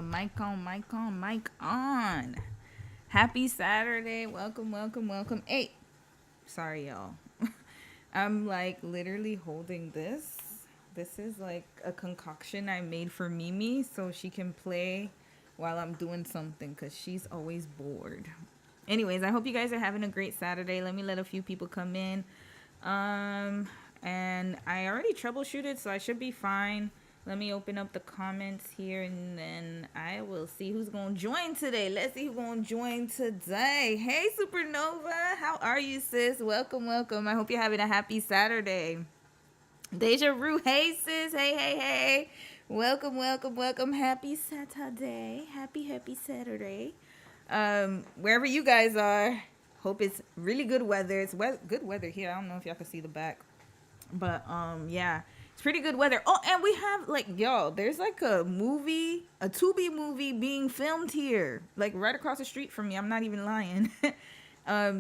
Mic on, mic on, mic on. Happy Saturday. Welcome, welcome, welcome. Hey, sorry, y'all. I'm like literally holding this. This is like a concoction I made for Mimi so she can play while I'm doing something because she's always bored. Anyways, I hope you guys are having a great Saturday. Let me let a few people come in. And I already troubleshooted, so I should be fine. Let me open up the comments here, and then I will see who's going to join today. Let's see who's going to join today. Hey, Supernova. How are you, sis? Welcome, welcome. I hope you're having a happy Saturday. Deja Rue. Hey, sis. Hey, hey, hey. Welcome, welcome, welcome. Happy Saturday. Happy Saturday. Wherever you guys are, hope it's really good weather. It's good weather here. I don't know if y'all can see the back. But yeah, it's pretty good weather. Oh, and we have like y'all, there's like a movie, a Tubi movie being filmed here, like right across the street from me. I'm not even lying.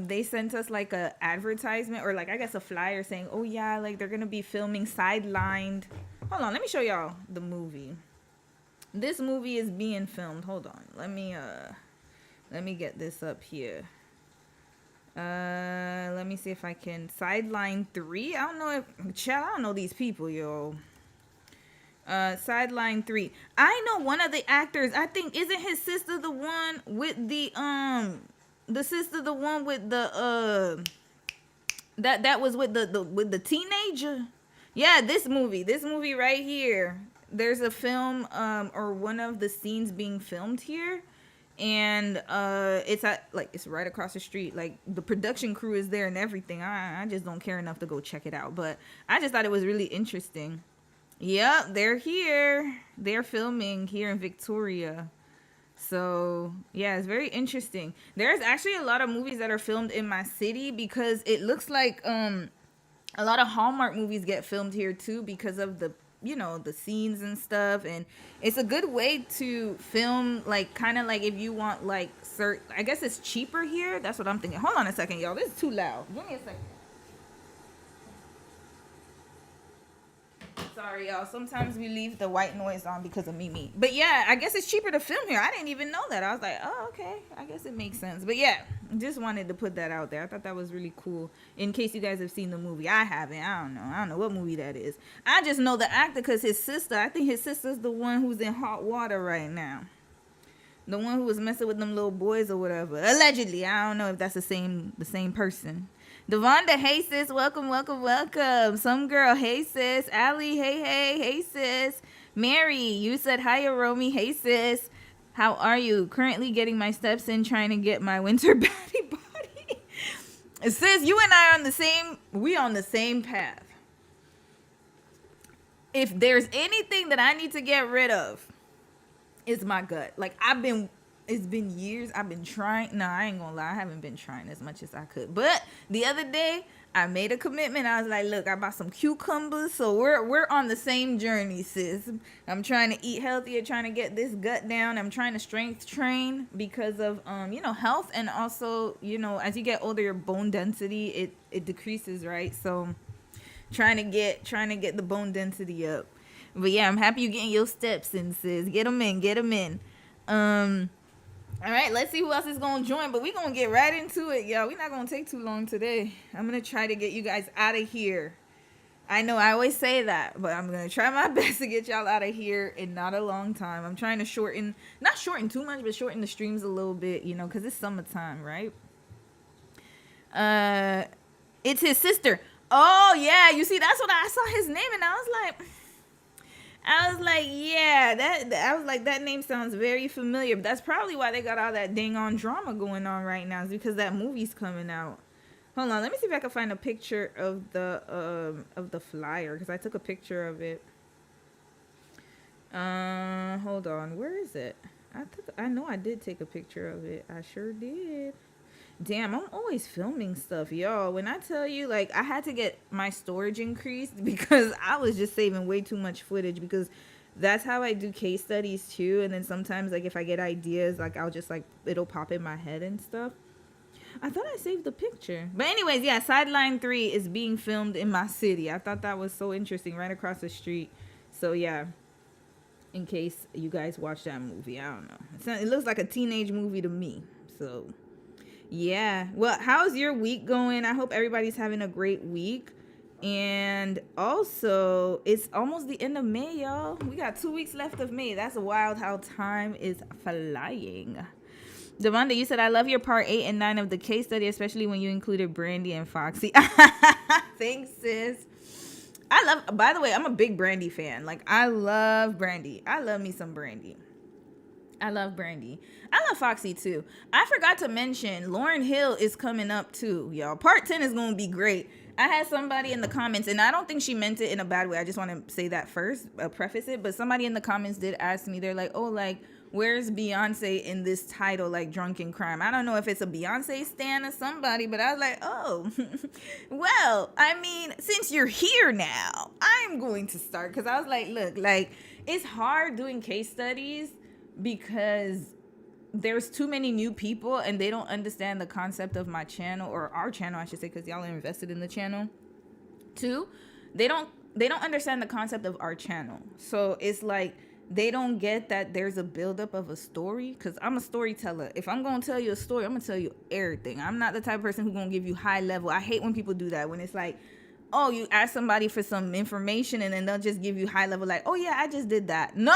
They sent us like a advertisement or like I guess a flyer saying, oh yeah, like they're gonna be filming Sidelined. Hold on, let me show y'all the movie. This movie is being filmed. Hold on, let me get this up here. Let me see if I can. Sideline 3. I don't know if child, I don't know these people, yo. Sideline 3. I know one of the actors. I think isn't his sister the one with the sister the one with the that was with the teenager. Yeah, this movie right here. There's a film or one of the scenes being filmed here. And it's right across the street. Like the production crew is there and everything. I just don't care enough to go check it out, but I just thought it was really interesting. Yep, they're here. They're filming here in Victoria. So yeah, it's very interesting. There's actually a lot of movies that are filmed in my city because it looks like a lot of Hallmark movies get filmed here too because of the the scenes and stuff, and it's a good way to film, like kind of like if you want like I guess it's cheaper here. That's what I'm thinking. Hold on a second, y'all, this is too loud. Give me a second. Sorry, y'all. Sometimes we leave the white noise on because of Mimi. But yeah, I guess it's cheaper to film here. I didn't even know that. I was like, oh, okay. I guess it makes sense. But yeah, just wanted to put that out there. I thought that was really cool. In case you guys have seen the movie. I haven't. I don't know what movie that is. I just know the actor because his sister, I think his sister's the one who's in hot water right now. The one who was messing with them little boys or whatever. Allegedly. I don't know if that's the same person. Devonda, hey sis, welcome, welcome, welcome. Some girl, hey sis. Allie, hey sis. Mary, you said hi, Romy, hey sis. How are you? Currently getting my steps in, trying to get my winter baddie body. Sis, you and I are on the same path. If there's anything that I need to get rid of, it's my gut. Like it's been years. I've been trying. No, I ain't gonna lie. I haven't been trying as much as I could. But the other day, I made a commitment. I was like, look, I bought some cucumbers. So we're on the same journey, sis. I'm trying to eat healthier, trying to get this gut down. I'm trying to strength train because of health, and also, as you get older, your bone density it decreases, right? So trying to get the bone density up. But yeah, I'm happy you're getting your steps in, sis. Get them in. All right, let's see who else is going to join, but we're going to get right into it, y'all. We're not going to take too long today. I'm going to try to get you guys out of here. I know I always say that, but I'm going to try my best to get y'all out of here in not a long time. I'm trying to not shorten too much, but shorten the streams a little bit, because it's summertime, right? It's his sister. Oh, yeah, you see, that's what I saw his name, and I was like, yeah, that name sounds very familiar. But that's probably why they got all that dang on drama going on right now, is because that movie's coming out. Hold on, let me see if I can find a picture of the flyer, because I took a picture of it. Hold on, where is it? I know I did take a picture of it. I sure did. Damn, I'm always filming stuff, y'all. When I tell you, like, I had to get my storage increased because I was just saving way too much footage, because that's how I do case studies too. And then sometimes, like, if I get ideas, like, I'll just, like, it'll pop in my head and stuff. I thought I saved the picture. But anyways, yeah, Sideline 3 is being filmed in my city. I thought that was so interesting, right across the street. So, yeah. in case you guys watch that movie. I don't know. It looks like a teenage movie to me. So, yeah. Well, how's your week going? I hope everybody's having a great week. And also, it's almost the end of May, y'all. We got 2 weeks left of May. That's wild how time is flying. Devonda, you said, I love your part 8 and 9 of the case study, especially when you included Brandy and Foxy. Thanks, sis. By the way, I'm a big Brandy fan. Like, I love Brandy. I love me some Brandy. I love Brandy. I love Foxy too. I forgot to mention Lauryn Hill is coming up too, y'all. Part 10 is going to be great. I had somebody in the comments, and I don't think she meant it in a bad way. I just want to say that first, preface it. But somebody in the comments did ask me, they're like, oh, like, where's Beyonce in this title, like Drunken Crime? I don't know if it's a Beyonce stan or somebody, but I was like, oh, well, I mean, since you're here now, I'm going to start. Because I was like, look, like, it's hard doing case studies because there's too many new people and they don't understand the concept of my channel, or our channel, I should say, because y'all are invested in the channel too. They don't understand the concept of our channel. So it's like they don't get that there's a buildup of a story, because I'm a storyteller. If I'm going to tell you a story, I'm going to tell you everything. I'm not the type of person who's going to give you high level. I hate when people do that, when it's like, oh, you ask somebody for some information and then they'll just give you high level, like, oh yeah, I just did that. No.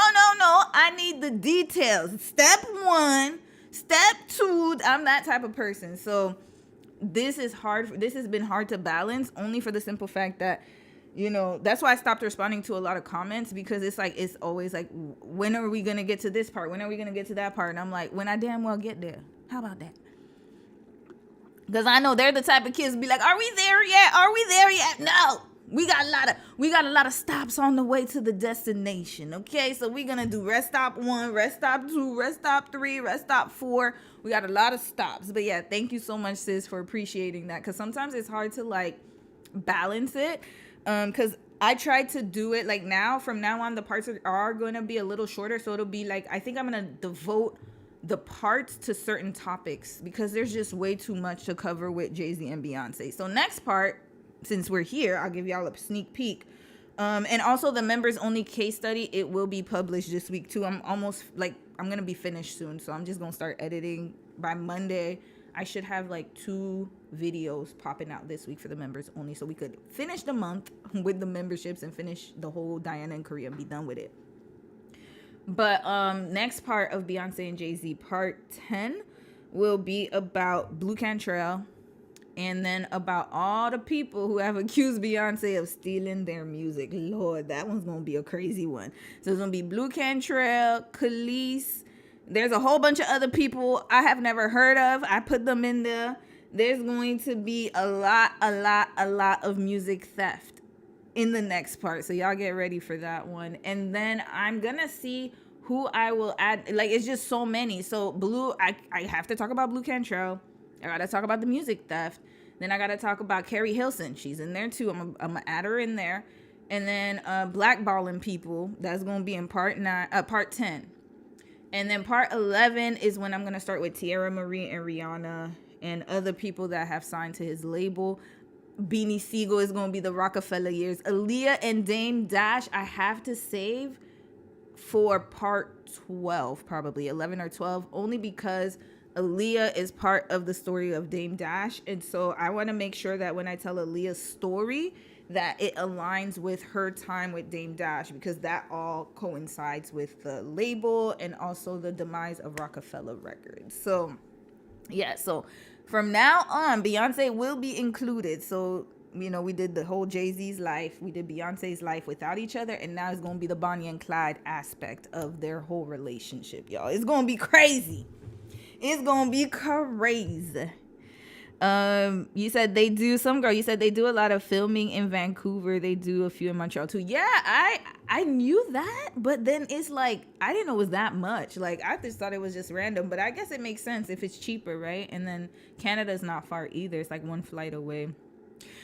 I need the details. Step 1, step 2. I'm that type of person. So this is hard. This has been hard to balance, only for the simple fact that, you know, that's why I stopped responding to a lot of comments, because it's like, it's always like, when are we going to get to this part? When are we going to get to that part? And I'm like, when I damn well get there. How about that? Because I know they're the type of kids who be like, are we there yet? Are we there yet? No. We got a lot of stops on the way to the destination. Okay, so we're gonna do rest stop 1, rest stop 2, rest stop 3, rest stop 4. We got a lot of stops. But yeah, thank you so much, sis, for appreciating that. Because sometimes it's hard to like balance it. Because I tried to do it like from now on, the parts are going to be a little shorter. So it'll be like, I think I'm going to devote the parts to certain topics, because there's just way too much to cover with Jay-Z and Beyonce. So next part, since we're here, I'll give y'all a sneak peek. And also the members only case study, it will be published this week too. I'm going to be finished soon. So I'm just going to start editing by Monday. I should have like 2 videos popping out this week for the members only, so we could finish the month with the memberships and finish the whole Diana and Korea and be done with it. But next part of Beyonce and Jay-Z, part 10, will be about Blue Cantrell, and then about all the people who have accused Beyonce of stealing their music. Lord, that one's going to be a crazy one. So it's going to be Blue Cantrell, Khalees. There's a whole bunch of other people I have never heard of. I put them in there. There's going to be a lot of music theft in the next part. So y'all get ready for that one. And then I'm going to see who I will add. Like, it's just so many. So Blue, I have to talk about Blue Cantrell. I got to talk about the music theft. Then I got to talk about Carrie Hilson. She's in there too. I'm going to add her in there. And then blackballing people. That's going to be in part 10. And then part 11 is when I'm going to start with Tierra Marie and Rihanna and other people that have signed to his label. Beanie Siegel is going to be the Rockefeller years. Aaliyah and Dame Dash, I have to save for part 12, probably 11 or 12, only because Aaliyah is part of the story of Dame Dash. And so I want to make sure that when I tell Aaliyah's story, that it aligns with her time with Dame Dash, because that all coincides with the label and also the demise of Rockefeller Records. So yeah, so from now on, Beyonce will be included. So, you know, we did the whole Jay-Z's life, we did Beyonce's life without each other, and now it's going to be the Bonnie and Clyde aspect of their whole relationship, y'all. It's going to be crazy. It's going to be crazy. You said they do a lot of filming in Vancouver. They do a few in Montreal too. Yeah, I knew that, but then it's like, I didn't know it was that much. Like, I just thought it was just random, but I guess it makes sense if it's cheaper, right? And then Canada's not far either. It's like 1 flight away.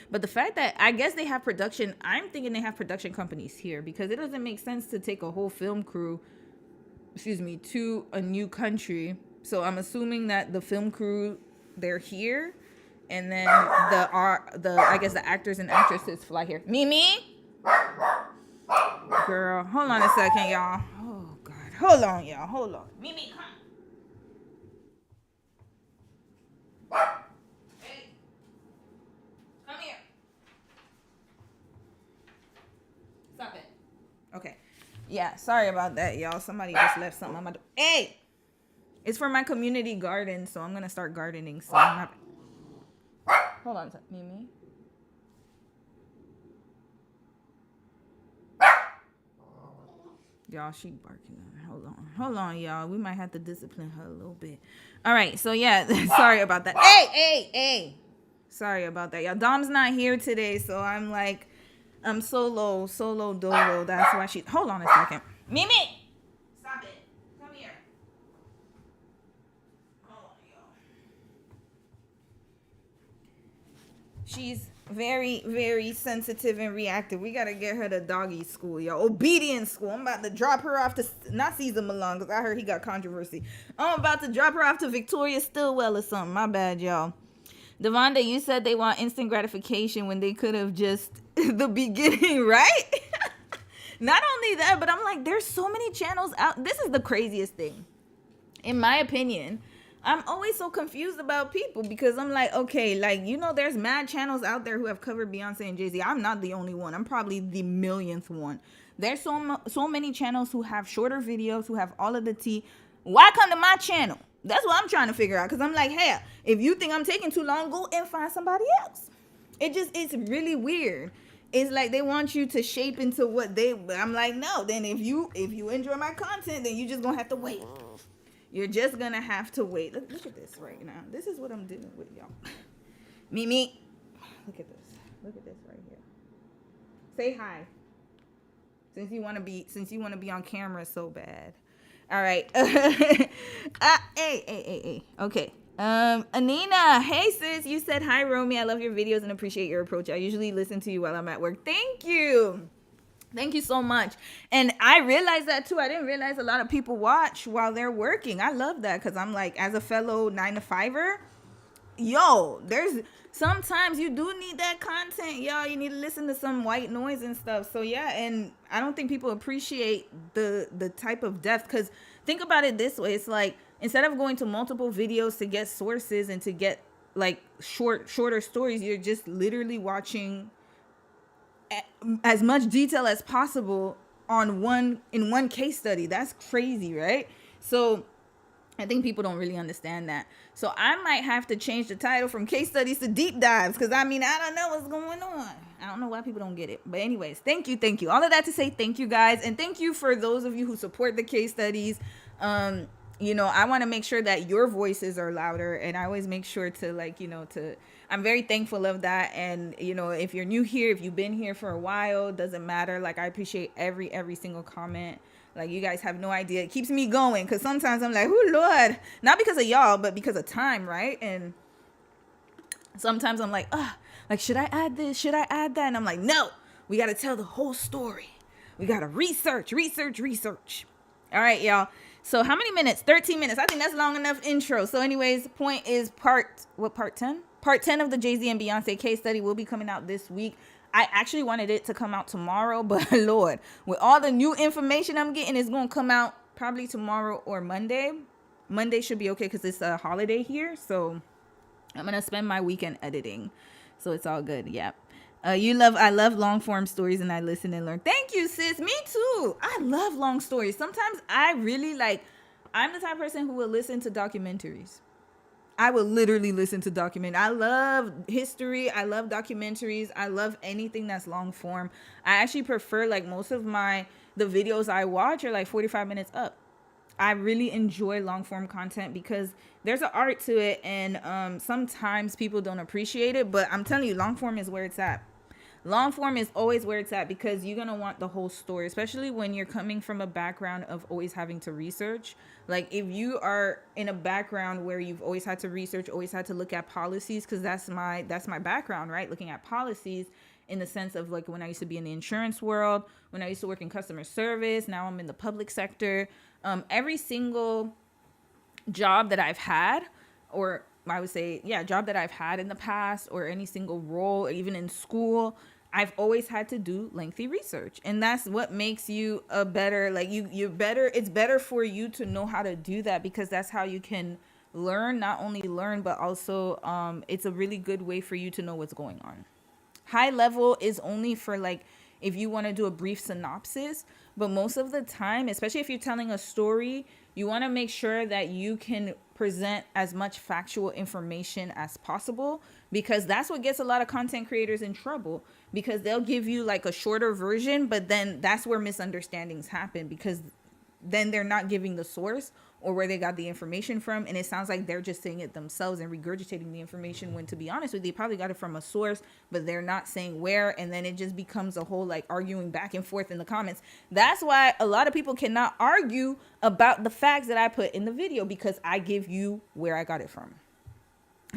But the fact that I guess they have production, I'm thinking they have production companies here, because it doesn't make sense to take a whole film crew, to a new country. So I'm assuming that the film crew, they're here. And then I guess the actors and actresses fly here. Mimi? Girl, hold on a second, y'all. Oh, Hold on, y'all. Hold on. Mimi, come. Hey, come here. Stop it. Okay. Yeah, sorry about that, y'all. Somebody just left something on my door. Hey! It's for my community garden, so I'm gonna start gardening. So I'm not... Hold on, Mimi. Y'all, she barking at me. Hold on, y'all. We might have to discipline her a little bit. All right, so yeah, sorry about that. Hey! Sorry about that, y'all. Dom's not here today, so I'm like, I'm solo dolo. That's why she... Hold on a second. Mimi! Stop it. Come here. Hold on, y'all. She's very, very sensitive and reactive. We gotta get her to doggy school, y'all. Obedience school. I'm about to drop her off to, not Caesar Milan, because I heard he got controversy. I'm about to drop her off to Victoria Stillwell or something. My bad, y'all. Devonda, you said they want instant gratification when they could have just the beginning, right? Not only that, but I'm like, there's so many channels out. This is the craziest thing. In my opinion, I'm always so confused about people because I'm like, okay, like, you know, there's mad channels out there who have covered Beyonce and Jay-Z. I'm not the only one. I'm probably the millionth one. There's so many channels who have shorter videos, who have all of the tea. Why come to my channel? That's what I'm trying to figure out. Because I'm like, hey, if you think I'm taking too long, go and find somebody else. It's really weird. It's like they want you to shape into what they... I'm like, no. Then if you enjoy my content, then you just gonna have to wait. You're just gonna have to wait. Look at this right now. This is what I'm dealing with, y'all. Mimi, look at this. Look at this right here. Say hi. Since you want to be on camera so bad. All right. Hey. Okay. Anina, hey sis. You said hi, Romy. I love your videos and appreciate your approach. I usually listen to you while I'm at work. Thank you. Thank you so much. And I realized that too. I didn't realize a lot of people watch while they're working. I love that because I'm like, as a fellow 9-to-5er, yo, there's sometimes you do need that content, y'all. You need to listen to some white noise and stuff. So yeah, and I don't think people appreciate the type of depth, because think about it this way. It's like, instead of going to multiple videos to get sources and to get like shorter stories, you're just literally watching as much detail as possible in one case study. That's crazy, right? So I think people don't really understand that. So I might have to change the title from case studies to deep dives, because I mean, I don't know what's going on. I don't know why people don't get it. But anyways, thank you. All of that to say thank you, guys. And thank you for those of you who support the case studies. You know, I want to make sure that your voices are louder, and I always make sure to, like, you know, I'm very thankful of that. And, you know, if you're new here, if you've been here for a while, doesn't matter. Like, I appreciate every single comment. Like, you guys have no idea. It keeps me going, because sometimes I'm like, oh, Lord. Not because of y'all, but because of time, right? And sometimes I'm like, like, should I add this? Should I add that? And I'm like, no, we got to tell the whole story. We got to research. All right, y'all. So how many minutes? 13 minutes. I think that's long enough intro. So anyways, point is part 10? Part 10 of the Jay-Z and Beyonce case study will be coming out this week. I actually wanted it to come out tomorrow, but Lord, with all the new information I'm getting, it's going to come out probably tomorrow or Monday. Monday should be okay because it's a holiday here. So I'm going to spend my weekend editing. So it's all good. Yeah. I love long form stories, and I listen and learn. Thank you, sis. Me too. I love long stories. Sometimes I'm the type of person who will listen to documentaries. I will literally listen to I love history. I love documentaries. I love anything that's long form. I actually prefer, like, most of the videos I watch are like 45 minutes up. I really enjoy long form content because there's an art to it, and sometimes people don't appreciate it, but I'm telling you, long form is where it's at. Long form is always where it's at, because you're going to want the whole story, especially when you're coming from a background of always having to research. Like, if you are in a background where you've always had to research, always had to look at policies, because that's my background, right? Looking at policies in the sense of, like, when I used to be in the insurance world, when I used to work in customer service, now I'm in the public sector. Every single job that I've had, or I would say, job that I've had in the past, or any single role, even in school, I've always had to do lengthy research, and that's what makes you a better, like you're better. It's better for you to know how to do that, because that's how you can learn, not only learn, but also it's a really good way for you to know what's going on. High level is only for like if you want to do a brief synopsis, but most of the time, especially if you're telling a story, you want to make sure that you can present as much factual information as possible, because that's what gets a lot of content creators in trouble, because they'll give you like a shorter version, but then that's where misunderstandings happen, because then they're not giving the source or where they got the information from, and it sounds like they're just saying it themselves and regurgitating the information, when to be honest with you, they probably got it from a source, but they're not saying where, and then it just becomes a whole like arguing back and forth in the comments. That's why a lot of people cannot argue about the facts that I put in the video, because I give you where I got it from.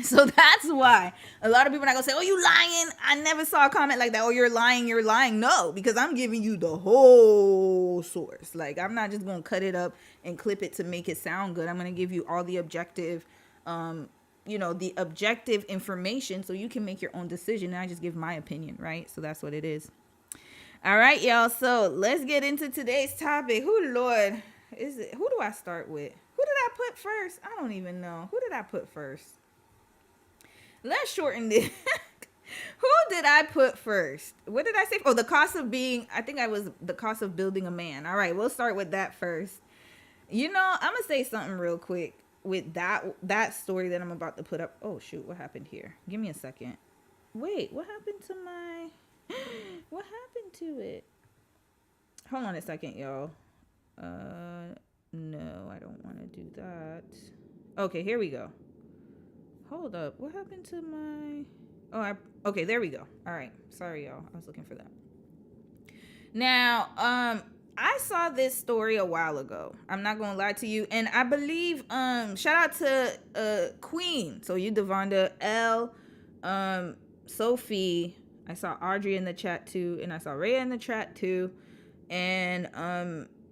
So that's why a lot of people are not gonna say, oh, you lying. I never saw a comment like that. Oh, you're lying. You're lying. No, because I'm giving you the whole source. Like, I'm not just going to cut it up and clip it to make it sound good. I'm going to give you all the objective, the objective information, so you can make your own decision. And I just give my opinion, right? So that's what it is. All right, y'all. So let's get into today's topic. Who, Lord, is it? Who do I start with? Who did I put first? I don't even know. Who did I put first? Let's shorten this. Who did I put first? What did I say? Oh, the cost of being, I think I was the cost of building a man. All right, we'll start with that first. I'm going to say something real quick with that story that I'm about to put up. Oh, shoot, what happened here? Give me a second. Wait, what happened to what happened to it? Hold on a second, y'all. No, I don't want to do that. Okay, here we go. Hold up. What happened to my... Okay, there we go. All right. Sorry, y'all. I was looking for that. Now, I saw this story a while ago. I'm not going to lie to you. And I believe, shout out to Queen. So you, Devonda, L, Sophie. I saw Audrey in the chat too. And I saw Rhea in the chat too. And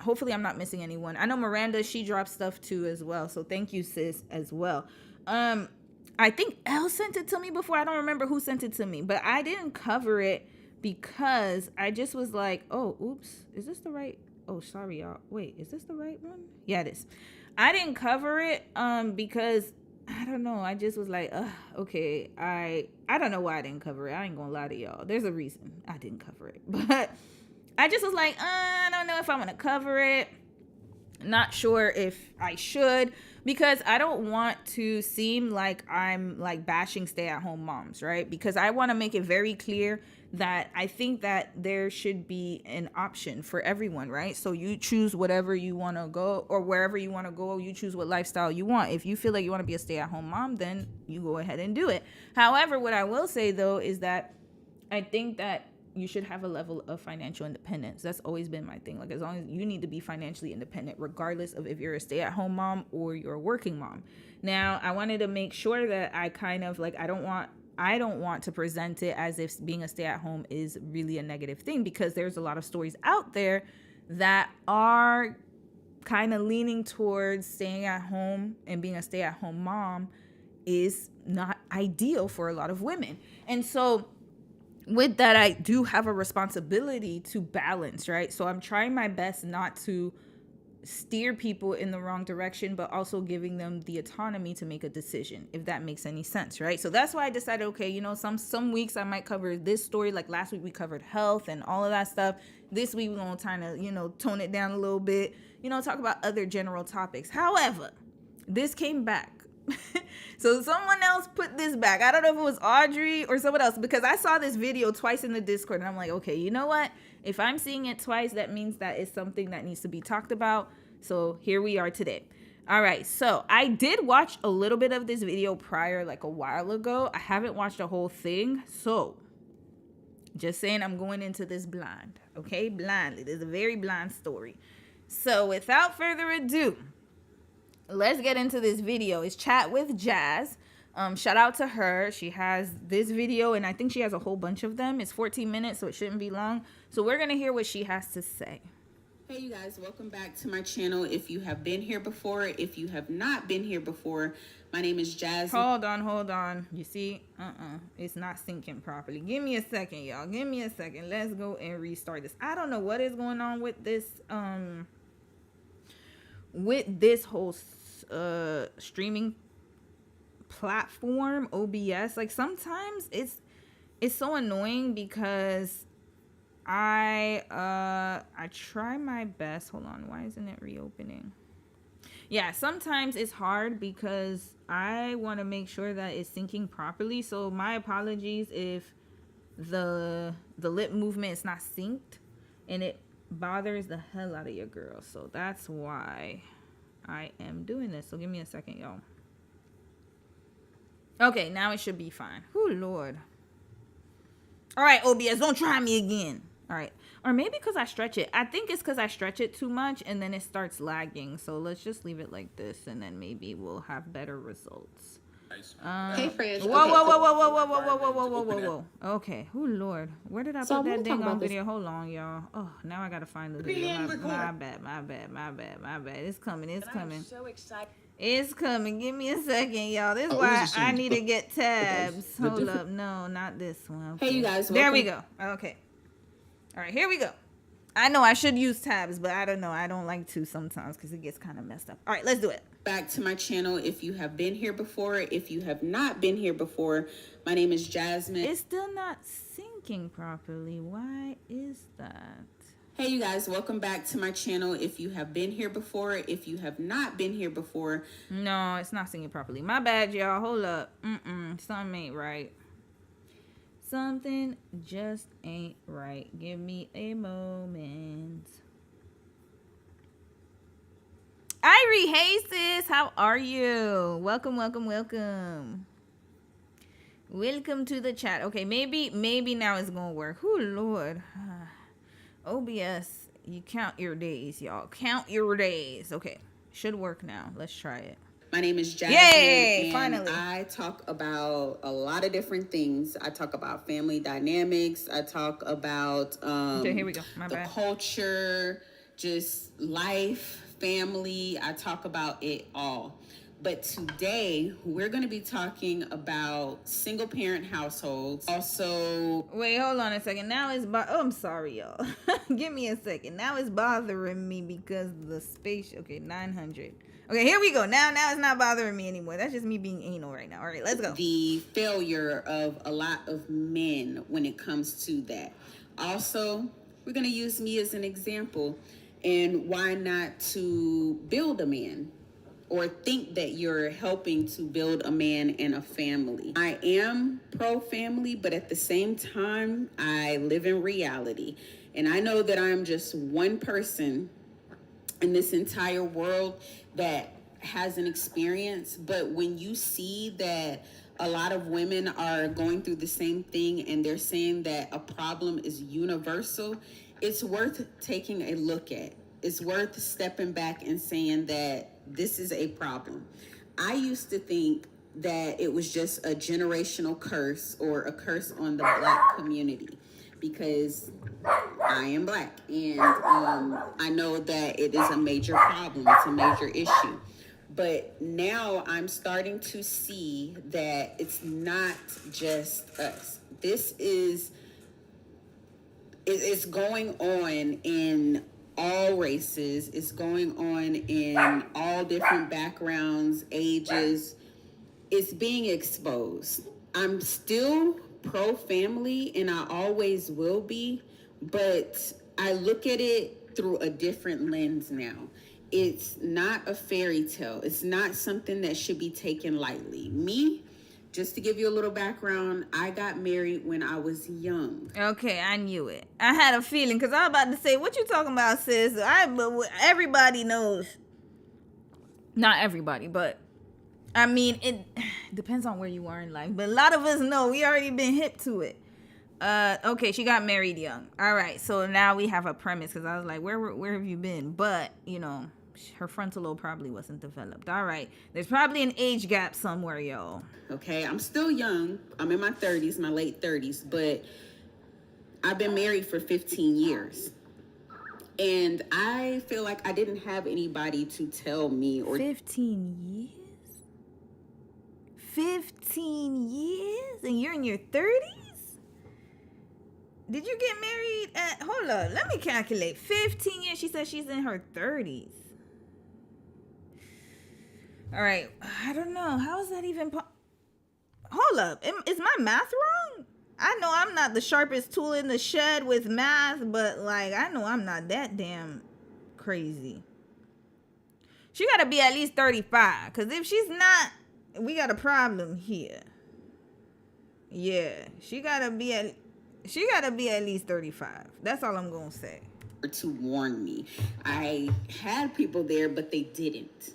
hopefully I'm not missing anyone. I know Miranda, she dropped stuff too as well. So thank you, sis, as well. I think Elle sent it to me before. I don't remember who sent it to me, but I didn't cover it because I just was like, oh, oops, is this the right? Oh, sorry, y'all. Wait, is this the right one? Yeah, it is. I didn't cover it because I don't know. I just was like, okay. I don't know why I didn't cover it. I ain't gonna lie to y'all. There's a reason I didn't cover it, but I just was like, I don't know if I want to cover it. Not sure if I should, because I don't want to seem like I'm like bashing stay-at-home moms, right? Because I want to make it very clear that I think that there should be an option for everyone, right? So you choose whatever you want to go, or wherever you want to go, you choose what lifestyle you want. If you feel like you want to be a stay-at-home mom, then you go ahead and do it. However, what I will say though is that I think that you should have a level of financial independence. That's always been my thing. Like, as long as you need to be financially independent, regardless of if you're a stay-at-home mom or you're a working mom. Now, I wanted to make sure that I kind of like, I don't want to present it as if being a stay-at-home is really a negative thing, because there's a lot of stories out there that are kind of leaning towards staying at home, and being a stay-at-home mom is not ideal for a lot of women. And so with that, I do have a responsibility to balance, right? So I'm trying my best not to steer people in the wrong direction, but also giving them the autonomy to make a decision, if that makes any sense, right? So that's why I decided, okay, some weeks I might cover this story. Like last week we covered health and all of that stuff. This week we're going to kind of, tone it down a little bit, talk about other general topics. However, this came back. So someone else put this back. I don't know if it was Audrey or someone else, because I saw this video twice in the Discord and I'm like, okay, you know what? If I'm seeing it twice, that means that it's something that needs to be talked about. So here we are today. All right. So I did watch a little bit of this video prior, like a while ago. I haven't watched the whole thing. So just saying, I'm going into this blind. Okay. Blind. It is a very blind story. So without further ado, let's get into this video. It's Chat with Jazz. Shout out to her. She has this video, and I think she has a whole bunch of them. It's 14 minutes, so it shouldn't be long. So we're going to hear what she has to say. Hey you guys, welcome back to my channel. If you have been here before, if you have not been here before, my name is Jasmine. Hold on. You see? It's not syncing properly. Give me a second, y'all. Give me a second. Let's go and restart this. I don't know what is going on with this whole streaming platform, OBS. Like sometimes it's so annoying because I try my best. Hold on, why isn't it reopening? Yeah, sometimes it's hard because I want to make sure that it's syncing properly. So my apologies if the lip movement is not synced and it bothers the hell out of your girl. So that's why I am doing this. So give me a second, y'all. Okay, now it should be fine. Oh Lord. All right, OBS, don't try me again. All right. Or maybe because I stretch it. I think it's because I stretch it too much and then it starts lagging. So let's just leave it like this and then maybe we'll have better results. Hey, friends. Whoa. Okay. Oh, Lord. Where did I put that dang on video? Hold on, y'all. Oh, now I got to find the video. My bad. It's coming. I'm so excited. It's coming. Give me a second, y'all. This is why I need to get tabs. Hold up. No, not this one. Okay. Hey, you guys. There we go. Okay. All right, here we go. I know I should use tabs, but I don't know. I don't like to sometimes because it gets kind of messed up. All right, let's do it. Back to my channel. If you have been here before, if you have not been here before, my name is Jasmine. It's still not syncing properly. Why is that? Hey, you guys. Welcome back to my channel. If you have been here before, if you have not been here before. No, it's not syncing properly. My bad, y'all. Hold up. Something ain't right. Something just ain't right. Give me a moment. Irie, hey sis, how are you? Welcome. Welcome to the chat. Okay, maybe now it's gonna work. Oh Lord. OBS, you count your days, y'all. Count your days. Okay, should work now. Let's try it. My name is Jasmine. Yay, and finally. I talk about a lot of different things. I talk about family dynamics. I talk about okay, here we go. the culture, just life, family. I talk about it all. But today we're going to be talking about single parent households. Also, wait, hold on a second. Now it's I'm sorry, y'all. Give me a second. Now it's bothering me because the space. Okay, 900. Okay, here we go. Now it's not bothering me anymore. That's just me being anal right now. All right, let's go. The failure of a lot of men when it comes to that. Also, we're going to use me as an example. And why not to build a man or think that you're helping to build a man and a family. I am pro-family, but at the same time, I live in reality. And I know that I'm just one person in this entire world that has an experience, but when you see that a lot of women are going through the same thing and they're saying that a problem is universal, it's worth taking a look at. It's worth stepping back and saying that this is a problem. I used to think that it was just a generational curse or a curse on the Black community because I am Black, and I know that it is a major problem. It's a major issue. But now I'm starting to see that it's not just us. This is, it's going on in all races. It's going on in all different backgrounds, ages. It's being exposed. I'm still pro-family, and I always will be, but I look at it through a different lens now. It's not a fairy tale. It's not something that should be taken lightly. Me, just to give you a little background, I got married when I was young. Okay, I knew it. I had a feeling because I was about to say, what you talking about, sis? Everybody knows. Not everybody, but I mean, it depends on where you are in life. But a lot of us know. We already been hip to it. Okay, she got married young. All right, so now we have a premise because I was like, where have you been? But, you know, her frontal lobe probably wasn't developed. All right, there's probably an age gap somewhere, y'all. Okay, I'm still young. I'm in my 30s, my late 30s, but I've been married for 15 years. And I feel like I didn't have anybody to tell me or 15 years? 15 years? And you're in your 30s? Did you get married at... Hold up. Let me calculate. 15 years. She said she's in her 30s. All right. I don't know. How is that even... Hold up. Is my math wrong? I know I'm not the sharpest tool in the shed with math, but like I know I'm not that damn crazy. She gotta be at least 35, because if she's not, we got a problem here. Yeah, she gotta be at least 35. That's all I'm gonna say. To warn me. I had people there, but they didn't.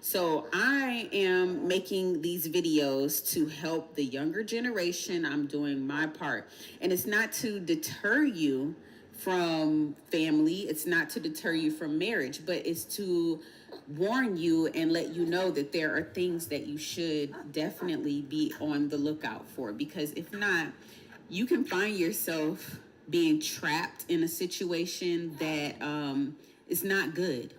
So I am making these videos to help the younger generation. I'm doing my part. And it's not to deter you from family. It's not to deter you from marriage, but it's to warn you and let you know that there are things that you should definitely be on the lookout for. Because if not, you can find yourself being trapped in a situation that is not good.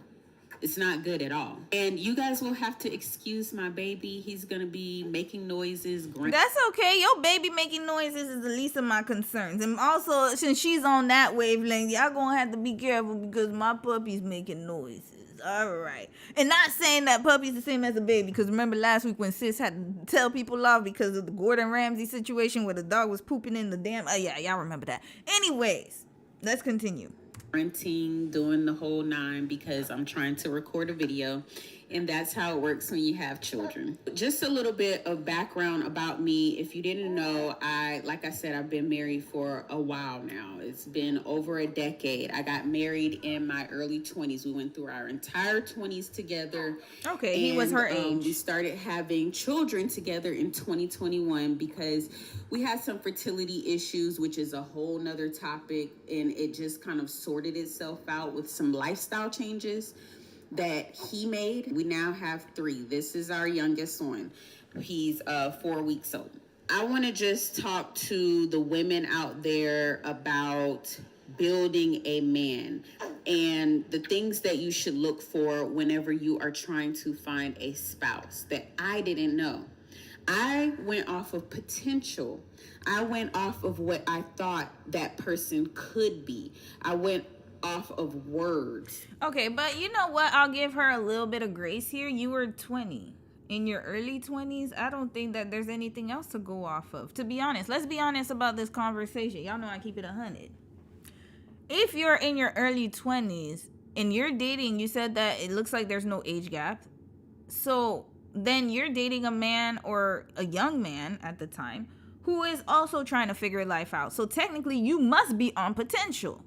It's not good at all. And you guys will have to excuse my baby. He's going to be making noises. That's okay. Your baby making noises is the least of my concerns. And also, since she's on that wavelength, y'all going to have to be careful because my puppy's making noises. All right. And not saying that puppy's the same as a baby, because remember last week when sis had to tell people off because of the Gordon Ramsay situation where the dog was pooping in the damn... yeah, y'all remember that. Anyways, let's continue. Doing the whole 9 because I'm trying to record a video, and that's how it works when you have children. Just a little bit of background about me. If you didn't know, like I said, I've been married for a while now. It's been over a decade. I got married in my early 20s. We went through our entire 20s together. Okay, he was her age. We started having children together in 2021 because we had some fertility issues, which is a whole nother topic, and it just kind of sorted itself out with some lifestyle changes that he made. We now have 3. This is our youngest one. He's 4 weeks old. I want to just talk to the women out there about building a man and the things that you should look for whenever you are trying to find a spouse that I didn't know. I went off of potential. I went off of what I thought that person could be. I went off of words. Okay, but you know what? I'll give her a little bit of grace here. You were 20. In your early 20s, I don't think that there's anything else to go off of. To be honest, let's be honest about this conversation. Y'all know I keep it 100. If you're in your early 20s and you're dating, you said that it looks like there's no age gap. So then you're dating a man or a young man at the time who is also trying to figure life out. So technically, you must be on potential.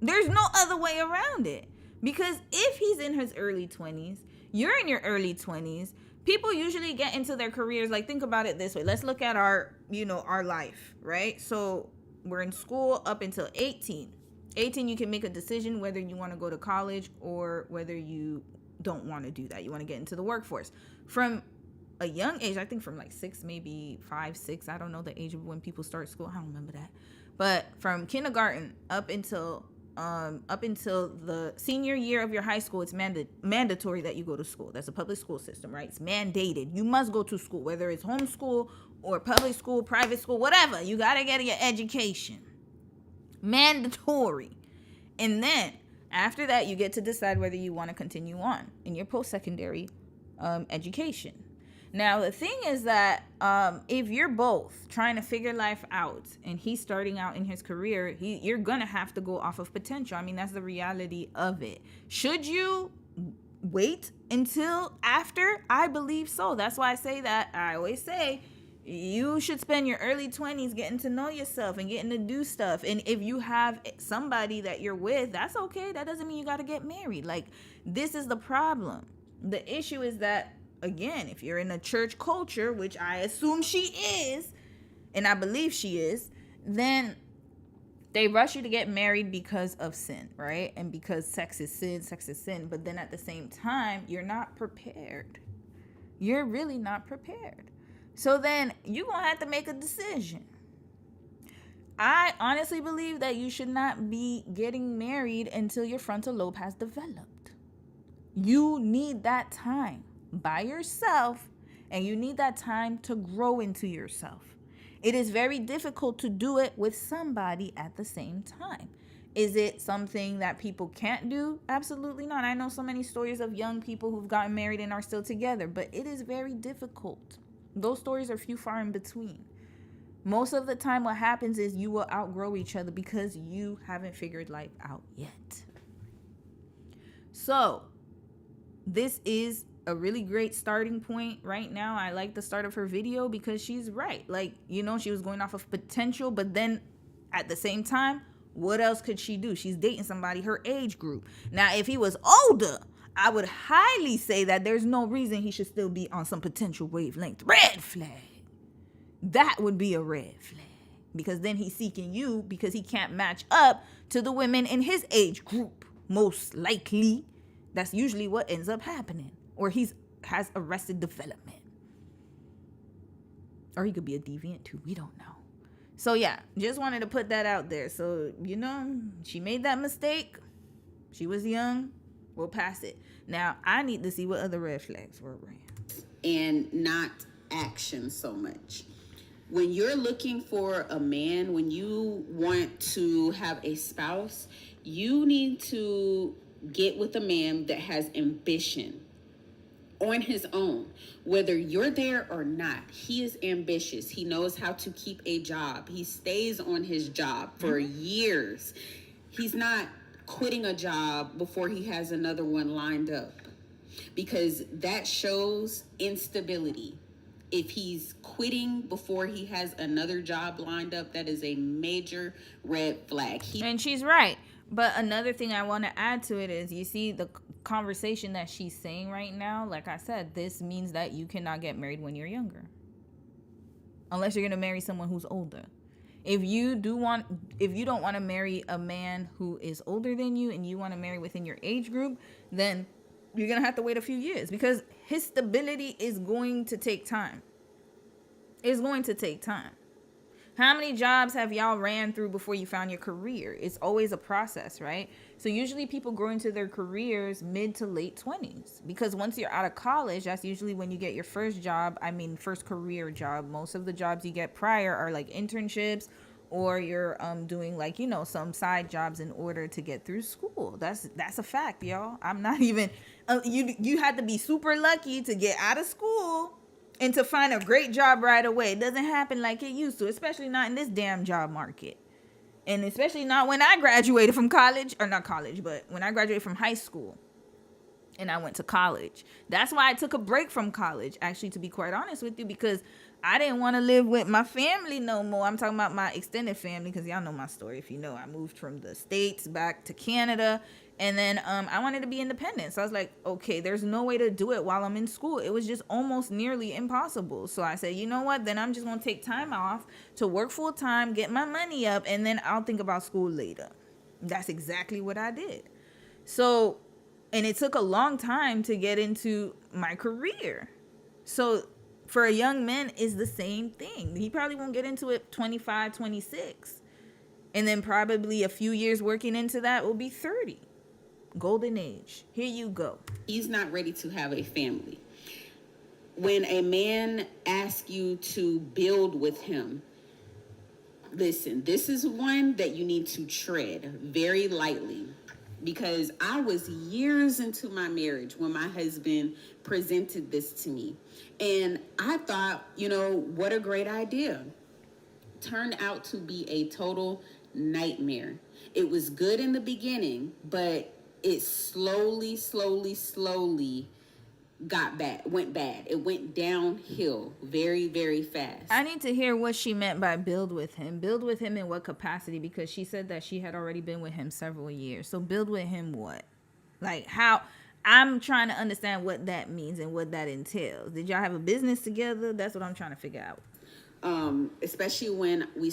There's no other way around it. Because if he's in his early 20s, you're in your early 20s, people usually get into their careers. Like, think about it this way. Let's look at our life, right? So we're in school up until 18. 18, you can make a decision whether you want to go to college or whether you don't want to do that. You want to get into the workforce. From a young age, I think from like 6, maybe 5, 6, I don't know the age of when people start school. I don't remember that. But from kindergarten up until the senior year of your high school, it's mandatory that you go to school. That's a public school system, right? It's mandated. You must go to school, whether it's homeschool or public school, private school, whatever. You got to get your education. Mandatory. And then after that, you get to decide whether you want to continue on in your post-secondary education. Now, the thing is that if you're both trying to figure life out and he's starting out in his career, you're going to have to go off of potential. I mean, that's the reality of it. Should you wait until after? I believe so. That's why I say that. I always say you should spend your early 20s getting to know yourself and getting to do stuff. And if you have somebody that you're with, that's okay. That doesn't mean you got to get married. Like, this is the problem. The issue is that, again, if you're in a church culture, which I assume she is, and I believe she is, then they rush you to get married because of sin, right? And because sex is sin. But then at the same time, you're not prepared. You're really not prepared. So then you're going to have to make a decision. I honestly believe that you should not be getting married until your frontal lobe has developed. You need that time by yourself, and you need that time to grow into yourself. It is very difficult to do it with somebody at the same time. Is it something that people can't do? Absolutely not. I know so many stories of young people who've gotten married and are still together, but it is very difficult. Those stories are few far in between. Most of the time what happens is you will outgrow each other because you haven't figured life out yet. So, this is a really great starting point right now. I like the start of her video because she's right. Like, you know, she was going off of potential, but then at the same time, what else could she do? She's dating somebody her age group. Now, if he was older, I would highly say that there's no reason he should still be on some potential wavelength. Red flag. That would be a red flag. Because then he's seeking you because he can't match up to the women in his age group. Most likely. That's usually what ends up happening. Or has arrested development. Or he could be a deviant too. We don't know. So yeah, just wanted to put that out there. So, you know, she made that mistake. She was young. We'll pass it. Now, I need to see what other red flags were. And not action so much. When you're looking for a man, when you want to have a spouse, you need to get with a man that has ambition on his own. Whether you're there or not, he is ambitious. He knows how to keep a job. He stays on his job for years. He's not quitting a job before he has another one lined up, because that shows instability. If he's quitting before he has another job lined up, that is a major red flag. And she's right. But another thing I want to add to it is, you see the conversation that she's saying right now. Like I said, this means that you cannot get married when you're younger. Unless you're going to marry someone who's older. If you don't want to marry a man who is older than you and you want to marry within your age group, then you're going to have to wait a few years, because his stability is going to take time. It's going to take time. How many jobs have y'all ran through before you found your career? It's always a process, right? So usually people grow into their careers mid to late 20s, because once you're out of college, that's usually when you get your first job. I mean, first career job. Most of the jobs you get prior are like internships, or you're doing like, you know, some side jobs in order to get through school. That's a fact, y'all. I'm not even you had to be super lucky to get out of school and to find a great job right away. It doesn't happen like it used to, especially not in this damn job market. And especially not when I graduated from college, or not college, but when I graduated from high school and I went to college. That's why I took a break from college, actually, to be quite honest with you, because I didn't want to live with my family no more. I'm talking about my extended family, because y'all know my story. If you know, I moved from the States back to Canada, and then I wanted to be independent. So I was like, okay, there's no way to do it while I'm in school. It was just almost nearly impossible. So I said, you know what? Then I'm just going to take time off to work full time, get my money up, and then I'll think about school later. That's exactly what I did. So, and it took a long time to get into my career. So for a young man, is the same thing. He probably won't get into it 25, 26. And then probably a few years working into that will be 30. Golden age. Here you go. He's not ready to have a family. When a man asks you to build with him, listen, this is one that you need to tread very lightly. Because I was years into my marriage when my husband presented this to me. And I thought, you know, what a great idea. Turned out to be a total nightmare. It was good in the beginning, but it slowly went bad. It went downhill very, very fast. I need to hear what she meant by build with him. Build with him in what capacity? Because she said that she had already been with him several years. So build with him what? Like how? I'm trying to understand what that means and what that entails. Did y'all have a business together? That's what I'm trying to figure out. Especially when we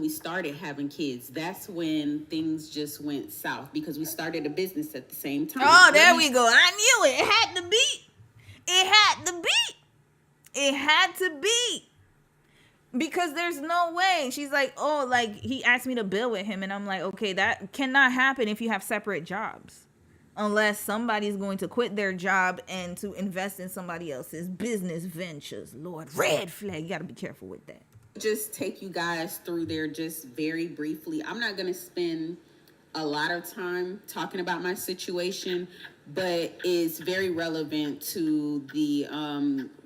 started having kids, that's when things just went south, because we started a business at the same time. Oh, there we go. I knew it. It had to be. It had to be. Because there's no way. She's like, oh, like he asked me to build with him. And I'm like, okay, that cannot happen if you have separate jobs. Unless somebody's going to quit their job and to invest in somebody else's business ventures. Lord, red flag. You got to be careful with that. Just take you guys through there just very briefly. I'm not going to spend a lot of time talking about my situation, but it's very relevant to the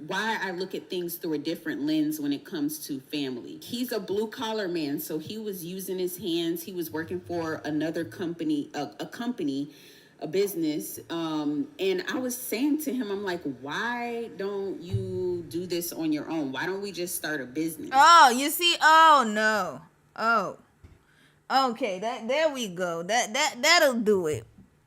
why I look at things through a different lens when it comes to family. He's a blue collar man, so he was using his hands. He was working for another company, a business, and I was saying to him, I'm like, why don't you do this on your own? Why don't we just start a business? Oh, you see? Oh no. Oh. Okay, there we go. That'll do it.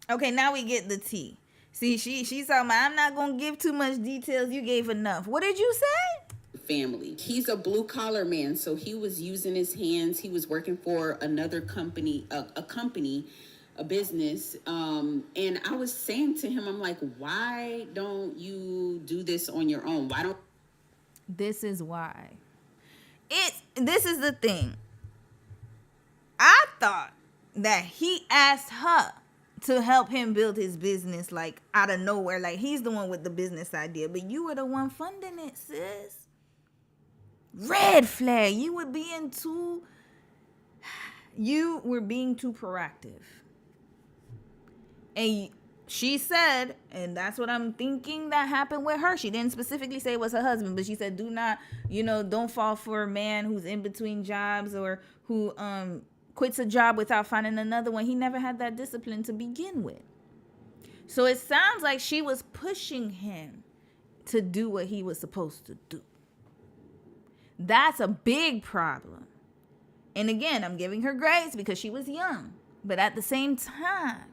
Okay, now we get the tea. See, she's talking about, I'm not gonna give too much details. You gave enough. What did you say? Family. He's a blue collar man, so he was using his hands. He was working for another company, a business. And I was saying to him, I'm like, why don't you do this on your own? Why don't? This is why. This is the thing. I thought that he asked her to help him build his business, like out of nowhere. Like he's the one with the business idea, but you were the one funding it, sis. Red flag. You were being too proactive. And she said, and that's what I'm thinking that happened with her. She didn't specifically say it was her husband, but she said, do not, don't fall for a man who's in between jobs or who quits a job without finding another one. He never had that discipline to begin with. So it sounds like she was pushing him to do what he was supposed to do. That's a big problem. And again, I'm giving her grace because she was young. But at the same time,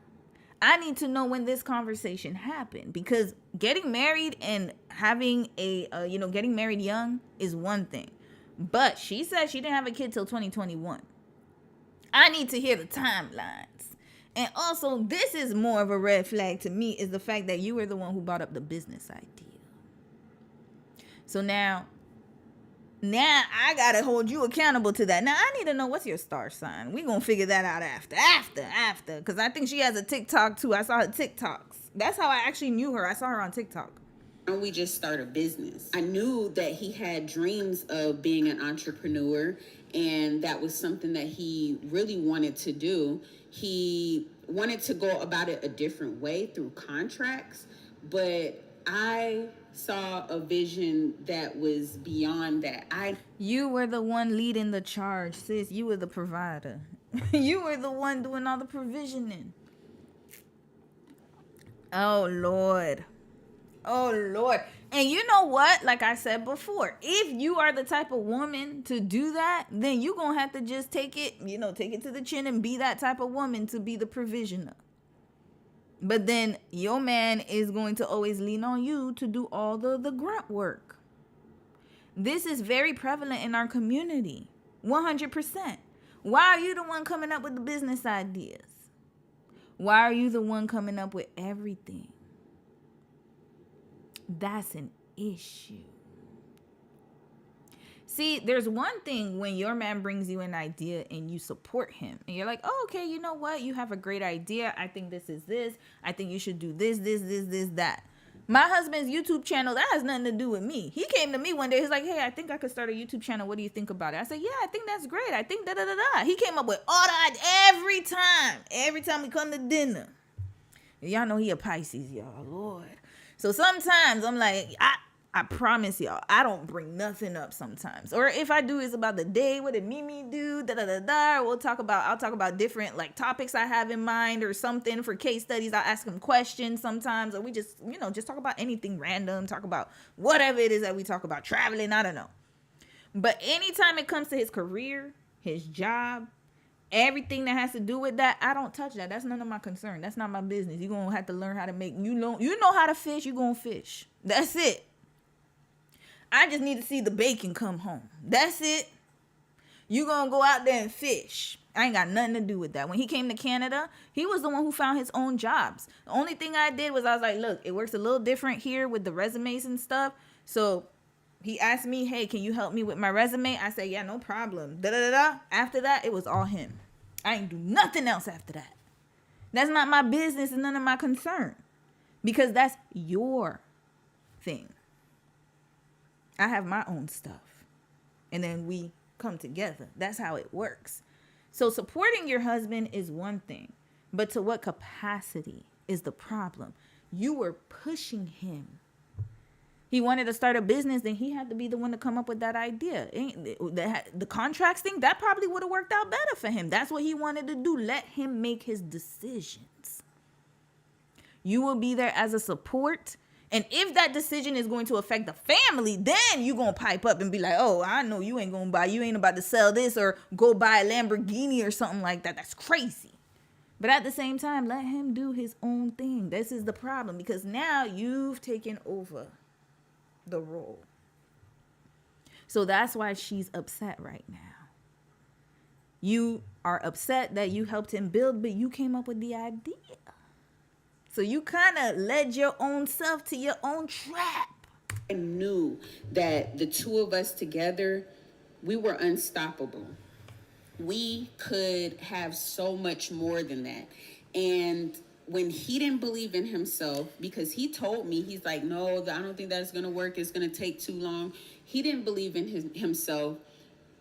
I need to know when this conversation happened, because getting married and having getting married young is one thing. But she said she didn't have a kid till 2021. I need to hear the timelines. And also, this is more of a red flag to me, is the fact that you were the one who brought up the business idea. So now I got to hold you accountable to that. Now, I need to know, what's your star sign? We're going to figure that out after. Because I think she has a TikTok too. I saw her TikToks. That's how I actually knew her. I saw her on TikTok. And we just start a business. I knew that he had dreams of being an entrepreneur, and that was something that he really wanted to do. He wanted to go about it a different way through contracts, but I saw a vision that was beyond that. You were the one leading the charge, sis. You were the provider. You were the one doing all the provisioning. Oh, Lord. And you know what? Like I said before, if you are the type of woman to do that, then you're going to have to just take it to the chin and be that type of woman to be the provisioner. But then your man is going to always lean on you to do all the grunt work. This is very prevalent in our community. 100%. Why are you the one coming up with the business ideas? Why are you the one coming up with everything? That's an issue. See, there's one thing when your man brings you an idea and you support him. And you're like, oh, okay, you know what? You have a great idea. I think this is this. I think you should do this, that. My husband's YouTube channel, that has nothing to do with me. He came to me one day. He's like, hey, I think I could start a YouTube channel. What do you think about it? I said, yeah, I think that's great. I think da-da-da-da. He came up with all that every time we come to dinner. Y'all know he a Pisces, y'all. Lord. So sometimes I'm like, I promise y'all, I don't bring nothing up sometimes. Or if I do, it's about the day. What did Mimi do? Da-da-da-da. I'll talk about different like topics I have in mind or something for case studies. I'll ask him questions sometimes. Or we just talk about anything random. Talk about whatever it is that we talk about. Traveling, I don't know. But anytime it comes to his career, his job, everything that has to do with that, I don't touch that. That's none of my concern. That's not my business. You're going to have to learn how to make, you know how to fish, you're going to fish. That's it. I just need to see the bacon come home. That's it. You gonna go out there and fish. I ain't got nothing to do with that. When he came to Canada, he was the one who found his own jobs. The only thing I did was I was like, look, it works a little different here with the resumes and stuff. So He asked me, hey, can you help me with my resume? I said, yeah, no problem. Da-da-da-da. After that, it was all him. I ain't do nothing else after that. That's not my business and none of my concern. Because that's your thing. I have my own stuff. And then we come together. That's how it works. So supporting your husband is one thing. But to what capacity is the problem? You were pushing him. He wanted to start a business, then he had to be the one to come up with that idea. The contracts thing, that probably would have worked out better for him. That's what he wanted to do. Let him make his decisions. You will be there as a support. And if that decision is going to affect the family, then you're going to pipe up and be like, oh, I know you ain't going to you ain't about to sell this or go buy a Lamborghini or something like that. That's crazy. But at the same time, let him do his own thing. This is the problem, because now you've taken over the role. So that's why she's upset right now. You are upset that you helped him build, but you came up with the idea. So you kind of led your own self to your own trap. I knew that the two of us together, we were unstoppable. We could have so much more than that. And when he didn't believe in himself, because he told me, he's like, no, I don't think that's going to work. It's going to take too long. He didn't believe in himself.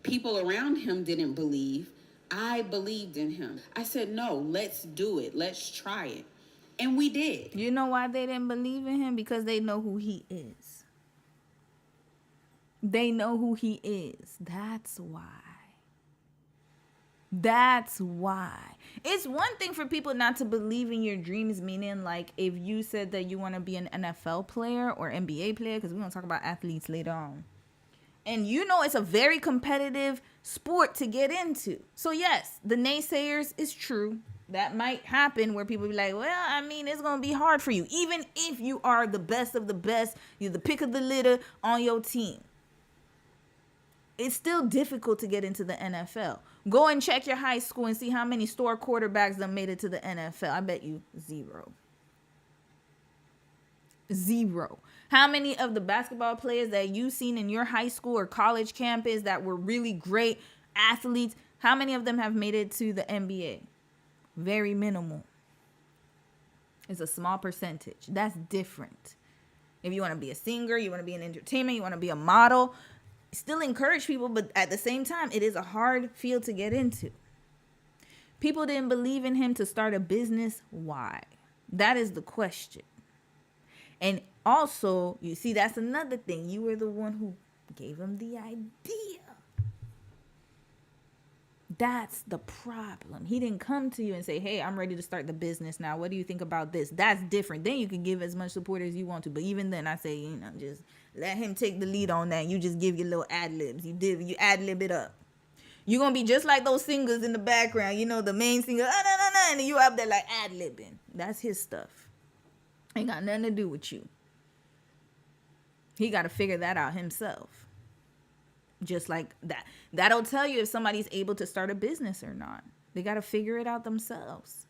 People around him didn't believe. I believed in him. I said, no, let's do it. Let's try it. And we did. You know why they didn't believe in him? Because they know who he is. They know who he is. That's why. That's why. It's one thing for people not to believe in your dreams, meaning like if you said that you want to be an NFL player or NBA player, because we're going to talk about athletes later on. And you know it's a very competitive sport to get into. So yes, the naysayers is true. That might happen where people be like, well, I mean, it's going to be hard for you. Even if you are the best of the best, you're the pick of the litter on your team. It's still difficult to get into the NFL. Go and check your high school and see how many star quarterbacks that made it to the NFL. I bet you zero. Zero. How many of the basketball players that you've seen in your high school or college campus that were really great athletes, how many of them have made it to the NBA? Very minimal. It's a small percentage. That's different. If you want to be a singer, you want to be in entertainment, you want to be a model, still encourage people, but at the same time, it is a hard field to get into. People didn't believe in him to start a business. Why? That is the question. And also, you see, that's another thing. You were the one who gave him the idea. That's the problem. He didn't come to you and say, hey, I'm ready to start the business now. What do you think about this? That's different. Then you can give as much support as you want to. But even then, I say, just let him take the lead on that. You just give your little ad-libs. You ad-lib it up. You're going to be just like those singers in the background. The main singer, and you up there like ad-libbing. That's his stuff. Ain't got nothing to do with you. He got to figure that out himself. Just like that. That'll tell you if somebody's able to start a business or not. They got to figure it out themselves.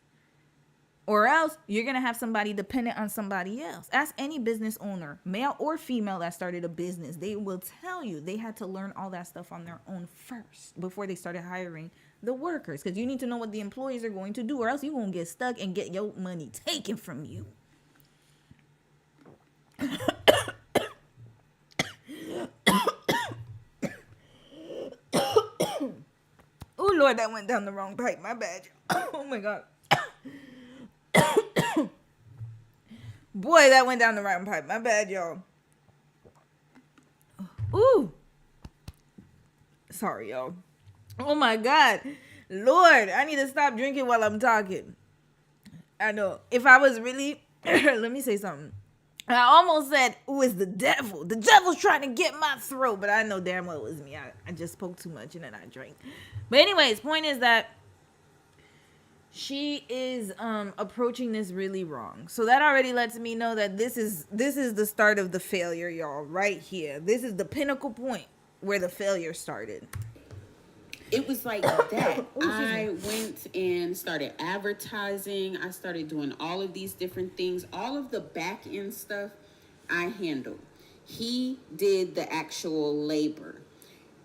Or else you're going to have somebody dependent on somebody else. Ask any business owner, male or female, that started a business. They will tell you they had to learn all that stuff on their own first before they started hiring the workers. Because you need to know what the employees are going to do, or else you're going to get stuck and get your money taken from you. Oh, Lord, that went down the wrong pipe. My bad. Oh, my God. Boy, that went down the wrong pipe. My bad, y'all. Ooh. Sorry, y'all. Oh, my God. Lord, I need to stop drinking while I'm talking. I know. If I was really... Let me say something. I almost said, "Ooh, it's the devil. The devil's trying to get my throat." But I know damn well it was me. I just spoke too much and then I drank. But anyways, point is that she is approaching this really wrong. So that already lets me know that this is the start of the failure, y'all. Right here. This is the pinnacle point where the failure started. It was like that. I went and started advertising. I started doing all of these different things. All of the back end stuff I handled. He did the actual labor.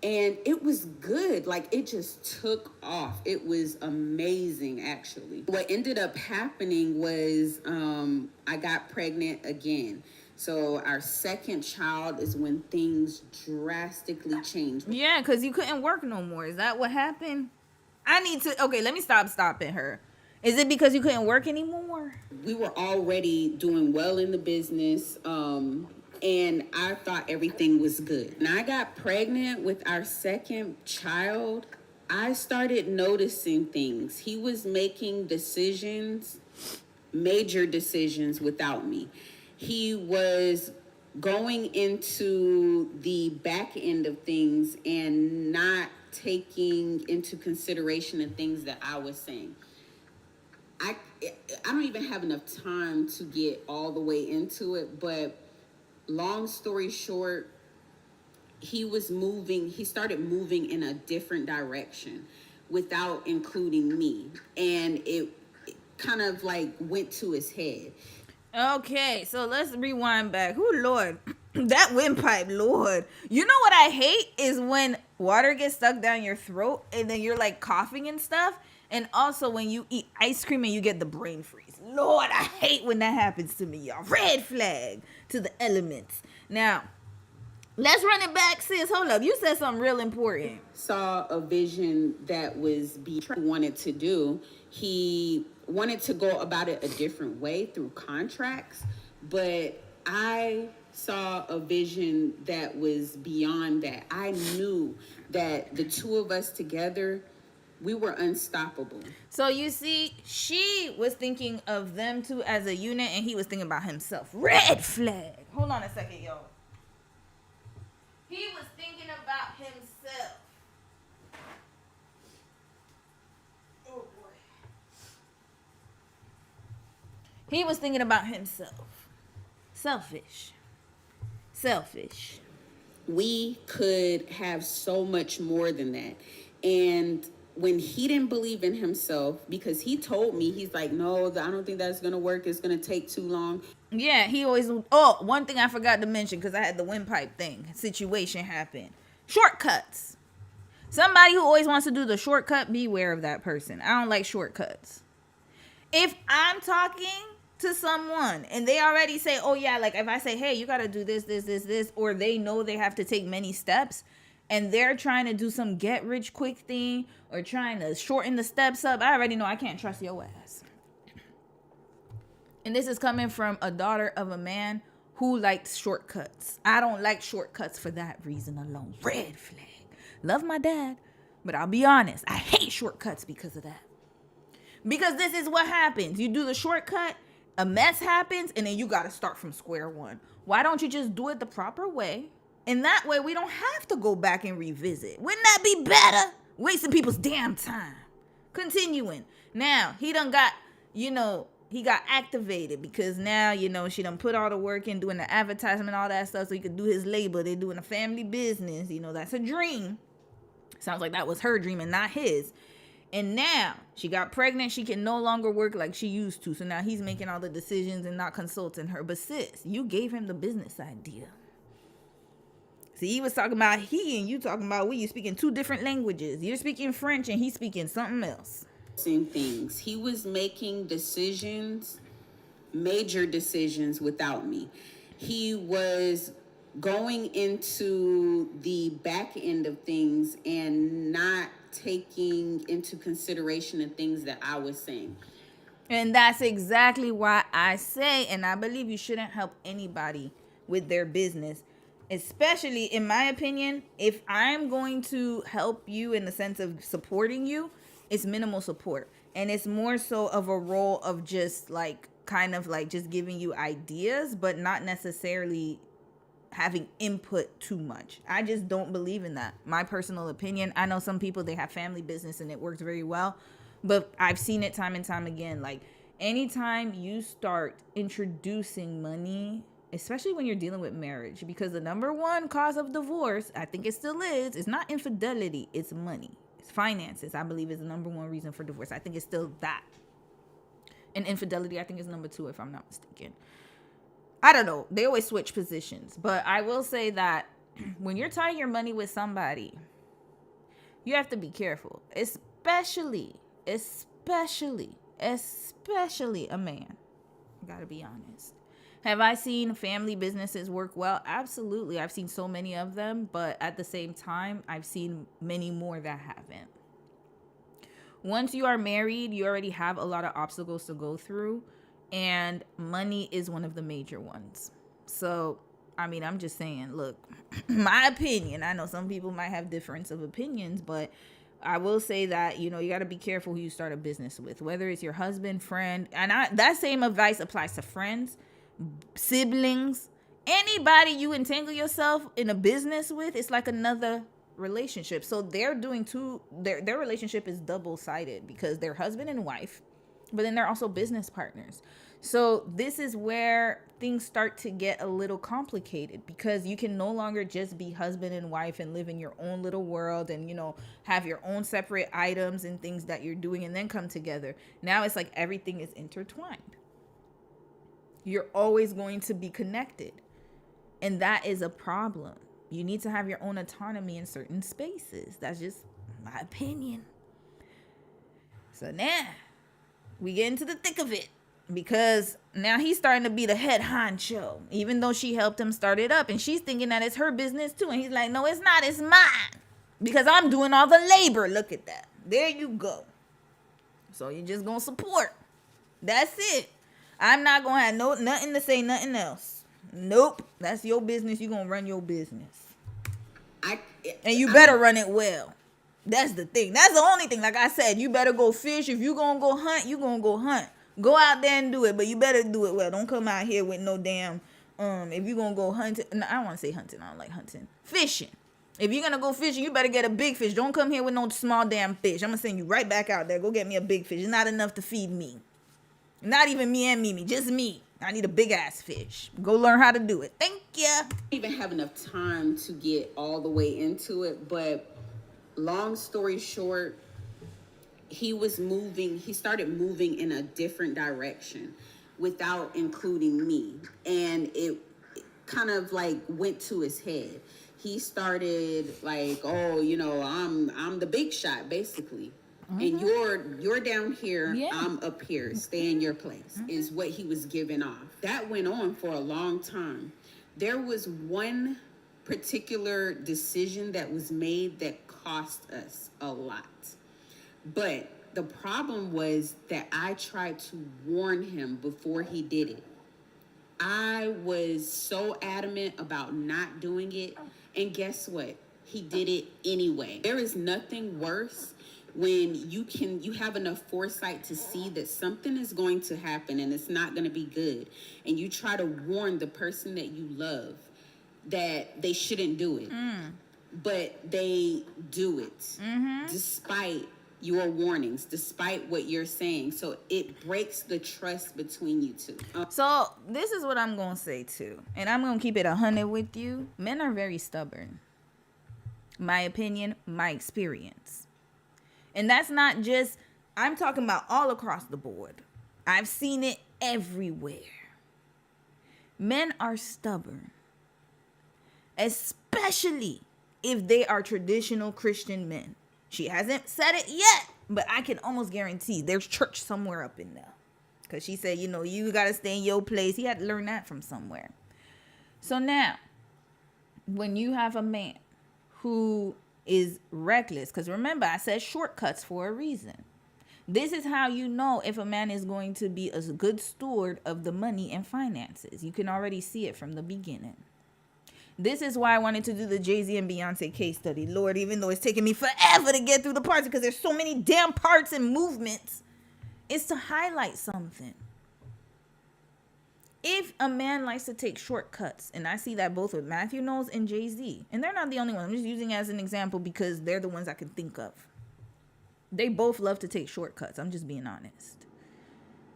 And it was good. Like, it just took off. It was amazing, actually. What ended up happening was I got pregnant again. So our second child is when things drastically changed. Yeah, because you couldn't work no more. Is that what happened? Okay, let me stop stopping her. Is it because you couldn't work anymore? We were already doing well in the business. And I thought everything was good. When I got pregnant with our second child, I started noticing things. He was making decisions, major decisions without me. He was going into the back end of things and not taking into consideration the things that I was saying. I don't even have enough time to get all the way into it, but long story short, he started moving in a different direction without including me. And it kind of like went to his head. Okay, so let's rewind back. Ooh, Lord. That windpipe, Lord. You know what I hate is when water gets stuck down your throat and then you're like coughing and stuff. And also when you eat ice cream and you get the brain freeze. Lord, I hate when that happens to me, y'all. Red flag to the elements. Now, let's run it back, sis. Hold up. You said something real important. Saw a vision that was wanted to do. He wanted to go about it a different way through contracts, but I saw a vision that was beyond that. I knew that the two of us together, we were unstoppable. So you see, she was thinking of them two as a unit and he was thinking about himself. Red flag. Hold on a second, y'all. He was thinking about himself. Oh boy. He was thinking about himself. Selfish. We could have so much more than that. And when he didn't believe in himself, because he told me, he's like, no, I don't think that's going to work. It's going to take too long. Yeah, he always... Oh, one thing I forgot to mention, because I had the windpipe situation happen. Shortcuts. Somebody who always wants to do the shortcut, beware of that person. I don't like shortcuts. If I'm talking to someone and they already say, oh yeah, like if I say, hey, you got to do this, or they know they have to take many steps, and they're trying to do some get rich quick thing or trying to shorten the steps up, I already know I can't trust your ass. And this is coming from a daughter of a man who likes shortcuts. I don't like shortcuts for that reason alone. Red flag. Love my dad, but I'll be honest, I hate shortcuts because of that. Because this is what happens. You do the shortcut, a mess happens, and then you got to start from square one. Why don't you just do it the proper way? And that way we don't have to go back and revisit. Wouldn't that be better? Wasting people's damn time. Continuing. Now, he done got, he got activated because now, she done put all the work in doing the advertisement, all that stuff, so he could do his labor. They're doing a family business. That's a dream. Sounds like that was her dream and not his. And now she got pregnant. She can no longer work like she used to. So now he's making all the decisions and not consulting her. But sis, you gave him the business idea. See, he was talking about he and you talking about we. You speaking two different languages. You're speaking French and he's speaking something else. Same things. He was making decisions, major decisions without me. He was going into the back end of things and not taking into consideration the things that I was saying. And that's exactly why I say, and I believe you shouldn't help anybody with their business. Especially, in my opinion, if I'm going to help you in the sense of supporting you, it's minimal support. And it's more so of a role of just just giving you ideas, but not necessarily having input too much. I just don't believe in that. My personal opinion. I know some people, they have family business and it works very well, but I've seen it time and time again. Like anytime you start introducing money, especially when you're dealing with marriage, because the number one cause of divorce, I think it still is, it's not infidelity, it's money. It's finances, I believe, is the number one reason for divorce. I think it's still that. And infidelity, I think, is number two, if I'm not mistaken. I don't know. They always switch positions. But I will say that when you're tying your money with somebody, you have to be careful. Especially a man. I gotta be honest. Have I seen family businesses work well? Absolutely. I've seen so many of them. But at the same time, I've seen many more that haven't. Once you are married, you already have a lot of obstacles to go through. And money is one of the major ones. So, I mean, I'm just saying, look, my opinion, I know some people might have difference of opinions, but I will say that, you know, you got to be careful who you start a business with, whether it's your husband, friend. And that same advice applies to friends, siblings, anybody you entangle yourself in a business with. It's like another relationship. So they're doing their relationship is double-sided because they're husband and wife, but then they're also business partners. So this is where things start to get a little complicated because you can no longer just be husband and wife and live in your own little world and, you know, have your own separate items and things that you're doing and then come together. Now it's like everything is intertwined. You're always going to be connected. And that is a problem. You need to have your own autonomy in certain spaces. That's just my opinion. So now we get into the thick of it because now he's starting to be the head honcho, even though she helped him start it up. And she's thinking that it's her business too. And he's like, no, it's not. It's mine because I'm doing all the labor. Look at that. There you go. So you're just going to support. That's it. I'm not going to have nothing to say, nothing else. Nope. That's your business. You're going to run your business. And you better run it well. That's the thing. That's the only thing. Like I said, you better go fish. If you going to go hunt, you going to go hunt. Go out there and do it, but you better do it well. Don't come out here with no damn, if you're going to go hunting. No, I don't want to say hunting. I don't like hunting. Fishing. If you're going to go fishing, you better get a big fish. Don't come here with no small damn fish. I'm going to send you right back out there. Go get me a big fish. It's not enough to feed me. Not even me and Mimi. Just me. I need a big ass fish. Go learn how to do it. Thank you. I don't even have enough time to get all the way into it, but long story short, he started moving in a different direction without including me. And it kind of like went to his head. He started like, oh, you know, I'm the big shot basically. And you're down here, yeah. I'm up here. Stay in your place, is what he was giving off. That went on for a long time. There was one particular decision that was made that cost us a lot. But the problem was that I tried to warn him before he did it. I was so adamant about not doing it. And guess what? He did it anyway. There is nothing worse when you have enough foresight to see that something is going to happen and it's not going to be good, and you try to warn the person that you love that they shouldn't do it, but they do it despite your warnings, despite what you're saying. So it breaks the trust between you two. So this is what I'm going to say too, and I'm going to keep it 100 with you. Men are very stubborn. My opinion, my experience. And that's not just, I'm talking about all across the board. I've seen it everywhere. Men are stubborn, especially if they are traditional Christian men. She hasn't said it yet, but I can almost guarantee there's church somewhere up in there. Because she said, you know, you got to stay in your place. He had to learn that from somewhere. So now, when you have a man who is reckless, because remember I said shortcuts for a reason. This is how you know if a man is going to be a good steward of the money and finances. You can already see it from the beginning. This is why I wanted to do the Jay-Z and Beyonce case study. Lord, even though it's taking me forever to get through the parts because there's so many damn parts and movements, it's to highlight something. If a man likes to take shortcuts, and I see that both with Matthew Knowles and Jay-Z, and they're not the only one. I'm just using as an example because they're the ones I can think of. They both love to take shortcuts. I'm just being honest.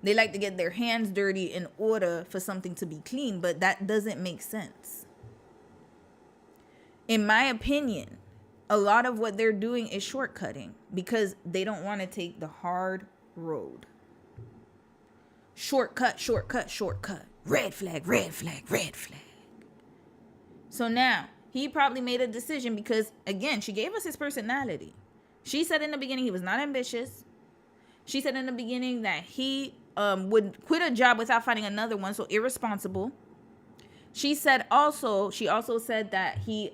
They like to get their hands dirty in order for something to be clean, but that doesn't make sense. In my opinion, a lot of what they're doing is shortcutting because they don't want to take the hard road. Shortcut, shortcut, shortcut. Red flag, red flag, red flag. So now, he probably made a decision because, again, she gave us his personality. She said in the beginning he was not ambitious. She said in the beginning that he would quit a job without finding another one, so irresponsible. She also said that he,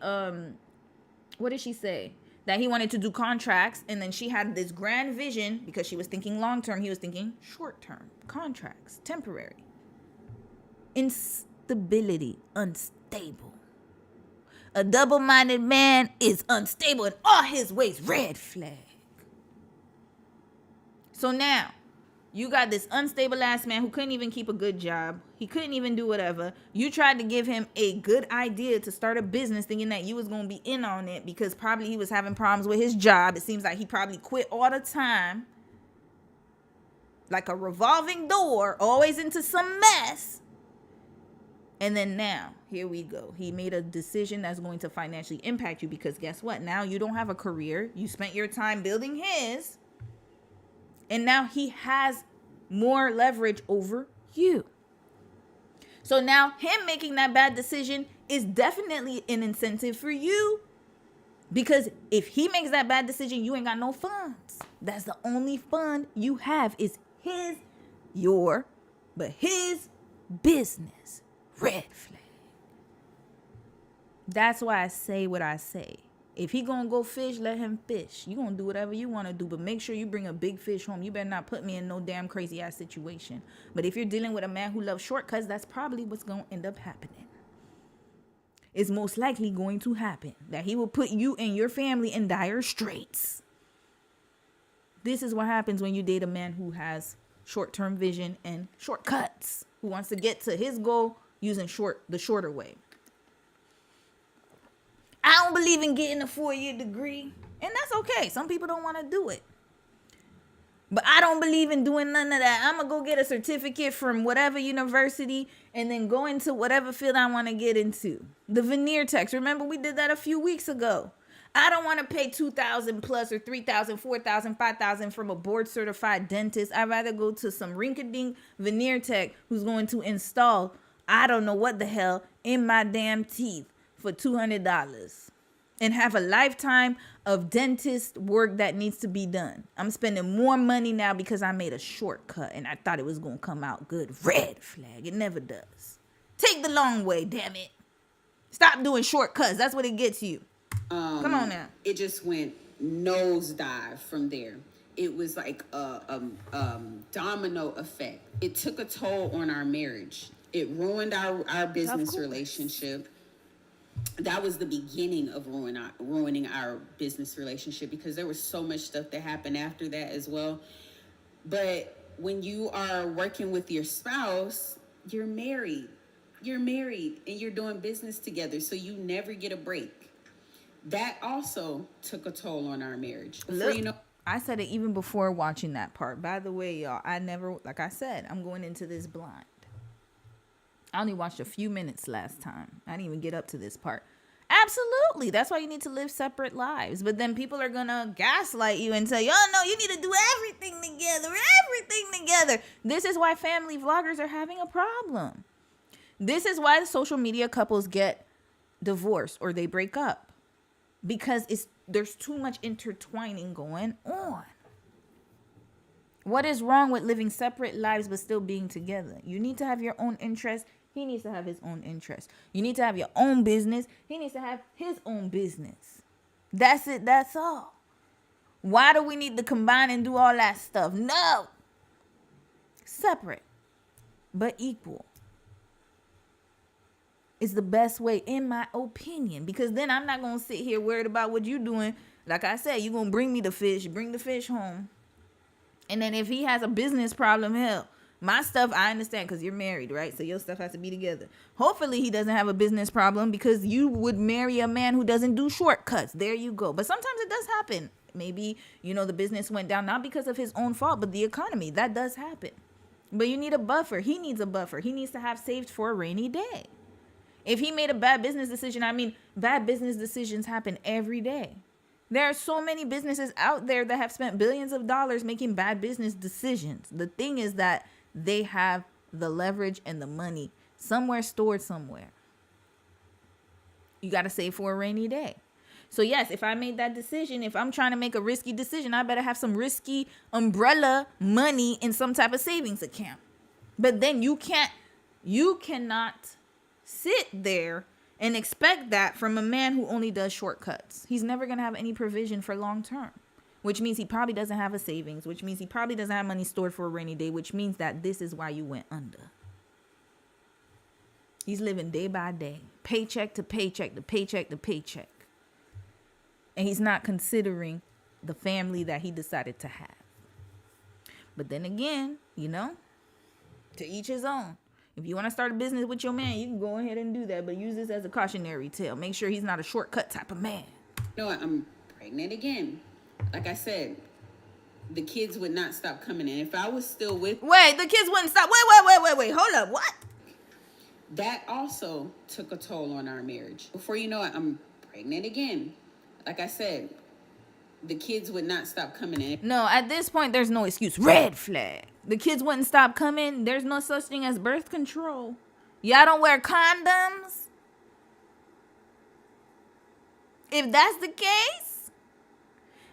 what did she say? That he wanted to do contracts, and then she had this grand vision because she was thinking long-term. He was thinking short-term, contracts, temporary. Instability, unstable. A double-minded man is unstable in all his ways. Red flag. So now, you got this unstable ass man who couldn't even keep a good job. He couldn't even do whatever. You tried to give him a good idea to start a business thinking that you was going to be in on it because probably he was having problems with his job. It seems like he probably quit all the time. Like a revolving door, always into some mess. And then now, here we go. He made a decision that's going to financially impact you because guess what? Now you don't have a career. You spent your time building his. And now he has more leverage over you. So now him making that bad decision is definitely an incentive for you. Because if he makes that bad decision, you ain't got no funds. That's the only fund you have is his business. Red flag. That's why I say what I say. If he gonna go fish, let him fish. You gonna do whatever you want to do, but make sure you bring a big fish home. You better not put me in no damn crazy ass situation. But if you're dealing with a man who loves shortcuts, that's probably what's gonna end up happening. It's most likely going to happen that he will put you and your family in dire straits. This is what happens when you date a man who has short-term vision and shortcuts, who wants to get to his goal using the shorter way. I don't believe in getting a 4-year degree, and that's okay. Some people don't want to do it. But I don't believe in doing none of that. I'm going to go get a certificate from whatever university and then go into whatever field I want to get into. The veneer techs. Remember, we did that a few weeks ago. I don't want to pay $2,000 plus or $3,000, $4,000, $5,000 from a board certified dentist. I'd rather go to some rink-a-dink veneer tech who's going to install, I don't know what the hell, in my damn teeth for $200 and have a lifetime of dentist work that needs to be done. I'm spending more money now because I made a shortcut and I thought it was going to come out good. Red flag. It never does. Take the long way, damn it. Stop doing shortcuts. That's what it gets you. Come on now. It just went nosedive from there. It was like a domino effect. It took a toll on our marriage. It ruined our business relationship. That was the beginning of ruining our business relationship because there was so much stuff that happened after that as well. But when you are working with your spouse, you're married and you're doing business together. So you never get a break. That also took a toll on our marriage. I said it even before watching that part. By the way, y'all, like I said, I'm going into this blind. I only watched a few minutes last time. I didn't even get up to this part. Absolutely. That's why you need to live separate lives. But then people are going to gaslight you and tell you, oh, no, you need to do everything together. This is why family vloggers are having a problem. This is why the social media couples get divorced or they break up. Because there's too much intertwining going on. What is wrong with living separate lives but still being together? You need to have your own interests. He needs to have his own interests. You need to have your own business. He needs to have his own business. That's it. That's all. Why do we need to combine and do all that stuff? No. Separate, but equal is the best way, in my opinion. Because then I'm not going to sit here worried about what you're doing. Like I said, you're going to bring me the fish. Bring the fish home. And then if he has a business problem, hell, my stuff, I understand because you're married, right? So your stuff has to be together. Hopefully he doesn't have a business problem because you would marry a man who doesn't do shortcuts. There you go. But sometimes it does happen. Maybe, the business went down, not because of his own fault, but the economy. That does happen. But you need a buffer. He needs a buffer. He needs to have saved for a rainy day. If he made a bad business decision, bad business decisions happen every day. There are so many businesses out there that have spent billions of dollars making bad business decisions. The thing is that they have the leverage and the money somewhere stored somewhere. You got to save for a rainy day. So yes, if I made that decision, if I'm trying to make a risky decision, I better have some risky umbrella money in some type of savings account. But then you cannot sit there and expect that from a man who only does shortcuts. He's never going to have any provision for long term, which means he probably doesn't have a savings, which means he probably doesn't have money stored for a rainy day, which means that this is why you went under. He's living day by day, paycheck to paycheck, to paycheck to paycheck. And he's not considering the family that he decided to have. But then again, to each his own. If you want to start a business with your man, you can go ahead and do that. But use this as a cautionary tale. Make sure he's not a shortcut type of man. I'm pregnant again. Like I said, the kids would not stop coming in. If I was still with... Wait, the kids wouldn't stop. Wait. Hold up. What? That also took a toll on our marriage. Before you know it, I'm pregnant again. Like I said, the kids would not stop coming in. No, at this point, there's no excuse. Red flag. The kids wouldn't stop coming. There's no such thing as birth control. Y'all don't wear condoms? If that's the case,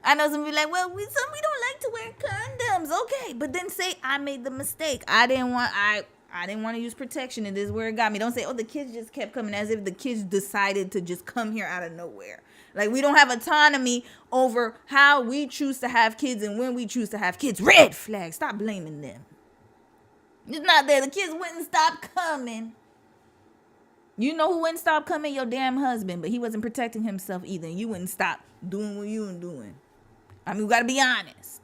I know some people like, well, we don't like to wear condoms. Okay, but then say I made the mistake. I didn't want to use protection, and this is where it got me. Don't say, oh, the kids just kept coming, as if the kids decided to just come here out of nowhere. Like, we don't have autonomy over how we choose to have kids and when we choose to have kids. Red flag. Stop blaming them. It's not there. The kids wouldn't stop coming. You know who wouldn't stop coming? Your damn husband. But he wasn't protecting himself either. You wouldn't stop doing what you were doing. I mean, we got to be honest.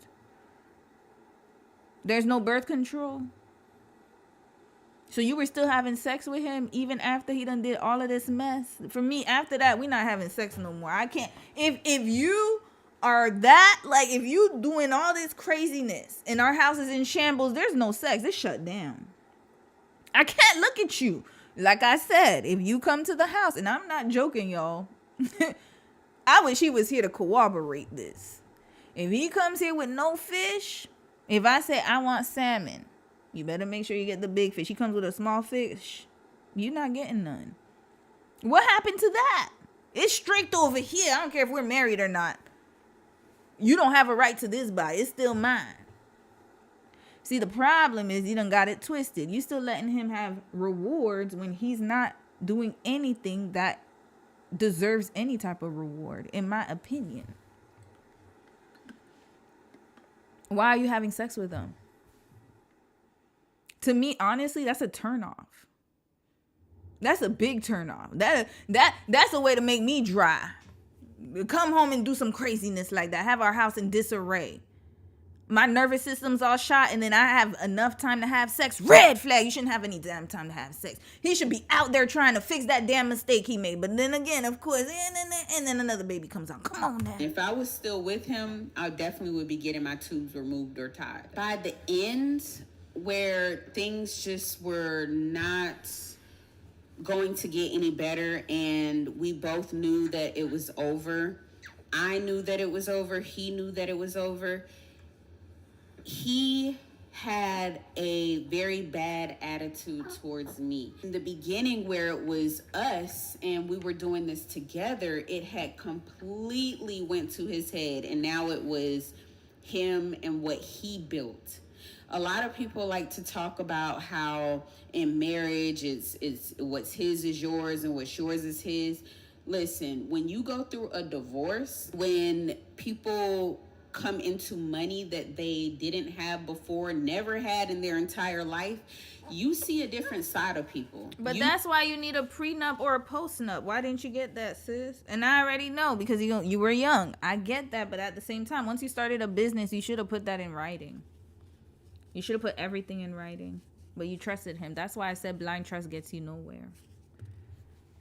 There's no birth control. So you were still having sex with him even after he done did all of this mess? For me, after that, we're not having sex no more. I can't. If you are that, like, if you doing all this craziness and our house is in shambles, there's no sex. It's shut down. I can't look at you. Like I said, if you come to the house, and I'm not joking, y'all. I wish he was here to corroborate this. If he comes here with no fish, if I say I want salmon, you better make sure you get the big fish. He comes with a small fish, you're not getting none. What happened to that? It's strict over here. I don't care if we're married or not. You don't have a right to this body. It's still mine. See, the problem is you done got it twisted. You still letting him have rewards when he's not doing anything that deserves any type of reward, in my opinion. Why are you having sex with him? To me, honestly, that's a turnoff. That's a big turnoff. That's a way to make me dry. Come home and do some craziness like that. Have our house in disarray. My nervous system's all shot, and then I have enough time to have sex. Red flag. You shouldn't have any damn time to have sex. He should be out there trying to fix that damn mistake he made. But then again, of course, and then another baby comes out. Come on now. If I was still with him, I definitely would be getting my tubes removed or tied. By the end, where things just were not going to get any better, and we both knew that it was over. I knew that it was over. He knew that it was over. He had a very bad attitude towards me. In the beginning, where it was us and we were doing this together, it had completely went to his head, and now it was him and what he built. A lot of people like to talk about how in marriage it's what's his is yours and what's yours is his. Listen, when you go through a divorce, when people come into money that they didn't have before, never had in their entire life, you see a different side of people. But that's why you need a prenup or a postnup. Why didn't you get that, sis? And I already know, because you were young. I get that, but at the same time, once you started a business, you should have put that in writing. You should have put everything in writing. But you trusted him. That's why I said blind trust gets you nowhere.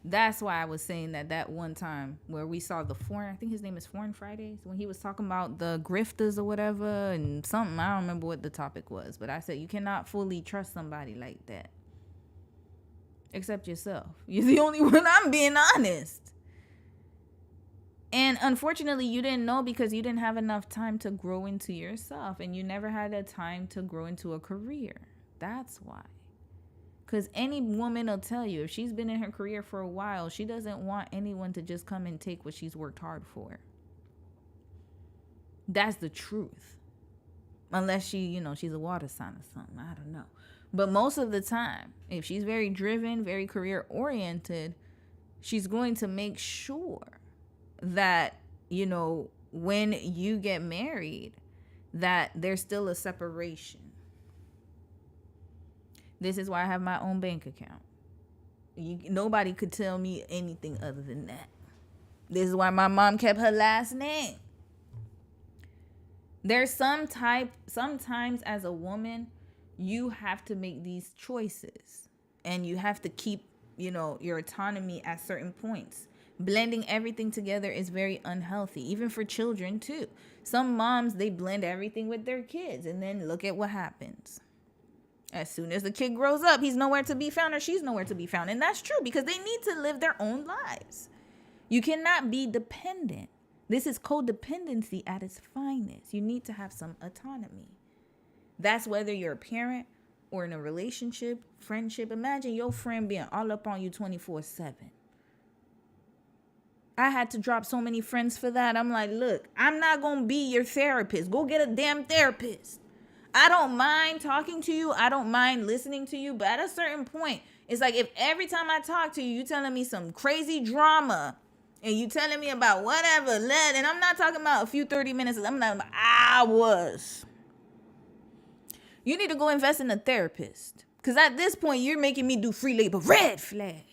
That's why I was saying that one time where we saw the Foreign, I think his name is Foreign Fridays, when he was talking about the grifters or whatever and something. I don't remember what the topic was, but I said you cannot fully trust somebody like that. Except yourself. You're the only one. I'm being honest. And unfortunately, you didn't know because you didn't have enough time to grow into yourself, and you never had that time to grow into a career. That's why. Because any woman will tell you, if she's been in her career for a while, she doesn't want anyone to just come and take what she's worked hard for. That's the truth. Unless she's a water sign or something. I don't know. But most of the time, if she's very driven, very career oriented, she's going to make sure that, when you get married, that there's still a separation. This is why I have my own bank account. Nobody could tell me anything other than that. This is why my mom kept her last name. There's sometimes as a woman, you have to make these choices. And you have to keep, your autonomy at certain points. Blending everything together is very unhealthy, even for children too. Some moms, they blend everything with their kids, and then look at what happens. As soon as the kid grows up, he's nowhere to be found or she's nowhere to be found. And that's true because they need to live their own lives. You cannot be dependent. This is codependency at its finest. You need to have some autonomy. That's whether you're a parent or in a relationship, friendship. Imagine your friend being all up on you 24/7. I had to drop so many friends for that. I'm like, look, I'm not going to be your therapist. Go get a damn therapist. I don't mind talking to you. I don't mind listening to you. But at a certain point, it's like if every time I talk to you, you telling me some crazy drama and you telling me about whatever, and I'm not talking about a few 30 minutes. I'm talking about hours. You need to go invest in a therapist. Because at this point, you're making me do free labor. Red flag.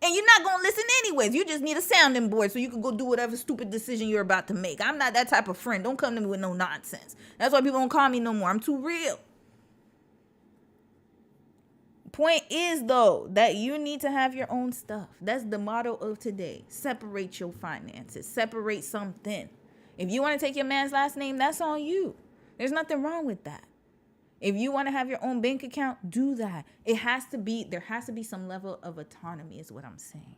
And you're not going to listen anyways. You just need a sounding board so you can go do whatever stupid decision you're about to make. I'm not that type of friend. Don't come to me with no nonsense. That's why people don't call me no more. I'm too real. Point is, though, that you need to have your own stuff. That's the motto of today. Separate your finances. Separate something. If you want to take your man's last name, that's on you. There's nothing wrong with that. If you want to have your own bank account, do that. There has to be some level of autonomy is what I'm saying.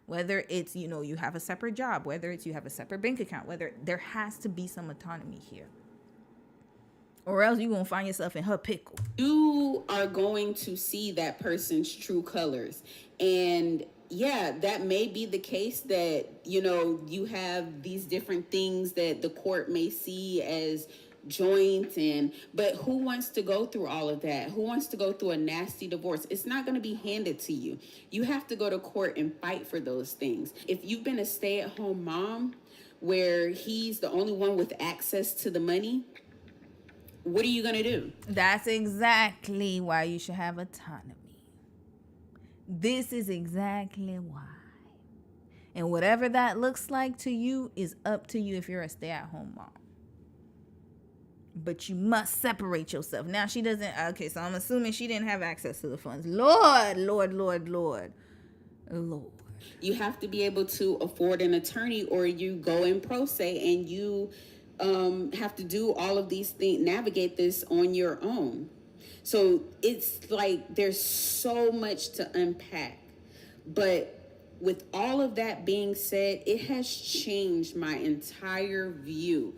Whether it's, you have a separate job, whether it's you have a separate bank account, there has to be some autonomy here. Or else you're going to find yourself in her pickle. You are going to see that person's true colors. And yeah, that may be the case that, you have these different things that the court may see as joint, but who wants to go through all of that? Who wants to go through a nasty divorce? It's not going to be handed to you. You have to go to court and fight for those things. If you've been a stay-at-home mom where he's the only one with access to the money, what are you going to do? That's exactly why you should have autonomy. This is exactly why. And whatever that looks like to you is up to you if you're a stay-at-home mom. But you must separate yourself. Now she doesn't. Okay, so I'm assuming she didn't have access to the funds. Lord. You have to be able to afford an attorney, or you go in pro se and you have to do all of these things, navigate this on your own. So it's like there's so much to unpack. But with all of that being said, it has changed my entire view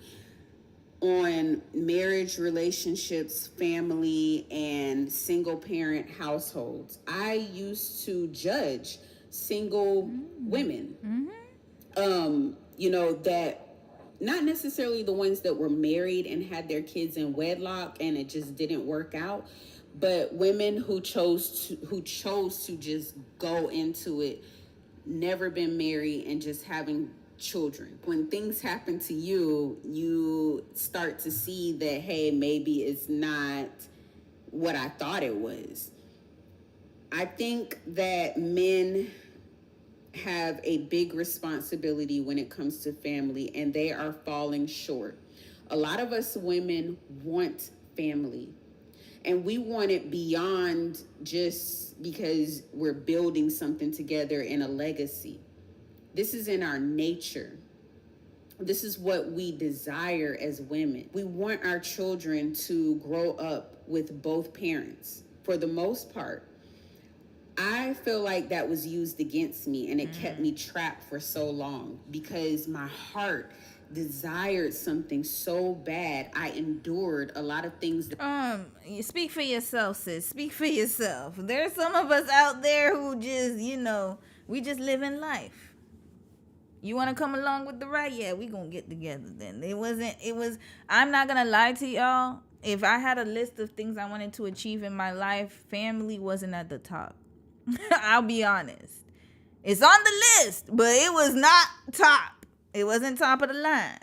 on marriage, relationships, family, and single parent households. I used to judge single women, that not necessarily the ones that were married and had their kids in wedlock and it just didn't work out, but women who chose to just go into it, never been married, and just having children. When things happen to you, you start to see that, hey, maybe it's not what I thought it was. I think that men have a big responsibility when it comes to family, and they are falling short. A lot of us women want family, and we want it beyond just because we're building something together in a legacy. This is in our nature. This is what we desire as women. We want our children to grow up with both parents. For the most part, I feel like that was used against me, and it kept me trapped for so long because my heart desired something so bad. I endured a lot of things. You speak for yourself, sis. Speak for yourself. There's some of us out there who just, we just live in life. You want to come along with the ride? Yeah, we gonna get together then. I'm not gonna lie to y'all. If I had a list of things I wanted to achieve in my life, family wasn't at the top. I'll be honest. It's on the list, but it was not top. It wasn't top of the line.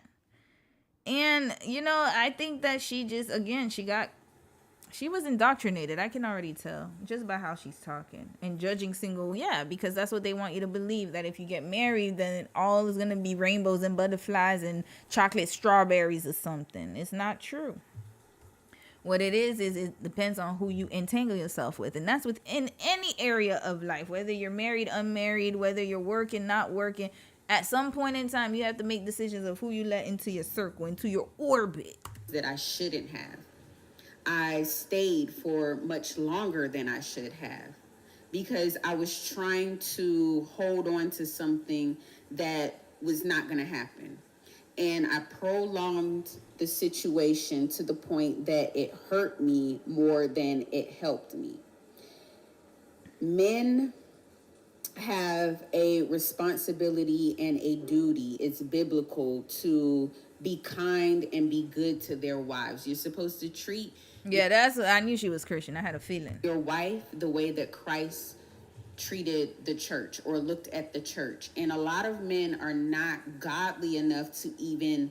And, I think that she just, again, she was indoctrinated. I can already tell just by how she's talking and judging single. Yeah, because that's what they want you to believe, that if you get married, then all is going to be rainbows and butterflies and chocolate strawberries or something. It's not true. What it is it depends on who you entangle yourself with. And that's within any area of life, whether you're married, unmarried, whether you're working, not working. At some point in time, you have to make decisions of who you let into your circle, into your orbit. That I shouldn't have. I stayed for much longer than I should have because I was trying to hold on to something that was not going to happen. And I prolonged the situation to the point that it hurt me more than it helped me. Men have a responsibility and a duty. It's biblical to be kind and be good to their wives. You're supposed to treat... Yeah, I knew she was Christian. I had a feeling. Your wife the way that Christ treated the church or looked at the church. And a lot of men are not godly enough to even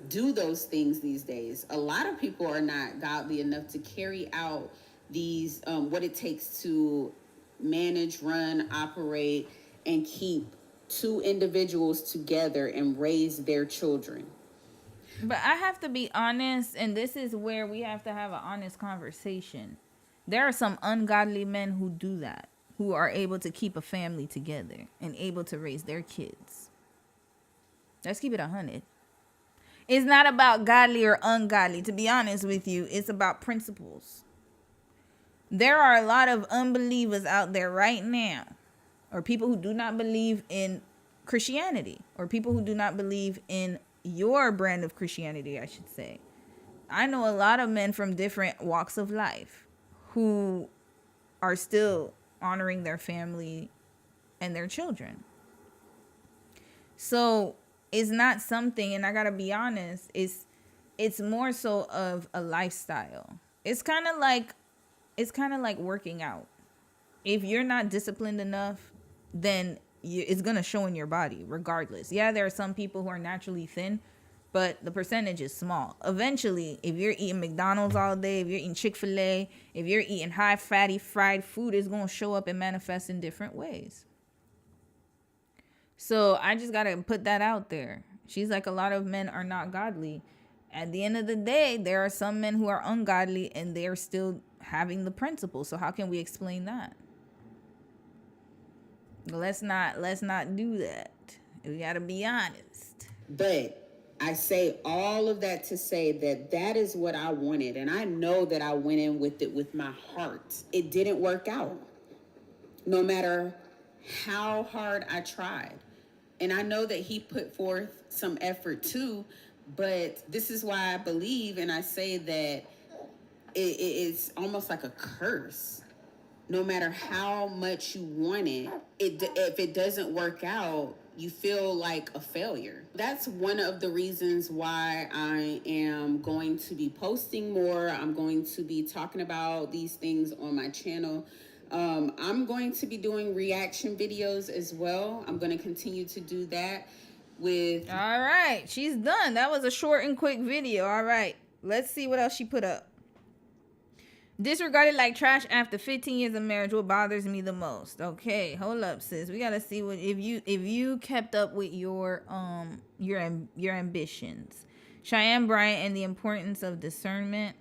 do those things these days. A lot of people are not godly enough to carry out these, what it takes to manage, run, operate, and keep two individuals together and raise their children. But I have to be honest, and this is where we have to have an honest conversation. There are some ungodly men who do that, who are able to keep a family together and able to raise their kids. Let's keep it 100. It's not about godly or ungodly. To be honest with you, it's about principles. There are a lot of unbelievers out there right now, or people who do not believe in Christianity, or people who do not believe in your brand of Christianity, I should say. I know a lot of men from different walks of life who are still honoring their family and their children. So it's not something, and I gotta be honest, it's more so of a lifestyle. It's kind of like working out. If you're not disciplined enough, then it's gonna show in your body regardless. Yeah, there are some people who are naturally thin, but the percentage is small. Eventually, if you're eating McDonald's all day, if you're eating Chick-fil-A, if you're eating high fatty fried food, it's gonna show up and manifest in different ways. So I just gotta put that out there. She's like, a lot of men are not godly. At the end of the day, there are some men who are ungodly and they're still having the principles. So how can we explain that? Let's not do that. We gotta be honest. But I say all of that to say that is what I wanted. And I know that I went in with it with my heart. It didn't work out. No matter how hard I tried. And I know that he put forth some effort too. But this is why I believe and I say that it's almost like a curse. No matter how much you want it, if it doesn't work out, you feel like a failure. That's one of the reasons why I am going to be posting more. I'm going to be talking about these things on my channel. I'm going to be doing reaction videos as well. I'm going to continue to do that with... All right, she's done. That was a short and quick video. All right, let's see what else she put up. Disregarded like trash after 15 years of marriage. What bothers me the most? Okay, hold up, sis. We gotta see what if you kept up with your ambitions. Cheyenne Bryant and the importance of discernment.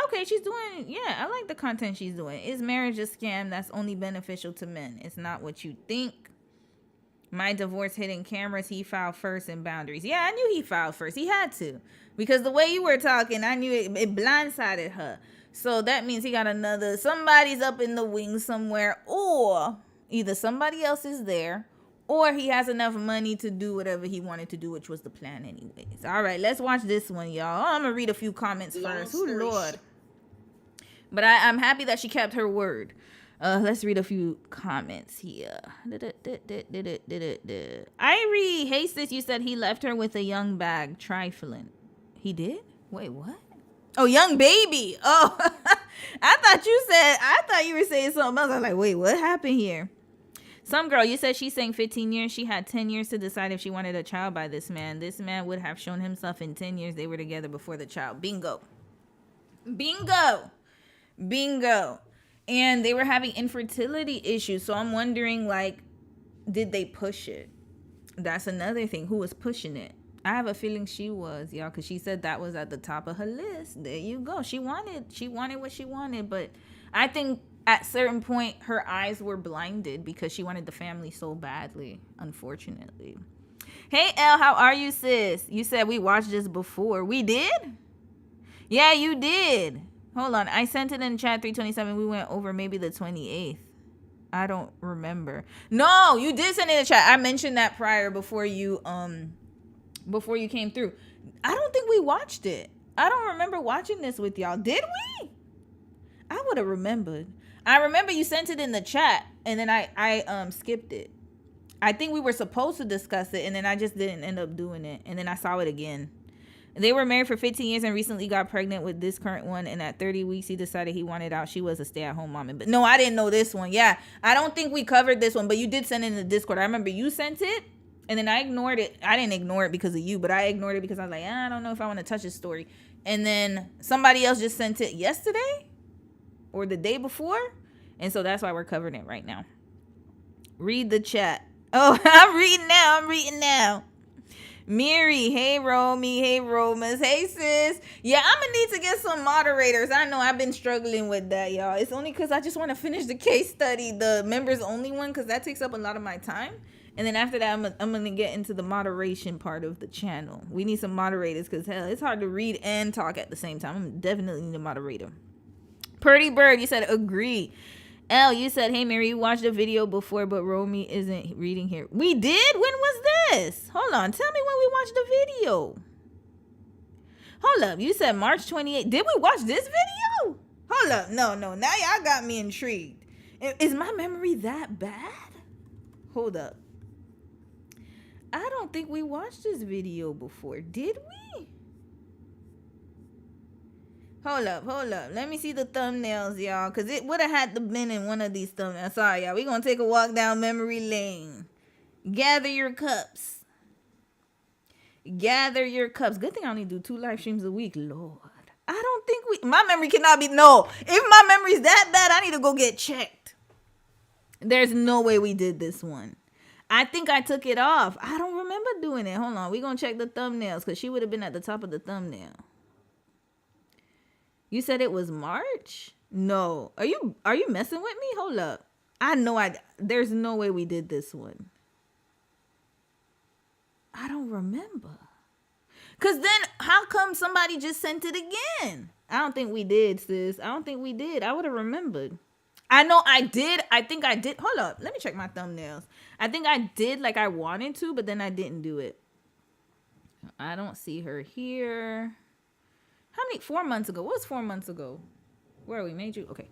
Okay, she's doing. Yeah, I like the content she's doing. Is marriage a scam that's only beneficial to men? It's not what you think. My divorce hidden cameras. He filed first and boundaries. Yeah, I knew he filed first. He had to, because the way you were talking, I knew it blindsided her. So that means he got somebody's up in the wings somewhere, or either somebody else is there, Or he has enough money to do whatever he wanted to do, which was the plan anyways. All right, let's watch this one, y'all. Oh, I'm going to read a few comments first. Oh, Lord. But I'm happy that she kept her word. Let's read a few comments here. Irie, hey sis, you said he left her with a young bag, trifling. He did? Wait, what? Oh, young baby. Oh, I thought you were saying something else. I was like, wait, what happened here? Some girl, you said she's saying 15 years. She had 10 years to decide if she wanted a child by this man. This man would have shown himself in 10 years they were together before the child. Bingo. Bingo. Bingo. And they were having infertility issues. So I'm wondering, like, did they push it? That's another thing. Who was pushing it? I have a feeling she was, y'all, because she said that was at the top of her list. There you go. She wanted what she wanted. But I think at a certain point, her eyes were blinded because she wanted the family so badly, unfortunately. Hey, Elle, how are you, sis? You said we watched this before. We did? Yeah, you did. Hold on. I sent it in chat 327. We went over maybe the 28th. I don't remember. No, you did send it in the chat. I mentioned that prior before you came through. I don't think we watched it. I don't remember watching this with y'all. Did we? I would have remembered. I remember you sent it in the chat and then I skipped it. I think we were supposed to discuss it and then I just didn't end up doing it. And then I saw it again. They were married for 15 years and recently got pregnant with this current one. And at 30 weeks, he decided he wanted out. She was a stay-at-home mom. But no, I didn't know this one. Yeah, I don't think we covered this one, but you did send it in the Discord. I remember you sent it and then I ignored it. I didn't ignore it because of you, but I ignored it because I was like, I don't know if I want to touch this story. And then somebody else just sent it yesterday or the day before. And so that's why we're covering it right now. Read the chat. Oh, I'm reading now. Miri, hey Romy, hey Romas, hey sis. Yeah, I'm gonna need to get some moderators. I know I've been struggling with that, y'all. It's only because I just want to finish the case study, the members only one, because that takes up a lot of my time. And then after that, I'm gonna get into the moderation part of the channel. We need some moderators because hell, it's hard to read and talk at the same time. I'm definitely need a moderator. Purdy Bird, you said agree. Elle, you said, hey, Mary, you watched a video before, but Romy isn't reading here. We did? When was this? Hold on. Tell me when we watched the video. Hold up. You said March 28th. Did we watch this video? Hold up. No. Now y'all got me intrigued. Is my memory that bad? Hold up. I don't think we watched this video before. Did we? Hold up. Let me see the thumbnails, y'all. Because it would have had to been in one of these thumbnails. Sorry, y'all. We're going to take a walk down memory lane. Gather your cups. Gather your cups. Good thing I only do 2 live streams a week. Lord. I don't think my memory cannot be, no. If my memory's that bad, I need to go get checked. There's no way we did this one. I think I took it off. I don't remember doing it. Hold on. We're going to check the thumbnails because she would have been at the top of the thumbnail. You said it was March? No. Are you messing with me? Hold up. There's no way we did this one. I don't remember. Because then how come somebody just sent it again? I don't think we did, sis. I don't think we did. I would have remembered. I know I did. I think I did. Hold up. Let me check my thumbnails. I think I did like I wanted to, but then I didn't do it. I don't see her here. How many? 4 months ago. What was 4 months ago? Where are we? Made you? Okay.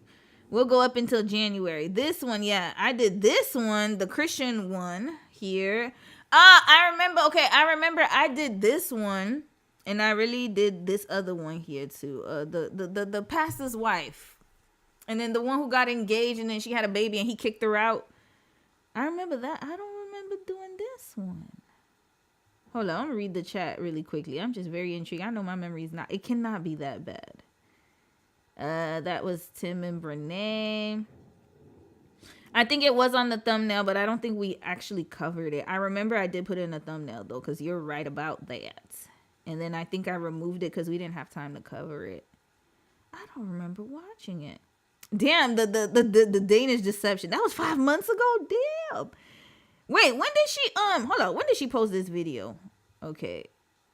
We'll go up until January. This one, yeah. I did this one, the Christian one here. I remember. Okay, I remember I did this one. And I really did this other one here too. The pastor's wife. And then the one who got engaged and then she had a baby and he kicked her out. I remember that. I don't remember doing this one. Hold on, I'm gonna read the chat really quickly. I'm just very intrigued. I know my memory is it cannot be that bad. That was Tim and Brene. I think it was on the thumbnail, but I don't think we actually covered it. I remember I did put it in a thumbnail though, because you're right about that. And then I think I removed it because we didn't have time to cover it. I don't remember watching it. Damn, the Danish deception. That was 5 months ago. Damn. Wait, when did she hold on, when did she post this video? Okay.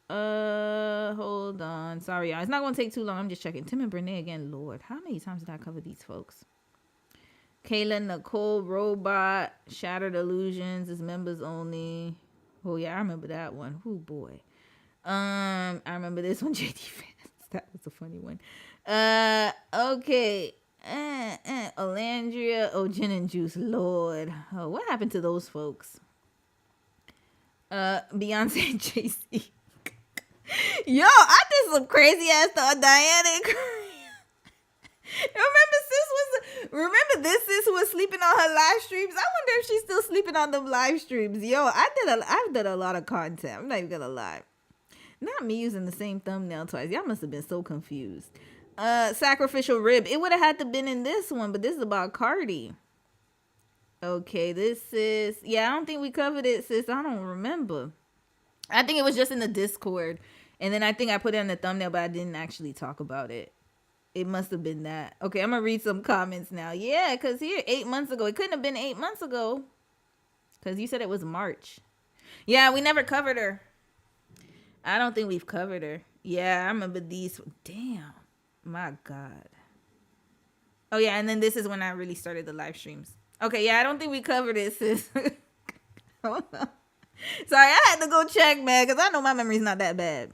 Hold on. Sorry, y'all. It's not gonna take too long. I'm just checking. Tim and Brene again. Lord, how many times did I cover these folks? Kayla Nicole Robot. Shattered Illusions is members only. Oh yeah, I remember that one. Oh boy. I remember this one. JD fans. That was a funny one. Okay. Olandria. Oh, Gin and Juice. Lord. Oh, what happened to those folks? Beyonce and Jay-Z. Yo, I did some crazy ass stuff. Diana and remember this sis was sleeping on her live streams. I wonder if she's still sleeping on them live streams. Yo, I've done a lot of content. I'm not even gonna lie. Not me using the same thumbnail twice. Y'all must have been so confused. Sacrificial Rib. It would have had to been in this one, but this is about Cardi. Okay, this is... Yeah, I don't think we covered it, sis. I don't remember. I think it was just in the Discord. And then I think I put it in the thumbnail, but I didn't actually talk about it. It must have been that. Okay, I'm going to read some comments now. Yeah, because here, 8 months ago. It couldn't have been 8 months ago. Because you said it was March. Yeah, we never covered her. I don't think we've covered her. Yeah, I remember these. Damn. My God. Oh, yeah, and then this is when I really started the live streams. Okay, yeah, I don't think we covered it, sis. Hold on. Sorry, I had to go check, man, because I know my memory's not that bad.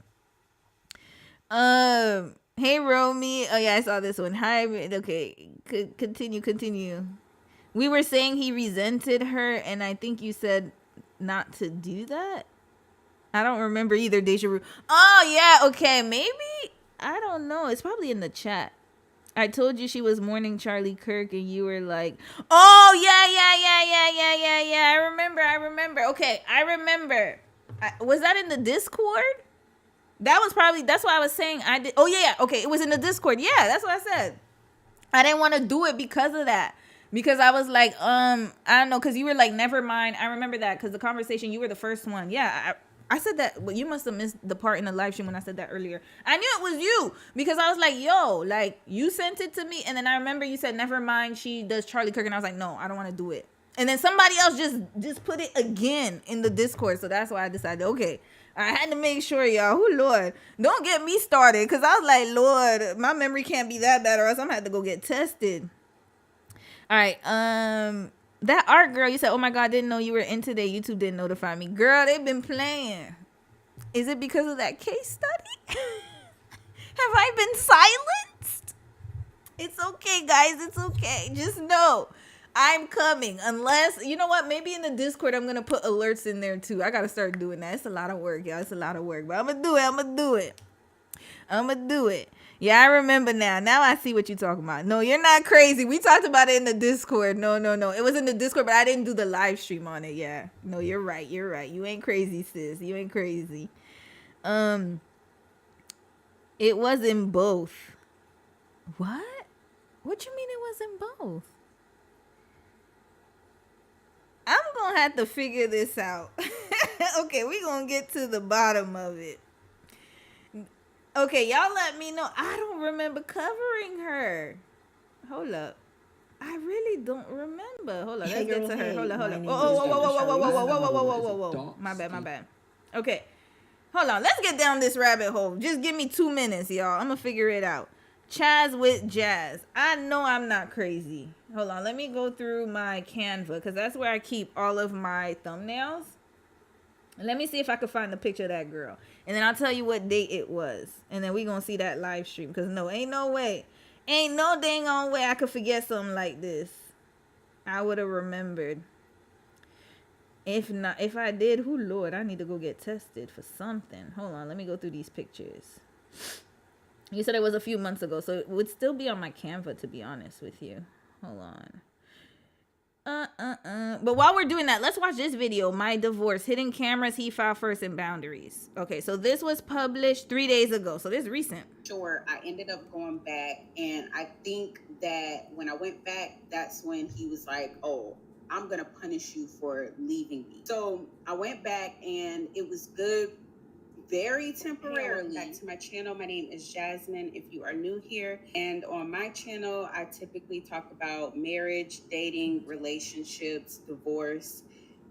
Hey, Romy. Oh, yeah, I saw this one. Hi. Okay, continue. We were saying he resented her, and I think you said not to do that. I don't remember either, Deja Vu. Oh, yeah, okay, maybe. I don't know. It's probably in the chat. I told you she was mourning Charlie Kirk, and you were like, oh, yeah. I remember. Okay, I remember. Was that in the Discord? That's why I was saying I did. Oh, yeah. Okay, it was in the Discord. Yeah, that's what I said. I didn't want to do it because of that. Because I was like, I don't know, because you were like, never mind. I remember that because the conversation, you were the first one. Yeah, I said that, but you must have missed the part in the live stream when I said that earlier. I knew it was you because I was like, yo, like, you sent it to me. And then I remember you said, never mind, she does Charlie Kirk. And I was like, no, I don't want to do it. And then somebody else just put it again in the Discord. So that's why I decided, okay, I had to make sure, y'all. Oh, Lord, don't get me started. Because I was like, Lord, my memory can't be that bad or else I'm going to have to go get tested. All right, that art girl, you said, oh my God, didn't know you were in today. YouTube didn't notify me. Girl, they've been playing. Is it because of that case study? Have I been silenced? It's okay, guys. It's okay. Just know I'm coming. Unless, you know what? Maybe in the Discord, I'm going to put alerts in there too. I got to start doing that. It's a lot of work, y'all. It's a lot of work. But I'm going to do it. Yeah, I remember now. Now I see what you're talking about. No, you're not crazy. We talked about it in the Discord. No. It was in the Discord, but I didn't do the live stream on it. Yeah. No, you're right. You ain't crazy, sis. You ain't crazy. It was in both. What? What you mean it was in both? I'm going to have to figure this out. Okay, we're going to get to the bottom of it. Okay, y'all let me know. I don't remember covering her. Hold up. I really don't remember. Hold up. Let's get to her. Hold up. Whoa. My bad. Okay. Hold on. Let's get down this rabbit hole. Just give me 2 minutes, y'all. I'm going to figure it out. Chaz with Jazz. I know I'm not crazy. Hold on. Let me go through my Canva because that's where I keep all of my thumbnails. Let me see if I can find the picture of that girl. And then I'll tell you what date it was. And then we're going to see that live stream. Because no, ain't no way. Ain't no dang on way I could forget something like this. I would have remembered. If not, if I did, oh Lord, I need to go get tested for something. Hold on, let me go through these pictures. You said it was a few months ago. So it would still be on my Canva, to be honest with you. Hold on. But while we're doing that, let's watch this video. My divorce, hidden cameras, he filed first, and boundaries. Okay, so this was published 3 days ago. So this is recent. Sure, I ended up going back, and I think that when I went back, that's when he was like, oh, I'm gonna punish you for leaving me. So I went back, and it was good. Very temporarily. Back to my channel. My name is Jasmine if you are new here, and on my channel I typically talk about marriage, dating, relationships, divorce,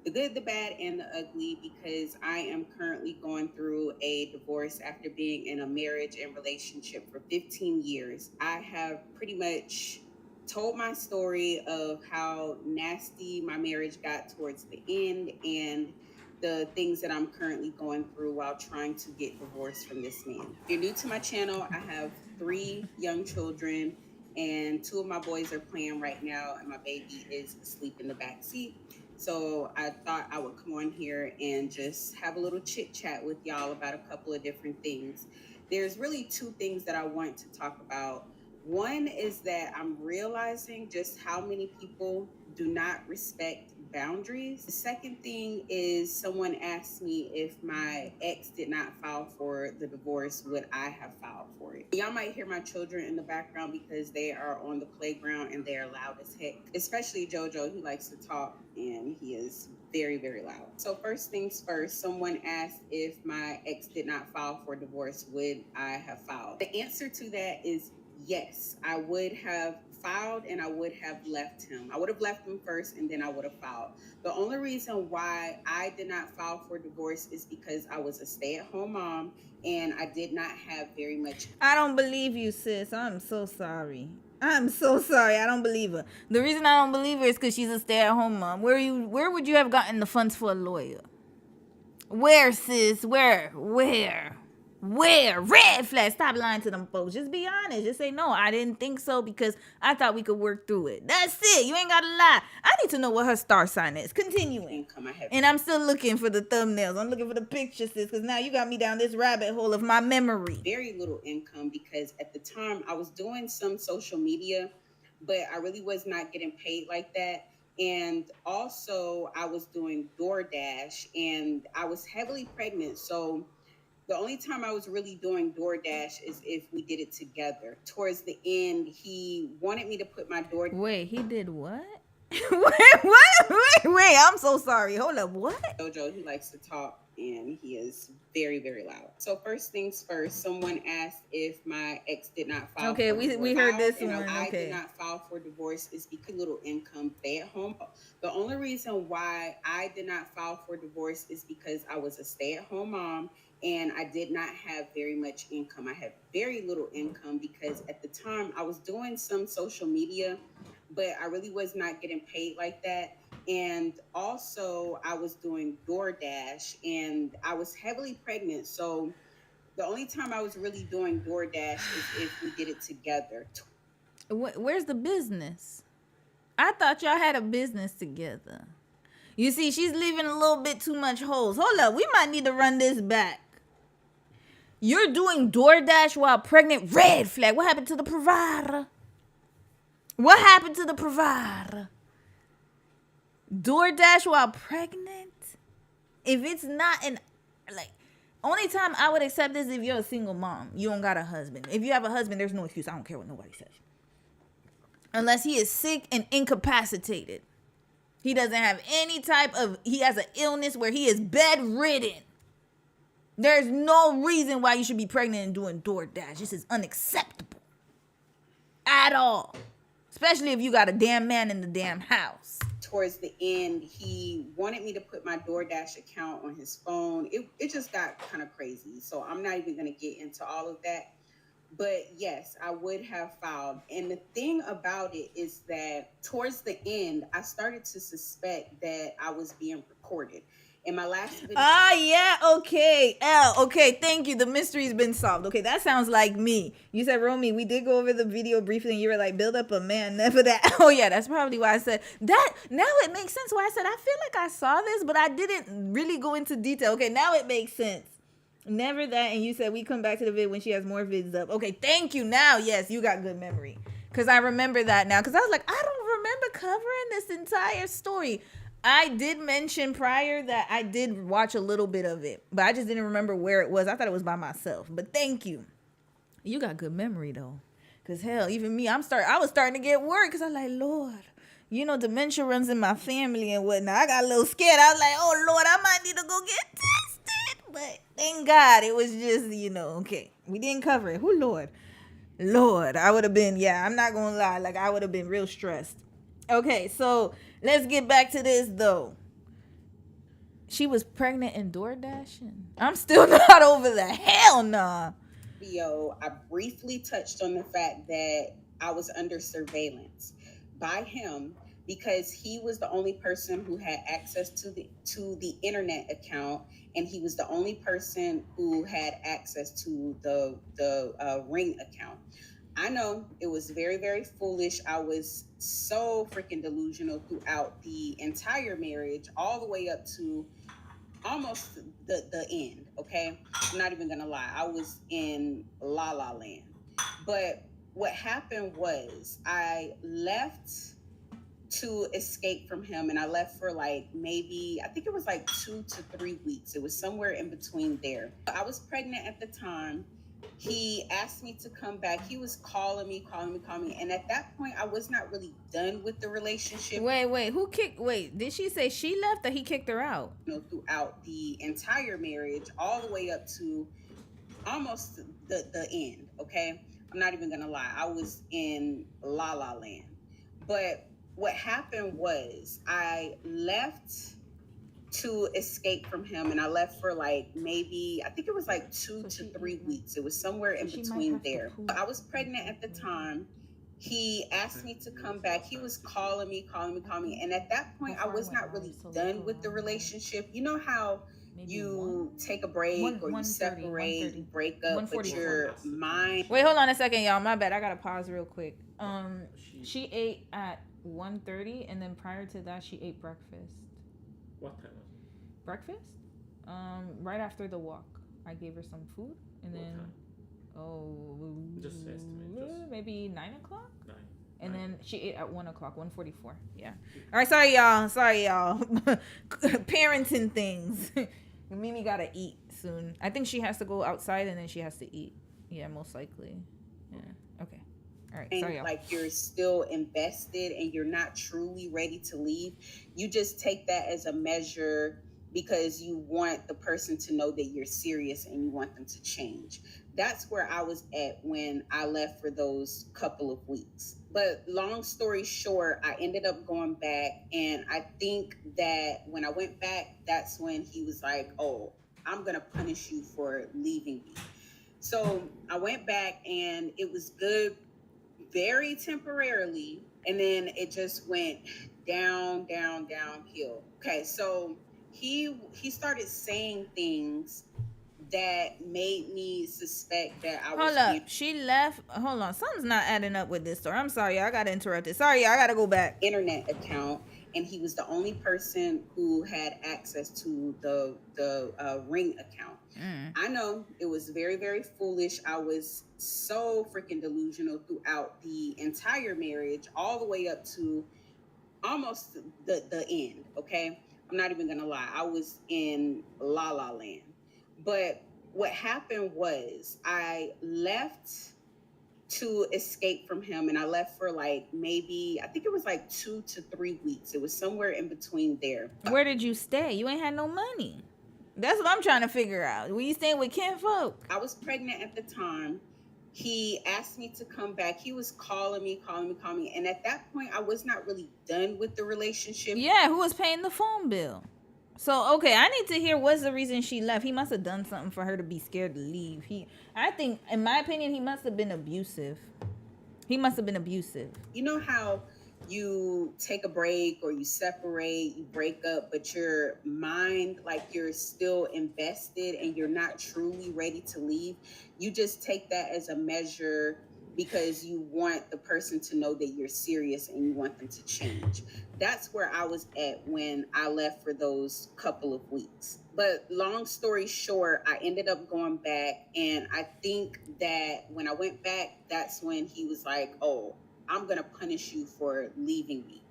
the good, the bad, and the ugly, because I am currently going through a divorce after being in a marriage and relationship for 15 years. I have pretty much told my story of how nasty my marriage got towards the end and the things that I'm currently going through while trying to get divorced from this man. If you're new to my channel, I have 3 young children, and 2 of my boys are playing right now, and my baby is asleep in the back seat. So I thought I would come on here and just have a little chit chat with y'all about a couple of different things. There's really 2 things that I want to talk about. One is that I'm realizing just how many people do not respect boundaries. The second thing is someone asked me if my ex did not file for the divorce, would I have filed for it? Y'all might hear my children in the background because they are on the playground and they are loud as heck, especially JoJo. He likes to talk and he is very, very loud. So first things first, someone asked if my ex did not file for divorce, would I have filed? The answer to that is yes, I would have filed and I would have left him. I would have left him first and then I would have filed. The only reason why I did not file for divorce is because I was a stay-at-home mom and I did not have very much. I don't believe you, sis. I'm so sorry. I'm so sorry. I don't believe her. The reason I don't believe her is because she's a stay-at-home mom. Where would you have gotten the funds for a lawyer? Where, sis? Where? Red flag. Stop lying to them folks. Just be honest. Just say, no, I didn't think so because I thought we could work through it. That's it. You ain't got to lie. I need to know what her star sign is. Continuing. And I'm still looking for the thumbnails. I'm looking for the pictures, sis, because now you got me down this rabbit hole of my memory. Very little income because at the time I was doing some social media, but I really was not getting paid like that. And also I was doing DoorDash and I was heavily pregnant. So the only time I was really doing DoorDash is if we did it together. Towards the end, he wanted me to put my DoorDash. Wait, he did what? Wait, I'm so sorry. Hold up, what? JoJo, he likes to talk and he is very, very loud. So first things first, someone asked if my ex did not file for divorce. Okay, we heard this one. I did not file for divorce is because little income, stay at home. The only reason why I did not file for divorce is because I was a stay-at-home mom and I did not have very much income. I had very little income because at the time I was doing some social media, but I really was not getting paid like that. And also I was doing DoorDash and I was heavily pregnant. So the only time I was really doing DoorDash is if we did it together. Where's the business? I thought y'all had a business together. You see, she's leaving a little bit too much holes. Hold up, we might need to run this back. You're doing DoorDash while pregnant? Red flag. What happened to the provider? What happened to the provider? DoorDash while pregnant? If it's not only time I would accept this if you're a single mom. You don't got a husband. If you have a husband, there's no excuse. I don't care what nobody says. Unless he is sick and incapacitated. He doesn't have any he has an illness where he is bedridden. There's no reason why you should be pregnant and doing DoorDash. This is unacceptable. At all. Especially if you got a damn man in the damn house. Towards the end, he wanted me to put my DoorDash account on his phone. It just got kind of crazy. So I'm not even going to get into all of that. But yes, I would have filed. And the thing about it is that towards the end, I started to suspect that I was being recorded. In my last video. Yeah, okay. Okay, thank you. The mystery's been solved. Okay, that sounds like me. You said, Romy, we did go over the video briefly and you were like, build up a man, never that. Oh yeah, that's probably why I said that. Now it makes sense why I said, I feel like I saw this, but I didn't really go into detail. Okay, now it makes sense. Never that. And you said we come back to the vid when she has more vids up. Okay, thank you. Now, yes, you got good memory. Because I remember that now. Because I was like, I don't remember covering this entire story. I did mention prior that I did watch a little bit of it, but I just didn't remember where it was. I thought it was by myself, but thank you. You got good memory though. Cause hell, even me, I was starting to get worried because I'm like, Lord, dementia runs in my family and whatnot. I got a little scared. I was like, oh Lord, I might need to go get tested. But thank God it was just, okay. We didn't cover it. Lord, I would have been, I'm not going to lie. Like I would have been real stressed. Okay, so let's get back to this, though. She was pregnant and door dashing. I'm still not over the hell nah. Video, I briefly touched on the fact that I was under surveillance by him because he was the only person who had access to the internet account, and he was the only person who had access to the Ring account. I know it was very, very foolish. I was so freaking delusional throughout the entire marriage, all the way up to almost the end. Okay, I'm not even gonna lie. I was in la la land. But what happened was I left to escape from him, and I left for like maybe, I think it was like 2 to 3 weeks. It was somewhere in between there. I was pregnant at the time. He asked me to come back. He was calling me, and at that point I was not really done with the relationship. Wait, did she say she left or he kicked her out? Throughout the entire marriage, all the way up to almost the end. Okay, I'm not even gonna lie. I was in la la land. But what happened was I left to escape from him, and I left for like maybe, I think it was like 2 to 3 weeks. It was somewhere in between there. I was pregnant at the time. He asked me to come back. He was calling me, and at that point I was not really done with the relationship. You know how you take a break or you separate, you break up, but your mind. Wait, hold on a second, y'all. My bad. I gotta pause real quick. She ate at 1:30, and then prior to that, she ate breakfast. What time was it? Breakfast? Right after the walk, I gave her some food, and What then time? Just estimate. Maybe 9 o'clock. 9. And then she ate at 1 o'clock, 1:44. Yeah. All right, sorry y'all. Parenting things. Mimi gotta eat soon. I think she has to go outside and then she has to eat. Yeah, most likely. Yeah. Okay. All right. Sorry, y'all. Like you're still invested and you're not truly ready to leave. You just take that as a measure because you want the person to know that you're serious and you want them to change. That's where I was at when I left for those couple of weeks. But long story short, I ended up going back, and I think that when I went back, that's when he was like, "Oh, I'm gonna punish you for leaving me." So I went back, and it was good very temporarily, and then it just went downhill. Okay, so he started saying things that made me suspect that I was. Hold up, she left. Hold on, something's not adding up with this story. I'm sorry, I got interrupted. Sorry, y'all, I gotta go back. Internet account, and he was the only person who had access to the Ring account. I know it was very, very foolish. I was so freaking delusional throughout the entire marriage, all the way up to almost the end. Okay, I'm not even gonna lie. I was in la la land. But what happened was I left to escape from him, and I left for like maybe, I think it was like 2 to 3 weeks. It was somewhere in between there. Where did you stay? You ain't had no money. That's what I'm trying to figure out. Were you staying with kinfolk? I was pregnant at the time. He asked me to come back. He was calling me, and at that point I was not really done with the relationship. Yeah, who was paying the phone bill? So, okay, I need to hear what's the reason she left. He must have done something for her to be scared to leave. I think, in my opinion, he must have been abusive. You know how you take a break or you separate, you break up, but your mind, like you're still invested and you're not truly ready to leave. You just take that as a measure because you want the person to know that you're serious and you want them to change. That's where I was at when I left for those couple of weeks. But long story short, I ended up going back, and I think that when I went back, that's when he was like, "Oh, I'm gonna punish you for leaving me."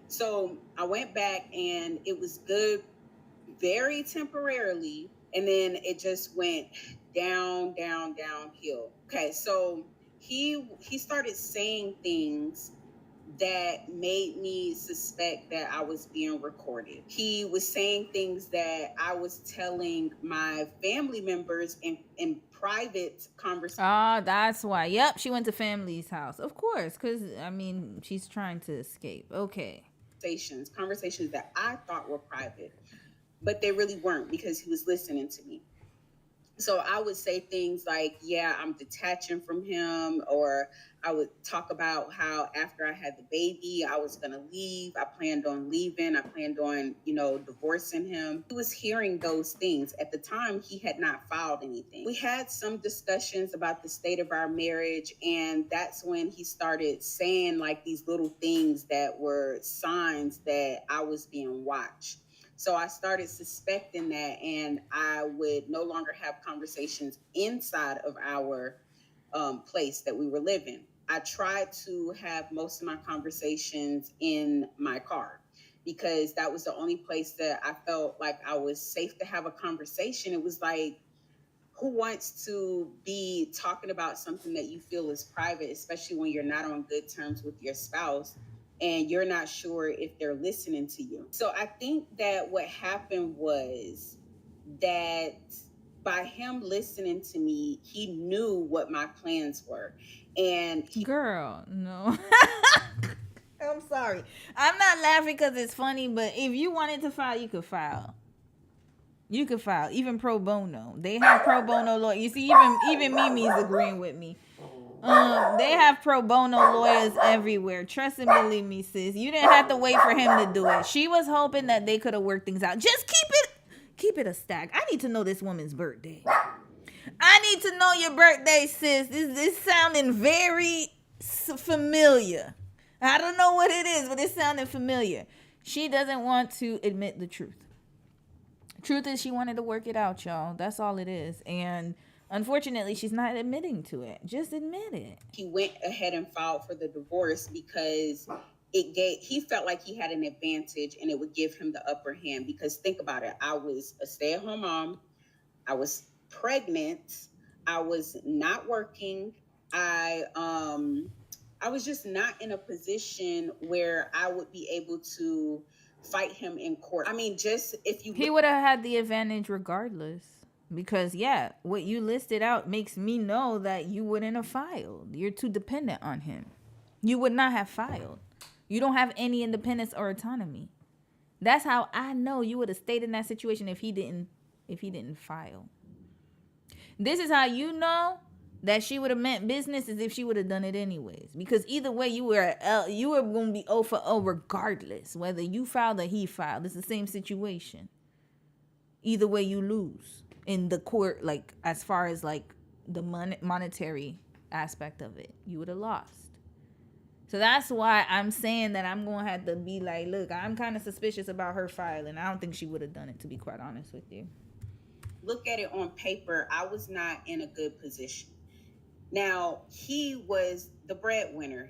So I went back, and it was good very temporarily, and then it just went downhill. Okay, so he started saying things that made me suspect that I was being recorded. He was saying things that I was telling my family members in private conversations. Ah, that's why. Yep, she went to family's house. Of course, because, I mean, she's trying to escape. Okay. Conversations that I thought were private, but they really weren't because he was listening to me. So I would say things like, yeah, I'm detaching from him, or I would talk about how after I had the baby, I was going to leave. I planned on leaving. I planned on, divorcing him. He was hearing those things. At the time, he had not filed anything. We had some discussions about the state of our marriage, and that's when he started saying like these little things that were signs that I was being watched. So I started suspecting that, and I would no longer have conversations inside of our place that we were living. I tried to have most of my conversations in my car because that was the only place that I felt like I was safe to have a conversation. It was like, who wants to be talking about something that you feel is private, especially when you're not on good terms with your spouse and you're not sure if they're listening to you? So I think that what happened was that by him listening to me, he knew what my plans were. And girl, no. I'm sorry. I'm not laughing because it's funny, but if you wanted to file, you could file. You could file, even pro bono. They have pro bono lawyers. You see, even Mimi's agreeing with me. They have pro bono lawyers everywhere. Trust and believe me, sis. You didn't have to wait for him to do it. She was hoping that they could have worked things out. Just keep it a stack. I need to know this woman's birthday. I need to know your birthday, sis. This sounding very familiar. I don't know what it is, but it's sounding familiar. She doesn't want to admit the truth. Truth is, she wanted to work it out, y'all. That's all it is. And unfortunately, she's not admitting to it. Just admit it. He went ahead and filed for the divorce because he felt like he had an advantage and it would give him the upper hand. Because think about it. I was a stay-at-home mom. I was pregnant. I was not working. I was just not in a position where I would be able to fight him in court. I mean, just if you... He would have had the advantage regardless. Because, yeah, what you listed out makes me know that you wouldn't have filed. You're too dependent on him. You would not have filed. You don't have any independence or autonomy. That's how I know you would have stayed in that situation if he didn't file. This is how you know that she would have meant business, as if she would have done it anyways. Because either way, you were going to be 0 for 0 regardless. Whether you filed or he filed. It's the same situation. Either way, you lose in the court, like as far as like the monetary aspect of it. You would have lost. So that's why I'm saying that I'm going to have to be like, look, I'm kind of suspicious about her filing. I don't think she would have done it, to be quite honest with you. Look at it on paper, I was not in a good position. Now, he was the breadwinner.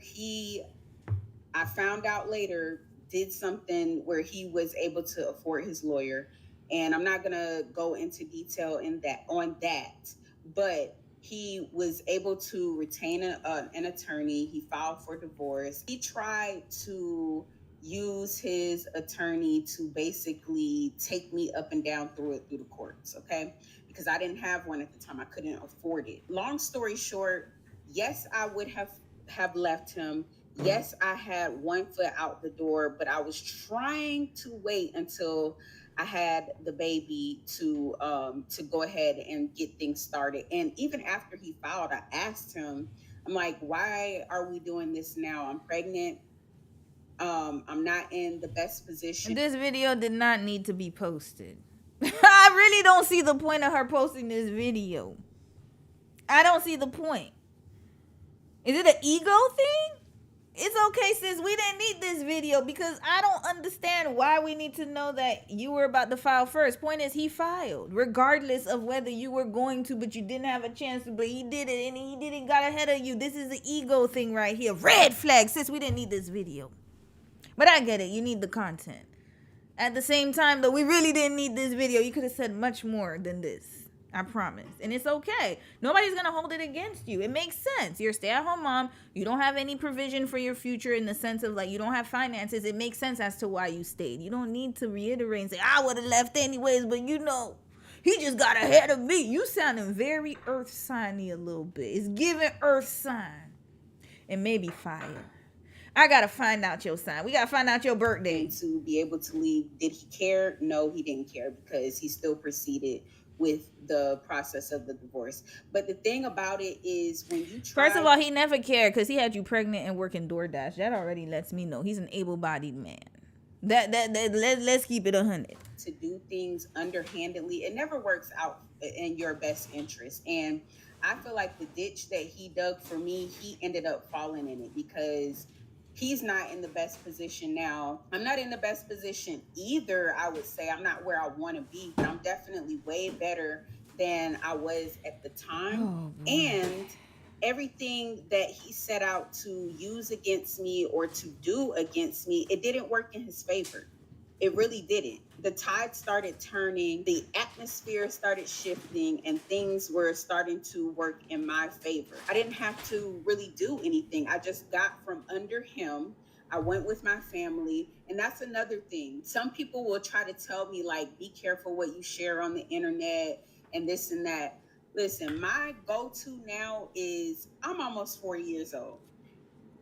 I found out later, did something where he was able to afford his lawyer. And I'm not going to go into detail on that. But he was able to retain an attorney. He filed for divorce. He tried to use his attorney to basically take me up and down through the courts, okay? Because I didn't have one at the time. I couldn't afford it. Long story short, yes, I would have left him. Yes, I had one foot out the door, but I was trying to wait until I had the baby to go ahead and get things started. And even after he filed, I asked him, I'm like, why are we doing this now? I'm pregnant. I'm not in the best position. This video did not need to be posted. I really don't see the point of her posting this video. I don't see the point. Is it an ego thing? It's okay, sis. We didn't need this video because I don't understand why we need to know that you were about to file first. Point is, he filed, regardless of whether you were going to, but you didn't have a chance to. But he did it, and he did it, got ahead of you. This is the ego thing right here. Red flag, sis. We didn't need this video. But I get it. You need the content. At the same time, though, we really didn't need this video. You could have said much more than this. I promise. And it's okay. Nobody's going to hold it against you. It makes sense. You're a stay-at-home mom. You don't have any provision for your future in the sense of, like, you don't have finances. It makes sense as to why you stayed. You don't need to reiterate and say, I would have left anyways, but you know, he just got ahead of me. You sounding very earth signy a little bit. It's giving earth sign. And maybe fire. I got to find out your sign. We got to find out your birthday. To be able to leave. Did he care? No, he didn't care because he still proceeded with the process of the divorce. But the thing about it is, when you try, first of all, he never cared because he had you pregnant and working DoorDash. That already lets me know he's an able-bodied man. Let's keep it 100. To do things underhandedly, it never works out in your best interest. And I feel like the ditch that he dug for me, he ended up falling in it, because he's not in the best position now. I'm not in the best position either. I would say I'm not where I want to be, but I'm definitely way better than I was at the time. And everything that he set out to use against me or to do against me, it didn't work in his favor. It really didn't. The tide started turning, the atmosphere started shifting, and things were starting to work in my favor. I didn't have to really do anything. I just got from under him. I went with my family. And that's another thing. Some people will try to tell me, like, be careful what you share on the internet and this and that. Listen, my go-to now is, I'm almost 40 years old.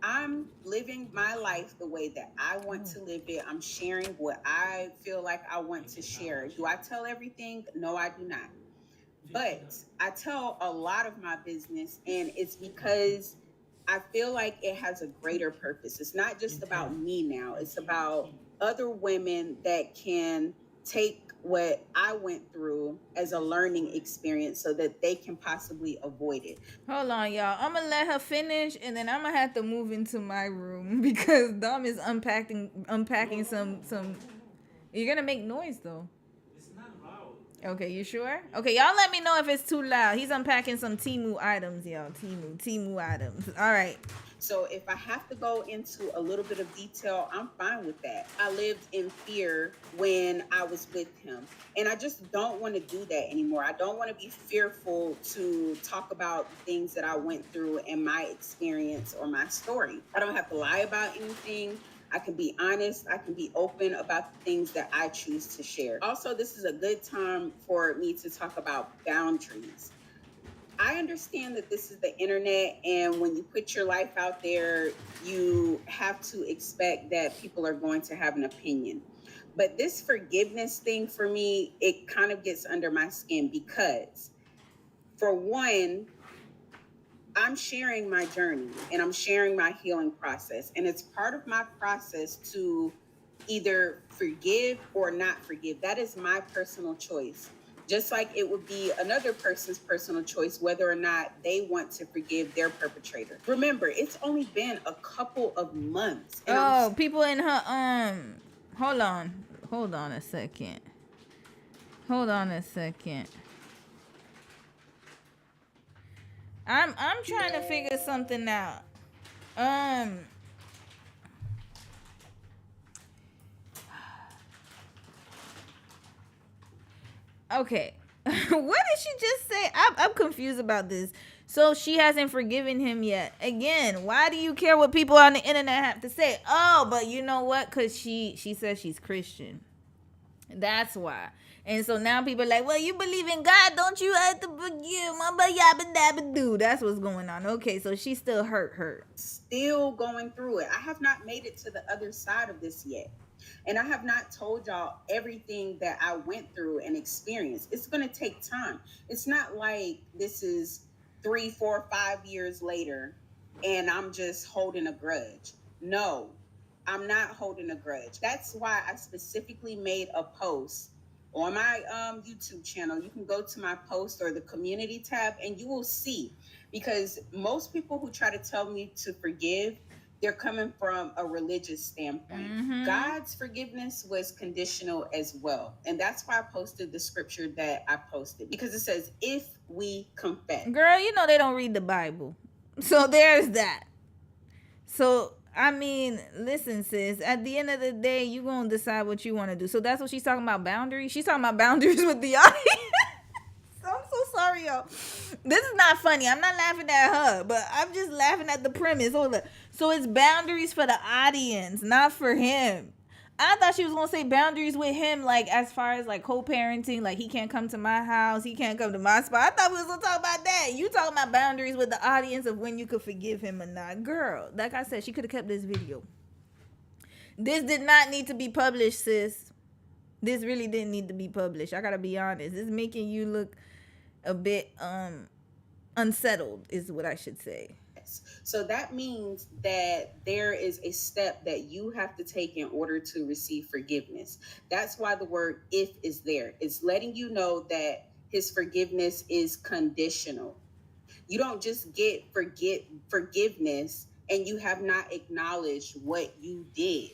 I'm living my life the way that I want to live it. I'm sharing what I feel like I want to share. Do I tell everything? No, I do not. But I tell a lot of my business, and it's because I feel like it has a greater purpose. It's not just about me now. It's about other women that can take what I went through as a learning experience so that they can possibly avoid it. Hold on, y'all. I'm gonna let her finish, and then I'm gonna have to move into my room because Dom is unpacking some. You're gonna make noise though. It's not loud. Okay, you sure? Okay, y'all let me know if it's too loud. He's unpacking some Temu items, y'all. Temu items. All right. So if I have to go into a little bit of detail, I'm fine with that. I lived in fear when I was with him, and I just don't want to do that anymore. I don't want to be fearful to talk about things that I went through and my experience or my story. I don't have to lie about anything. I can be honest. I can be open about the things that I choose to share. Also, this is a good time for me to talk about boundaries. I understand that this is the internet, and when you put your life out there, you have to expect that people are going to have an opinion. But this forgiveness thing for me, it kind of gets under my skin because, for one, I'm sharing my journey and I'm sharing my healing process. And it's part of my process to either forgive or not forgive. That is my personal choice. Just like it would be another person's personal choice whether or not they want to forgive their perpetrator. Remember, it's only been a couple of months. And people in her hold on a second. I'm trying to figure something out. Okay. What did she just say? I'm confused about this. So she hasn't forgiven him yet. Again, why do you care what people on the internet have to say? Oh, but you know what? Because she says she's Christian. That's why. And so now people are like, well, you believe in God, don't you have to forgive? That's what's going on. Okay, so she still hurt. Still going through it. I have not made it to the other side of this yet. And I have not told y'all everything that I went through and experienced. It's going to take time. It's not like this is 3, 4, 5 years later and I'm just holding a grudge. No, I'm not holding a grudge. That's why I specifically made a post on my YouTube channel. You can go to my post or the community tab and you will see, because most people who try to tell me to forgive, they're coming from a religious standpoint. Mm-hmm. God's forgiveness was conditional as well. And that's why I posted the scripture that I posted, because it says, if we confess. Girl, you know they don't read the Bible. So there's that. So, I mean, listen, sis, at the end of the day, you're going to decide what you want to do. So that's what she's talking about, boundaries. She's talking about boundaries with the audience. I'm so sorry, y'all. This is not funny. I'm not laughing at her, but I'm just laughing at the premise. Hold up. So it's boundaries for the audience, not for him. I thought she was going to say boundaries with him, like as far as like co-parenting, like he can't come to my house, he can't come to my spot. I thought we was going to talk about that. You talking about boundaries with the audience of when you could forgive him or not. Girl, like I said, she could have kept this video. This did not need to be published, sis. This really didn't need to be published. I got to be honest. It's making you look a bit unsettled is what I should say. So that means that there is a step that you have to take in order to receive forgiveness. That's why the word if is there. It's letting you know that his forgiveness is conditional. You don't just get forgiveness and you have not acknowledged what you did.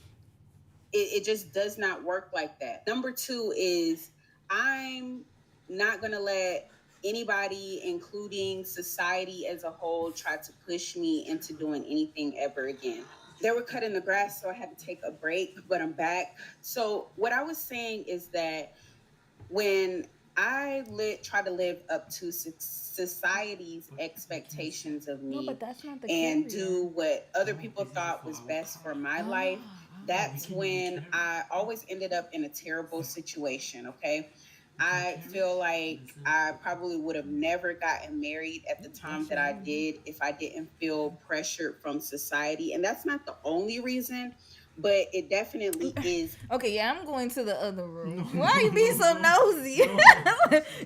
It just does not work like that. Number two is I'm not going to let anybody, including society as a whole, try to push me into doing anything ever again. They were cutting the grass, so I had to take a break, but I'm back. So what I was saying is that when I try to live up to society's expectations of me and do what other people thought was best for my life, that's when I always ended up in a terrible situation, okay? I feel like I probably would have never gotten married at the time that I did if I didn't feel pressured from society. And that's not the only reason, but it definitely is. Okay, yeah, I'm going to the other room. Why are you being so nosy?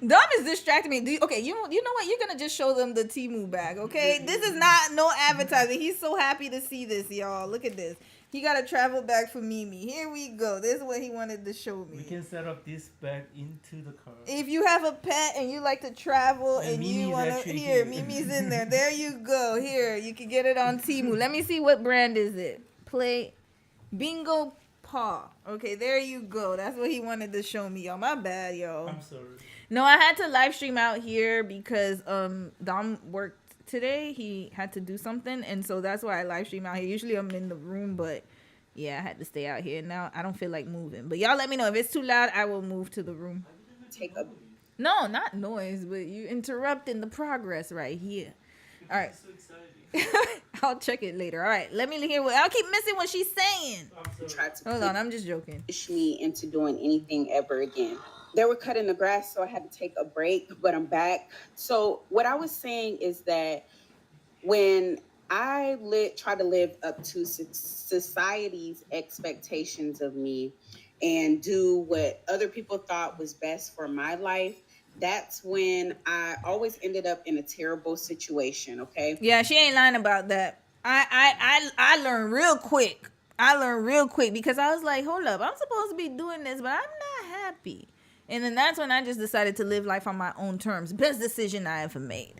Dom is distracting me. You know what? You're gonna just show them the Temu bag, okay? This is not no advertising. He's so happy to see this, y'all. Look at this. He got a travel bag for Mimi. Here we go. This is what he wanted to show me. We can set up this bag into the car. If you have a pet and you like to travel and you want to... Here, Mimi's in there. There you go. Here, you can get it on Temu. Let me see what brand is it. Play Bingo Paw. Okay, there you go. That's what he wanted to show me, y'all. My bad, y'all. I'm sorry. No, I had to live stream out here because Dom worked today. He had to do something, and so that's why I live stream out here. Usually I'm in the room, but yeah, I had to stay out here. Now I don't feel like moving, but y'all let me know if it's too loud. I will move to the room. No, not noise, but you interrupting the progress right here. All right. So exciting. I'll check it later. All right, let me hear what I'll keep missing what she's saying. Hold on, I'm just joking. Push me into doing anything ever again. They were cutting the grass, so I had to take a break, but I'm back. So what I was saying is that when I try to live up to society's expectations of me and do what other people thought was best for my life, that's when I always ended up in a terrible situation, okay? Yeah, she ain't lying about that. I learned real quick. Because I was like, hold up, I'm supposed to be doing this, but I'm not happy. And then that's when I just decided to live life on my own terms. Best decision I ever made.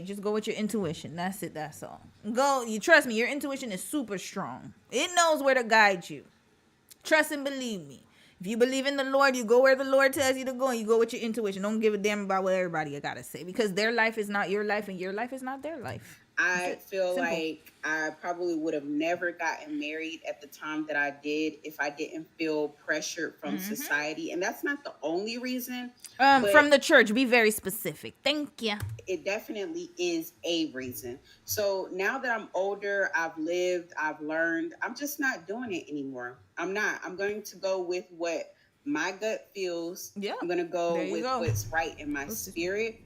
Just go with your intuition. That's it. That's all. Go. You trust me. Your intuition is super strong. It knows where to guide you. Trust and believe me. If you believe in the Lord, you go where the Lord tells you to go, and you go with your intuition. Don't give a damn about what everybody gotta say, because their life is not your life, and your life is not their life. I feel like I probably would have never gotten married at the time that I did if I didn't feel pressured from society. And that's not the only reason. From the church. Be very specific. Thank you. It definitely is a reason. So now that I'm older, I've lived, I've learned, I'm just not doing it anymore. I'm not. I'm going to go with what my gut feels. Yeah. I'm going to go with what's right in my spirit.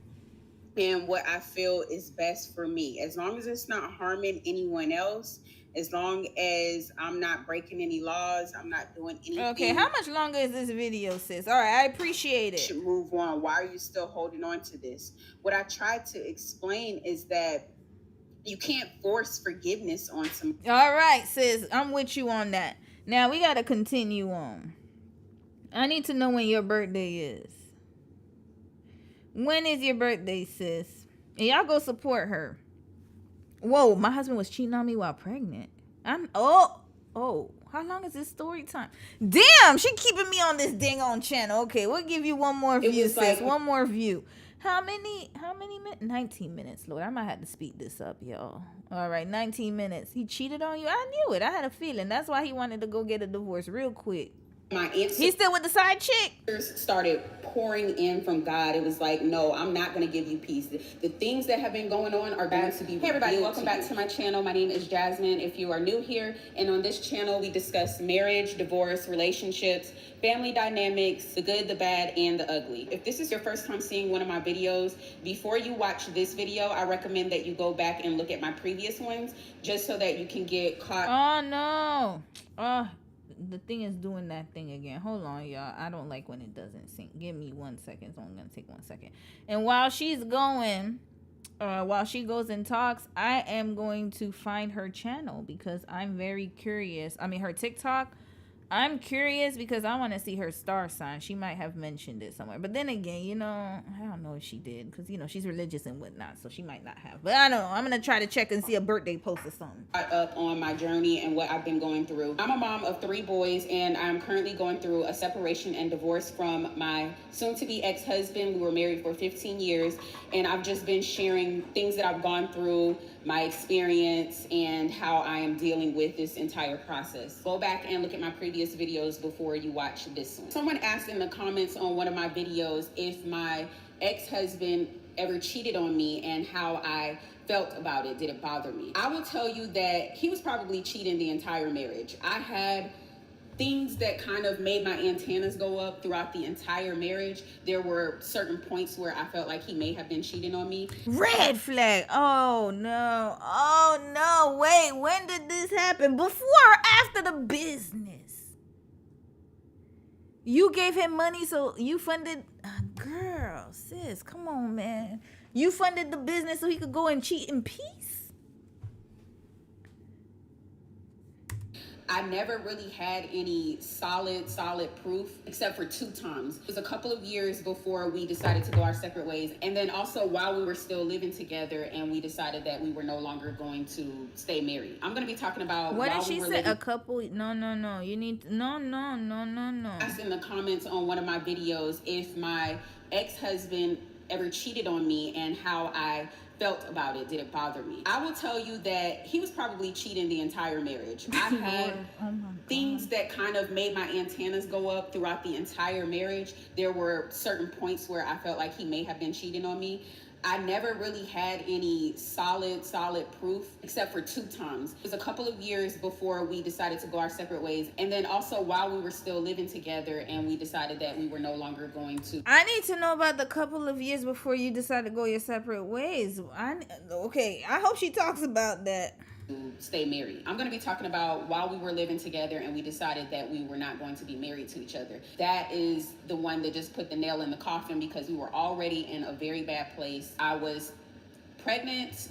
And what I feel is best for me. As long as it's not harming anyone else, as long as I'm not breaking any laws, I'm not doing anything. Okay, how much longer is this video, sis? All right, I appreciate it. You should move on. Why are you still holding on to this? What I tried to explain is that you can't force forgiveness on somebody. All right, sis, I'm with you on that. Now, we got to continue on. I need to know when your birthday is. When is your birthday, sis? And y'all go support her. Whoa, my husband was cheating on me while pregnant. How long is this story time? Damn, she keeping me on this dang on channel. Okay, we'll give you one more view, sis. One more view. How many minutes? 19 minutes, Lord. I might have to speed this up, y'all. All right, 19 minutes. He cheated on you? I knew it. I had a feeling. That's why he wanted to go get a divorce real quick. He's still with the side chick? Started pouring in from God. It was like, no, I'm not going to give you peace. The things that have been going on are going to be. Hey everybody, welcome back to my channel. My name is Jasmine. If you are new here, and on this channel we discuss marriage, divorce, relationships, family dynamics, the good, the bad, and the ugly. If this is your first time seeing one of my videos, before you watch this video, I recommend that you go back and look at my previous ones, just so that you can get caught. Oh no. The thing is doing that thing again. Hold on, y'all. I don't like when it doesn't sync. Give me 1 second. It's only gonna take 1 second. And while she's going, while she goes and talks, I am going to find her channel because I'm very curious. I mean, her TikTok. I'm curious because I want to see her star sign. She might have mentioned it somewhere. But then again, you know, I don't know if she did because, you know, she's religious and whatnot. So she might not have. But I don't know. I'm going to try to check and see a birthday post or something. Up on my journey and what I've been going through. I'm a mom of 3 boys, and I'm currently going through a separation and divorce from my soon-to-be ex-husband. We were married for 15 years, and I've just been sharing things that I've gone through, my experience, and how I am dealing with this entire process. Go back and look at my previous videos before you watch this one. Someone asked in the comments on one of my videos if my ex-husband ever cheated on me and how I felt about it. Did it bother me? I will tell you that he was probably cheating the entire marriage. I had things that kind of made my antennas go up throughout the entire marriage. There were certain points where I felt like he may have been cheating on me. Red flag. Oh, no. Oh, no. Wait, when did this happen? Before or after the business? You gave him money, so you funded... girl, sis, come on, man. You funded the business so he could go and cheat in peace? I never really had any solid proof except for 2 times. It was a couple of years before we decided to go our separate ways. And then also while we were still living together and we decided that we were no longer going to stay married. I'm going to be talking about what while did she we were say? living. A couple? No. You need to, no. Asked in the comments on one of my videos if my ex-husband ever cheated on me and how I felt about it. Did it bother me? I will tell you that he was probably cheating the entire marriage. I had things that kind of made my antennas go up throughout the entire marriage. There were certain points where I felt like he may have been cheating on me. I never really had any solid proof except for 2 times. It was a couple of years before we decided to go our separate ways. And then also while we were still living together and we decided that we were no longer going to. I need to know about the couple of years before you decided to go your separate ways. Okay, I hope she talks about that. Stay married. I'm going to be talking about while we were living together and we decided that we were not going to be married to each other. That is the one that just put the nail in the coffin because we were already in a very bad place. I was pregnant.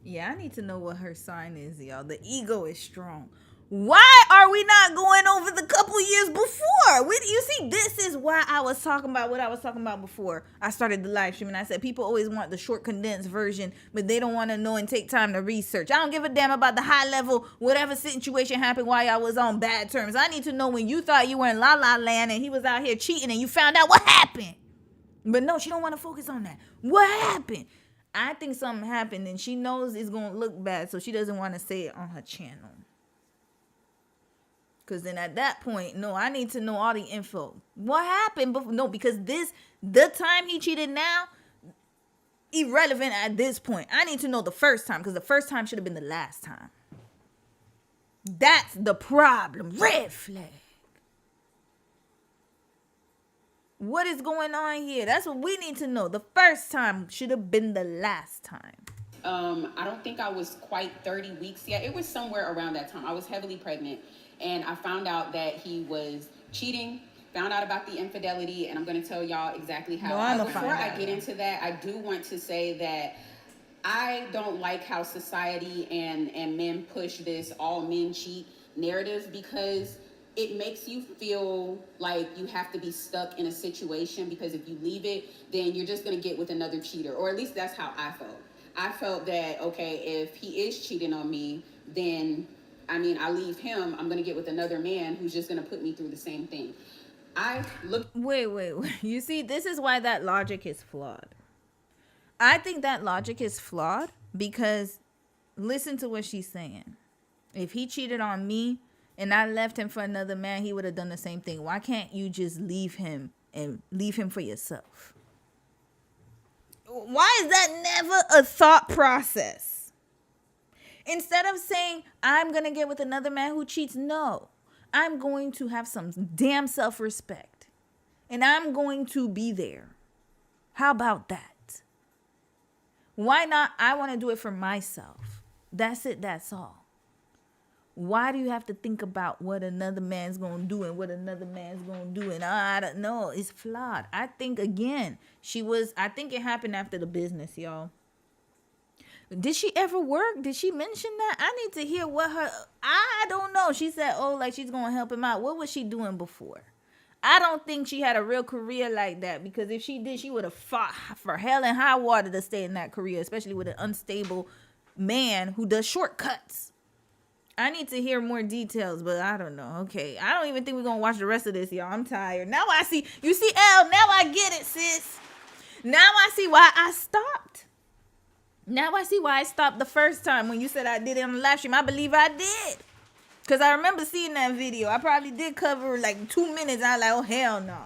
Yeah, I need to know what her sign is, y'all. The ego is strong. Why are we not going over the couple years before? You see, this is why I was talking about what I was talking about before I started the live stream. And I said people always want the short, condensed version, but they don't want to know and take time to research. I don't give a damn about the high level, whatever situation happened while I was on bad terms. I need to know when you thought you were in La La Land and he was out here cheating and you found out what happened. But no, she don't want to focus on that. What happened? I think something happened and she knows it's going to look bad, so she doesn't want to say it on her channel. Because then at that point, no, I need to know all the info. What happened? No, because the time he cheated now, irrelevant at this point. I need to know the first time, because the first time should have been the last time. That's the problem. Red flag. What is going on here? That's what we need to know. The first time should have been the last time. I don't think I was quite 30 weeks yet. It was somewhere around that time. I was heavily pregnant. And I found out that he was cheating, found out about the infidelity, and I'm going to tell y'all exactly how. Before I get into that, I do want to say that I don't like how society and men push this all men cheat narrative because it makes you feel like you have to be stuck in a situation because if you leave it, then you're just going to get with another cheater. Or at least that's how I felt. I felt that, okay, if he is cheating on me, then... I leave him, I'm going to get with another man who's just going to put me through the same thing. Wait. You see, this is why that logic is flawed. I think that logic is flawed because listen to what she's saying. If he cheated on me and I left him for another man, he would have done the same thing. Why can't you just leave him and leave him for yourself? Why is that never a thought process? Instead of saying, I'm going to get with another man who cheats, no. I'm going to have some damn self-respect. And I'm going to be there. How about that? Why not? I want to do it for myself. That's it. That's all. Why do you have to think about what another man's gonna do and what another man's gonna do? And I don't know. It's flawed. I think again, I think it happened after the business, y'all. Did she ever work? Did she mention that? I need to hear I don't know. She said, oh, like she's gonna help him out. What was she doing before? I don't think she had a real career like that, because if she did, she would have fought for hell and high water to stay in that career, especially with an unstable man who does shortcuts. I need to hear more details, but I don't know. Okay, I don't even think we're going to watch the rest of this, y'all. I'm tired. Now I see. You see, Elle, now I get it, sis. Now I see why I stopped. Now I see why I stopped the first time when you said I did it on the live stream. I believe I did. Because I remember seeing that video. I probably did cover like 2 minutes. I was like, oh, hell no.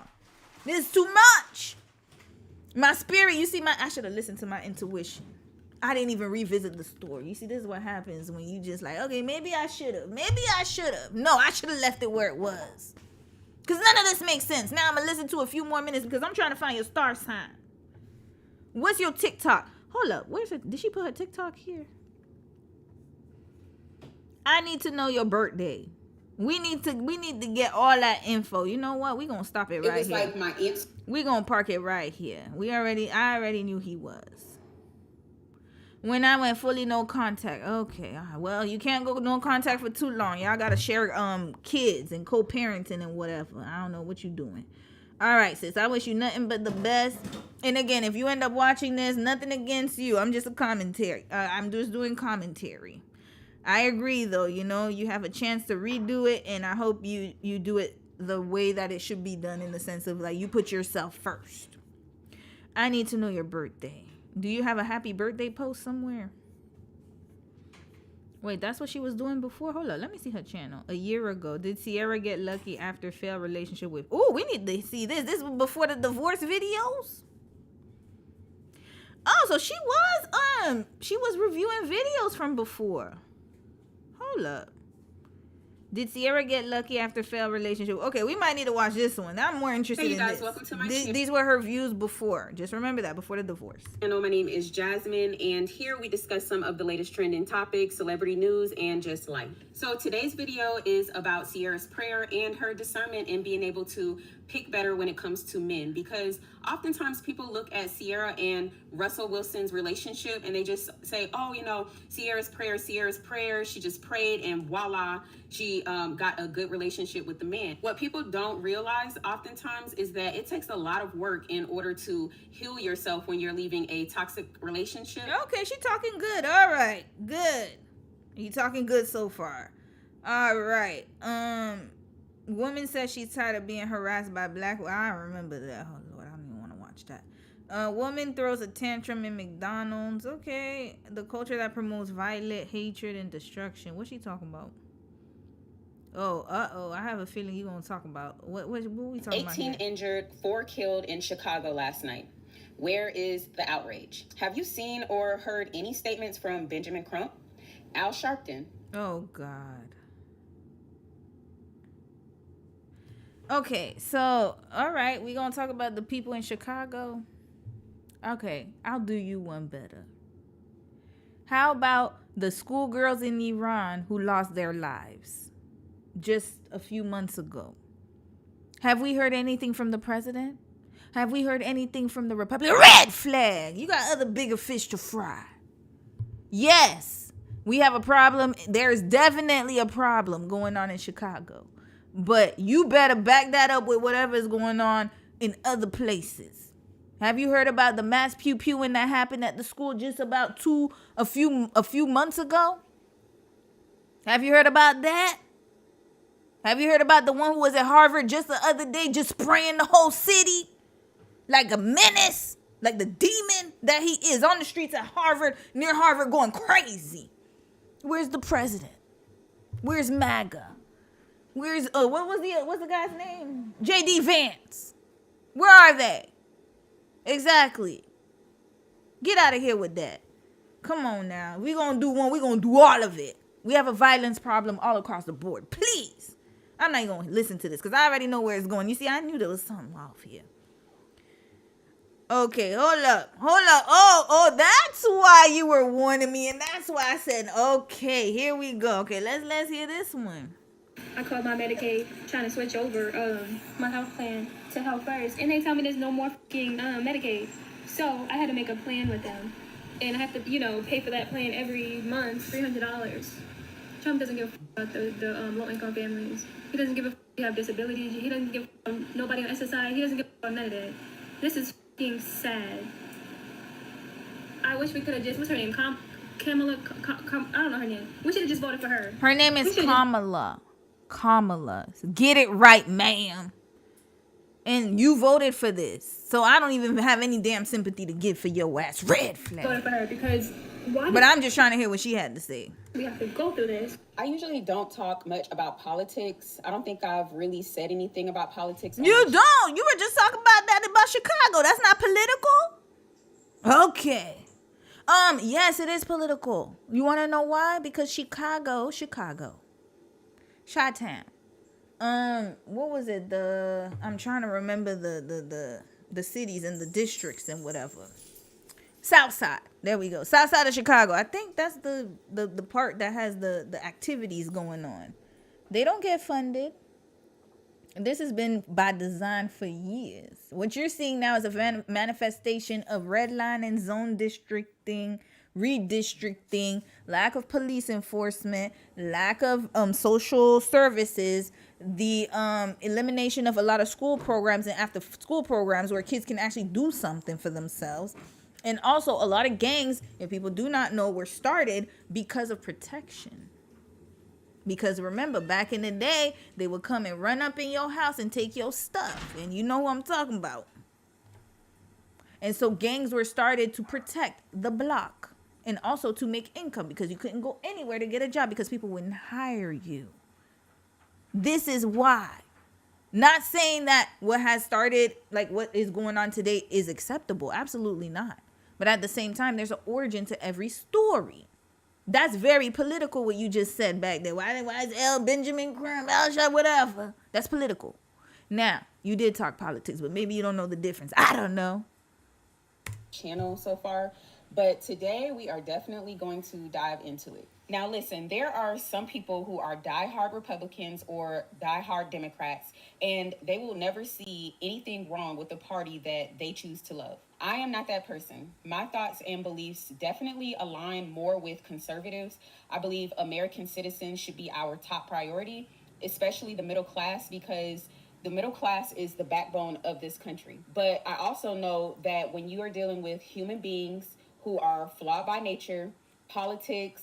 This is too much. My spirit, you see, I should have listened to my intuition. I didn't even revisit the story. You see, this is what happens when you just like, okay, maybe I should have. Maybe I should have. No, I should have left it where it was. Because none of this makes sense. Now I'm going to listen to a few more minutes because I'm trying to find your star sign. What's your TikTok? Hold up. Where's it? Did she put her TikTok here? I need to know your birthday. We need to get all that info. You know what? We're going to stop it right here. It was like my aunt's. We're going to park it right here. I already knew he was. When I went fully no contact. Okay. Well, you can't go no contact for too long. Y'all got to share kids and co-parenting and whatever. I don't know what you doing. All right, sis. I wish you nothing but the best. And again, if you end up watching this, nothing against you. I'm just a commentary. I'm just doing commentary. I agree, though. You know, you have a chance to redo it, and I hope you do it the way that it should be done, in the sense of like you put yourself first. I need to know your birthday. Do you have a happy birthday post somewhere? Wait, that's what she was doing before? Hold on, let me see her channel. A year ago, did Sierra get lucky after failed relationship with... Oh, we need to see this. This was before the divorce videos? Oh, so she was reviewing videos from before. Hold up. Did Sierra get lucky after failed relationship? Okay, we might need to watch this one. I'm more interested in this. Welcome to my These were her views before. Just remember that, before the divorce. Hello, my name is Jasmine, and here we discuss some of the latest trending topics, celebrity news, and just life. So today's video is about Sierra's prayer and her discernment and being able to pick better when it comes to men, because oftentimes people look at Sierra and Russell Wilson's relationship and they just say, oh, you know, Sierra's prayer, she just prayed and voila, she got a good relationship with the man. What people don't realize oftentimes is that it takes a lot of work in order to heal yourself when you're leaving a toxic relationship. Okay, she talking good. All right, good. You talking good so far. All right. Woman says she's tired of being harassed by black... I remember that. Oh, Lord, I don't even want to watch that. Woman throws a tantrum in McDonald's. Okay. The culture that promotes violent hatred and destruction. What's she talking about? Oh, I have a feeling you're going to talk about... What we talking about 18 injured, 4 killed in Chicago last night. Where is the outrage? Have you seen or heard any statements from Benjamin Crump, Al Sharpton? Oh, God. Okay, so, all right, we're going to talk about the people in Chicago. Okay, I'll do you one better. How about the schoolgirls in Iran who lost their lives just a few months ago? Have we heard anything from the president? Have we heard anything from the Republic? Red flag! You got other bigger fish to fry. Yes, we have a problem. There's definitely a problem going on in Chicago. But you better back that up with whatever is going on in other places. Have you heard about the mass pew-pewing that happened at the school just about a few months ago? Have you heard about that? Have you heard about the one who was at Harvard just the other day, just spraying the whole city like a menace, like the demon that he is on the streets at Harvard, near Harvard, going crazy? Where's the president? Where's MAGA? Where's what's the guy's name? JD Vance. Where are they? Exactly. Get out of here with that. Come on now. We're gonna do one, we're gonna do all of it. We have a violence problem all across the board. Please. I'm not even gonna listen to this because I already know where it's going. You see, I knew there was something off here. Okay, hold up. Oh, that's why you were warning me, and that's why I said, okay, here we go. Okay, let's hear this one. I called my Medicaid trying to switch over my health plan to Health First, and they tell me there's no more fucking Medicaid. So I had to make a plan with them, and I have to, pay for that plan every month, $300. Trump doesn't give a fuck about the low-income families. He doesn't give a fuck if you have disabilities. He doesn't give a fuck nobody on SSI. He doesn't give a fuck about none of that. This is fucking sad. I wish we could have just, what's her name? Kamala, I don't know her name. We should have just voted for her. Her name is Kamala. Kamala. So get it right, ma'am. And you voted for this. So I don't even have any damn sympathy to give for your ass. Red flag. Voted for her because but I'm just trying to hear what she had to say. We have to go through this. I usually don't talk much about politics. I don't think I've really said anything about politics. You don't. You were just talking about that about Chicago. That's not political? Okay. Yes, it is political. You want to know why? Because Chicago. Chi-Town. What was it? I'm trying to remember the cities and the districts and whatever. South side. There we go. South side of Chicago. I think that's the part that has the activities going on. They don't get funded. This has been by design for years. What you're seeing now is a manifestation of redlining, zone districting, redistricting, lack of police enforcement, lack of social services, the elimination of a lot of school programs and after school programs where kids can actually do something for themselves. And also a lot of gangs, if people do not know, were started because of protection. Because remember, back in the day, they would come and run up in your house and take your stuff. And you know who I'm talking about. And so gangs were started to protect the block. And also to make income because you couldn't go anywhere to get a job because people wouldn't hire you. This is why. Not saying that what has started, like what is going on today, is acceptable. Absolutely not. But at the same time, there's an origin to every story. That's very political what you just said back there. Why is L. Benjamin Crumb, Al-Shah, whatever? That's political. Now, you did talk politics, but maybe you don't know the difference. I don't know. Channel so far, but today we are definitely going to dive into it. Now listen, there are some people who are diehard Republicans or diehard Democrats, and they will never see anything wrong with the party that they choose to love. I am not that person. My thoughts and beliefs definitely align more with conservatives. I believe American citizens should be our top priority, especially the middle class, because the middle class is the backbone of this country. But I also know that when you are dealing with human beings who are flawed by nature, politics,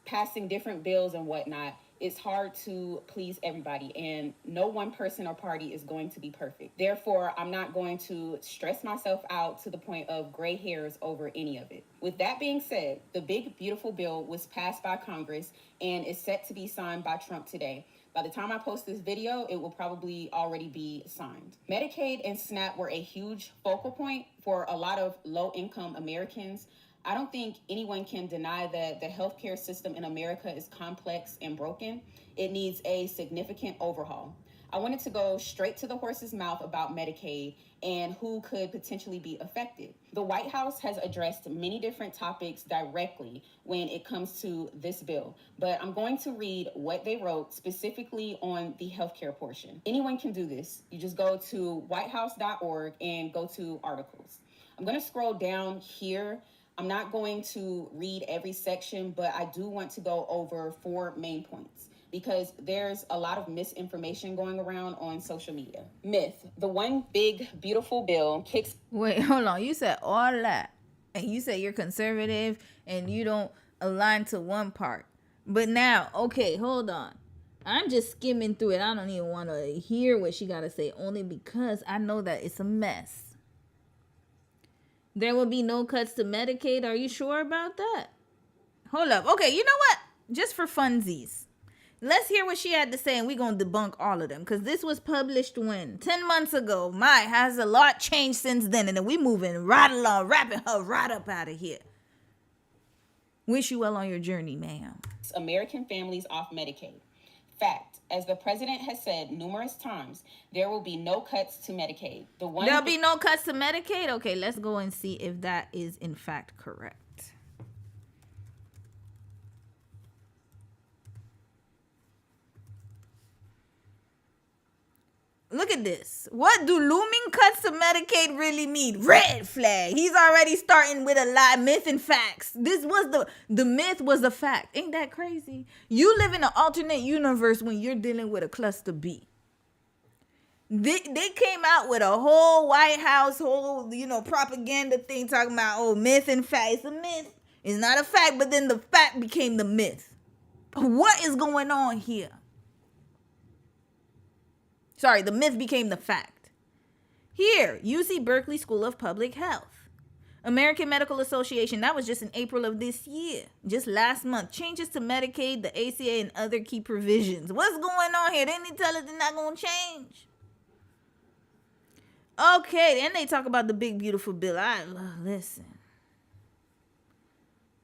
passing different bills and whatnot, it's hard to please everybody, and no one person or party is going to be perfect. Therefore, I'm not going to stress myself out to the point of gray hairs over any of it. With that being said, the big, beautiful bill was passed by Congress and is set to be signed by Trump today. By the time I post this video, it will probably already be signed. Medicaid and SNAP were a huge focal point for a lot of low-income Americans. I don't think anyone can deny that the healthcare system in America is complex and broken. It needs a significant overhaul. I wanted to go straight to the horse's mouth about Medicaid and who could potentially be affected. The White House has addressed many different topics directly when it comes to this bill, but I'm going to read what they wrote specifically on the healthcare portion. Anyone can do this. You just go to whitehouse.org and go to articles. I'm going to scroll down here. I'm not going to read every section, but I do want to go over 4 main points because there's a lot of misinformation going around on social media. Myth: the one big, beautiful bill kicks... Wait, hold on. You said all that. And you said you're conservative and you don't align to one part. But now, okay, hold on. I'm just skimming through it. I don't even want to hear what she got to say, only because I know that it's a mess. There will be no cuts to Medicaid. Are you sure about that? Hold up. Okay, you know what? Just for funsies. Let's hear what she had to say, and we're going to debunk all of them. Because this was published when? 10 months ago. Has a lot changed since then. And then we moving right along, wrapping her right up out of here. Wish you well on your journey, ma'am. American families off Medicaid. Fact: As the president has said numerous times, there will be no cuts to Medicaid. There'll be no cuts to Medicaid? Okay, let's go and see if that is in fact correct. Look at this. What do looming cuts to Medicaid really mean? Red flag. He's already starting with a lie, myth and facts. This was the myth was the fact. Ain't that crazy? You live in an alternate universe when you're dealing with a cluster B. They came out with a whole White House, propaganda thing talking about, myth and fact. It's a myth. It's not a fact, but then the fact became the myth. What is going on here? Sorry, the myth became the fact. Here, UC Berkeley School of Public Health. American Medical Association, that was just in April of this year. Just last month. Changes to Medicaid, the ACA, and other key provisions. What's going on here? Didn't they tell us they're not going to change? Okay, then they talk about the big, beautiful bill. Listen.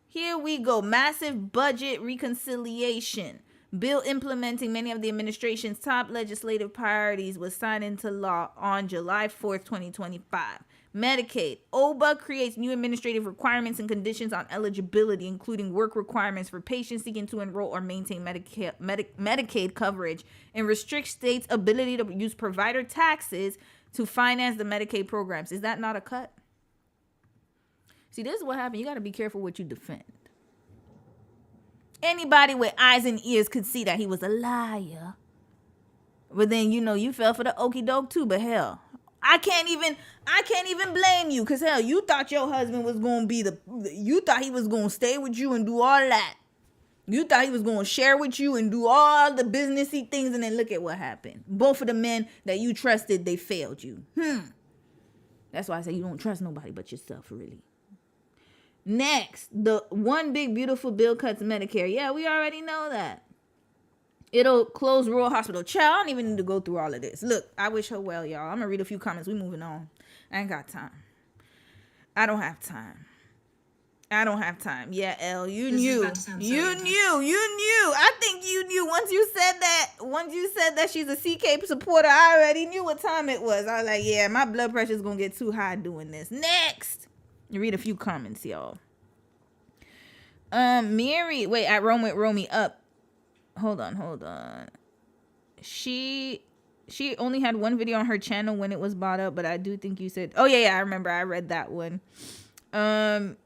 Here we go. Massive budget reconciliation. Bill implementing many of the administration's top legislative priorities was signed into law on July 4th, 2025. Medicaid. OBA creates new administrative requirements and conditions on eligibility, including work requirements for patients seeking to enroll or maintain Medicaid coverage, and restricts states' ability to use provider taxes to finance the Medicaid programs. Is that not a cut? See, this is what happened. You got to be careful what you defend. Anybody with eyes and ears could see that he was a liar. But then, you fell for the okie doke too. But hell, I can't even blame you. Because hell, you thought your husband was going to be you thought he was going to stay with you and do all that. You thought he was going to share with you and do all the businessy things. And then look at what happened. Both of the men that you trusted, they failed you. That's why I say you don't trust nobody but yourself, really. Next, the one big beautiful bill cuts Medicare. Yeah, we already know that. It'll close rural hospital. Child, I don't even need to go through all of this. Look, I wish her well, y'all. I'm going to read a few comments. We moving on. I ain't got time. I don't have time. Yeah, Elle, you knew. I think you knew. Once you said that she's a CK supporter, I already knew what time it was. I was like, yeah, my blood pressure is going to get too high doing this. Next. You read a few comments, y'all. Mary, wait, at Rome with Romy up. Hold on. She only had one video on her channel when it was bought up, but I do think you said, oh yeah, I remember. I read that one. Where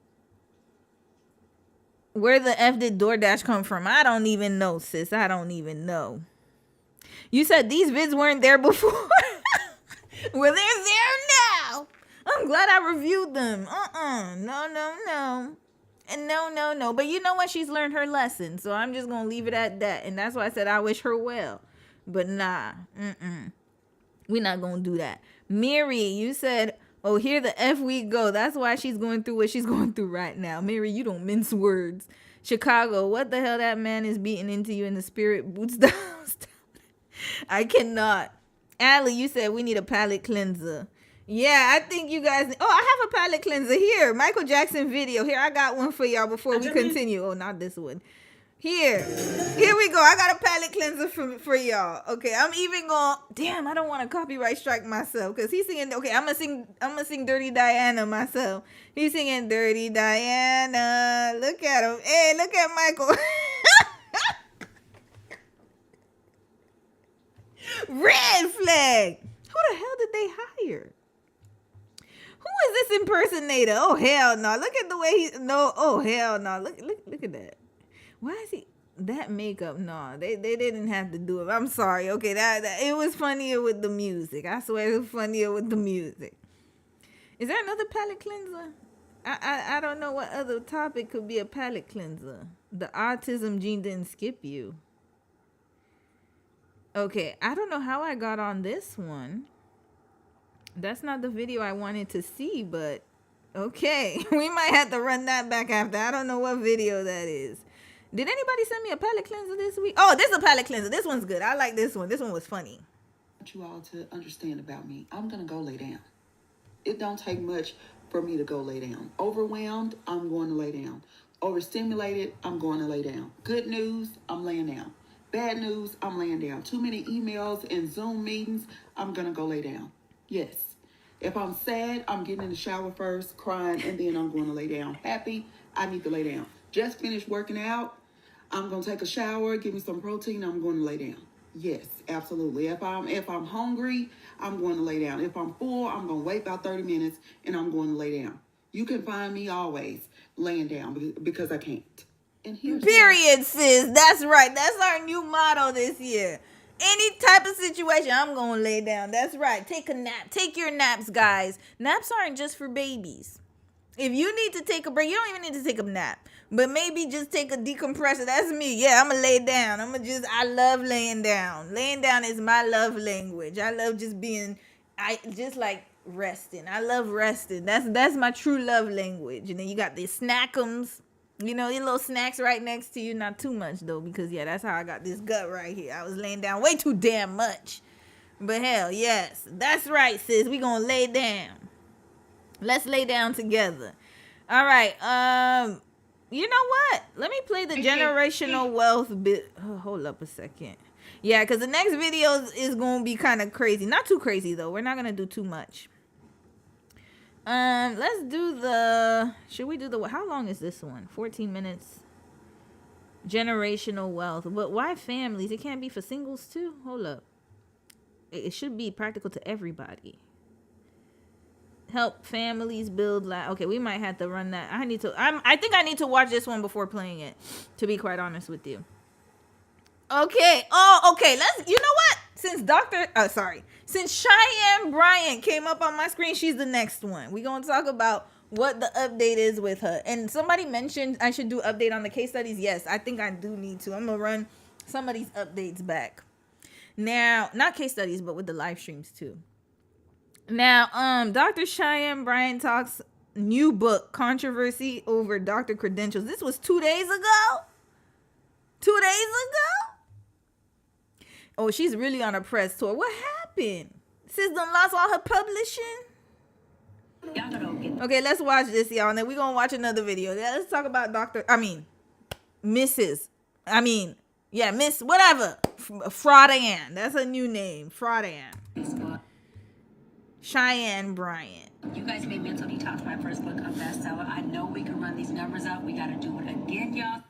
the F did DoorDash come from? I don't even know, sis. I don't even know. You said these vids weren't there before. Well, they're there now. I'm glad I reviewed them. No. And no. But you know what? She's learned her lesson. So I'm just going to leave it at that. And that's why I said I wish her well. But nah. We're not going to do that. Mary, you said, oh, here the F we go. That's why she's going through what she's going through right now. Mary, you don't mince words. Chicago, what the hell that man is beating into you in the spirit boots down. I cannot. Allie, you said we need a palate cleanser. Yeah, I think you guys... Oh, I have a palate cleanser here. Michael Jackson video. Here, I got one for y'all before we continue. Oh, not this one. Here we go. I got a palate cleanser for y'all. Okay, I'm even going... Damn, I don't want to copyright strike myself. Because he's singing... Okay, I'm gonna sing Dirty Diana myself. He's singing Dirty Diana. Look at him. Hey, look at Michael. Red flag. Who the hell did they hire? Who is this impersonator? Oh, hell no. Look at the way he... No. Oh, hell no. Look at that. Why is he... That makeup, no. They didn't have to do it. I'm sorry. Okay, that it was funnier with the music. I swear it was funnier with the music. Is there another palate cleanser? I don't know what other topic could be a palate cleanser. The autism gene didn't skip you. Okay, I don't know how I got on this one. That's not the video I wanted to see, but okay. We might have to run that back after. I don't know what video that is. Did anybody send me a palate cleanser this week? Oh, this is a palate cleanser. This one's good. I like this one. This one was funny. I want you all to understand about me. I'm going to go lay down. It don't take much for me to go lay down. Overwhelmed, I'm going to lay down. Overstimulated, I'm going to lay down. Good news, I'm laying down. Bad news, I'm laying down. Too many emails and Zoom meetings, I'm gonna go lay down. Yes. If I'm sad, I'm getting in the shower first, crying, and then I'm going to lay down. Happy, I need to lay down. Just finished working out, I'm gonna take a shower, give me some protein, I'm going to lay down. Yes, absolutely. If I'm hungry, I'm going to lay down. If I'm full, I'm gonna wait about 30 minutes and I'm going to lay down. You can find me always laying down because I can't. And here's Period, sis. That's right. That's our new motto this year. Any type of situation, I'm gonna lay down. That's right. Take a nap. Take your naps, guys. Naps aren't just for babies. If you need to take a break, you don't even need to take a nap. But maybe just take a decompressor. That's me. Yeah, I'm gonna lay down. I love laying down. Laying down is my love language. I love just like resting. I love resting. That's my true love language. And then you got the snackums. You know, your little snacks right next to you. Not too much, though, because, yeah, that's how I got this gut right here. I was laying down way too damn much. But, hell, yes. That's right, sis. We gonna lay down. Let's lay down together. All right. You know what? Let me play the generational wealth bit. Oh, hold up a second. Yeah, because the next video is going to be kind of crazy. Not too crazy, though. We're not going to do too much. Let's do how long is this one? 14 minutes. Generational wealth. But why families? It can't be for singles too? Hold up. It should be practical to everybody. Help families build okay, we might have to run that. I think I need to watch this one before playing it, to be quite honest with you. Okay. Oh, okay. You know what? Since Cheyenne Bryant came up on my screen, she's the next one. We're going to talk about what the update is with her. And somebody mentioned I should do update on the case studies. Yes, I think I do need to. I'm going to run some of these updates back. Now, not case studies, but with the live streams too. Now, Dr. Cheyenne Bryant talks new book, controversy over doctor credentials. This was 2 days ago. 2 days ago? Oh, she's really on a press tour. What happened? Sis done lost all her publishing? Okay, let's watch this, y'all. And then we're going to watch another video. Let's talk about Miss whatever. Fraudian. That's a new name. Fraudian. Cheyenne Bryant. You guys made Mental Detox my first book a bestseller. I know we can run these numbers out. We got to do it again, y'all.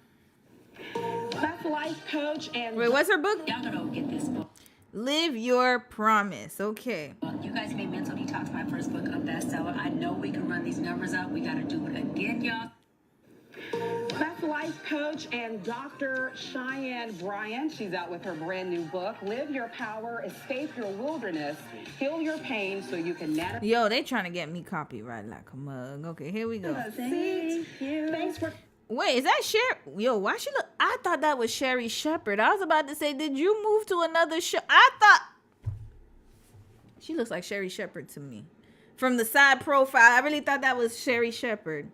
That's life coach and... Wait, what's her book? Y'all gotta get this book. Live Your Promise. Okay. You guys made Mental Detox my first book a bestseller. I know we can run these numbers out. We got to do it again, y'all. That's life coach and Dr. Cheyenne Bryant. She's out with her brand new book, Live Your Power, Escape Your Wilderness, Heal Your Pain so you can navigate. Yo, they trying to get me copyright like a mug. Okay, here we go. Thank you. Thanks for... Wait, is that Sherry? Yo, why she look? I thought that was Sherry Shepherd. I was about to say, did you move to another show? I thought she looks like Sherry Shepherd to me. From the side profile, I really thought that was Sherry Shepherd.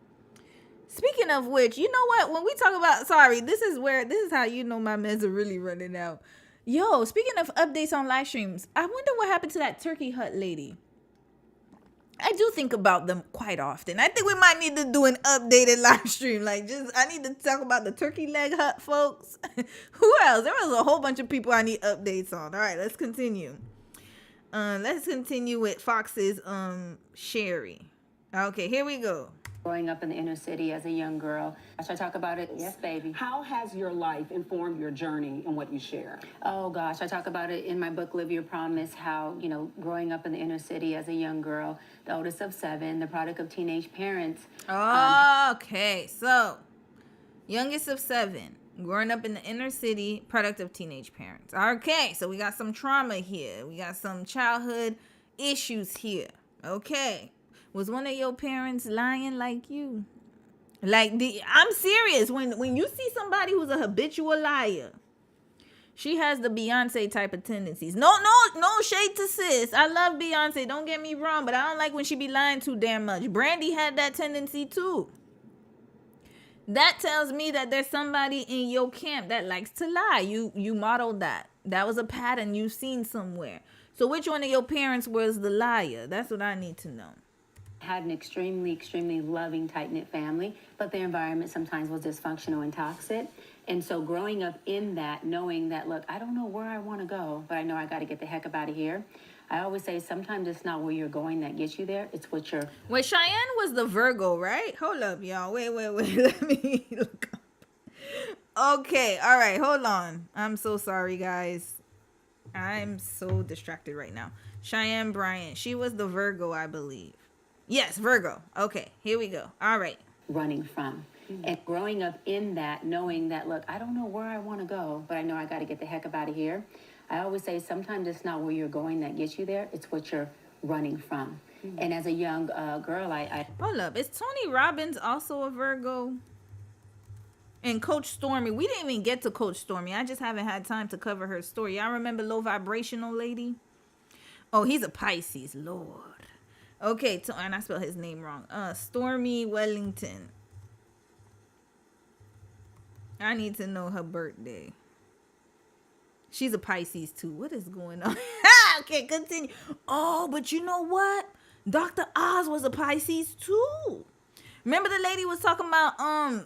Speaking of which, you know what? When we talk about, this is how you know my meds are really running out. Yo, speaking of updates on live streams, I wonder what happened to that Turkey Hut lady. I do think about them quite often. I think we might need to do an updated live stream. I need to talk about the Turkey Leg Hut folks. Who else? There was a whole bunch of people I need updates on. All right, let's continue. Let's continue with Fox's Sherry. Okay, here we go. Growing up in the inner city as a young girl. Should I talk about it? Yes, baby. How has your life informed your journey and what you share? Oh, gosh. I talk about it in my book, Live Your Promise, how, growing up in the inner city as a young girl, the oldest of 7, the product of teenage parents. Okay, so youngest of 7, growing up in the inner city, product of teenage parents. Okay, so we got some trauma here. We got some childhood issues here. Okay. Was one of your parents lying like you? I'm serious. When you see somebody who's a habitual liar, she has the Beyonce type of tendencies. No shade to sis. I love Beyonce. Don't get me wrong, but I don't like when she be lying too damn much. Brandy had that tendency too. That tells me that there's somebody in your camp that likes to lie. You modeled that. That was a pattern you've seen somewhere. So which one of your parents was the liar? That's what I need to know. Had an extremely, extremely loving, tight-knit family, but their environment sometimes was dysfunctional and toxic. And so growing up in that, knowing that, look, I don't know where I want to go, but I know I got to get the heck up out of here. I always say sometimes it's not where you're going that gets you there. It's what you're. Wait, Cheyenne was the Virgo, right? Hold up, y'all. Wait. Let me look up. Okay, all right, hold on. I'm so sorry, guys. I'm so distracted right now. Cheyenne Bryant. She was the Virgo, I believe. Yes, Virgo. Okay, here we go. All right. Running from. And growing up in that, knowing that, look, I don't know where I want to go, but I know I got to get the heck up out of here. I always say sometimes it's not where you're going that gets you there. It's what you're running from. And as a young girl, I Hold up. Is Tony Robbins also a Virgo? And Coach Stormy. We didn't even get to Coach Stormy. I just haven't had time to cover her story. Y'all remember Low Vibrational Lady? Oh, he's a Pisces. Lord. Okay, and I spelled his name wrong. Stormy Wellington. I need to know her birthday. She's a Pisces too. What is going on? Okay, continue. Oh, but you know what? Dr. Oz was a Pisces too. Remember the lady was talking about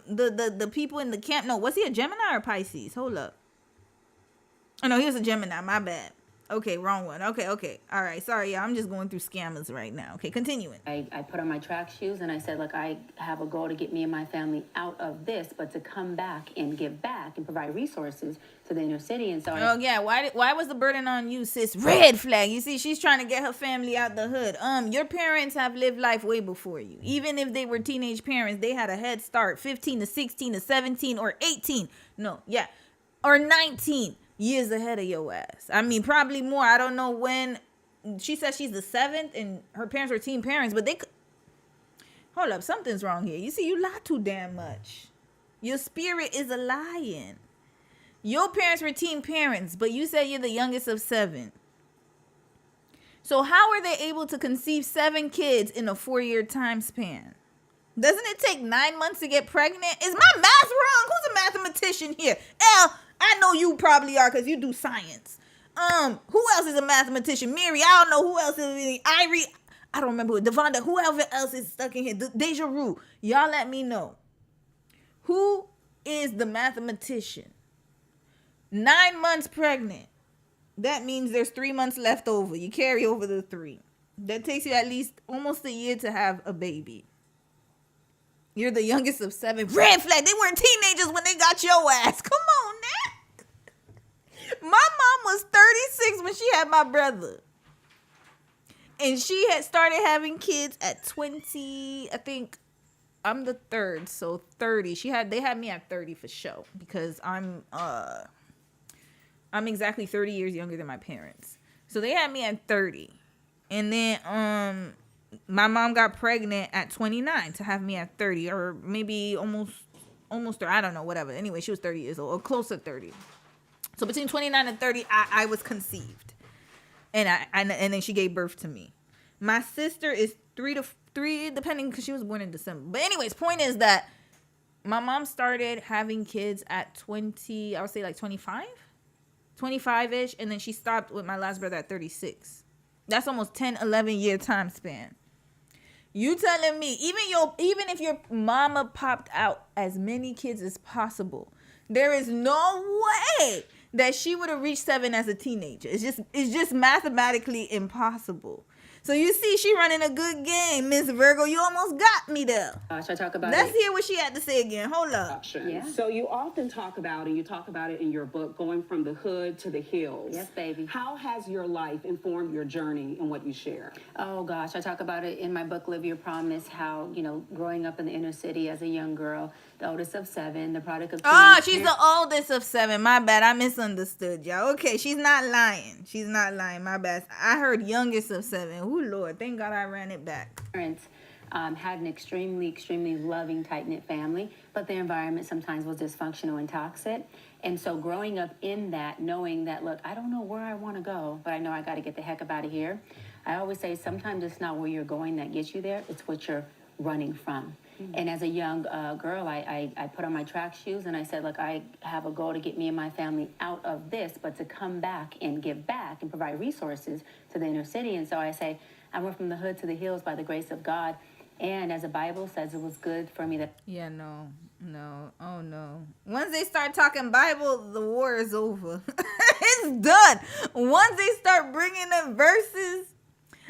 the people in the camp? No, was he a Gemini or Pisces? Hold up. Oh no, he was a Gemini. My bad. Okay, wrong one. Okay. All right, sorry, y'all. I'm just going through scammers right now. Okay, continuing. I put on my track shoes and I said, look, I have a goal to get me and my family out of this, but to come back and give back and provide resources to the inner city. And so yeah, why was the burden on you, sis? Red flag. You see, she's trying to get her family out the hood. Your parents have lived life way before you. Even if they were teenage parents, they had a head start. 15 to 16 to 17 or 18. No, yeah. Or 19 years ahead of your ass. I mean, probably more. I don't know when. She says she's the 7th and her parents were teen parents, but they could. Hold up, something's wrong here. You see, you lie too damn much. Your spirit is a lying. Your parents were teen parents, but you say you're the youngest of 7. So how are they able to conceive 7 kids in a 4-year time span? Doesn't it take 9 months to get pregnant? Is my math wrong? Who's a mathematician here? L, I know you probably are because you do science. Who else is a mathematician? Mary, I don't know who else is. Irie, I don't remember. Devonda, whoever else is stuck in here. Deja Rue, y'all let me know. Who is the mathematician? 9 months pregnant. That means there's 3 months left over. You carry over the 3. That takes you at least almost a year to have a baby. You're the youngest of 7. Red flag. They weren't teenagers when they got your ass. Come on now. My mom was 36 when she had my brother. And she had started having kids at 20. I think I'm the 3rd, so 30. They had me at 30 for sure because I'm exactly 30 years younger than my parents. So they had me at 30. And then my mom got pregnant at 29 to have me at 30, or maybe almost 30. I don't know, whatever. Anyway, she was 30 years old, or close to 30. So between 29 and 30, I was conceived, and then she gave birth to me. My sister is 3, depending, because she was born in December. But anyways, point is that my mom started having kids at 20. I would say like 25-ish, and then she stopped with my last brother at 36. That's almost 10, 11-year time span. You telling me even if your mama popped out as many kids as possible, there is no way that she would have reached 7 as a teenager. It's just mathematically impossible. So you see, she running a good game, Miss Virgo. You almost got me there. Should I talk about Let's it? hear what she had to say again. Hold up. Yeah. So you often talk about, and you talk about it in your book, going from the hood to the hills. Yes, baby. How has your life informed your journey and what you share? Oh gosh, I talk about it in my book, Live Your Promise, how, growing up in the inner city as a young girl, the oldest of 7, the product of Oh, she's the oldest of 7. My bad. I misunderstood, y'all. Okay, she's not lying. My bad. I heard youngest of 7. Oh, Lord. Thank God I ran it back. parents had an extremely, extremely loving, tight-knit family, but their environment sometimes was dysfunctional and toxic. And so growing up in that, knowing that, look, I don't know where I want to go, but I know I got to get the heck up out of here. I always say sometimes it's not where you're going that gets you there. It's what you're running from. And as a young girl, I put on my track shoes and I said, look, I have a goal to get me and my family out of this, but to come back and give back and provide resources to the inner city. And so I say, I went from the hood to the hills by the grace of God. And as the Bible says, it was good for me that. Yeah, no. No. Oh no. Once they start talking Bible, the war is over. It's done. Once they start bringing up verses,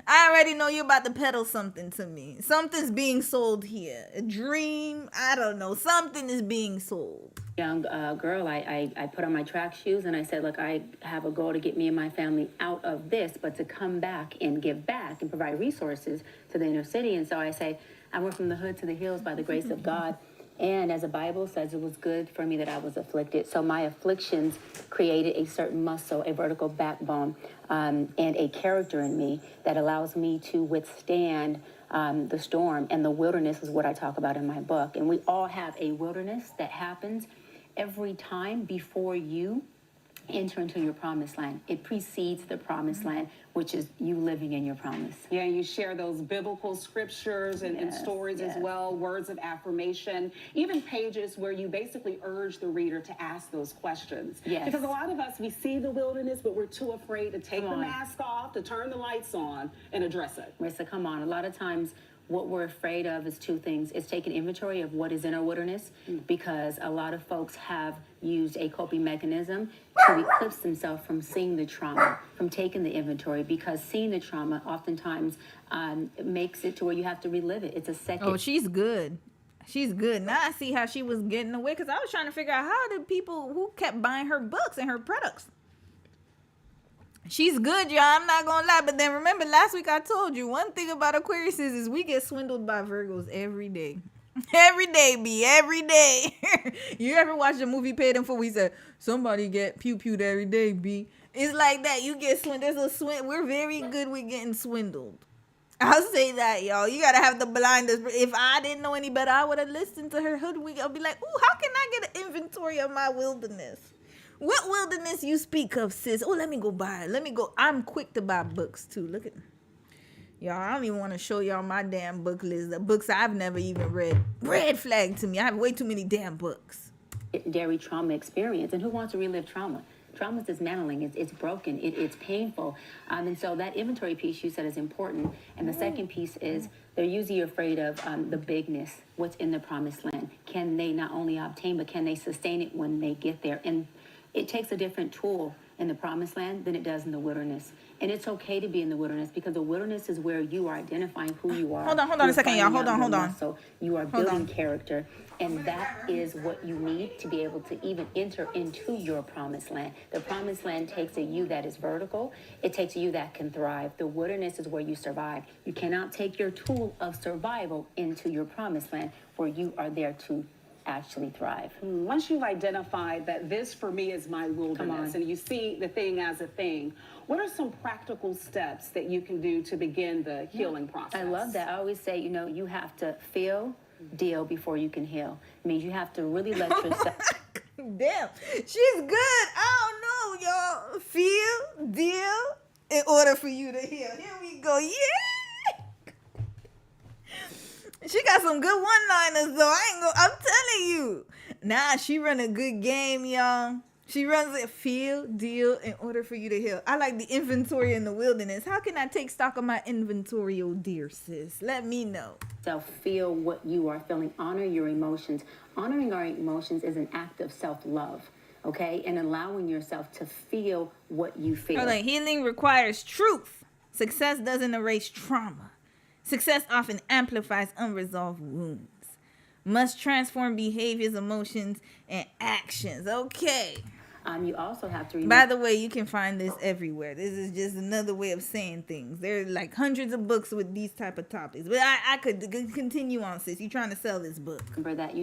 I already know you're about to peddle something to me. Something's being sold here. A dream. I don't know. Something is being sold. Young girl, I put on my track shoes and I said, look, I have a goal to get me and my family out of this, but to come back and give back and provide resources to the inner city. And so I say, I went from the hood to the hills by the grace of God. And as the Bible says, it was good for me that I was afflicted. So my afflictions created a certain muscle, a vertical backbone, and a character in me that allows me to withstand the storm. And the wilderness is what I talk about in my book. And we all have a wilderness that happens every time before you enter into your promised land. It precedes the promised land, which is you living in your promise. Yeah, you share those biblical scriptures and stories as well, words of affirmation, even pages where you basically urge the reader to ask those questions. Yes. Because a lot of us, we see the wilderness, but we're too afraid to take the mask off, to turn the lights on and address it. Marissa, come on. A lot of times what we're afraid of is two things. It's taking inventory of what is in our wilderness, because a lot of folks have used a coping mechanism to eclipse themselves from seeing the trauma, from taking the inventory, because seeing the trauma oftentimes makes it to where you have to relive it. It's a second. Oh, she's good. She's good. Now I see how she was getting away, because I was trying to figure out how did people who kept buying her books and her products. She's good, y'all. I'm not gonna lie. But then remember, last week I told you one thing about Aquarius is we get swindled by Virgos every day. Every day, B. Every day. You ever watch the movie Paid in Full? We said somebody get pew-pewed every day, B. It's like that. You get swindled. There's a swindle. We're very good with getting swindled. I'll say that, y'all. You gotta have the blinders. If I didn't know any better, I would have listened to her hoodwink. I'll be like, ooh, how can I get an inventory of my wilderness? What wilderness you speak of, sis? Oh, let me go buy it. Let me go. I'm quick to buy books, too. Look at y'all. I don't even want to show y'all my damn book list. The books I've never even read. Red flag to me. I have way too many damn books. Dairy trauma experience. And who wants to relive trauma? Trauma is dismantling. It's broken. It's painful. And so that inventory piece you said is important. And the second piece is they're usually afraid of the bigness, what's in the promised land. Can they not only obtain, but can they sustain it when they get there? And it takes a different tool in the promised land than it does in the wilderness. And it's okay to be in the wilderness, because the wilderness is where you are identifying who you are. Hold on a second, y'all. Hold on. So you are building character. And that is what you need to be able to even enter into your promised land. The promised land takes a you that is vertical. It takes a you that can thrive. The wilderness is where you survive. You cannot take your tool of survival into your promised land, where you are there to actually thrive. Once you've identified that this for me is my wilderness and you see the thing as a thing, what are some practical steps that you can do to begin the healing process? I love that. I always say, you have to feel, deal before you can heal. It means you have to really let yourself. Damn, she's good. I don't know, y'all. Feel, deal, in order for you to heal. Here we go. Yeah. She got some good one-liners, though. I'm telling you. Nah, she run a good game, y'all. She runs it, feel, deal, in order for you to heal. I like the inventory in the wilderness. How can I take stock of my inventory, oh dear sis? Let me know. Feel what you are feeling. Honor your emotions. Honoring our emotions is an act of self-love, okay? And allowing yourself to feel what you feel. Hold on. Healing requires truth. Success doesn't erase trauma. Success often amplifies unresolved wounds. Must transform behaviors, emotions, and actions. Okay. You also have to remember. By the way, you can find this everywhere. This is just another way of saying things. There are like hundreds of books with these type of topics. But I could continue on, sis. You're trying to sell this book. Remember that,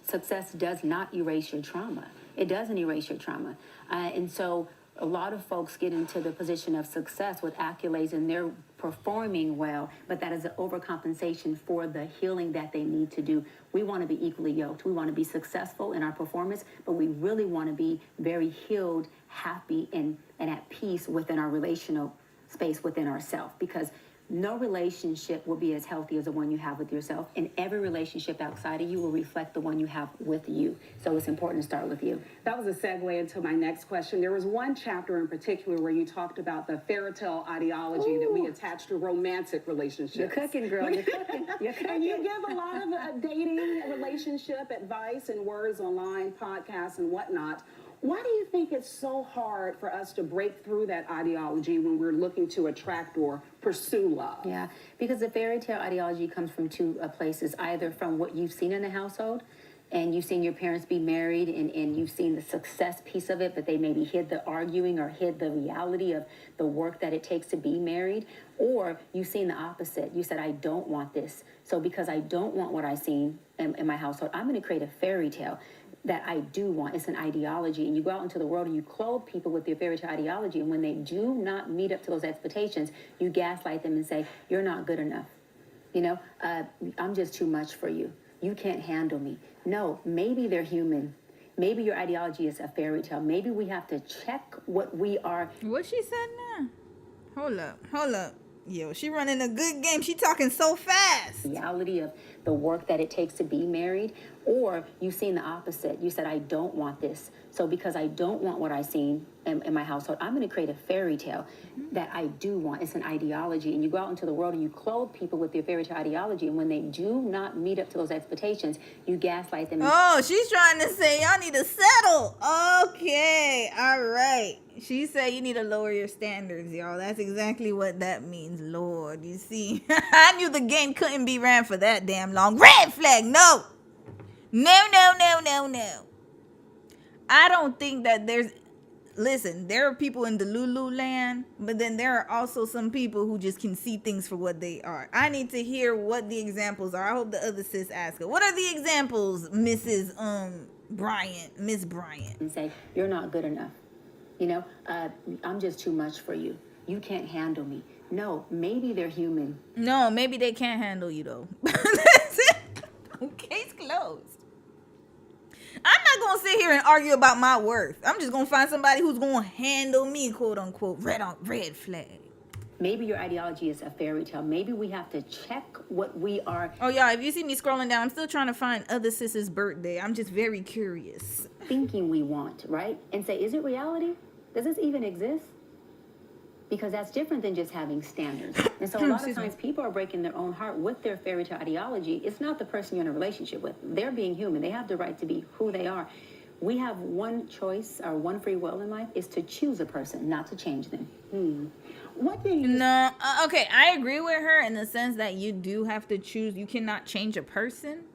success does not erase your trauma. It doesn't erase your trauma. And so a lot of folks get into the position of success with accolades and they're performing well, but that is an overcompensation for the healing that they need to do. We want to be equally yoked. We want to be successful in our performance, but we really want to be very healed, happy, and at peace within our relational space within ourselves, because No relationship will be as healthy as the one you have with yourself, and every relationship outside of you will reflect the one you have with you. So it's important to start with you. That was a segue into my next question. There was one chapter in particular where you talked about the fairy tale ideology that we attach to romantic relationships. You're cooking, girl. You're cooking. You're cooking. And you give a lot of dating, relationship advice and words online, podcasts, and whatnot. Why do you think it's so hard for us to break through that ideology when we're looking to attract or pursue love? Yeah, because the fairy tale ideology comes from two places, either from what you've seen in the household, and you've seen your parents be married, and you've seen the success piece of it, but they maybe hid the arguing or hid the reality of the work that it takes to be married, or you've seen the opposite. You said, I don't want this. So because I don't want what I've seen in my household, I'm going to create a fairy tale that I do want. It's an ideology, and you go out into the world and you clothe people with your fairy tale ideology, and when they do not meet up to those expectations, you gaslight them and say, you're not good enough. You know, I'm just too much for you. You can't handle me. No, maybe they're human. Maybe your ideology is a fairy tale. Maybe we have to check what we are. What she said now? Hold up. Yo, she running a good game. She talking so fast. Reality of the work that it takes to be married, or you've seen the opposite. You said, I don't want this. So because I don't want what I've seen in my household, I'm going to create a fairy tale that I do want. It's an ideology, and you go out into the world and you clothe people with your fairy tale ideology, and when they do not meet up to those expectations, you gaslight them. Oh, she's trying to say y'all need to settle. Okay, all right. She said you need to lower your standards, y'all. That's exactly what that means, Lord. You see, I knew the game couldn't be ran for that damn long. Red flag, no. No. I don't think that listen, there are people in the Lulu land, but then there are also some people who just can see things for what they are. I need to hear what the examples are. I hope the other sis ask her. What are the examples, Mrs. Bryant, Miss Bryant? And say, you're not good enough. You know, I'm just too much for you. You can't handle me. No, maybe they're human. No, maybe they can't handle you, though. That's it. Case closed. I'm not going to sit here and argue about my worth. I'm just going to find somebody who's going to handle me, quote unquote, red flag. Maybe your ideology is a fairy tale. Maybe we have to check what we are. Oh, y'all, if you see me scrolling down, I'm still trying to find other sis's birthday. I'm just very curious. Thinking we want, right? And say, is it reality? Does this even exist? Because that's different than just having standards. And so a lot of times people are breaking their own heart with their fairy tale ideology. It's not the person you're in a relationship with. They're being human. They have the right to be who they are. We have one choice or one free will in life is to choose a person, not to change them. What do you... No, okay, I agree with her in the sense that you do have to choose. You cannot change a person.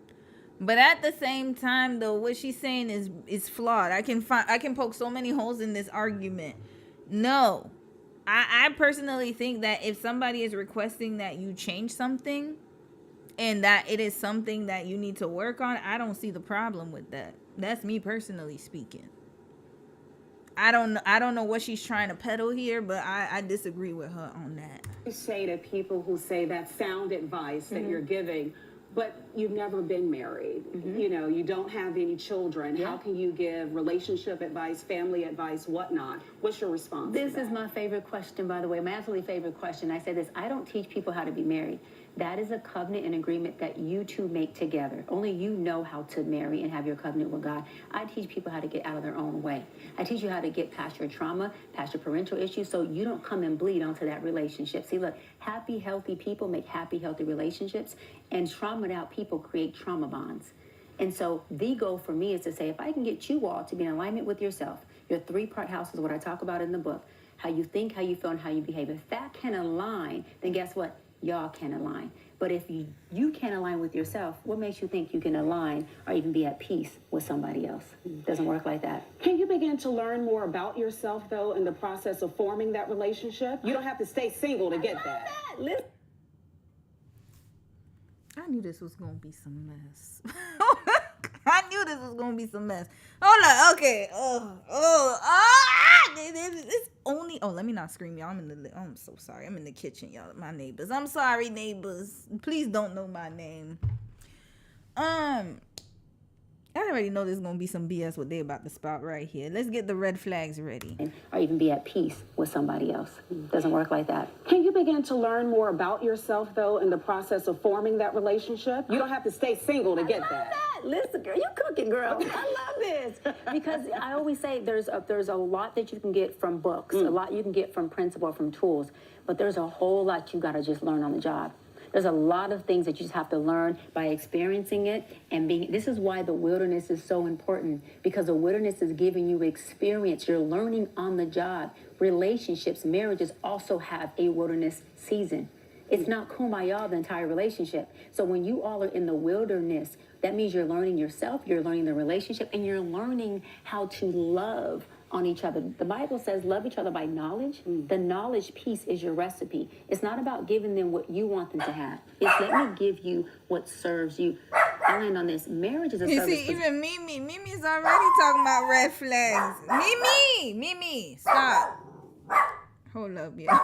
But at the same time, though, what she's saying is flawed. I can poke so many holes in this argument. No. I personally think that if somebody is requesting that you change something and that it is something that you need to work on, I don't see the problem with that. That's me personally speaking. I don't know what she's trying to peddle here, but I disagree with her on that. You say to people who say that sound advice that you're giving, but you've never been married, you know, you don't have any children. How can you give relationship advice, family advice, whatnot? What's your response? This is my favorite question, by the way, my absolutely favorite question. I say this, I don't teach people how to be married. That is a covenant and agreement that you two make together. Only you know how to marry and have your covenant with God. I teach people how to get out of their own way. I teach you how to get past your trauma, past your parental issues, so you don't come and bleed onto that relationship. See, look, happy, healthy people make happy, healthy relationships, and traumatized out people create trauma bonds. And so the goal for me is to say, if I can get you all to be in alignment with yourself, your three-part house is what I talk about in the book, how you think, how you feel, and how you behave. If that can align, then guess what? Y'all can align. But if you can't align with yourself, what makes you think you can align or even be at peace with somebody else? It doesn't work like that. Can you begin to learn more about yourself, though, in the process of forming that relationship? You don't have to stay single to get that. I knew this was going to be some mess. I knew this was going to be some mess. Hold on. Okay. It's only... Oh, let me not scream, y'all. I'm so sorry. I'm in the kitchen, y'all. My neighbors. I'm sorry, neighbors. Please don't know my name. I I already know there's gonna be some BS what they about to spout right here. Let's get the red flags ready. Or even be at peace with somebody else. It doesn't work like that. Can you begin to learn more about yourself, though, in the process of forming that relationship? You don't have to stay single to get that. Listen, girl, you cooking, girl. I love this. Because I always say there's a lot that you can get from books, a lot you can get from principle, from tools, but there's a whole lot you got to just learn on the job. There's a lot of things that you just have to learn by experiencing it and being. This is why the wilderness is so important, because the wilderness is giving you experience. You're learning on the job. Relationships, marriages also have a wilderness season. It's not kumbaya the entire relationship. So when you all are in the wilderness, that means you're learning yourself, you're learning the relationship, and you're learning how to love on each other. The Bible says love each other by knowledge. The knowledge piece is your recipe. It's not about giving them what you want them to have. It's let me give you what serves you. I'll end on this. Marriage is a You service. see, even Mimi's already talking about red flags. Mimi, stop. Hold up, yeah.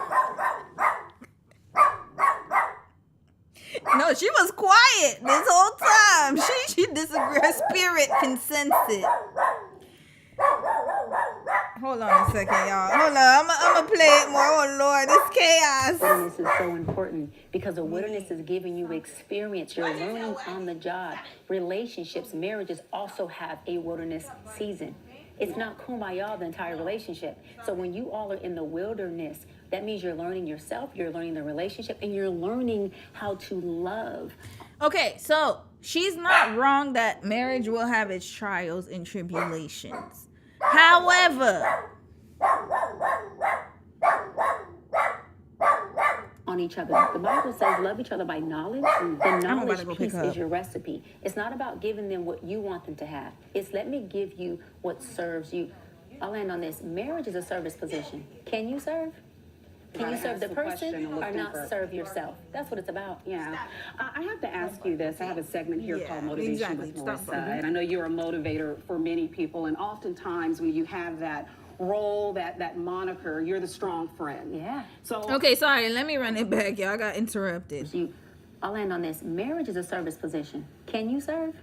No, she was quiet this whole time. She disagreed. Her spirit consented. Hold on a second, y'all. Hold on. I'm gonna play it more. Oh, Lord. This chaos. Wilderness is so important because the wilderness is giving you experience. You're learning on the job. Relationships, marriages also have a wilderness season. It's not kumbaya the entire relationship. So when you all are in the wilderness, that means you're learning yourself, you're learning the relationship, and you're learning how to love. Okay, so she's not wrong that marriage will have its trials and tribulations. However, on each other. The Bible says love each other by knowledge. The knowledge go piece pick her is up. your recipe. It's not about giving them what you want them to have. It's let me give you what serves you. I'll end on this. Marriage is a service position. Can you serve? Can you serve the person or not serve yourself? That's what it's about. Yeah. I have to ask you this. I have a segment here Yeah, called Motivation exactly. with Stop. Melissa. And I know you're a motivator for many people. And oftentimes when you have that role, that moniker, you're the strong friend. Yeah. So okay, sorry. Let me run it back, y'all. I got interrupted. I'll end on this. Marriage is a service position. Can you serve?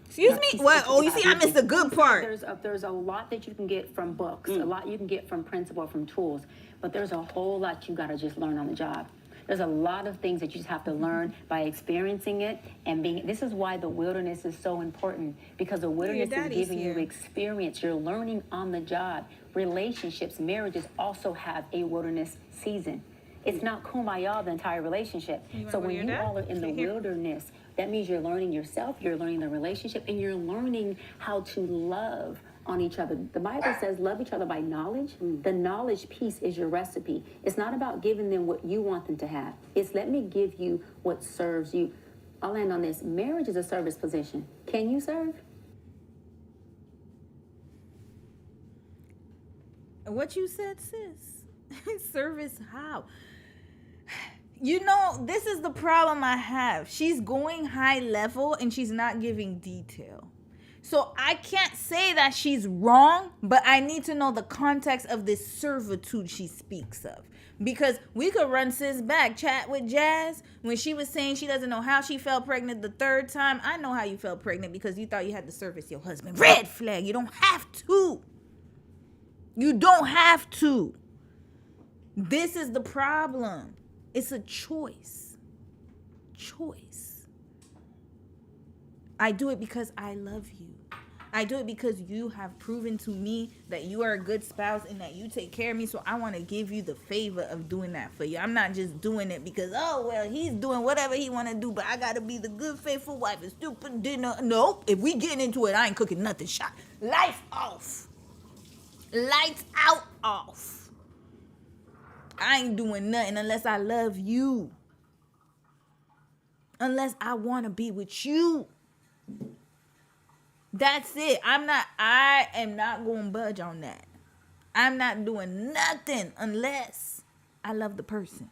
Excuse me? What? Oh, you see, I missed the good part. There's a lot that you can get from books, a lot you can get from principle, from tools, but there's a whole lot you got to just learn on the job. There's a lot of things that you just have to learn by experiencing it and being. This is why the wilderness is so important, because the wilderness is giving you experience. You're learning on the job. Relationships, marriages also have a wilderness season. It's not kumbaya the entire relationship. So when you all are in the wilderness, that means you're learning yourself, you're learning the relationship, and you're learning how to love on each other. The Bible says love each other by knowledge. The knowledge piece is your recipe. It's not about giving them what you want them to have. It's let me give you what serves you. I'll end on this. Marriage is a service position. Can you serve? What you said, sis? Service how? You know, this is the problem I have. She's going high level and she's not giving detail. So I can't say that she's wrong, but I need to know the context of this servitude she speaks of. Because we could run sis back, chat with Jazz, when she was saying she doesn't know how she fell pregnant the third time. I know how you fell pregnant because you thought you had to service your husband. Red flag. You don't have to. You don't have to. This is the problem. It's a choice. Choice. I do it because I love you. I do it because you have proven to me that you are a good spouse and that you take care of me. So I want to give you the favor of doing that for you. I'm not just doing it because, oh, well, he's doing whatever he want to do, but I got to be the good, faithful wife and stupid dinner. Nope. If we getting into it, I ain't cooking nothing. Shot. Lights off. Lights out off. I ain't doing nothing unless I love you. Unless I want to be with you. That's it. I am not going to budge on that. I'm not doing nothing unless I love the person.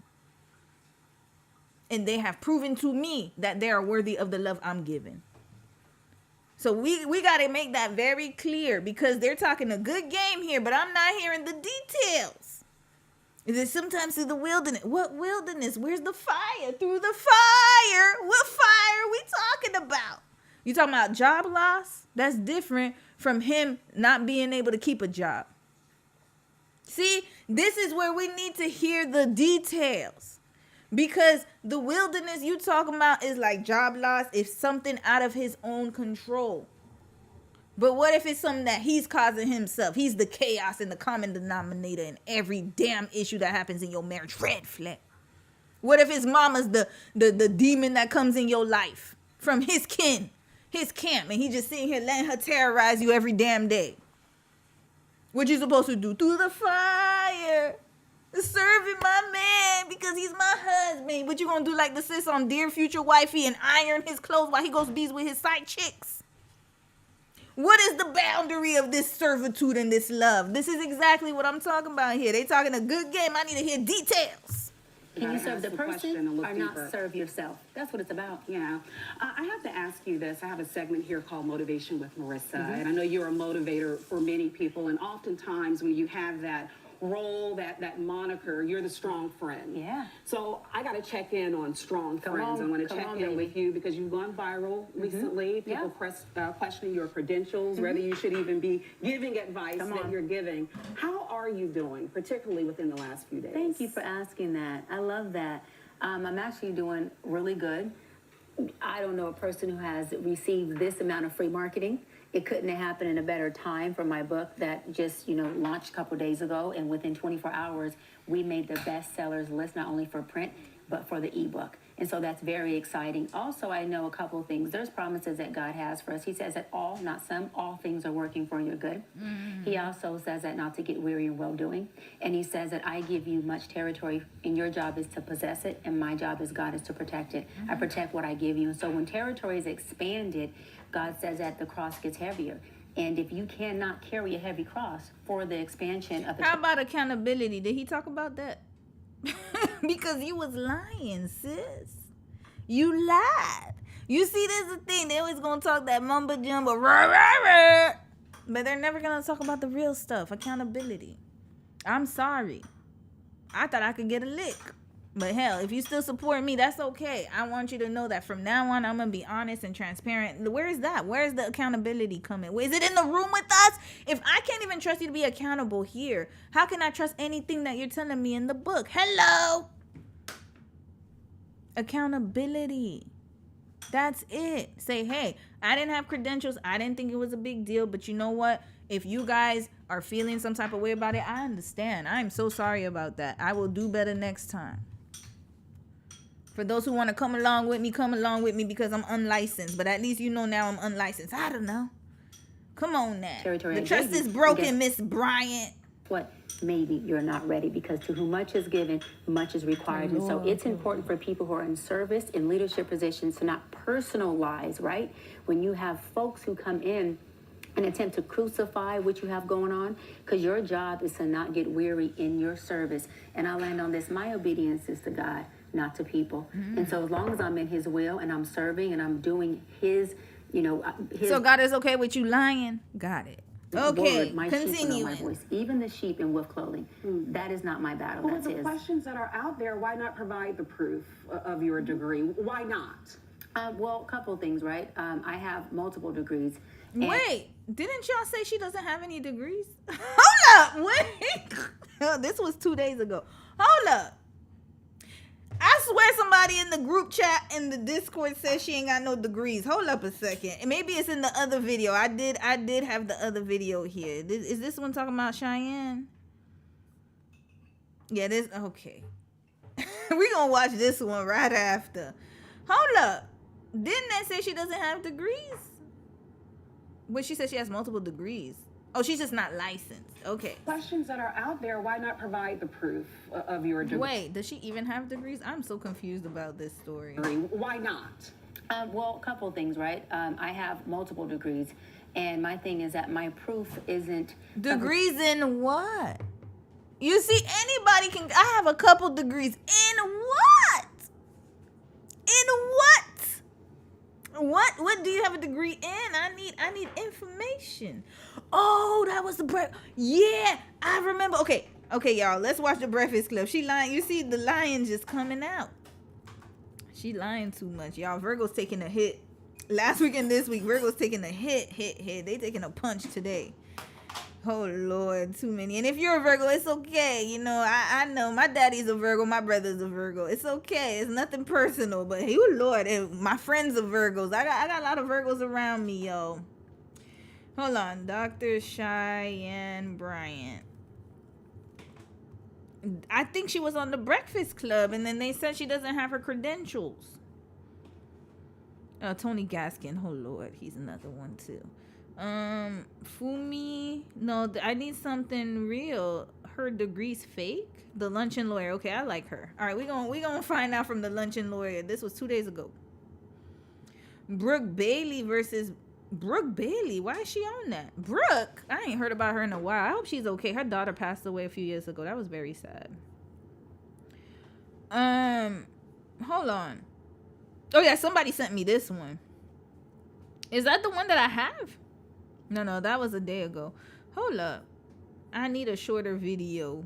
And they have proven to me that they are worthy of the love I'm giving. So we got to make that very clear because they're talking a good game here, but I'm not hearing the details. Is it sometimes through the wilderness? What wilderness? Where's the fire? Through the fire? What fire are we talking about? You talking about job loss? That's different from him not being able to keep a job. See, this is where we need to hear the details. Because the wilderness you talking about is like job loss if something out of his own control. But what if it's something that he's causing himself? He's the chaos and the common denominator in every damn issue that happens in your marriage. Red flag. What if his mama's the demon that comes in your life from his kin, his camp, and he just sitting here letting her terrorize you every damn day? What you supposed to do? Through the fire. Serving my man because he's my husband. What you gonna do like the sis on Dear Future Wifey and iron his clothes while he goes bees with his side chicks? What is the boundary of this servitude and this love? This is exactly what I'm talking about here. They talking a good game. I need to hear details. Can you serve the Ask question a person little or not deeper. serve yourself? That's what it's about. Yeah. I have to ask you this. I have a segment here called Motivation with Marissa. Mm-hmm. And I know you're a motivator for many people. And oftentimes when you have that role, that moniker, you're the strong friend. Yeah. So I got to check in on strong Come friends. on, I want to come check on, in baby. with you because you've gone viral recently. People questioning your credentials, whether you should even be giving advice Come that on. you're giving. How are you doing, particularly within the last few days? Thank you for asking that. I love that. I'm actually doing really good. I don't know a person who has received this amount of free marketing. It couldn't have happened in a better time for my book that just, launched a couple days ago. And within 24 hours, we made the bestsellers list, not only for print, but for the ebook. And so that's very exciting. Also, I know a couple of things. There's promises that God has for us. He says that all, not some, all things are working for your good. He also says that not to get weary in well-doing. And he says that I give you much territory, and your job is to possess it, and my job as God is to protect it. I protect what I give you. And so when territory is expanded, God says that the cross gets heavier. And if you cannot carry a heavy cross for the expansion of the How about accountability? Did he talk about that? Because you was lying, sis. You lied. You see, this is the thing. They always gonna talk that mumbo jumbo, rah, rah, rah. But they're never gonna talk about the real stuff. Accountability. I'm sorry. I thought I could get a lick. But hell, if you still support me, that's okay. I want you to know that from now on, I'm going to be honest and transparent. Where is that? Where is the accountability coming? Is it in the room with us? If I can't even trust you to be accountable here, how can I trust anything that you're telling me in the book? Hello? Accountability. That's it. Say, hey, I didn't have credentials. I didn't think it was a big deal. But you know what? If you guys are feeling some type of way about it, I understand. I'm so sorry about that. I will do better next time. For those who want to come along with me because I'm unlicensed. But at least you know now I'm unlicensed. I don't know. Come on now. Territory The I trust gave is you. broken, Again. Miss Bryant. what maybe you're not ready, because to whom much is given, much is required. And so it's important for people who are in service, in leadership positions, to not personalize, right? When you have folks who come in and attempt to crucify what you have going on, because your job is to not get weary in your service. And I'll land on this. My obedience is to God, not to people. And so as long as I'm in his will and I'm serving and I'm doing his, his So God is okay with you lying? Got it. Okay, word, my sheep will know my continuing. voice. Even the sheep in wolf clothing, that is not my battle, Well, that's the his. questions that are out there, why not provide the proof of your degree? Why not? Well, a couple of things, right? I have multiple degrees. And Wait, didn't y'all say she doesn't have any degrees? Hold up, wait. This was 2 days ago. Hold up. I swear somebody in the group chat in the Discord says she ain't got no degrees. Hold up a second. And maybe it's in the other video. I did have the other video here. Is this one talking about Cheyenne? Yeah, this okay. We gonna watch this one right after. Hold up. Didn't that say she doesn't have degrees? But she said she has multiple degrees. Oh, she's just not licensed. Okay. Questions that are out there, why not provide the proof of your degree? Wait, does she even have degrees? I'm so confused about this story. Why not? Well, a couple of things, right? I have multiple degrees. And my thing is that my proof isn't... Degrees in what? You see, anybody can... I have a couple degrees. In what? In what? What do you have a degree in? I need information. Oh, that was the breakfast. Yeah, I remember. Okay, y'all. Let's watch the Breakfast Club. She lying. You see the lion just coming out. She lying too much, y'all. Virgo's taking a hit. Last week and this week, Virgo's taking a hit. They taking a punch today. Oh Lord, too many. And if you're a Virgo, it's okay. You know, I know my daddy's a Virgo, my brother's a Virgo. It's okay. It's nothing personal. But oh Lord, and my friends are Virgos. I got a lot of Virgos around me, yo. Hold on, Dr. Cheyenne Bryant. I think she was on the Breakfast Club, and then they said she doesn't have her credentials. Tony Gaskin. Oh Lord, he's another one too. Fumi. No, I need something real. Her degree's fake. The luncheon lawyer. Okay, I like her. All right, we gonna find out from the luncheon lawyer. This was 2 days ago. Brooke Bailey versus Brooke Bailey. Why is she on that? Brooke. I ain't heard about her in a while. I hope she's okay. Her daughter passed away a few years ago. That was very sad. Hold on. Oh yeah, somebody sent me this one. Is that the one that I have? No, that was a day ago. Hold up. I need a shorter video.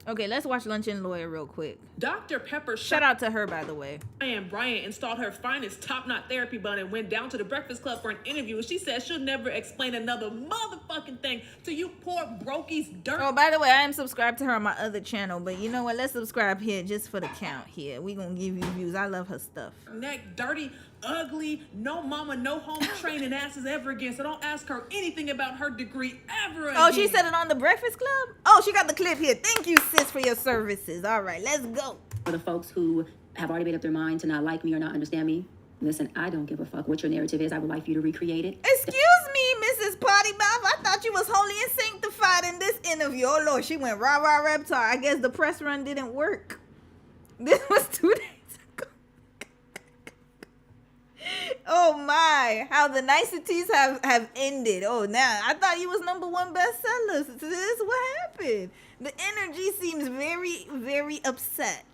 Okay, let's watch Luncheon Lawyer real quick. Dr. Pepper Shout out to her, by the way. Cheyenne Bryant installed her finest top-knot therapy bun and went down to the Breakfast Club for an interview. And she said she'll never explain another motherfucking thing to you poor brokies dirt. Oh, by the way, I am subscribed to her on my other channel. But you know what? Let's subscribe here just for the count here. We gonna give you views. I love her stuff. Neck dirty, ugly, no mama, no home training asses ever again. So don't ask her anything about her degree ever again. Oh, she said it on the Breakfast Club? Oh, she got the clip here. Thank you, sis, for your services. All right, let's go. For the folks who have already made up their mind to not like me or not understand me, listen, I don't give a fuck what your narrative is. I would like for you to recreate it. Excuse me, Mrs. Potty Mouth. I thought you was holy and sanctified in this interview. Oh, Lord, she went rah-rah reptar. I guess the press run didn't work. This was 2 days ago. Oh, my. How the niceties have ended. Oh, now, I thought you was #1 bestseller. So this is what happened. The energy seems very, very upset.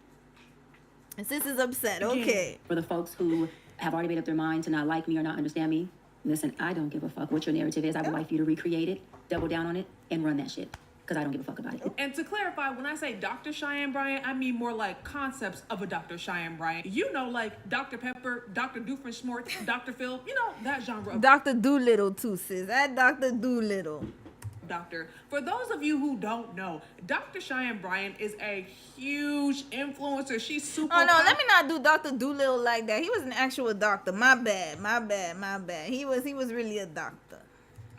Sis is upset. Okay. For the folks who have already made up their mind to not like me or not understand me, listen, I don't give a fuck what your narrative is. I would like for you to recreate it, double down on it, and run that shit. Because I don't give a fuck about it. And to clarify, when I say Dr. Cheyenne Bryant, I mean more like concepts of a Dr. Cheyenne Bryant. You know, like Dr. Pepper, Dr. Doofenshmirtz, Dr. Phil, you know, that genre of Dr. Doolittle too, sis. That Dr. Doolittle. doctor. For those of you who don't know, Dr. Cheyenne Bryant is a huge influencer. She's super Oh no, let me not do Dr. Doolittle like that. He was an actual doctor. My bad. He was really a doctor.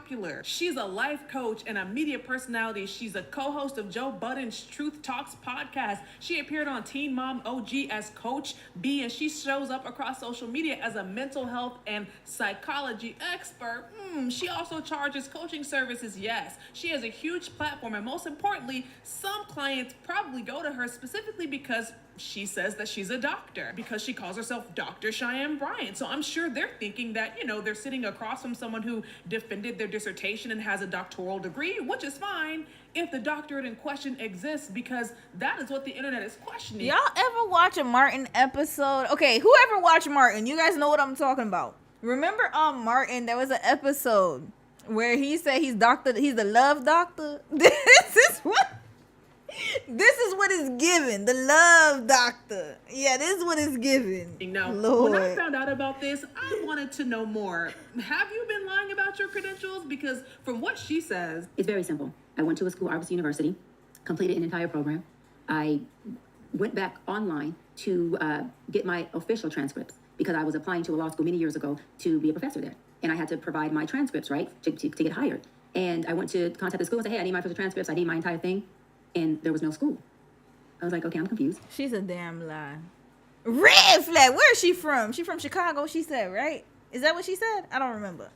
popular. She's a life coach and a media personality. She's a co-host of Joe Budden's Truth Talks podcast. She appeared on Teen Mom OG as Coach B, and she shows up across social media as a mental health and psychology expert. She also charges coaching services. Yes, she has a huge platform, and most importantly, some clients probably go to her specifically because she says that she's a doctor, because she calls herself Dr. Cheyenne Bryant. So I'm sure they're thinking that, you know, they're sitting across from someone who defended their dissertation and has a doctoral degree, which is fine if the doctorate in question exists, because that is what the internet is questioning. Y'all ever watch a Martin episode? Okay, whoever watched Martin, you guys know what I'm talking about. Remember on Martin, there was an episode where he said he's the love doctor. This is what is given. The love doctor. Yeah, this is what is given. Now, Lord. when I found out about this, I wanted to know more. Have you been lying about your credentials? Because from what she says, It's very simple. I went to a school, Arvesty University, completed an entire program. I went back online to get my official transcripts because I was applying to a law school many years ago to be a professor there. And I had to provide my transcripts, right, to get hired. And I went to contact the school and say, hey, I need my official transcripts. I need my entire thing. And there was no school. I was like, okay, I'm confused. She's a damn lie. Red flag. Where is she from? She from Chicago, she said, right? Is that what she said? I don't remember.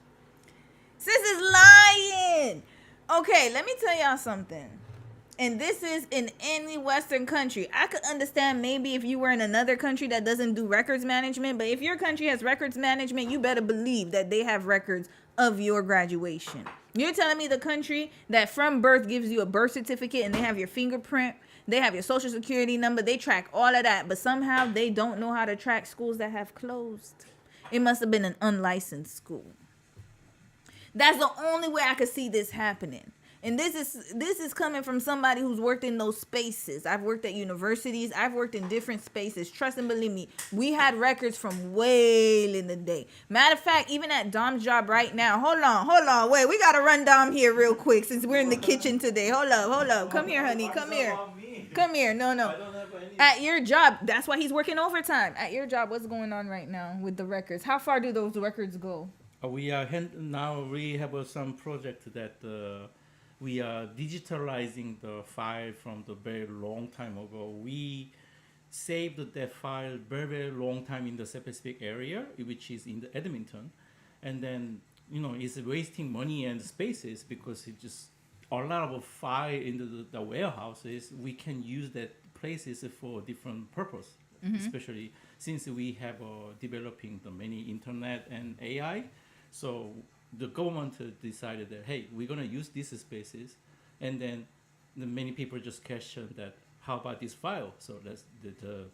Sis is lying. Okay, let me tell y'all something. And this is in any Western country. I could understand maybe if you were in another country that doesn't do records management. But if your country has records management, you better believe that they have records of your graduation. You're telling me the country that from birth gives you a birth certificate and they have your fingerprint, they have your social security number, they track all of that, but somehow they don't know how to track schools that have closed. It must have been an unlicensed school. That's the only way I could see this happening. And this is coming from somebody who's worked in those spaces. I've worked at universities. I've worked in different spaces. Trust and believe me, we had records from way in the day. Matter of fact, even at Dom's job right now. Hold on. Wait, we got to run Dom here real quick since we're in the kitchen today. Hold up. Come here, honey. Come here. Come here. No. I don't have any. At your job, that's why he's working overtime. At your job, what's going on right now with the records? How far do those records go? We are now we have some project that we are digitalizing the file from the very long time ago. We saved that file very long time in the specific area, which is in the Edmonton, and then it's wasting money and spaces because it just a lot of file in the warehouses. We can use that places for different purpose, especially since we have developing the many internet and AI. So the government decided that, hey, we're going to use these spaces. And then many people just question that, how about this file? So that's the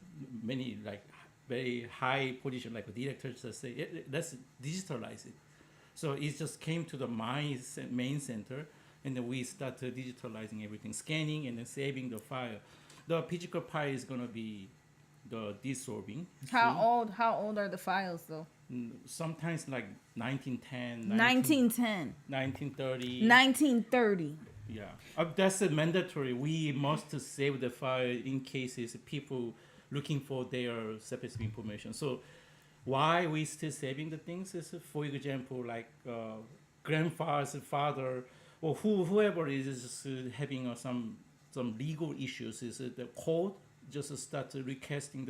many like very high position like directors that say, let's digitalize it. So it just came to the main center, and then we started digitalizing everything, scanning and then saving the file. The physical file is going to be the dissolving. How old are the files though? Sometimes like 1910, 1930. 1930. 1930. Yeah, that's mandatory. We must save the file in cases people looking for their specific information. So why we still saving the things is, for example, like grandfather's father or whoever is having some legal issues. Is the court just started requesting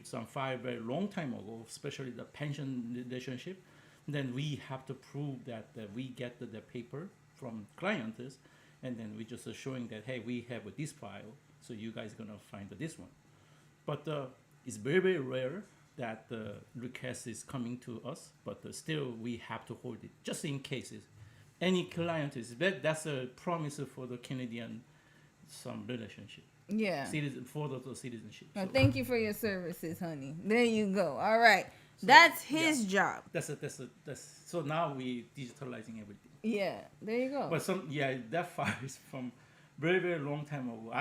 some file very long time ago, especially the pension relationship. Then we have to prove that we get the paper from clients, and then we just showing that, hey, we have this file, so you guys gonna find this one. But it's very, very rare that the request is coming to us, but still we have to hold it just in cases. Any client that's a promise for the Canadian some relationship. Yeah. For the citizenship. Well, thank you for your services, honey. There you go. All right. So, that's his job. That's so now we digitalizing everything. Yeah. There you go. But that file is from very, very long time ago.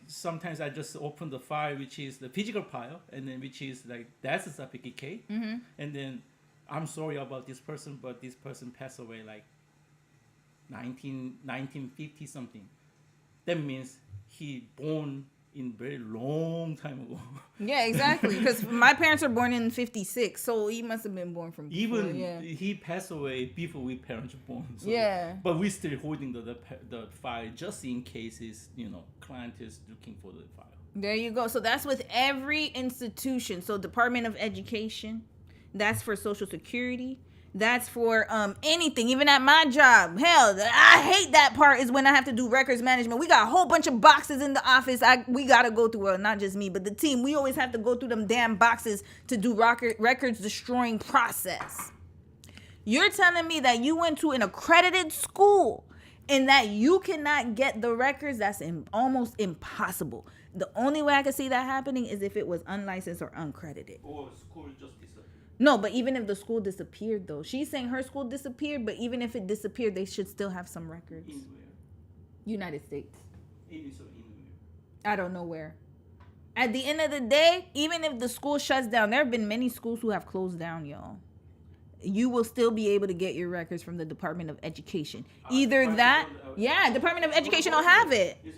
Sometimes I just open the file, which is the physical file, and then which is like that's a certificate, and then I'm sorry about this person, but this person passed away like 1950 something. That means he born in very long time ago. Yeah, exactly. Because my parents were born in 56, so he must have been born from before. He passed away before we parents were born. So, yeah. But we still holding the file just in cases client is looking for the file. There you go. So that's with every institution. So Department of Education, that's for Social Security. That's for anything, even at my job. Hell, I hate that part is when I have to do records management. We got a whole bunch of boxes in the office. We got to go through, well, not just me, but the team. We always have to go through them damn boxes to do records destroying process. You're telling me that you went to an accredited school and that you cannot get the records? That's almost impossible. The only way I could see that happening is if it was unlicensed or uncredited. Or school just disappeared. No, but even if the school disappeared, though. She's saying her school disappeared, but even if it disappeared, they should still have some records. In where? United States. In where? I don't know where. At the end of the day, even if the school shuts down, there have been many schools who have closed down, y'all. You will still be able to get your records from the Department of Education. Either that, Department of Education don't have it. It's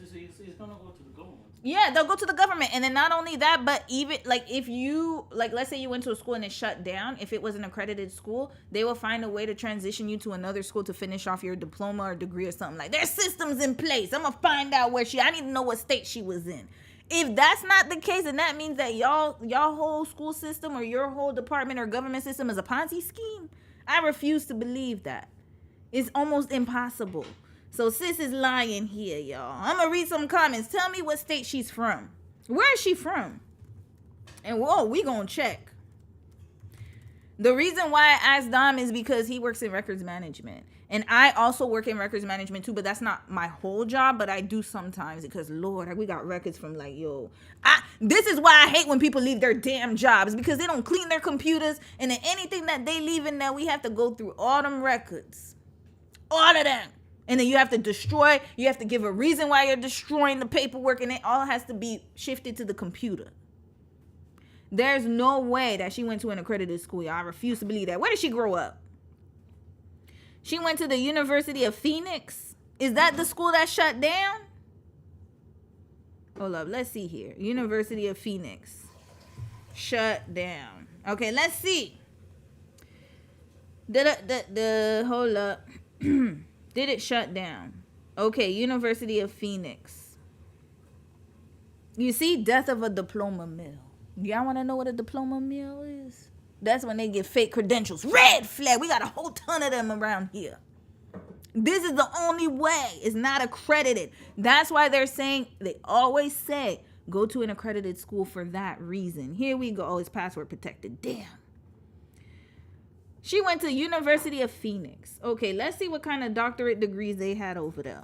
gonna go to the government. Yeah, they'll go to the government. And then not only that, but even like if you, like let's say you went to a school and it shut down, if it was an accredited school, they will find a way to transition you to another school to finish off your diploma or degree or something. Like there's systems in place. I'm going to find out I need to know what state she was in. If that's not the case, then that means that y'all whole school system or your whole department or government system is a Ponzi scheme. I refuse to believe that. It's almost impossible. So sis is lying here, y'all. I'm going to read some comments. Tell me what state she's from. Where is she from? And we going to check. The reason why I asked Dom is because he works in records management. And I also work in records management too, but that's not my whole job, but I do sometimes because, Lord, we got records from this is why I hate when people leave their damn jobs because they don't clean their computers, and then anything that they leave in there, we have to go through all them records. All of them. And then you have to destroy, you have to give a reason why you're destroying the paperwork, and it all has to be shifted to the computer. There's no way that she went to an accredited school. Y'all. I refuse to believe that. Where did she grow up? She went to the University of Phoenix. Is that the school that shut down? Hold up. Let's see here. University of Phoenix. Shut down. Okay, let's see. Hold up. Did it shut down? Okay, University of Phoenix. You see, death of a diploma mill. Y'all want to know what a diploma mill is? That's when they get fake credentials. Red flag. We got a whole ton of them around here. This is the only way. It's not accredited. That's why they're saying, they always say, go to an accredited school for that reason. Here we go. Oh, it's password protected. Damn. She went to University of Phoenix. Okay, let's see what kind of doctorate degrees they had over there.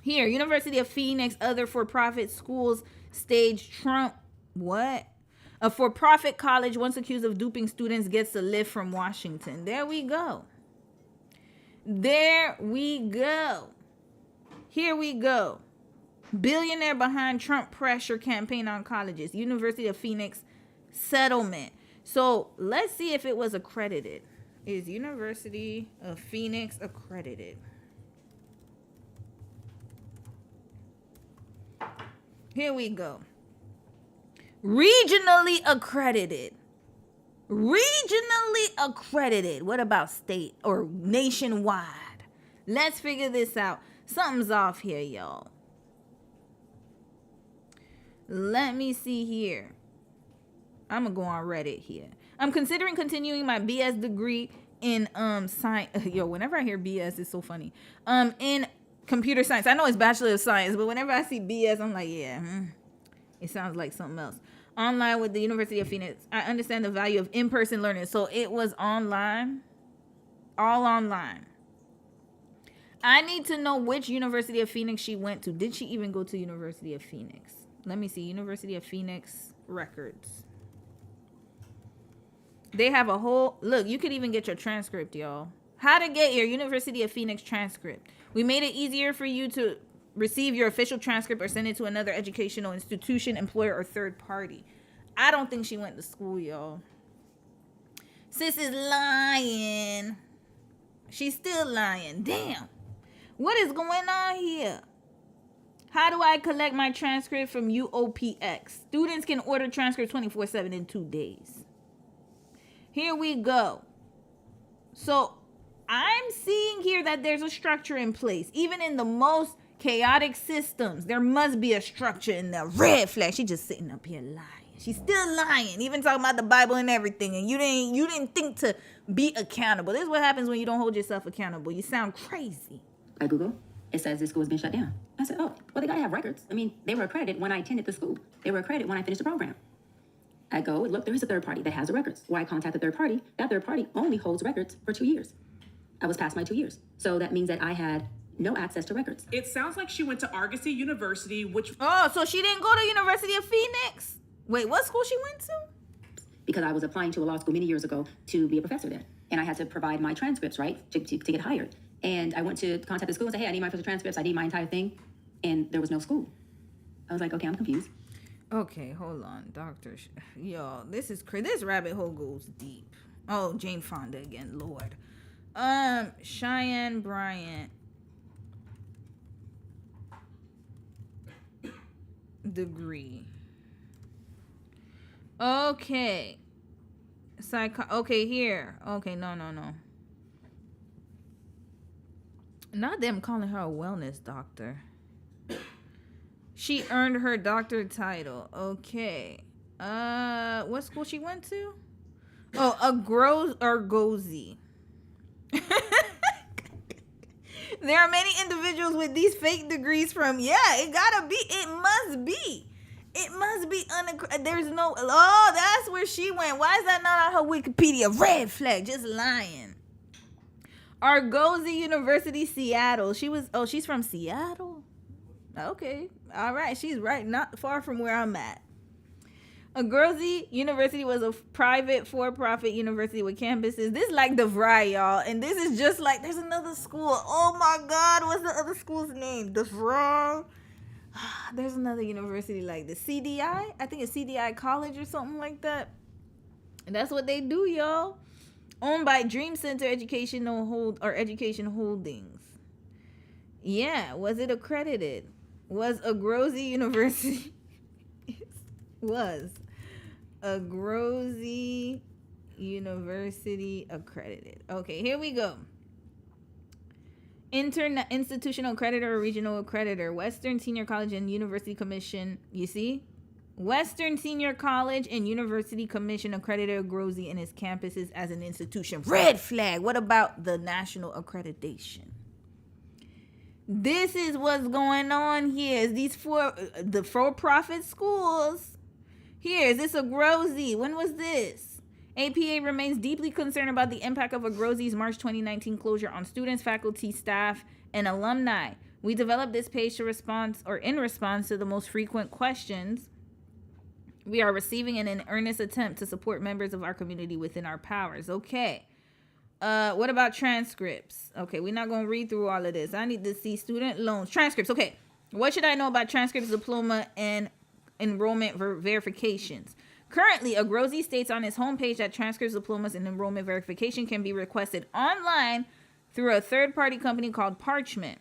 Here, University of Phoenix, other for-profit schools stage Trump. What? A for-profit college once accused of duping students gets a lift from Washington. There we go. There we go. Here we go. Billionaire behind Trump pressure campaign on colleges. University of Phoenix settlement. So let's see if it was accredited. Is University of Phoenix accredited? Here we go. Regionally accredited. Regionally accredited. What about state or nationwide? Let's figure this out. Something's off here, y'all. Let me see here. I'm gonna go on Reddit here. I'm considering continuing my BS degree in science. Yo, whenever I hear BS, it's so funny. In computer science. I know it's Bachelor of Science, but whenever I see BS, I'm like, yeah, it sounds like something else. Online with the University of Phoenix. I understand the value of in-person learning. So it was online. All online. I need to know which University of Phoenix she went to. Did she even go to University of Phoenix? Let me see. University of Phoenix records. They have a whole... Look, you could even get your transcript, y'all. How to get your University of Phoenix transcript. We made it easier for you to receive your official transcript or send it to another educational institution, employer, or third party. I don't think she went to school, y'all. Sis is lying. She's still lying. Damn. What is going on here? How do I collect my transcript from UOPX? Students can order transcripts 24/7 in 2 days. Here we go. So I'm seeing here that there's a structure in place. Even in the most chaotic systems, there must be a structure in the red flag. She's just sitting up here lying. She's still lying, even talking about the Bible and everything. And you didn't think to be accountable. This is what happens when you don't hold yourself accountable. You sound crazy. I Google. It says this school has been shut down. I said, oh, well, they gotta have records. I mean, they were accredited when I attended the school. They were accredited when I finished the program. I go, look, there is a third party that has the records. Why contact the third party? That third party only holds records for 2 years. I was past my 2 years. So that means that I had no access to records. It sounds like she went to Argosy University, which... Oh, so she didn't go to University of Phoenix? Wait, what school she went to? Because I was applying to a law school many years ago to be a professor there. And I had to provide my transcripts, right, to get hired. And I went to contact the school and say, hey, I need my official transcripts. I need my entire thing. And there was no school. I was like, okay, I'm confused. Okay, hold on, Doctor. Yo, this is crazy. This rabbit hole goes deep. Oh, Jane Fonda again, Lord. Cheyenne Bryant. Degree. Okay. Okay, here. Okay, no. Not them calling her a wellness doctor. She earned her doctorate title. Okay. What school she went to? Oh, Argosy. There are many individuals with these fake degrees from, it must be there's no, that's where she went. Why is that not on her Wikipedia? Red flag, just lying. Argosy University, Seattle. She's from Seattle? Okay. All right. She's right, not far from where I'm at. Grozy University was a private for-profit university with campuses. This is like DeVry, y'all. And this is just like, there's another school. Oh my God, what's the other school's name? DeVry. There's another university like the CDI. I think it's CDI College or something like that. And that's what they do, y'all. Owned by Dream Center Education Holdings. Yeah, was it accredited? Was a Grozy University was a Grozy University accredited? Okay, here we go. Institutional accreditor or regional accreditor. Western Senior College and University Commission. You see? Western Senior College and University Commission accredited Grozy and its campuses as an institution. Red flag. What about the national accreditation? This is what's going on here. Is these the for-profit schools? Here, is this a Grozy? When was this? APA remains deeply concerned about the impact of a Grozy's March 2019 closure on students, faculty, staff, and alumni. We developed this page in response to the most frequent questions we are receiving in an earnest attempt to support members of our community within our powers. Okay. What about transcripts? Okay, we're not going to read through all of this. I need to see student loans. Transcripts. Okay. What should I know about transcripts, diploma, and enrollment verifications? Currently, a Grozy states on its homepage that transcripts, diplomas, and enrollment verification can be requested online through a third-party company called Parchment.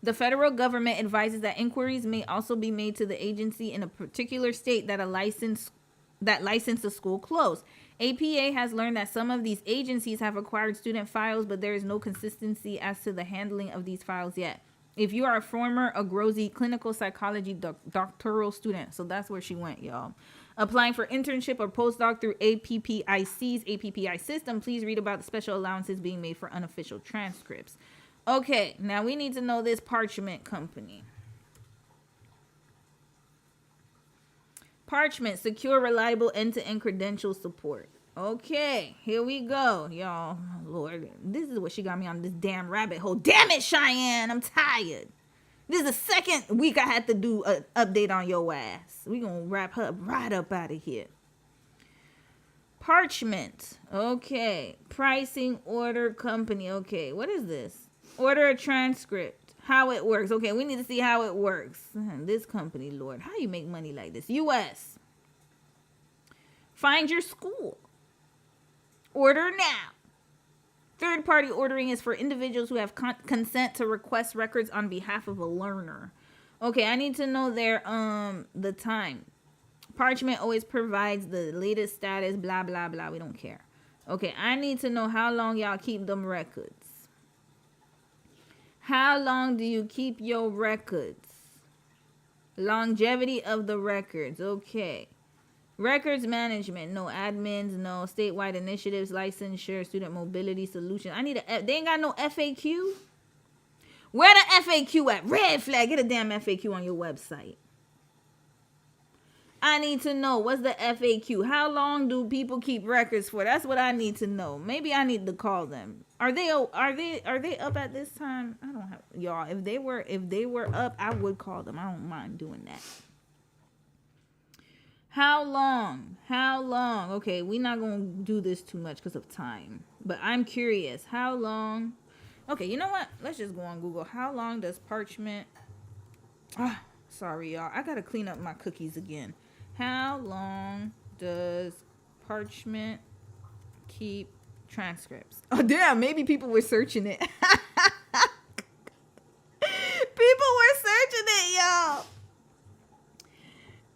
The federal government advises that inquiries may also be made to the agency in a particular state that licensed the school closed. APA has learned that some of these agencies have acquired student files, but there is no consistency as to the handling of these files yet. If you are a former Grozy clinical psychology doctoral student, so that's where she went, y'all, applying for internship or postdoc through APPIC's APPI system, please read about the special allowances being made for unofficial transcripts. Okay, now we need to know this Parchment company. Parchment, secure, reliable, end-to-end credential support. Okay, here we go, y'all. Lord, this is what she got me on this damn rabbit hole. Damn it, Cheyenne, I'm tired. This is the second week I had to do an update on your ass. We gonna wrap her right up out of here. Parchment. Okay, pricing order company. Okay, what is this? Order a transcript. How it works. Okay, we need to see how it works. This company, Lord, how you make money like this? U.S. Find your school. Order now. Third-party ordering is for individuals who have consent to request records on behalf of a learner. Okay, I need to know their the time. Parchment always provides the latest status, blah, blah, blah. We don't care. Okay, I need to know how long y'all keep them records. How long do you keep your records? Longevity of the records. Okay. Records management. No admins. No statewide initiatives. Licensure. Student mobility solution. I need they ain't got no FAQ. Where the FAQ at? Red flag. Get a damn FAQ on your website. I need to know, what's the FAQ? How long do people keep records for? That's what I need to know. Maybe I need to call them. Are they up at this time? I don't have, y'all. If they were up, I would call them. I don't mind doing that. How long? Okay, we're not gonna do this too much because of time. But I'm curious. How long? Okay, you know what? Let's just go on Google. How long does Parchment? Sorry, y'all. I gotta clean up my cookies again. How long does Parchment keep transcripts? Oh, damn. Maybe people were searching it. People were searching it, y'all.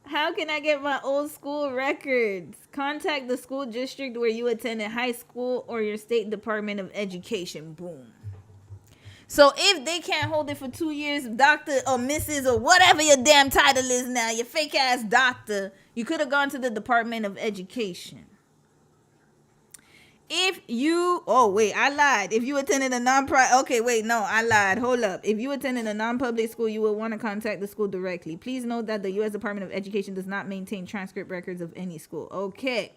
How can I get my old school records? Contact the school district where you attended high school or your state Department of Education. Boom. So if they can't hold it for 2 years, doctor or Mrs. or whatever your damn title is now, your fake ass doctor, you could have gone to the Department of Education. If you, I lied. If you attended a I lied. Hold up. If you attended a non-public school, you will want to contact the school directly. Please note that the U.S. Department of Education does not maintain transcript records of any school. Okay,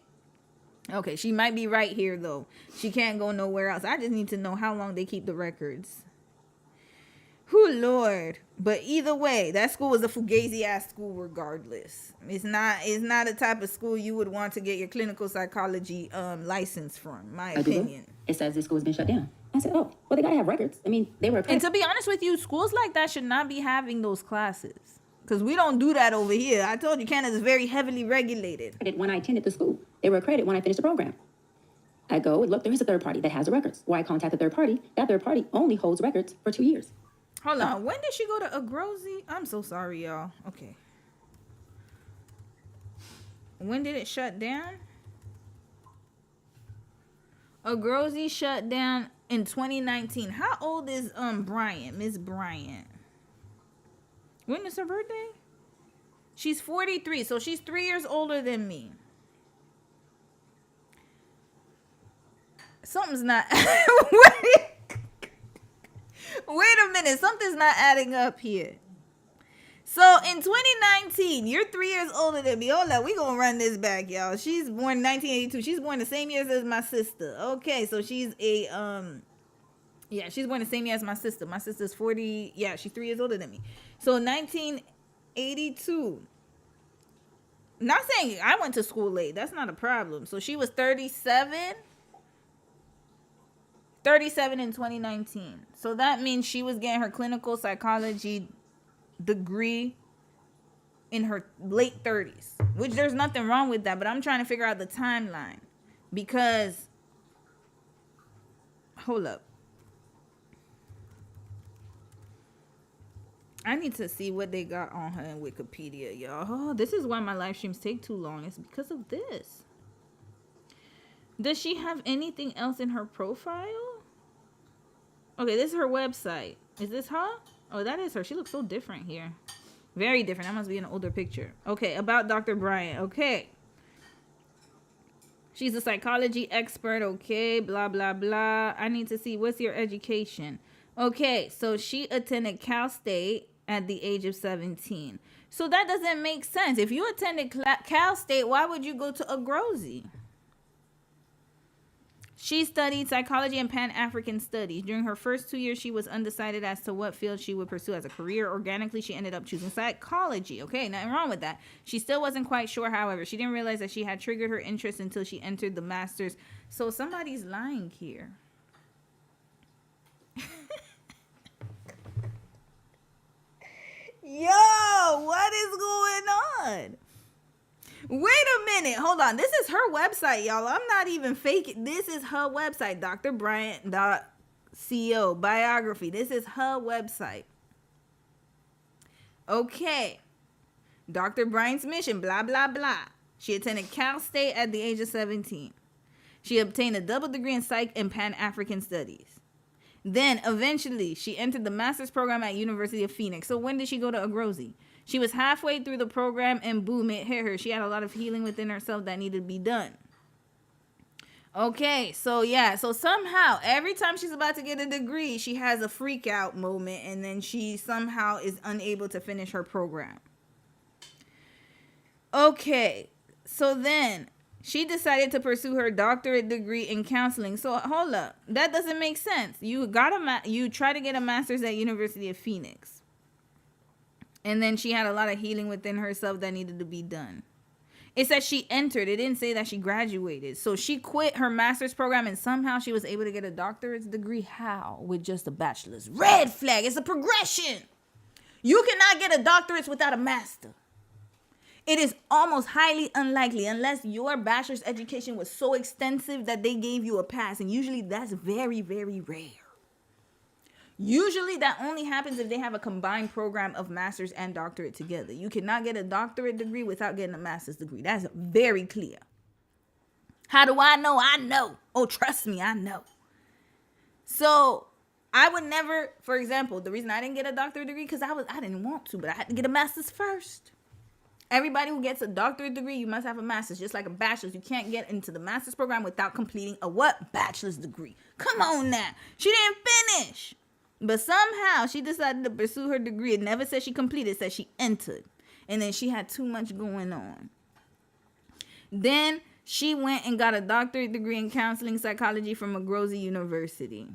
she might be right here, though. She can't go nowhere else. I just need to know how long they keep the records. Whew, Lord. But either way, that school was a fugazi ass school regardless. It's not a type of school you would want to get your clinical psychology license from, my opinion. It says this school has been shut down. I said, oh, well, they gotta have records. I mean, they were. And to be honest with you, schools like that should not be having those classes. Because we don't do that over here. I told you, Canada is very heavily regulated. When I attended the school, they were accredited when I finished the program. I go and look, there is a third party that has the records. Why I contact the third party? That third party only holds records for 2 years. Hold on. When did she go to Agrozi? I'm so sorry, y'all. Okay. When did it shut down? Agrozi shut down in 2019. How old is Bryant, Miss Bryant? When is her birthday? She's 43, so she's 3 years older than me. Something's not... Wait a minute. Something's not adding up here. So, in 2019, you're 3 years older than me. Hold up. We're going to run this back, y'all. She's born in 1982. She's born the same year as my sister. Okay, so she's a... Yeah, she's born the same year as my sister. My sister's 40... Yeah, she's 3 years older than me. So, 1982... Not saying I went to school late. That's not a problem. So, she was 37... 37 in 2019. So that means she was getting her clinical psychology degree in her late 30s, which there's nothing wrong with that, but I'm trying to figure out the timeline because, hold up. I need to see what they got on her in Wikipedia, y'all. Oh, this is why my live streams take too long. It's because of this. Does she have anything else in her profile? Okay, this is her website. Is this her? Oh, that is her. She looks so different here. Very different. That must be an older picture. Okay, about Dr. Bryant. Okay. She's a psychology expert. Okay, blah, blah, blah. I need to see, what's your education? Okay, so she attended Cal State at the age of 17. So that doesn't make sense. If you attended Cal State, why would you go to Agrozi? She studied psychology and Pan-African studies. During her first 2 years, she was undecided as to what field she would pursue as a career. Organically, she ended up choosing psychology. Okay, nothing wrong with that. She still wasn't quite sure, however. She didn't realize that she had triggered her interest until she entered the master's. So somebody's lying here. Yo, what is going on? Wait a minute. Hold on. This is her website, y'all. I'm not even faking. This is her website, drbryant.co, biography. This is her website. Okay. Dr. Bryant's mission, blah, blah, blah. She attended Cal State at the age of 17. She obtained a double degree in psych and Pan-African studies. Then, eventually, she entered the master's program at University of Phoenix. So when did she go to Agrozi? She was halfway through the program and boom, it hit her. She had a lot of healing within herself that needed to be done. Okay, so yeah. So somehow, every time she's about to get a degree, she has a freak out moment and then she somehow is unable to finish her program. Okay, so then she decided to pursue her doctorate degree in counseling. So hold up. That doesn't make sense. You try to get a master's at University of Phoenix. And then she had a lot of healing within herself that needed to be done. It said she entered. It didn't say that she graduated. So she quit her master's program and somehow she was able to get a doctorate's degree. How? With just a bachelor's. Red flag. It's a progression. You cannot get a doctorate without a master. It is almost highly unlikely unless your bachelor's education was so extensive that they gave you a pass. And usually that's very, very rare. Usually that only happens if they have a combined program of master's and doctorate together. You cannot get a doctorate degree without getting a master's degree. That's very clear. How do I know? I know. Oh, trust me, I know. So I would never, for example, the reason I didn't get a doctorate degree because I didn't want to, but I had to get a master's first. Everybody who gets a doctorate degree, you must have a master's, just like a bachelor's. You can't get into the master's program without completing a what? Bachelor's degree. Come on now. She didn't finish. But somehow she decided to pursue her degree. It never said she completed. It said she entered. And then she had too much going on. Then she went and got a doctorate degree in counseling psychology from Agrozi University.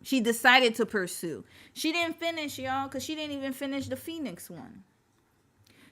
She decided to pursue. She didn't finish, y'all, because she didn't even finish the Phoenix one.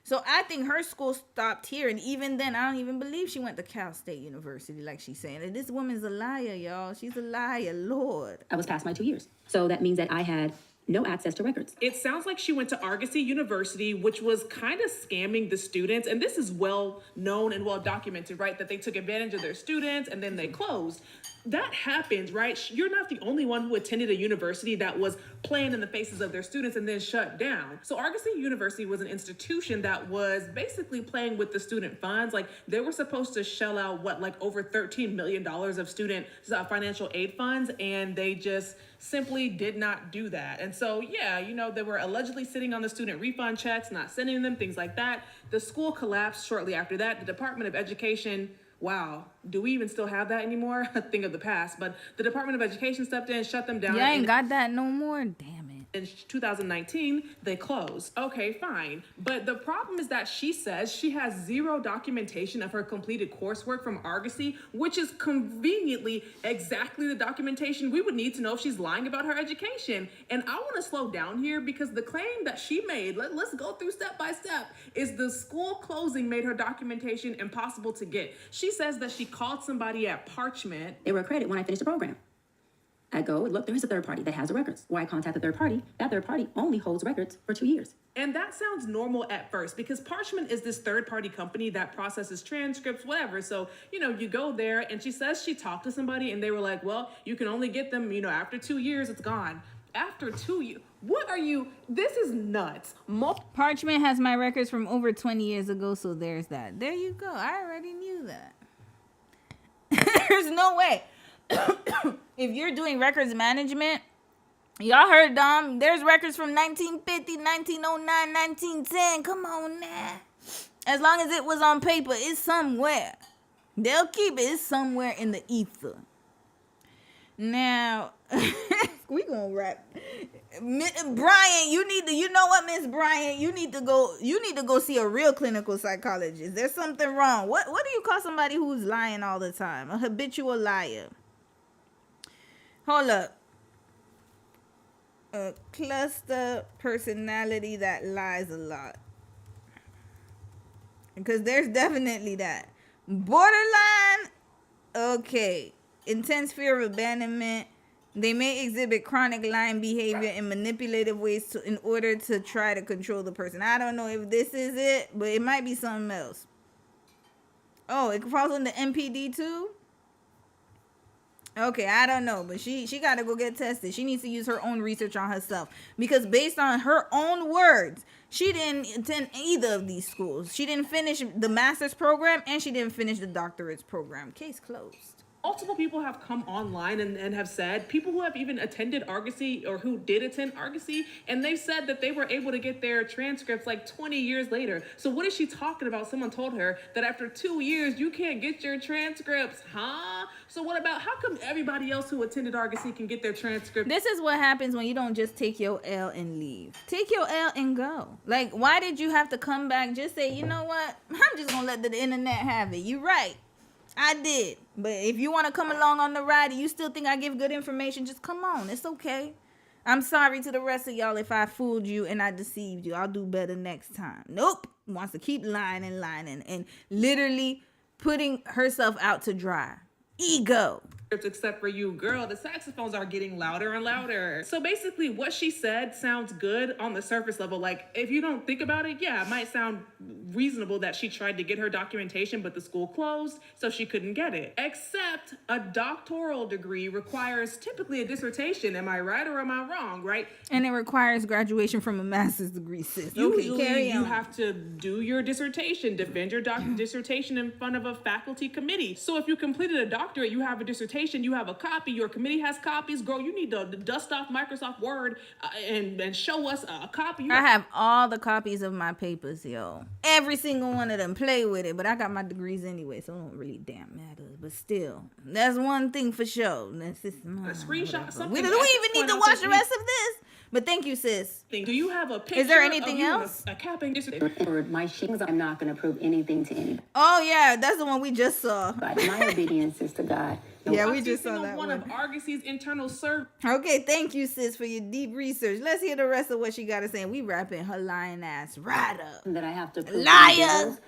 So I think her school stopped here. And even then, I don't even believe she went to Cal State University like she's saying. And this woman's a liar, y'all. She's a liar, Lord. I was past my 2 years. So that means that I had no access to records. It sounds like she went to Argosy University, which was kind of scamming the students. And this is well known and well documented, right? That they took advantage of their students and then they closed. That happens, right? You're not the only one who attended a university that was playing in the faces of their students and then shut down. So Argosy University was an institution that was basically playing with the student funds. Like they were supposed to shell out over $13 million of student financial aid funds, and they just simply did not do that. And so, yeah, they were allegedly sitting on the student refund checks, not sending them, things like that. The school collapsed shortly after that. The Department of Education, wow, do we even still have that anymore? A thing of the past. But the Department of Education stepped in, shut them down. Yeah, ain't got that no more. Damn it. In 2019, they closed. Okay, fine. But the problem is that she says she has zero documentation of her completed coursework from Argosy, which is conveniently exactly the documentation we would need to know if she's lying about her education. And I want to slow down here because the claim that she made, let's go through step by step, is the school closing made her documentation impossible to get. She says that she called somebody at Parchment. They were accredited when I finished the program. I go, look, there is a third party that has the records. Why contact the third party? That third party only holds records for 2 years. And that sounds normal at first because Parchment is this third-party company that processes transcripts, whatever. So, you go there and she says she talked to somebody and they were like, well, you can only get them, after 2 years, it's gone. After 2 years, this is nuts. Parchment has my records from over 20 years ago, so there's that. There you go. I already knew that. There's no way. If you're doing records management, y'all heard Dom, there's records from 1950, 1909, 1910. Come on now. As long as it was on paper, it's somewhere. They'll keep it. It's somewhere in the ether. Now, we gonna wrap. Bryant, you know what, Miss Bryant? You need to go see a real clinical psychologist. There's something wrong. What do you call somebody who's lying all the time? A habitual liar. Hold up. A cluster personality that lies a lot. Because there's definitely that. Borderline, okay. Intense fear of abandonment. They may exhibit chronic lying behavior and manipulative ways in order to try to control the person. I don't know if this is it, but it might be something else. Oh, it falls on the MPD too? Okay, I don't know, but she got to go get tested. She needs to use her own research on herself because based on her own words, she didn't attend either of these schools. She didn't finish the master's program and she didn't finish the doctorate's program. Case closed. Multiple people have come online and have said, people who have even attended Argosy or who did attend Argosy, and they've said that they were able to get their transcripts 20 years later. So what is she talking about? Someone told her that after 2 years, you can't get your transcripts, huh? So what about, how come everybody else who attended Argosy can get their transcripts? This is what happens when you don't just take your L and leave. Take your L and go. Why did you have to come back? Just say, you know what? I'm just going to let the internet have it. You're right. I did. But if you want to come along on the ride and you still think I give good information, just come on. It's okay. I'm sorry to the rest of y'all if I fooled you and I deceived you. I'll do better next time. Nope. Wants to keep lying and literally putting herself out to dry. Ego. Except for you, girl, the saxophones are getting louder and louder. So basically what she said sounds good on the surface level. If you don't think about it, yeah, it might sound reasonable that she tried to get her documentation, but the school closed, so she couldn't get it. Except a doctoral degree requires typically a dissertation. Am I right or am I wrong, right? And it requires graduation from a master's degree, sis. Usually you have to do your dissertation, defend your dissertation in front of a faculty committee. So if you completed a doctorate, you have a dissertation, you have a copy, your committee has copies. Girl, you need to dust off Microsoft Word and show us a copy. I have all the copies of my papers, yo. Every single one of them. Play with it, but I got my degrees anyway, so it don't really damn matter. But still, that's one thing for sure. That's just, a screenshot. Something. We don't even need to watch the rest of this. But thank you, sis. Do you have a picture? Is there anything else? A capping For my sheets, I'm not going to prove anything to anybody. Oh, yeah. That's the one we just saw. But my obedience is to God. Yeah, we I've just seen saw that one one. of Argos's internal survey. Okay, thank you, sis, for your deep research. Let's hear the rest of what she got to say. We wrapping her lying ass right up. That I have to prove Liar! individuals.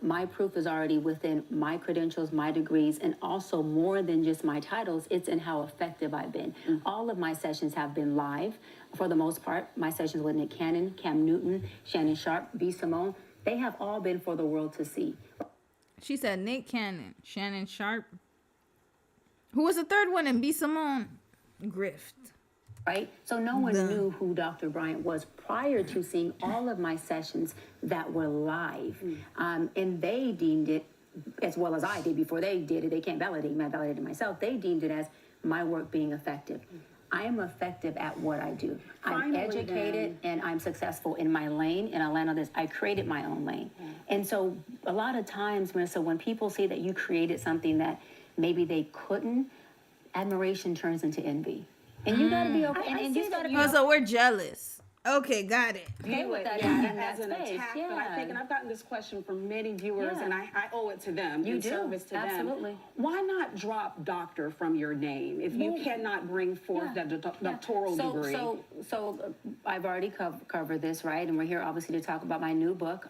My proof is already within my credentials, my degrees, and also more than just my titles, it's in how effective I've been. All of my sessions have been live for the most part. My sessions with Nick Cannon, Cam Newton, Shannon Sharp, B. Simone, they have all been for the world to see. She said Nick Cannon, Shannon Sharp. Who was the third one? And B. Simone? Grift. Right? So no one knew who Dr. Bryant was prior to seeing all of my sessions that were live. And they deemed it, as well as I did before they did it, they can't validate me, I validated myself, they deemed it as my work being effective. I am effective at what I do. I'm educated and I'm successful in my lane, and I land on this. I created my own lane. And so a lot of times, Marissa, when people say that you created something that maybe they couldn't, admiration turns into envy. And you gotta be okay. And you gotta be Oh, so we're jealous. Okay, got it. okay with that. Yeah, in as that an space. attack, but I think, and I've gotten this question from many viewers, Yeah. and I owe it to them, You in do, service to absolutely. them. Why not drop doctor from your name if you cannot bring forth that doctoral degree? So I've already covered this, right? And we're here obviously to talk about my new book.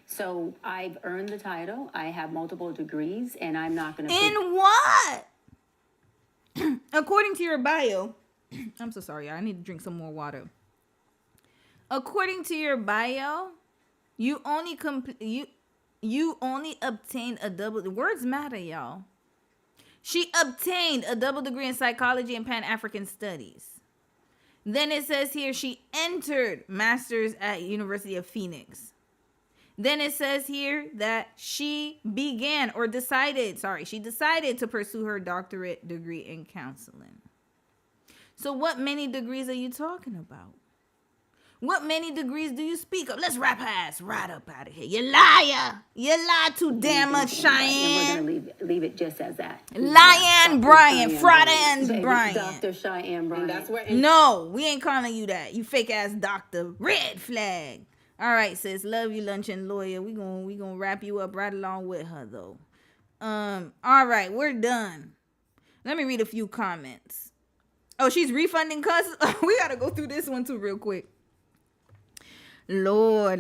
So I've earned the title. I have multiple degrees, and I'm not going to. In what? According to your bio, I'm so sorry, I need to drink some more water. According to your bio, you only you only obtained a double. Words matter, y'all. She obtained a double degree in psychology and Pan-African studies. Then it says here she entered master's at University of Phoenix. Then it says here that she decided to pursue her doctorate degree in counseling. So what many degrees are you talking about? What many degrees do you speak of? Let's wrap her ass right up out of here. You liar. You lie too damn much, Cheyenne. And we're going to leave it just as that. Cheyenne Bryant. Friday Bryant. Dr. Cheyenne Bryant. And that's where No, we ain't calling you that. You fake ass doctor. Red flag. All right, sis. Love you, lunch and lawyer. We gonna wrap you up right along with her though. All right, we're done. Let me read a few comments. Oh, she's refunding cuz. We gotta go through this one too real quick. Lord.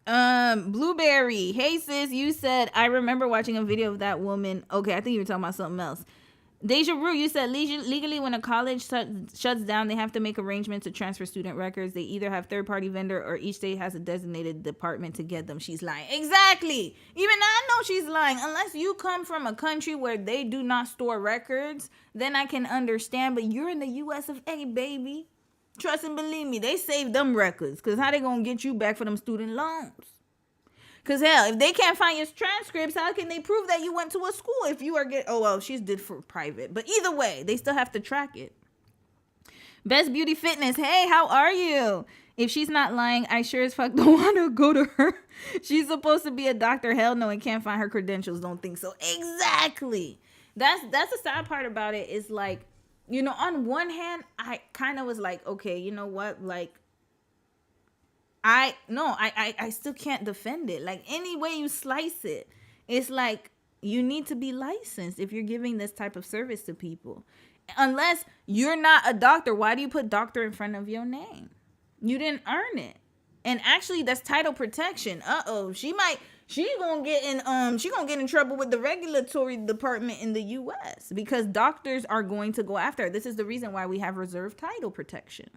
Blueberry. Hey sis, you said I remember watching a video of that woman. Okay, I think you were talking about something else. Deja Rue, you said legally when a college shuts down, they have to make arrangements to transfer student records. They either have third-party vendor or each state has a designated department to get them. She's lying. Exactly. Even I know she's lying. Unless you come from a country where they do not store records, then I can understand. But you're in the U.S. of A, baby. Trust and believe me, they save them records. Because how they going to get you back for them student loans? Because hell, if they can't find your transcripts, how can they prove that you went to a school if you are she's did for private. But either way, they still have to track it. Best Beauty Fitness. Hey, how are you? If she's not lying, I sure as fuck don't want to go to her. She's supposed to be a doctor. Hell no, and can't find her credentials. Don't think so. Exactly. That's the sad part about it is like, you know, on one hand, I kind of was like, okay, you know what? Like, I still can't defend it. Like, any way you slice it, it's like you need to be licensed if you're giving this type of service to people. Unless you're not a doctor, why do you put doctor in front of your name? You didn't earn it. And actually, that's title protection. She gonna get in trouble with the regulatory department in the U.S. because doctors are going to go after her. This is the reason why we have reserved title protection.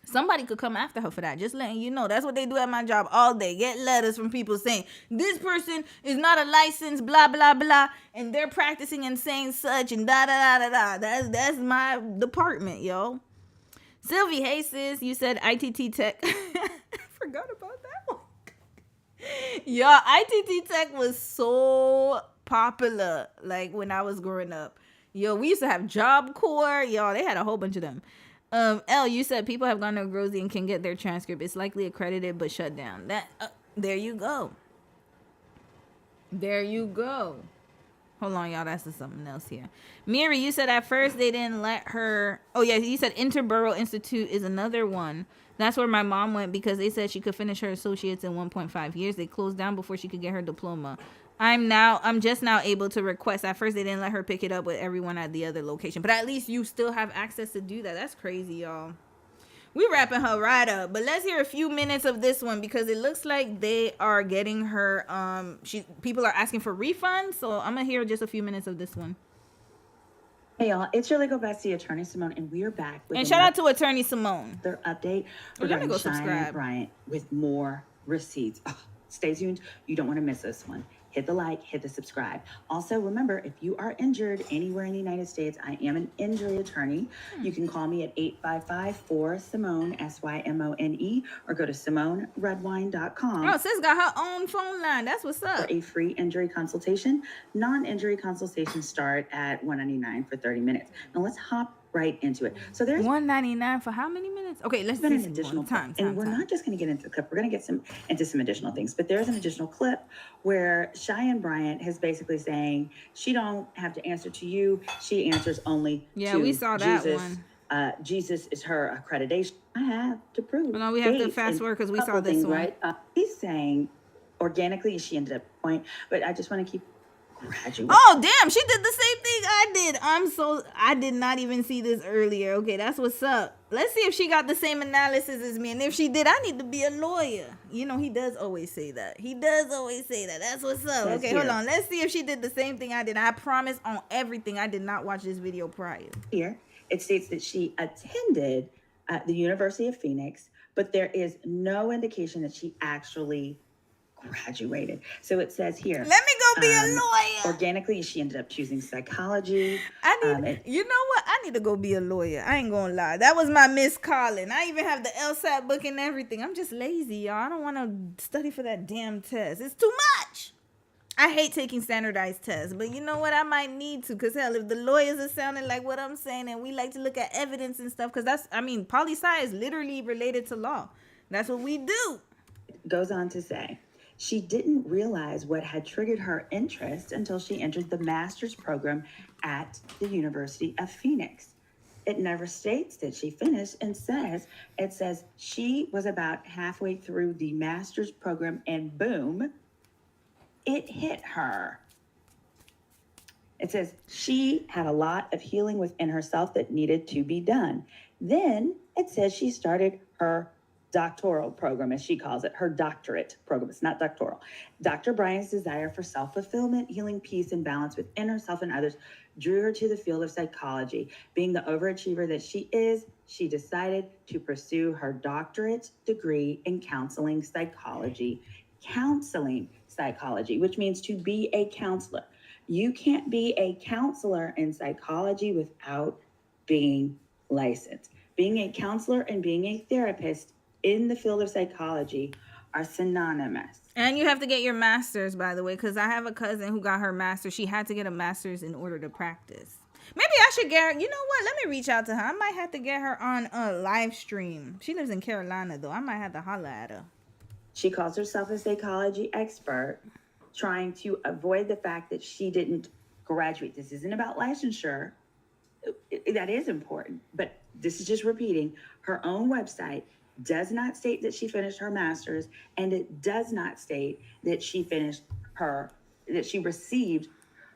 Somebody could come after her for that. Just letting you know. That's what they do at my job all day. Get letters from people saying, this person is not a licensed, blah, blah, blah. And they're practicing and saying such and da, da, da, da, da. That's my department, yo. Sylvie, hey, sis. You said ITT Tech. I forgot about that one. Yo, ITT Tech was so popular, like, when I was growing up. Yo, we used to have Job Corps. Yo, they had a whole bunch of them. L, you said people have gone to Grozy and can get their transcript. It's likely accredited but shut down. There you go. There you go. Hold on, y'all. That's something else here. Miri, you said at first they didn't let her. Oh, yeah. You said Interborough Institute is another one That's where my mom went because they said she could finish her associates in 1.5 years. They closed down before she could get her diploma. I'm just now able to request. At first, they didn't let her pick it up with everyone at the other location. But at least you still have access to do that. That's crazy, y'all. We wrapping her right up. But let's hear a few minutes of this one because it looks like they are getting her. People are asking for refunds. So I'm going to hear just a few minutes of this one. Hey y'all, it's your legal bestie, Attorney Simone, and we are back with and shout out to Attorney Simone. Their update regarding go Cheyenne Bryant with more receipts. Oh, stay tuned. You don't want to miss this one. Hit the like, hit the subscribe. Also, remember, if you are injured anywhere in the United States, I am an injury attorney. You can call me at 855-4-SIMONE, SYMONE, or go to SimoneRedwine.com. Oh, sis got her own phone line. That's what's up. For a free injury consultation. Non-injury consultations start at $199 for 30 minutes. Now let's hop right into it. So there's $199 for how many minutes? Okay, let's do an additional time. And we're not just going to get into the clip. We're going to get into some additional things. But there's an additional clip where Cheyenne Bryant is basically saying she don't have to answer to you. She answers only to we saw that Jesus. one. Jesus is her accreditation. I have to prove. No, we have to fast forward because we saw this things, one. Right? He's saying organically she ended up point, but I just want to keep. Oh damn, she did the same thing I did. I did not even see this earlier. Okay, that's what's up. Let's see if she got the same analysis as me. And if she did, I need to be a lawyer. You know, he does always say that. That's what's up. Okay, hold on. Let's see if she did the same thing I did. I promise on everything, I did not watch this video prior. Here, it states that she attended the University of Phoenix, but there is no indication that she actually graduated. So it says here, let me go be a lawyer. Organically, she ended up choosing psychology. You know what? I need to go be a lawyer. I ain't gonna lie. That was my Miss Collin. I even have the LSAT book and everything. I'm just lazy, y'all. I don't want to study for that damn test. It's too much. I hate taking standardized tests, but you know what? I might need to, because hell, if the lawyers are sounding like what I'm saying and we like to look at evidence and stuff, because poli-sci is literally related to law. That's what we do. It goes on to say, she didn't realize what had triggered her interest until she entered the master's program at the University of Phoenix. It never states that she finished and it says she was about halfway through the master's program and boom, it hit her. It says she had a lot of healing within herself that needed to be done. Then it says she started her doctoral program, as she calls it, her doctorate program. It's not doctoral. Dr. Bryant's desire for self-fulfillment, healing, peace, and balance within herself and others drew her to the field of psychology. Being the overachiever that she is, she decided to pursue her doctorate degree in counseling psychology. Counseling psychology, which means to be a counselor. You can't be a counselor in psychology without being licensed. Being a counselor and being a therapist in the field of psychology are synonymous. And you have to get your master's, by the way, because I have a cousin who got her master's. She had to get a master's in order to practice. Maybe I should get her. You know what? Let me reach out to her. I might have to get her on a live stream. She lives in Carolina, though. I might have to holler at her. She calls herself a psychology expert, trying to avoid the fact that she didn't graduate. This isn't about licensure. That is important, but this is just repeating. Her own website does not state that she finished her master's, and it does not state that she received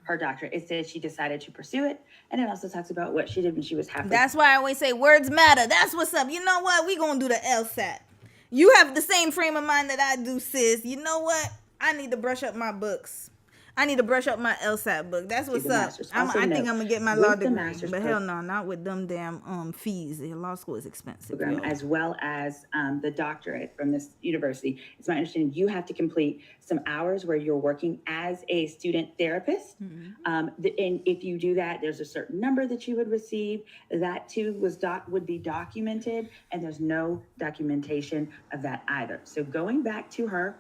her doctorate. It says she decided to pursue it, and it also talks about what she did when she was halfway. That's why I always say words matter. That's what's up. You know what? We gonna do the LSAT. You have the same frame of mind that I do, sis. You know what? I need to brush up my books. I need to brush up my LSAT book. That's what's up. I think I'm gonna get my law degree, but hell no, not with them damn fees. The law school is expensive. As well as the doctorate from this university. It's my understanding you have to complete some hours where you're working as a student therapist. Mm-hmm. And if you do that, there's a certain number that you would receive. That too would be documented, and there's no documentation of that either. So going back to her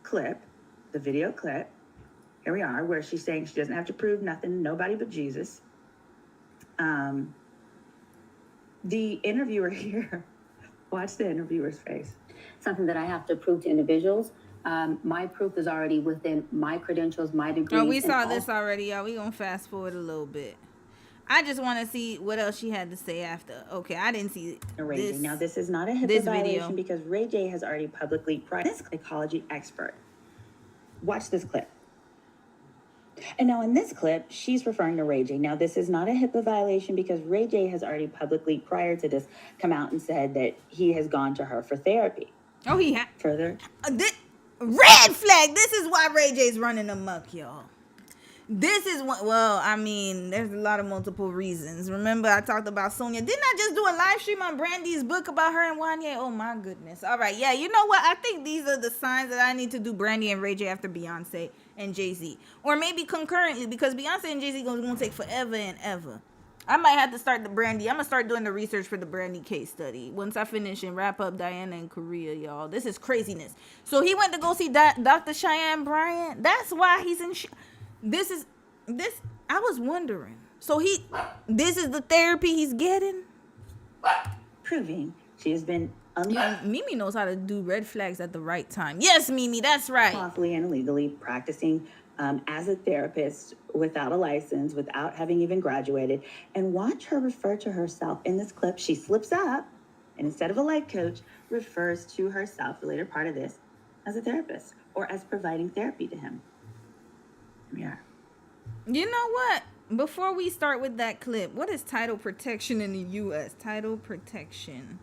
clip, the video clip. Here we are, where she's saying she doesn't have to prove nothing, nobody but Jesus. The interviewer here, watch the interviewer's face. Something that I have to prove to individuals. My proof is already within my credentials, my degrees. Oh, we saw this already, y'all. We gonna fast forward a little bit. I just want to see what else she had to say after. Okay, I didn't see Ray this. J. Now, this is not a HIPAA this violation video. because Ray J has already publicly prided this psychology expert. Watch this clip. And now in this clip, she's referring to Ray J. Now, this is not a HIPAA violation because Ray J has already publicly, prior to this, come out and said that he has gone to her for therapy. Oh, he had Further. Red flag. This is why Ray J's running amok, y'all. This is what, well, I mean, there's a lot of multiple reasons. Remember, I talked about Sonia. Didn't I just do a live stream on Brandy's book about her and Wanye? Oh, my goodness. All right, yeah, you know what? I think these are the signs that I need to do Brandy and Ray J after Beyonce and Jay-Z. Or maybe concurrently, because Beyonce and Jay-Z going to take forever and ever. I might have to start the Brandy. I'm going to start doing the research for the Brandy case study once I finish and wrap up Diana and Korea, y'all. This is craziness. So he went to go see Dr. Cheyenne Bryant. That's why he's in... This I was wondering. So this is the therapy he's getting? Proving she has been Mimi knows how to do red flags at the right time. Yes, Mimi, that's right. Lawfully and illegally practicing as a therapist without a license, without having even graduated. And watch her refer to herself in this clip. She slips up and instead of a life coach, refers to herself, the later part of this, as a therapist or as providing therapy to him. Here we are. You know what? Before we start with that clip, what is title protection in the U.S.? Title protection,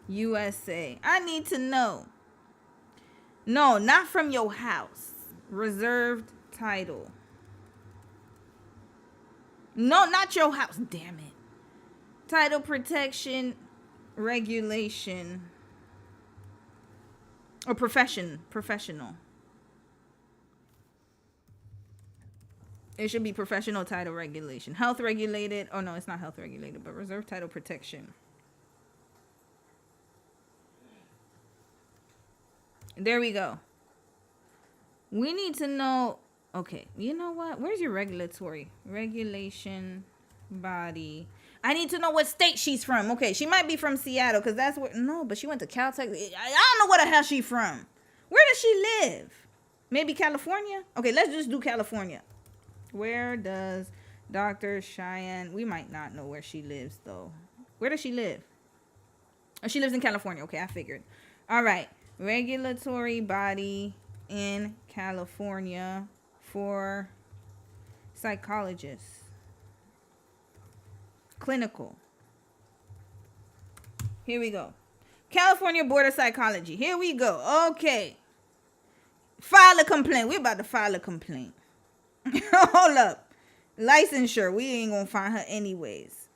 USA. I need to know. No, not from your house. Reserved title. No, not your house. Damn it. Title protection regulation. Or professional. It should be professional title regulation. Health regulated. Oh, no, it's not health regulated, but reserved title protection. There we go. We need to know. Okay, you know what? Where's your regulatory? Regulation body. I need to know what state she's from. Okay, she might be from Seattle because that's where. No, but she went to Caltech. I don't know where the hell she's from. Where does she live? Maybe California? Okay, let's just do California. Where does Dr. Cheyenne... We might not know where she lives, though. Where does she live? Oh, she lives in California. Okay, I figured. All right. Regulatory body in California for psychologists. Clinical. Here we go. California Board of Psychology. Here we go. Okay. File a complaint. We're about to file a complaint. Hold up. Licensure. We ain't gonna find her anyways.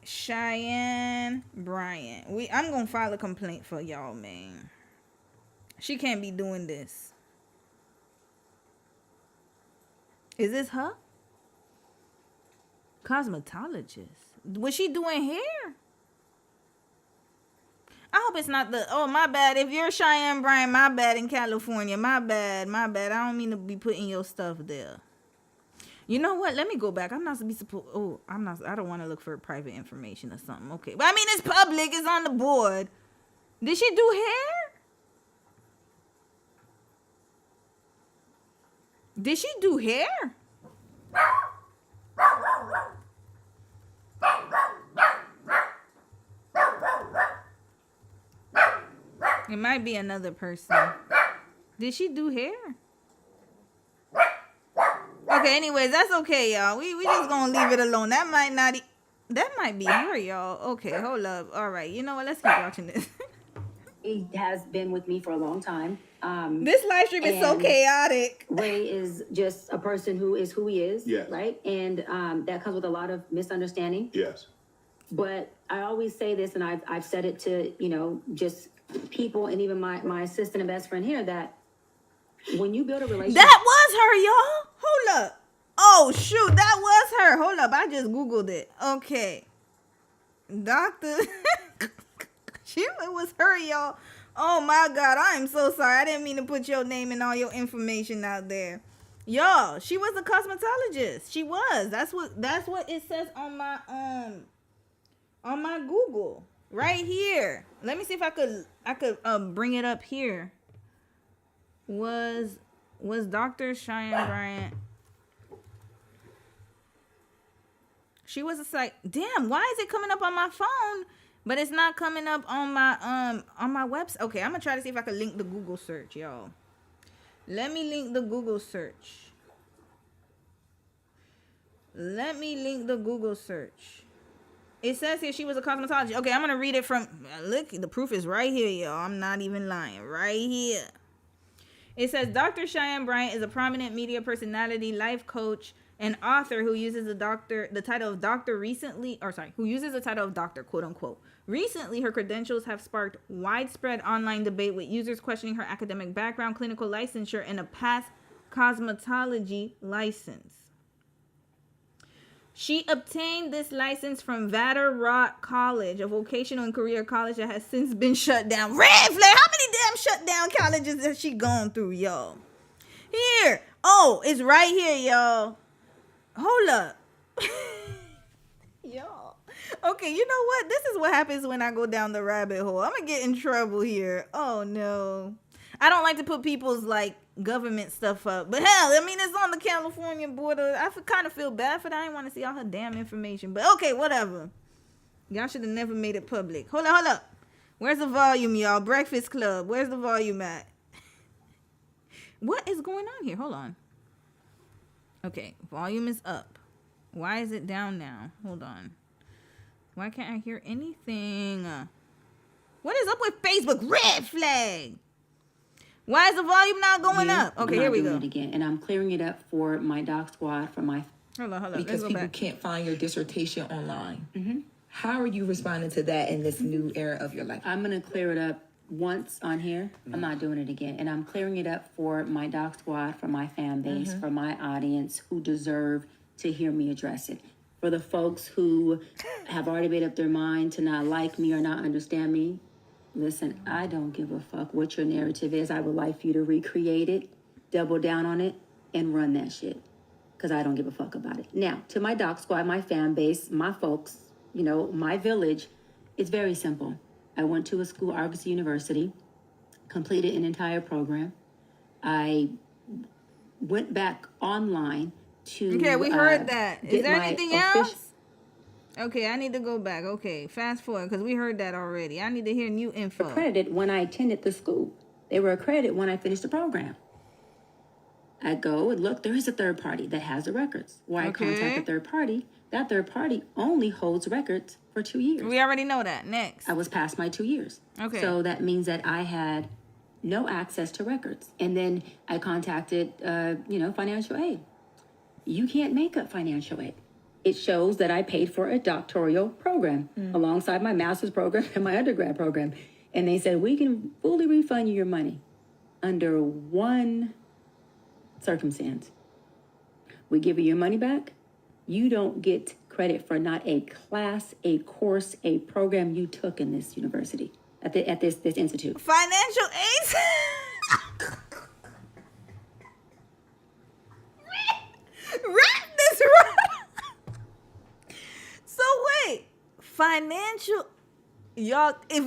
Cheyenne Bryant. I'm gonna file a complaint for y'all, man. She can't be doing this. Is this her? Cosmetologist. Was she doing hair? I hope it's not the... Oh, my bad. If you're Cheyenne Bryant, my bad in California. My bad. I don't mean to be putting your stuff there. You know what? Let me go back. I'm not supposed... Oh, I don't want to look for private information or something. Okay. But I mean, it's public. It's on the board. Did she do hair? Did she do hair? It might be another person. Did she do hair? Okay, anyways, that's okay, y'all. We just gonna leave it alone. That might be her, y'all. Okay, hold up. All right, you know what? Let's keep watching this. He has been with me for a long time. This live stream is so chaotic. Ray is just a person who is who he is, yes. Right? And that comes with a lot of misunderstanding. Yes. But I always say this, and I've said it to, just people and even my assistant and best friend here, that when you build a relationship... That was her, y'all. Hold up. Oh, shoot. That was her. Hold up. I just Googled it. Okay. Doctor... It was her, y'all. Oh, my God. I am so sorry. I didn't mean to put your name and all your information out there. Y'all, she was a cosmetologist. She was. That's what it says on my Google. Right here. Let me see if I could bring it up here. Was Dr. Cheyenne Bryant She was a psych. Damn, why is it coming up on my phone, but it's not coming up on my website? Okay, I'm gonna try to see if I can link the Google search, y'all. Let me link the Google search. Let me link the Google search. It says here she was a cosmetologist. Okay, I'm gonna read it from. Look, the proof is right here, y'all. I'm not even lying. Right here. It says Dr. Cheyenne Bryant is a prominent media personality, life coach, and author who uses the title of doctor, quote unquote. Recently, her credentials have sparked widespread online debate with users questioning her academic background, clinical licensure, and a past cosmetology license. She obtained this license from Vader-Rock College, a vocational and career college that has since been shut down. Red flag! How many damn shut down colleges has she gone through, y'all? Here. Oh, it's right here, y'all. Hold up. Y'all. Okay, you know what? This is what happens when I go down the rabbit hole. I'm going to get in trouble here. Oh, no. I don't like to put people's, government stuff up. But hell, I mean, it's on the California border. I kind of feel bad for that. I didn't want to see all her damn information. But okay, whatever. Y'all should have never made it public. Hold up. Where's the volume, y'all? Breakfast Club. Where's the volume at? What is going on here? Hold on. Okay, volume is up. Why is it down now? Hold on. Why can't I hear anything? What is up with Facebook? Red flag. Why is the volume not going up? Okay, here we go. It again, and I'm clearing it up for my doc squad, for my... Hold on. Because people can't find your dissertation online. Mm-hmm. How are you responding to that in this new era of your life? I'm going to clear it up once on here. I'm not doing it again. And I'm clearing it up for my doc squad, for my fan base, for my audience who deserve to hear me address it. For the folks who have already made up their mind to not like me or not understand me, listen, I don't give a fuck what your narrative is. I would like for you to recreate it, double down on it, and run that shit. Because I don't give a fuck about it. Now, to my doc squad, my fan base, my folks, my village, it's very simple. I went to a school, Argosy University, completed an entire program. I went back online to... Okay, we heard that. Is there anything else? Okay, I need to go back. Okay, fast forward, because we heard that already. I need to hear new info. Accredited when I attended the school. They were accredited when I finished the program. I go and look, there is a third party that has the records. I contact a third party. That third party only holds records for 2 years. We already know that. Next. I was past my 2 years. Okay. So that means that I had no access to records. And then I contacted, financial aid. You can't make up financial aid. It shows that I paid for a doctoral program alongside my master's program and my undergrad program. And they said, we can fully refund you your money under one circumstance. We give you your money back. You don't get credit for not a class, a course, a program you took in this university, at this institute. Financial aid? Wrap this right. So wait, financial, y'all, if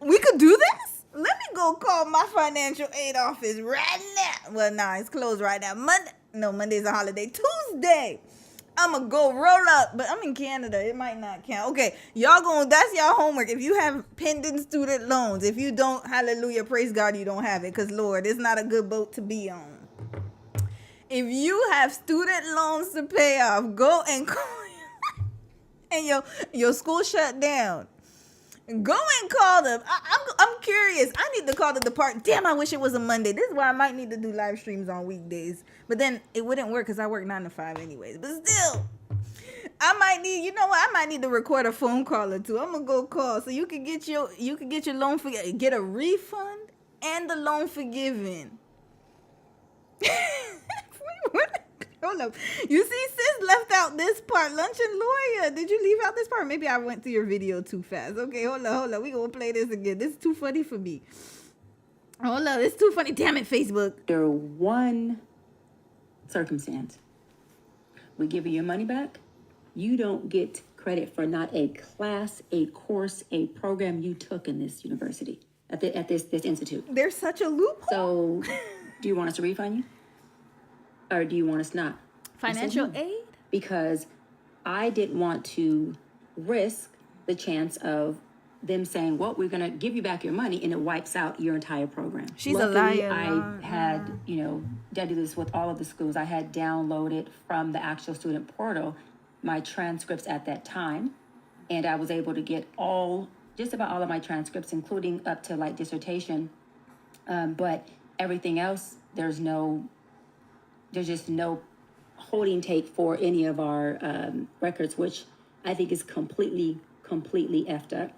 we could do this? Let me go call my financial aid office right now. Well, nah, it's closed right now. Monday's a holiday. Tuesday, I'm gonna go roll up, but I'm in Canada. It might not count. Okay, that's y'all homework. If you have pending student loans, if you don't, hallelujah, praise God, you don't have it, because Lord, it's not a good boat to be on. If you have student loans to pay off, go and call and your school shut down. Go and call them. I'm curious. I need to call the department. Damn, I wish it was a Monday. This is why I might need to do live streams on weekdays. But then it wouldn't work because I work 9 to 5 anyways. But still, I might need to record a phone call or two. I'm gonna go call so you can get your loan get a refund and the loan forgiven. What? Hold up. You see, sis left out this part. Lunch and lawyer. Did you leave out this part? Maybe I went through your video too fast. Okay, hold up. We gonna play this again. This is too funny for me. Hold up. It's too funny. Damn it, Facebook. There one circumstance. We give you your money back. You don't get credit for not a class, a course, a program you took in this university, at this institute. There's such a loophole. So, do you want us to refund you? Or do you want us not? Financial aid? Because I didn't want to risk the chance of them saying, well, we're going to give you back your money, and it wipes out your entire program. She's Luckily, a liar. I had, I did this with all of the schools. I had downloaded from the actual student portal my transcripts at that time, and I was able to get just about all of my transcripts, including up to like dissertation. But everything else, there's just no holding tape for any of our records, which I think is completely effed up.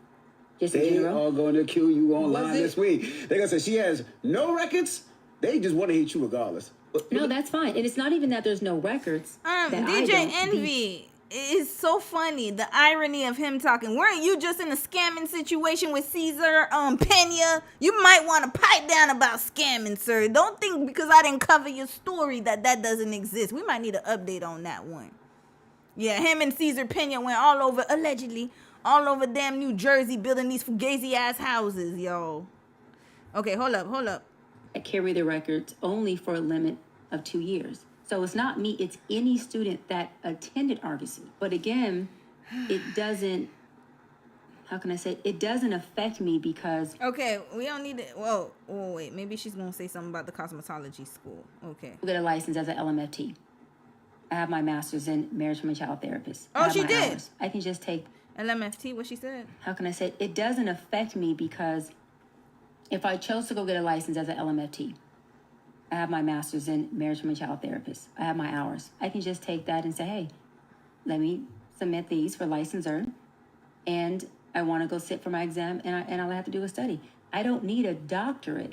Just in They general. are going to kill you online this week. They're going to say she has no records. They just want to hate you regardless. No, that's fine. And it's not even that there's no records. DJ Envy. It's so funny, the irony of him talking. Weren't you just in a scamming situation with Caesar Pena? You might want to pipe down about scamming, sir. Don't think because I didn't cover your story that doesn't exist. We might need an update on that one. Yeah, him and Caesar Pena went all over, allegedly, all over damn New Jersey building these fugazi-ass houses, yo. Okay, hold up. I carry the records only for a limit of 2 years. So it's not me, it's any student that attended Argosy. But again, it doesn't, how can I say, it doesn't affect me because... Okay, we don't need it. Whoa, wait, maybe she's going to say something about the cosmetology school. Okay. I get a license as an LMFT. I have my master's in marriage and child therapist. Oh, she did? Hours. I can just take... LMFT, what she said? How can I say, it doesn't affect me because if I chose to go get a license as an LMFT, I have my master's in marriage and child therapist. I have my hours. I can just take that and say, hey, let me submit these for licensure, and I want to go sit for my exam, and I'll have to do a study. I don't need a doctorate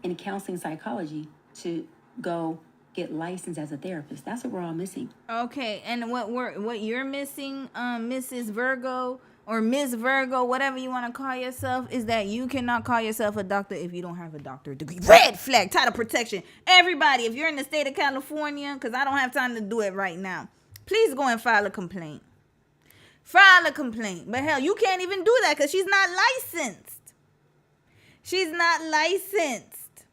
in counseling psychology to go get licensed as a therapist. That's what we're all missing. Okay, and what you're missing, Mrs. Virgo or Miss Virgo, whatever you want to call yourself, is that you cannot call yourself a doctor if you don't have a doctorate degree. Red flag, title protection. Everybody, if you're in the state of California, because I don't have time to do it right now, please go and file a complaint. File a complaint. But hell, you can't even do that because she's not licensed. She's not licensed.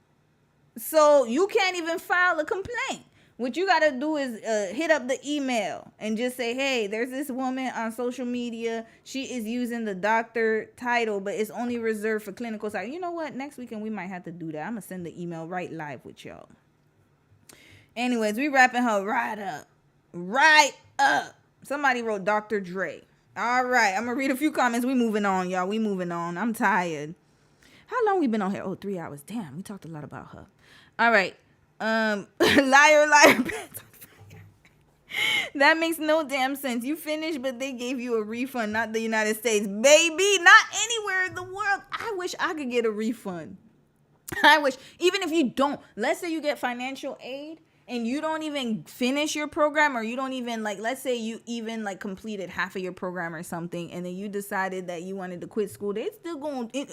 So you can't even file a complaint. What you got to do is hit up the email and just say, hey, there's this woman on social media. She is using the doctor title, but it's only reserved for clinical side. You know what? Next weekend, we might have to do that. I'm going to send the email right live with y'all. Anyways, we wrapping her right up. Right up. Somebody wrote Dr. Dre. All right. I'm going to read a few comments. We moving on, y'all. We moving on. I'm tired. How long we been on here? Oh, 3 hours. Damn, we talked a lot about her. All right. Liar, pants on fire. That makes no damn sense. You finished, but they gave you a refund, not the United States. Baby, not anywhere in the world. I wish I could get a refund. I wish, even if you don't, let's say you get financial aid and you don't even finish your program, or you don't even, like, let's say you even, like, completed half of your program or something, and then you decided that you wanted to quit school, they still going to...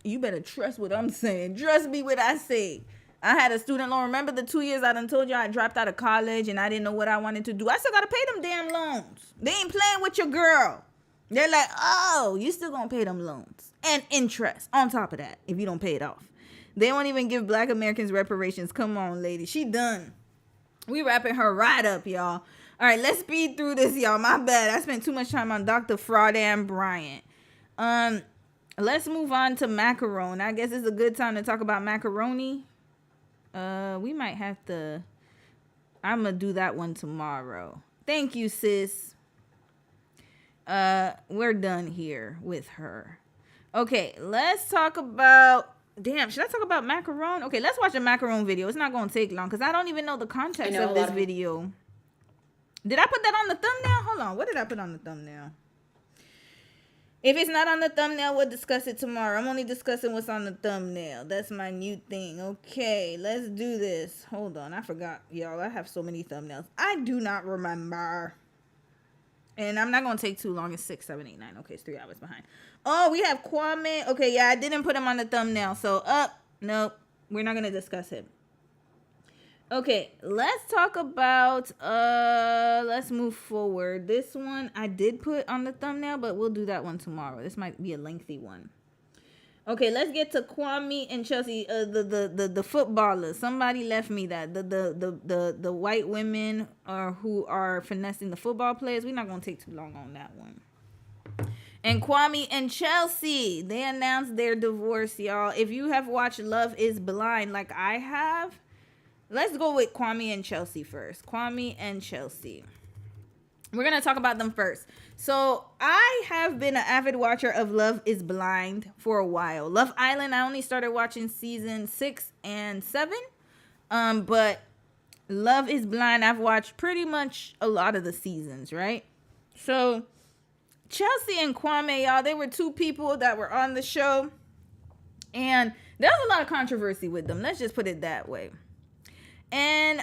You better trust what I'm saying. Trust me what I say. I had a student loan. Remember the 2 years I done told you I dropped out of college and I didn't know what I wanted to do? I still got to pay them damn loans. They ain't playing with your girl. They're like, oh, you still going to pay them loans. And interest on top of that if you don't pay it off. They won't even give Black Americans reparations. Come on, lady. She done. We wrapping her right up, y'all. All right, let's speed through this, y'all. My bad. I spent too much time on Dr. Cheyenne Bryant. Let's move on to macaroni. I guess it's a good time to talk about macaroni. We might have to... I'm going to do that one tomorrow. Thank you, sis. We're done here with her. Okay, let's talk about... Damn, should I talk about macaroni? Okay, let's watch a macaroni video. It's not going to take long because I don't even know the context of this video. Did I put that on the thumbnail? Hold on. What did I put on the thumbnail? If it's not on the thumbnail, we'll discuss it tomorrow. I'm only discussing what's on the thumbnail. That's my new thing. Okay, let's do this. Hold on. I forgot, y'all. I have so many thumbnails. I do not remember. And I'm not going to take too long. It's 6, 7, 8, 9. Okay, it's 3 hours behind. Oh, we have Kwame. Okay, yeah, I didn't put him on the thumbnail. So, nope. We're not going to discuss him. Okay, let's talk about, let's move forward. This one I did put on the thumbnail, but we'll do that one tomorrow. This might be a lengthy one. Okay, let's get to Kwame and Chelsea, the footballers. Somebody left me that the white women who are finessing the football players. We're not gonna take too long on that one. And Kwame and Chelsea, they announced their divorce, y'all. If you have watched Love Is Blind like I have, let's go with Kwame and Chelsea first. Kwame and Chelsea. We're going to talk about them first. So I have been an avid watcher of Love Is Blind for a while. Love Island, I only started watching season 6 and 7. But Love Is Blind, I've watched pretty much a lot of the seasons, right? So Chelsea and Kwame, y'all, they were two people that were on the show. And there was a lot of controversy with them. Let's just put it that way. And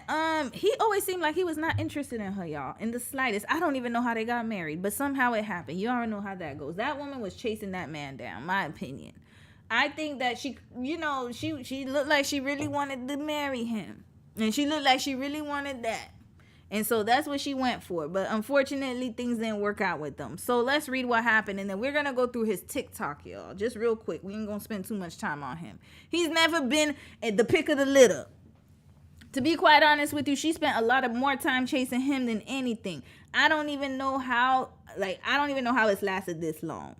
he always seemed like he was not interested in her, y'all, in the slightest. I don't even know how they got married, but somehow it happened. You already know how that goes. That woman was chasing that man down, my opinion. I think that she looked like she really wanted to marry him. And she looked like she really wanted that. And so that's what she went for. But unfortunately, things didn't work out with them. So let's read what happened. And then we're going to go through his TikTok, y'all. Just real quick. We ain't going to spend too much time on him. He's never been at the pick of the litter. To be quite honest with you, she spent a lot of more time chasing him than anything. I don't even know how it's lasted this long.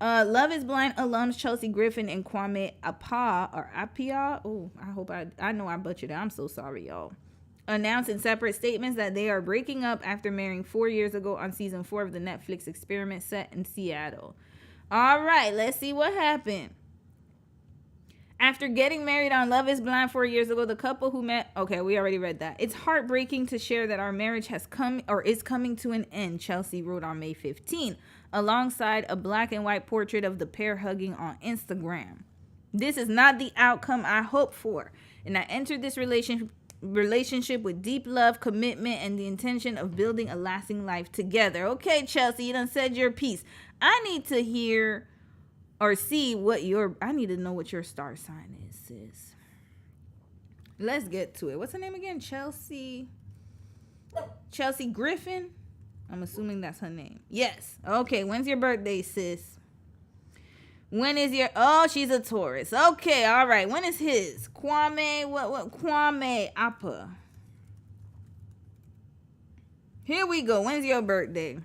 Love Is Blind alums Chelsea Griffin and Kwame Appiah. Oh, I know I butchered it. I'm so sorry, y'all. Announced in separate statements that they are breaking up after marrying 4 years ago on season 4 of the Netflix experiment set in Seattle. All right, let's see what happened. After getting married on Love Is Blind 4 years ago, the couple who met... Okay, we already read that. It's heartbreaking to share that our marriage has come or is coming to an end, Chelsea wrote on May 15, alongside a black and white portrait of the pair hugging on Instagram. This is not the outcome I hoped for, and I entered this relationship with deep love, commitment, and the intention of building a lasting life together. Okay, Chelsea, you done said your piece. I need to hear or see I need to know what your star sign is, sis. Let's get to it. What's her name again? Chelsea Griffin? I'm assuming that's her name. Yes. Okay, when's your birthday, sis? She's a Taurus. Okay, all right. When is his? Kwame, Kwame Appiah. Here we go. When's your birthday?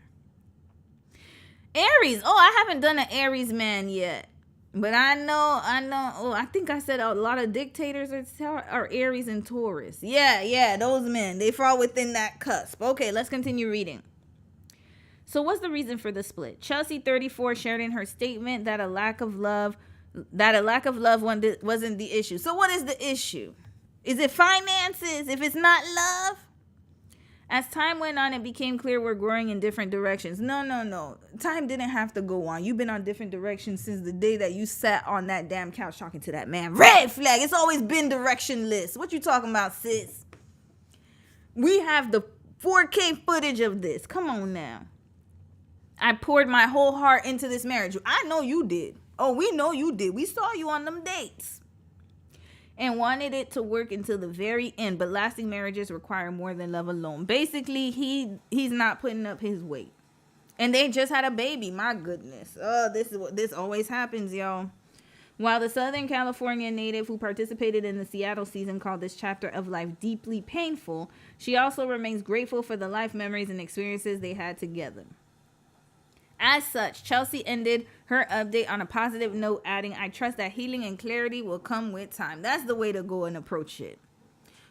Aries. Oh, I haven't done an Aries man yet. But I know. Oh, I think I said a lot of dictators are Aries and Taurus. Yeah, those men. They fall within that cusp. Okay, let's continue reading. So what's the reason for the split? Chelsea, 34, shared in her statement that a lack of love wasn't the issue. So what is the issue? Is it finances? If it's not love? As time went on, it became clear we're growing in different directions. No. Time didn't have to go on. You've been on different directions since the day that you sat on that damn couch talking to that man. Red flag. It's always been directionless. What you talking about, sis? We have the 4K footage of this. Come on now. I poured my whole heart into this marriage. I know you did. Oh, we know you did. We saw you on them dates. And wanted it to work until the very end. But lasting marriages require more than love alone. Basically, he's not putting up his weight. And they just had a baby. My goodness. Oh, this always happens, y'all. While the Southern California native who participated in the Seattle season called this chapter of life deeply painful, she also remains grateful for the life memories and experiences they had together. As such, Chelsea ended her update on a positive note, adding, I trust that healing and clarity will come with time. That's the way to go and approach it.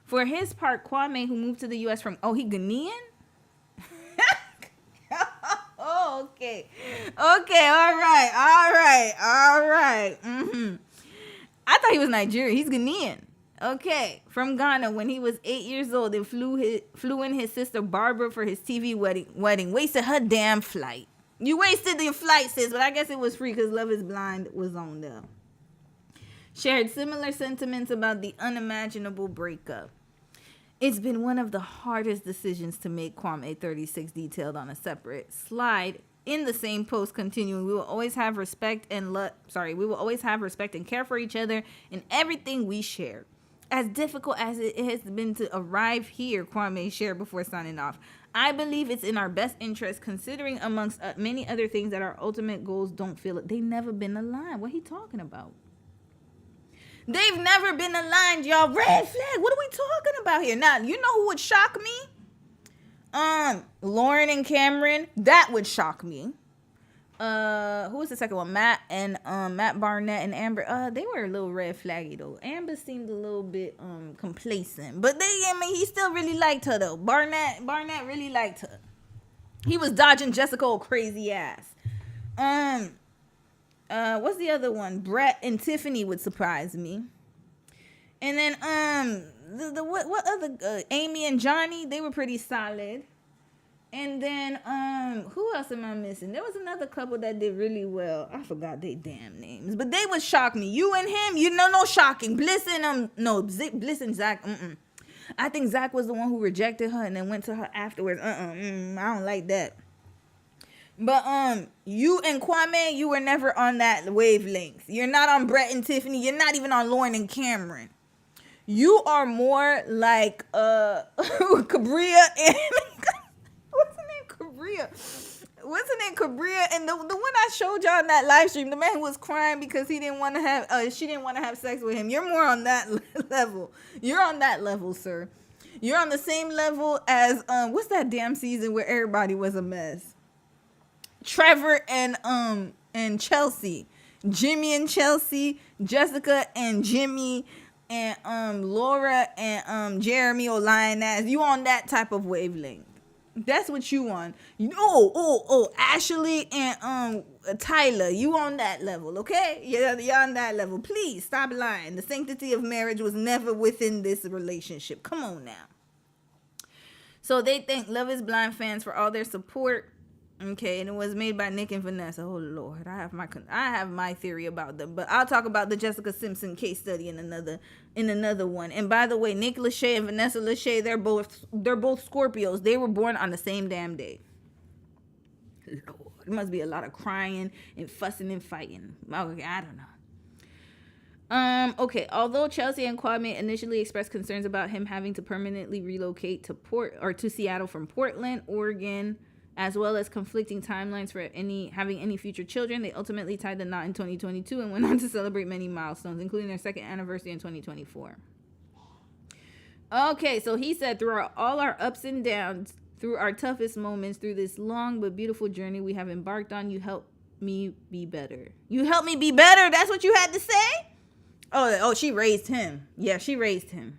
For his part, Kwame, who moved to the U.S. from... Oh, he Ghanaian? Oh, okay. Okay, all right. Mm-hmm. I thought he was Nigerian. He's Ghanaian. Okay, from Ghana when he was 8 years old and flew in his sister Barbara for his TV wedding. Wasted her damn flight. You wasted the flight, sis, but I guess it was free because Love Is Blind was on there. Shared similar sentiments about the unimaginable breakup. It's been one of the hardest decisions to make, Kwame 36 detailed on a separate slide. In the same post, continuing, we will always have respect and care for each other in everything we share. as difficult as it has been to arrive here, Kwame shared before signing off, I believe it's in our best interest, considering amongst many other things that our ultimate goals don't feel it. They've never been aligned. What he talking about? They've never been aligned, y'all. Red flag. What are we talking about here? Now, you know who would shock me? Lauren and Cameron. That would shock me. Who was the second one? Matt Barnett and Amber. They were a little red flaggy though. Amber seemed a little bit complacent, but he still really liked her though. Barnett really liked her. He was dodging Jessica old crazy ass. What's the other one? Brett and Tiffany would surprise me. And then what other Amy and Johnny, they were pretty solid. And then, who else am I missing? There was another couple that did really well. I forgot their damn names, but they would shock me. You and him, no shocking. Bliss and Zach. I think Zach was the one who rejected her and then went to her afterwards. I don't like that. But you and Kwame, you were never on that wavelength. You're not on Brett and Tiffany. You're not even on Lauren and Cameron. You are more like Cabria and what's her name? Cabria, and the one I showed y'all in that live stream, the man who was crying because he didn't want to have she didn't want to have sex with him. You're more on that level. You're on that level, sir. You're on the same level as what's that damn season where everybody was a mess? Trevor and Chelsea, Jimmy and Chelsea, Jessica and Jimmy, and Laura and Jeremy or Lioness. You on that type of wavelength. That's what you on. Ashley and Tyler, you on that level, okay? You're on that level. Please stop lying. The sanctity of marriage was never within this relationship. Come on now. So they thank Love Is Blind fans for all their support. Okay, and it was made by Nick and Vanessa. Oh Lord, I have my theory about them, but I'll talk about the Jessica Simpson case study in another one. And by the way, Nick Lachey and Vanessa Lachey, they're both Scorpios. They were born on the same damn day. Lord, it must be a lot of crying and fussing and fighting. Okay, I don't know. Okay, although Chelsea and Kwame initially expressed concerns about him having to permanently relocate to Seattle from Portland, Oregon, as well as conflicting timelines for having any future children, they ultimately tied the knot in 2022 and went on to celebrate many milestones, including their second anniversary in 2024. Okay, so he said, through all our ups and downs, through our toughest moments, through this long but beautiful journey we have embarked on, you helped me be better. You helped me be better? That's what you had to say? Oh, she raised him. Yeah, she raised him.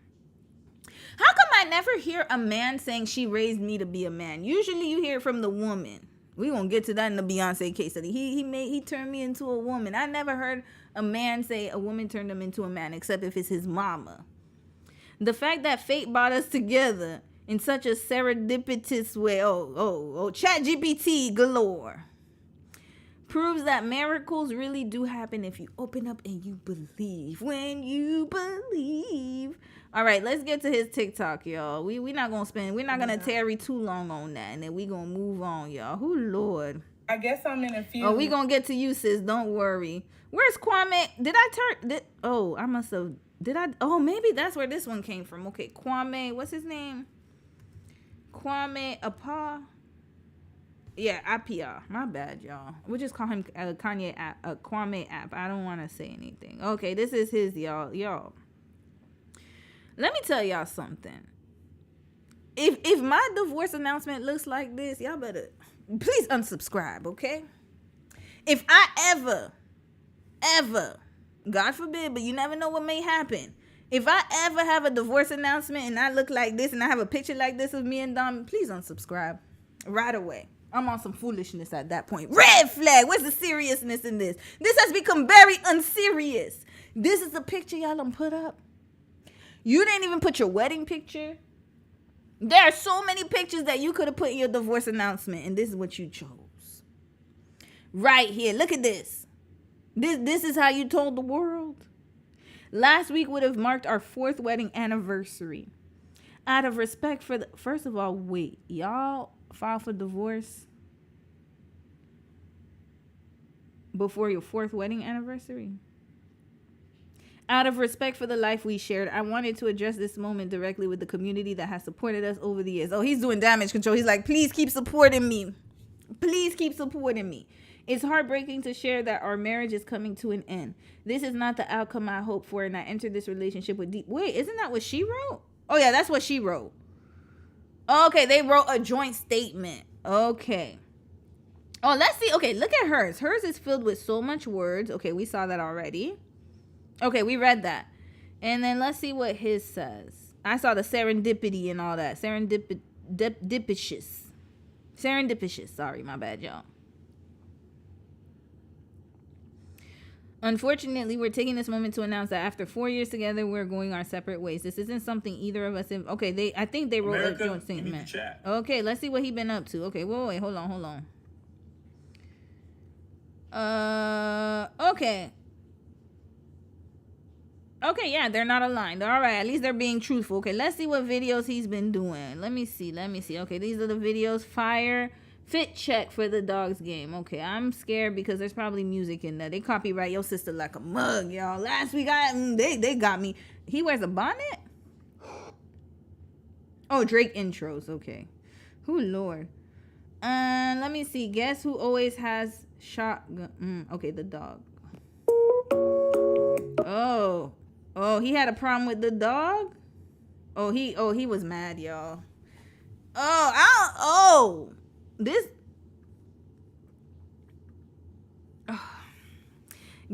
How come I never hear a man saying she raised me to be a man? Usually you hear it from the woman. We won't get to that in the Beyonce case study. He turned me into a woman. I never heard a man say a woman turned him into a man, except if it's his mama. The fact that fate brought us together in such a serendipitous way, ChatGPT galore, proves that miracles really do happen if you open up and you believe. When you believe. All right, let's get to his TikTok, y'all. We're not gonna tarry too long on that, and then we gonna move on, y'all. Oh Lord. I guess I'm in a few. Oh, we gonna get to you, sis. Don't worry. Where's Kwame? Oh, maybe that's where this one came from. Okay, Kwame. What's his name? Kwame Apa. Yeah, Apia. My bad, y'all. We'll just call him Kwame App. I don't want to say anything. Okay, this is his, y'all. Let me tell y'all something. If my divorce announcement looks like this, y'all better please unsubscribe, okay? If I ever, God forbid, but you never know what may happen. If I ever have a divorce announcement and I look like this and I have a picture like this of me and Dom, please unsubscribe right away. I'm on some foolishness at that point. Red flag. Where's the seriousness in this? This has become very unserious. This is the picture y'all done put up. You didn't even put your wedding picture. There are so many pictures that you could have put in your divorce announcement, and this is what you chose. Right here. Look at this. This is how you told the world. Last week would have marked our 4th wedding anniversary. Out of respect for first of all, wait, y'all filed for divorce before your 4th wedding anniversary? Out of respect for the life we shared, I wanted to address this moment directly with the community that has supported us over the years. Oh, he's doing damage control. He's like, please keep supporting me. Please keep supporting me. It's heartbreaking to share that our marriage is coming to an end. This is not the outcome I hoped for, and I entered this relationship with deep... Wait, isn't that what she wrote? Oh, yeah, that's what she wrote. Okay, they wrote a joint statement. Okay. Oh, let's see. Okay, look at hers. Hers is filled with so much words. Okay, we saw that already. Okay, we read that. And then let's see what his says. I saw the serendipity and all that. Serendipitous. Sorry, my bad, y'all. Unfortunately, we're taking this moment to announce that after 4 years together, we're going our separate ways. This isn't something either of us... Okay, I think they wrote America, a joint statement. chat. Okay, let's see what he been up to. Okay, wait, hold on. Okay. Okay, yeah, they're not aligned. All right, at least they're being truthful. Okay, let's see what videos he's been doing. Let me see. Okay, these are the videos. Fire fit check for the dogs game. Okay, I'm scared because there's probably music in there. They copyright your sister like a mug, y'all. Last week they got me. He wears a bonnet? Oh, Drake intros. Okay. Oh, Lord. Let me see. Guess who always has shotgun? Okay, the dog. Oh, he had a problem with the dog? Oh, he was mad, y'all.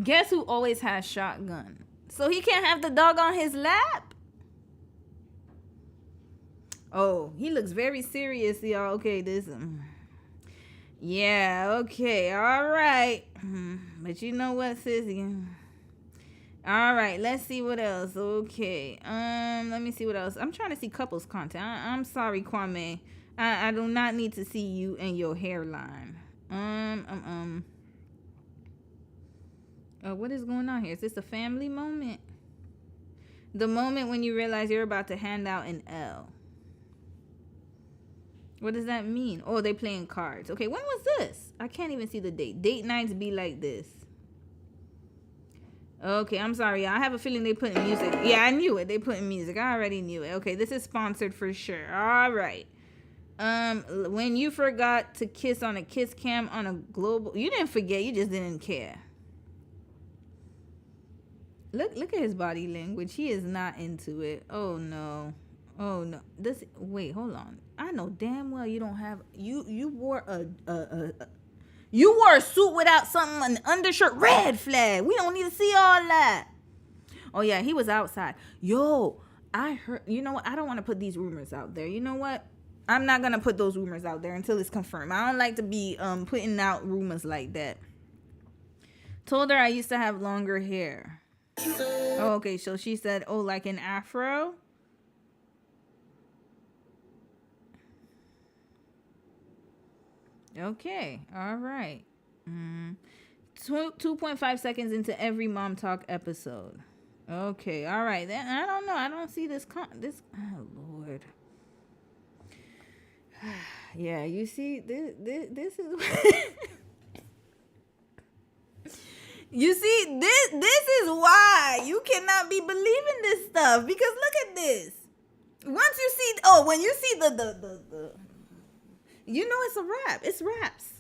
Guess who always has shotgun? So he can't have the dog on his lap? Oh, he looks very serious, y'all. Okay, this... yeah, okay, all right. But you know what, sissy? All right, let's see what else. Okay, let me see what else. I'm trying to see couples content. I'm sorry, Kwame. I do not need to see you and your hairline. What is going on here? Is this a family moment? The moment when you realize you're about to hand out an L. What does that mean? Oh, they playing cards. Okay, when was this? I can't even see the date. Date nights be like this. Okay, I'm sorry. I have a feeling they putting music. Yeah, I knew it. They putting music. I already knew it. Okay, this is sponsored for sure. All right. When you forgot to kiss on a kiss cam on a global... You didn't forget. You just didn't care. Look at his body language. He is not into it. Oh, no. Oh, no. Wait, hold on. I know damn well you don't have... You wore You wore a suit without something, an undershirt, red flag. We don't need to see all that. Oh, yeah, he was outside. Yo, I heard, you know what? I don't want to put these rumors out there. You know what? I'm not going to put those rumors out there until it's confirmed. I don't like to be putting out rumors like that. Told her I used to have longer hair. Oh, okay, so she said, oh, like an afro? Okay, all right. 2.5 seconds into every Mom Talk episode. Okay, all right. Then I don't know. I don't see this. Oh Lord. Yeah, you see this is. You see this is why you cannot be believing this stuff, because look at this. Once you see, when you see the you know it's a wrap. It's wraps.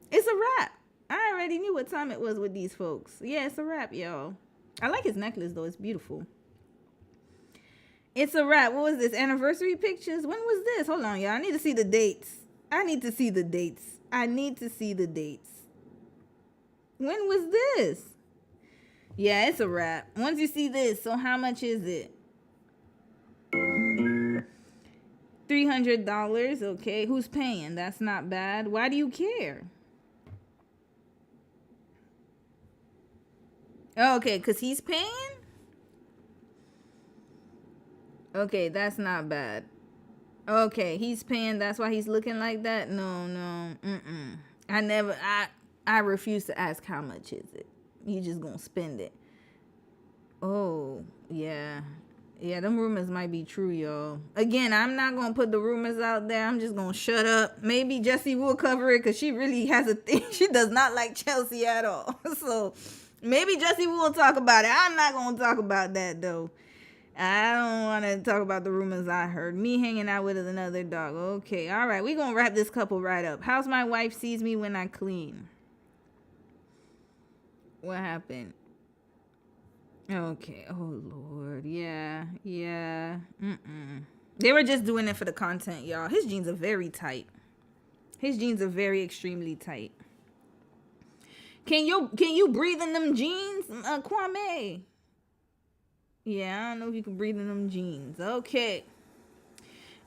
It's a wrap. I already knew what time it was with these folks. Yeah, it's a wrap, y'all. I like his necklace, though. It's beautiful. It's a wrap. What was this? Anniversary pictures? When was this? Hold on, y'all. I need to see the dates. When was this? Yeah, it's a wrap. Once you see this, so how much is it? $300. Okay, who's paying? That's not bad. Why do you care? Okay, because he's paying? Okay, that's not bad. Okay, he's paying. That's why he's looking like that? No. I refuse to ask how much is it. You just gonna spend it. Oh, yeah. Yeah, them rumors might be true, y'all. Again, I'm not going to put the rumors out there. I'm just going to shut up. Maybe Jessie will cover it because she really has a thing. She does not like Chelsea at all. So, Maybe Jesse will talk about it. I'm not gonna talk about that though. I don't want to talk about the rumors I heard. Me hanging out with another dog. Okay, all right. We're gonna wrap this couple right up. How's my wife sees me when I clean? What happened? Okay. Oh Lord. Yeah. They were just doing it for the content, y'all. His jeans are very tight. His jeans are very extremely tight. Can you breathe in them jeans, Kwame? Yeah, I don't know if you can breathe in them jeans. Okay.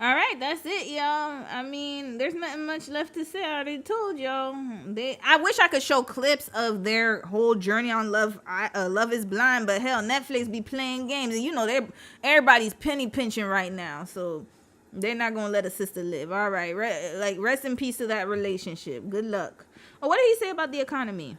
All right, that's it, y'all. I mean, there's nothing much left to say. I already told y'all. I wish I could show clips of their whole journey on Love is Blind, but hell, Netflix be playing games, and you know everybody's penny pinching right now, so they're not gonna let a sister live. All right, rest in peace to that relationship. Good luck. Oh, what did he say about the economy?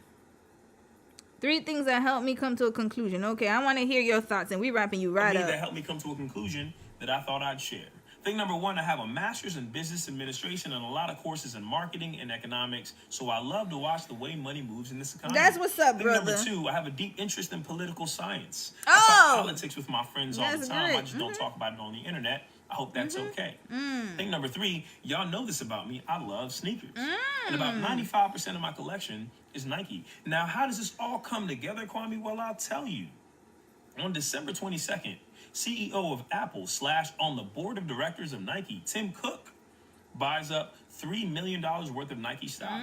3 things that helped me come to a conclusion. Okay, I want to hear your thoughts, and we wrapping you right up. That helped me come to a conclusion that I thought I'd share. Thing number 1, I have a master's in business administration and a lot of courses in marketing and economics, so I love to watch the way money moves in this economy. That's what's up, brother. Thing number 2, I have a deep interest in political science. Oh! I talk politics with my friends all the time. Good. I just don't talk about it on the internet. I hope that's okay. Thing number 3, y'all know this about me. I love sneakers. And about 95% of my collection is Nike. Now, how does this all come together, Kwame? Well, I'll tell you. On December 22nd, CEO of Apple / on the board of directors of Nike, Tim Cook, buys up $3 million worth of Nike stock.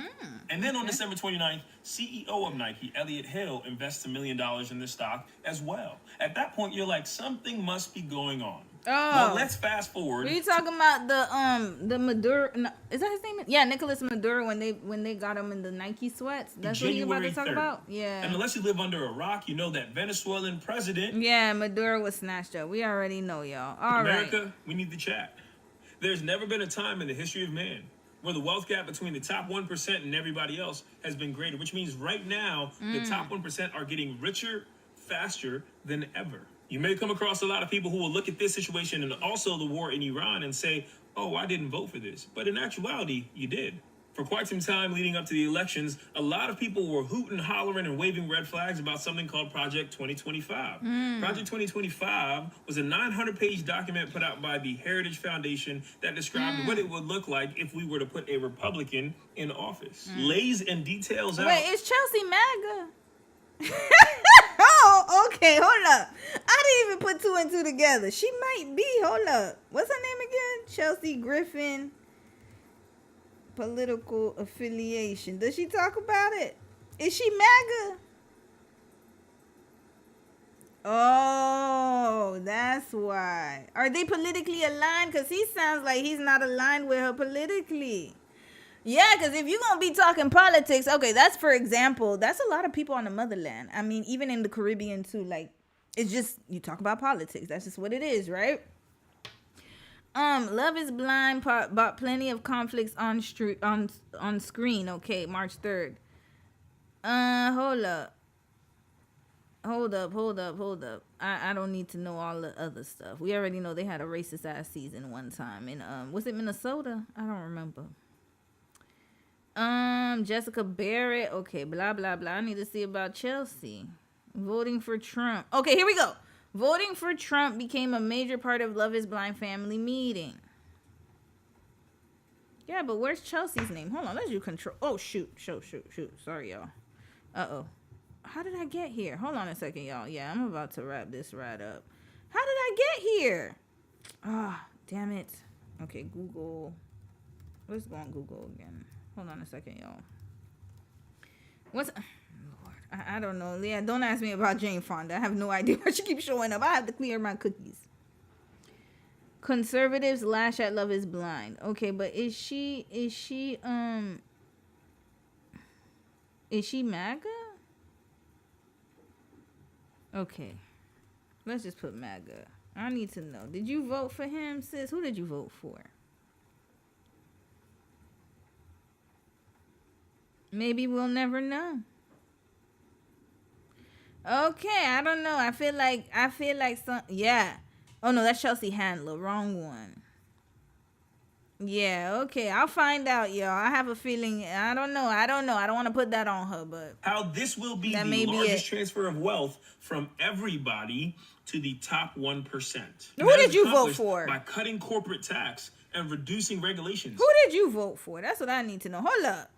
And then on December 29th, CEO of Nike, Elliot Hill, invests $1 million in the stock as well. At that point, you're like, something must be going on. Oh, well, let's fast forward. Are you talking about the Maduro? No, is that his name? Yeah, Nicolas Maduro when they got him in the Nike sweats. That's what you about to talk 3rd. about. Yeah. And unless you live under a rock, you know that Venezuelan president. Yeah, Maduro was snatched up. We already know, y'all. All America, right. we need to chat. There's never been a time in the history of man where the wealth gap between the top 1% and everybody else has been greater, which means right now the top 1% are getting richer faster than ever. You may come across a lot of people who will look at this situation and also the war in Iran and say, oh, I didn't vote for this. But in actuality, you did. For quite some time leading up to the elections, a lot of people were hooting, hollering, and waving red flags about something called Project 2025. Project 2025 was a 900-page document put out by the Heritage Foundation that described what it would look like if we were to put a Republican in office. Lays and details out... Wait, is Chelsea MAGA? Oh, okay, hold up. I didn't even put 2 and 2 together. She might be. Hold up. What's her name again? Chelsea Griffin. Political affiliation. Does she talk about it? Is she MAGA? Oh, that's why. Are they politically aligned? Because he sounds like he's not aligned with her politically. Yeah, because if you're going to be talking politics, okay, that's, for example, that's a lot of people on the motherland. I mean, even in the Caribbean, too, like, it's just, you talk about politics. That's just what it is, right? Love is Blind brought plenty of conflicts on screen. Okay, March 3rd. Hold up. I don't need to know all the other stuff. We already know they had a racist ass season one time. And was it Minnesota? I don't remember. Jessica Barrett. Okay, blah, blah, blah. I need to see about Chelsea. Voting for Trump. Okay, here we go. Voting for Trump became a major part of Love is Blind family meeting. Yeah, but where's Chelsea's name? Hold on, let's do control. Oh, shoot. Sorry, y'all. Uh-oh. How did I get here? Hold on a second, y'all. Yeah, I'm about to wrap this right up. How did I get here? Ah, damn it. Okay, Google. Let's go on Google again. Hold on a second, y'all. What's... Lord, I don't know. Yeah, don't ask me about Jane Fonda. I have no idea why she keeps showing up. I have to clear my cookies. Conservatives lash at Love is Blind. Okay, but is she MAGA? Okay. Let's just put MAGA. I need to know. Did you vote for him, sis? Who did you vote for? Maybe we'll never know. Okay, I don't know. I feel like some... Yeah. Oh, no, that's Chelsea Handler. Wrong one. Yeah, okay. I'll find out, y'all. I have a feeling. I don't know. I don't want to put that on her, but How this will be that the may be largest it. transfer of wealth from everybody to the top 1%. Who That did is you vote accomplished for? by cutting corporate tax and reducing regulations. Who did you vote for? That's what I need to know. Hold up.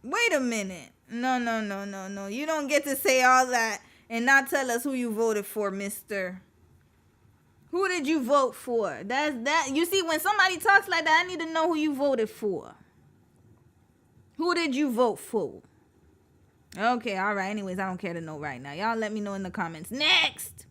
Wait a minute. No. You don't get to say all that and not tell us who you voted for, mister. Who did you vote for? That's that. You see, when somebody talks like that, I need to know who you voted for. Who did you vote for? Okay, all right. Anyways, I don't care to know right now. Y'all let me know in the comments. Next.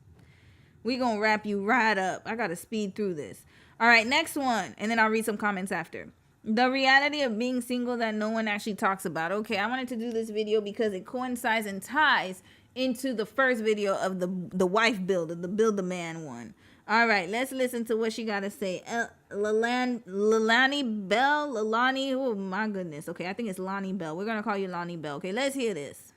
We gonna wrap you right up. I gotta speed through this. All right, next one. And then I'll read some comments after. The reality of being single that no one actually talks about. Okay, I wanted to do this video because it coincides and ties into the first video of the wife builder, the build a man one. All right, let's listen to what she got to say. Lalani Bell. Lalani. Oh, my goodness. Okay, I think it's Lonnie Bell. We're going to call you Lonnie Bell. Okay, let's hear this.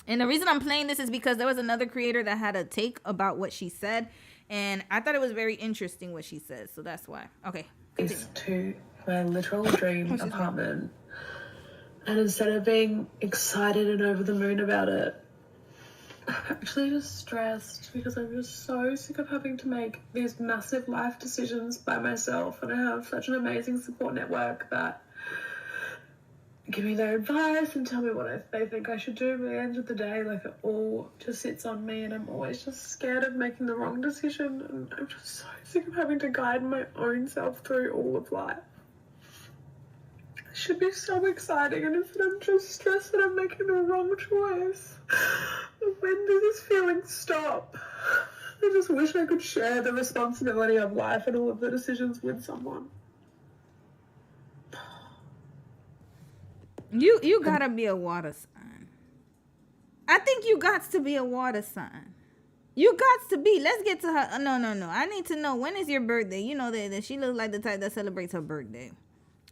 And the reason I'm playing this is because there was another creator that had a take about what she said. And I thought it was very interesting what she says. So that's why. Okay. To my literal dream apartment. And instead of being excited and over the moon about it, I'm actually just stressed because I'm just so sick of having to make these massive life decisions by myself. And I have such an amazing support network that give me their advice and tell me what they think I should do. But at the end of the day, like, it all just sits on me and I'm always just scared of making the wrong decision. And I'm just so sick of having to guide my own self through all of life. It should be so exciting, and instead I'm just stressed that I'm making the wrong choice. When does this feeling stop? I just wish I could share the responsibility of life and all of the decisions with someone. You gotta be a water sign. I think you got to be a water sign. You got to be. Let's get to her. No. I need to know, when is your birthday? You know that she looks like the type that celebrates her birthday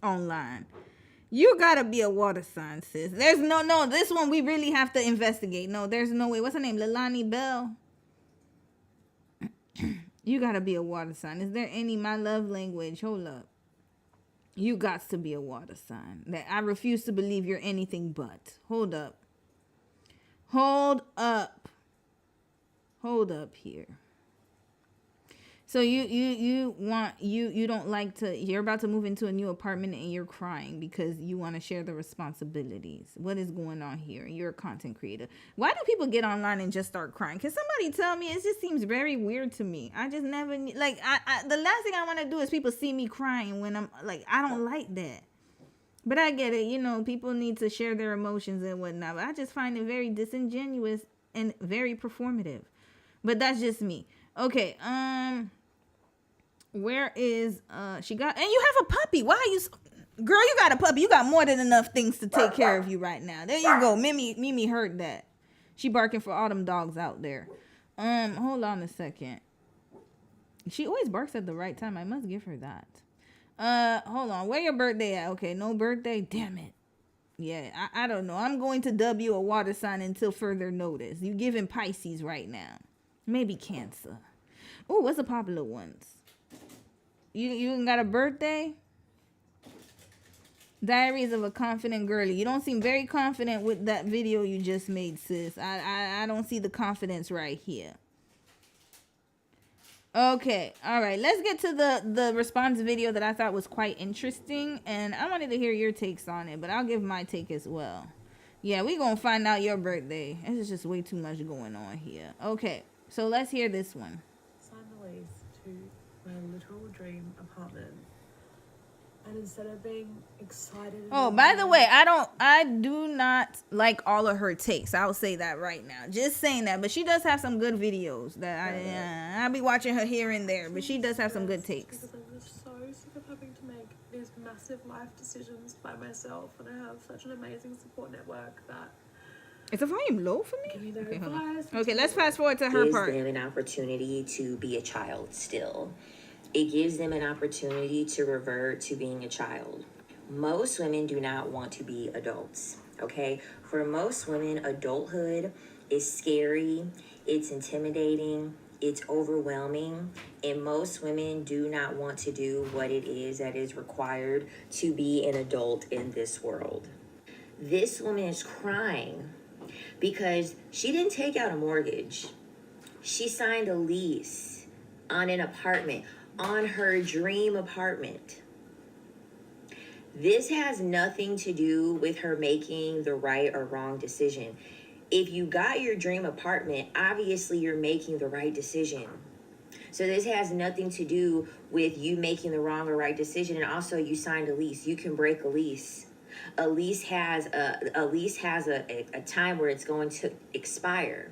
online. You gotta be a water sign, sis. There's no. This one we really have to investigate. No, there's no way. What's her name? Lalani Bell. You gotta be a water sign. Is there any my love language? Hold up. You got to be a water sign. That I refuse to believe you're anything but. Hold up. Hold up here. So you don't like to, you're about to move into a new apartment and you're crying because you want to share the responsibilities. What is going on here? You're a content creator. Why do people get online and just start crying? Can somebody tell me? It just seems very weird to me. I just never, like, the last thing I want to do is people see me crying when I'm like, I don't like that. But I get it, people need to share their emotions and whatnot. But I just find it very disingenuous and very performative. But that's just me. Okay, where is, she got, and you have a puppy. Why are you, girl, you got a puppy. You got more than enough things to take care of you right now. There you go. Mimi heard that. She barking for all them dogs out there. Hold on a second. She always barks at the right time. I must give her that. Hold on. Where your birthday at? Okay, no birthday. Damn it. Yeah, I don't know. I'm going to W a water sign until further notice. You giving Pisces right now. Maybe Cancer. Oh, what's the popular ones? You got a birthday? Diaries of a Confident Girly. You don't seem very confident with that video you just made, sis. I don't see the confidence right here. Okay, all right. Let's get to the response video that I thought was quite interesting. And I wanted to hear your takes on it, but I'll give my take as well. Yeah, we're going to find out your birthday. This is just way too much going on here. Okay, so let's hear this one. Sign the lease to my literal dream apartment. And instead of being excited... Oh, by the way, I do not like all of her takes. I'll say that right now. Just saying that. But she does have some good videos that I'll be watching her here and there. But she does have some good takes. Because I'm just so sick of having to make these massive life decisions by myself. And I have such an amazing support network that... Is the volume low for me? Okay, hold on. Okay, let's fast forward to her part. Gives them an opportunity to be a child still. It gives them an opportunity to revert to being a child. Most women do not want to be adults, okay? For most women, adulthood is scary, it's intimidating, It's overwhelming, and most women do not want to do what it is that is required to be an adult in this world. This woman is crying because she didn't take out a mortgage. She signed a lease on an apartment, on her dream apartment. This has nothing to do with her making the right or wrong decision. If you got your dream apartment, obviously you're making the right decision. So this has nothing to do with you making the wrong or right decision. And also, you signed a lease. You can break a lease. A lease has a time where it's going to expire.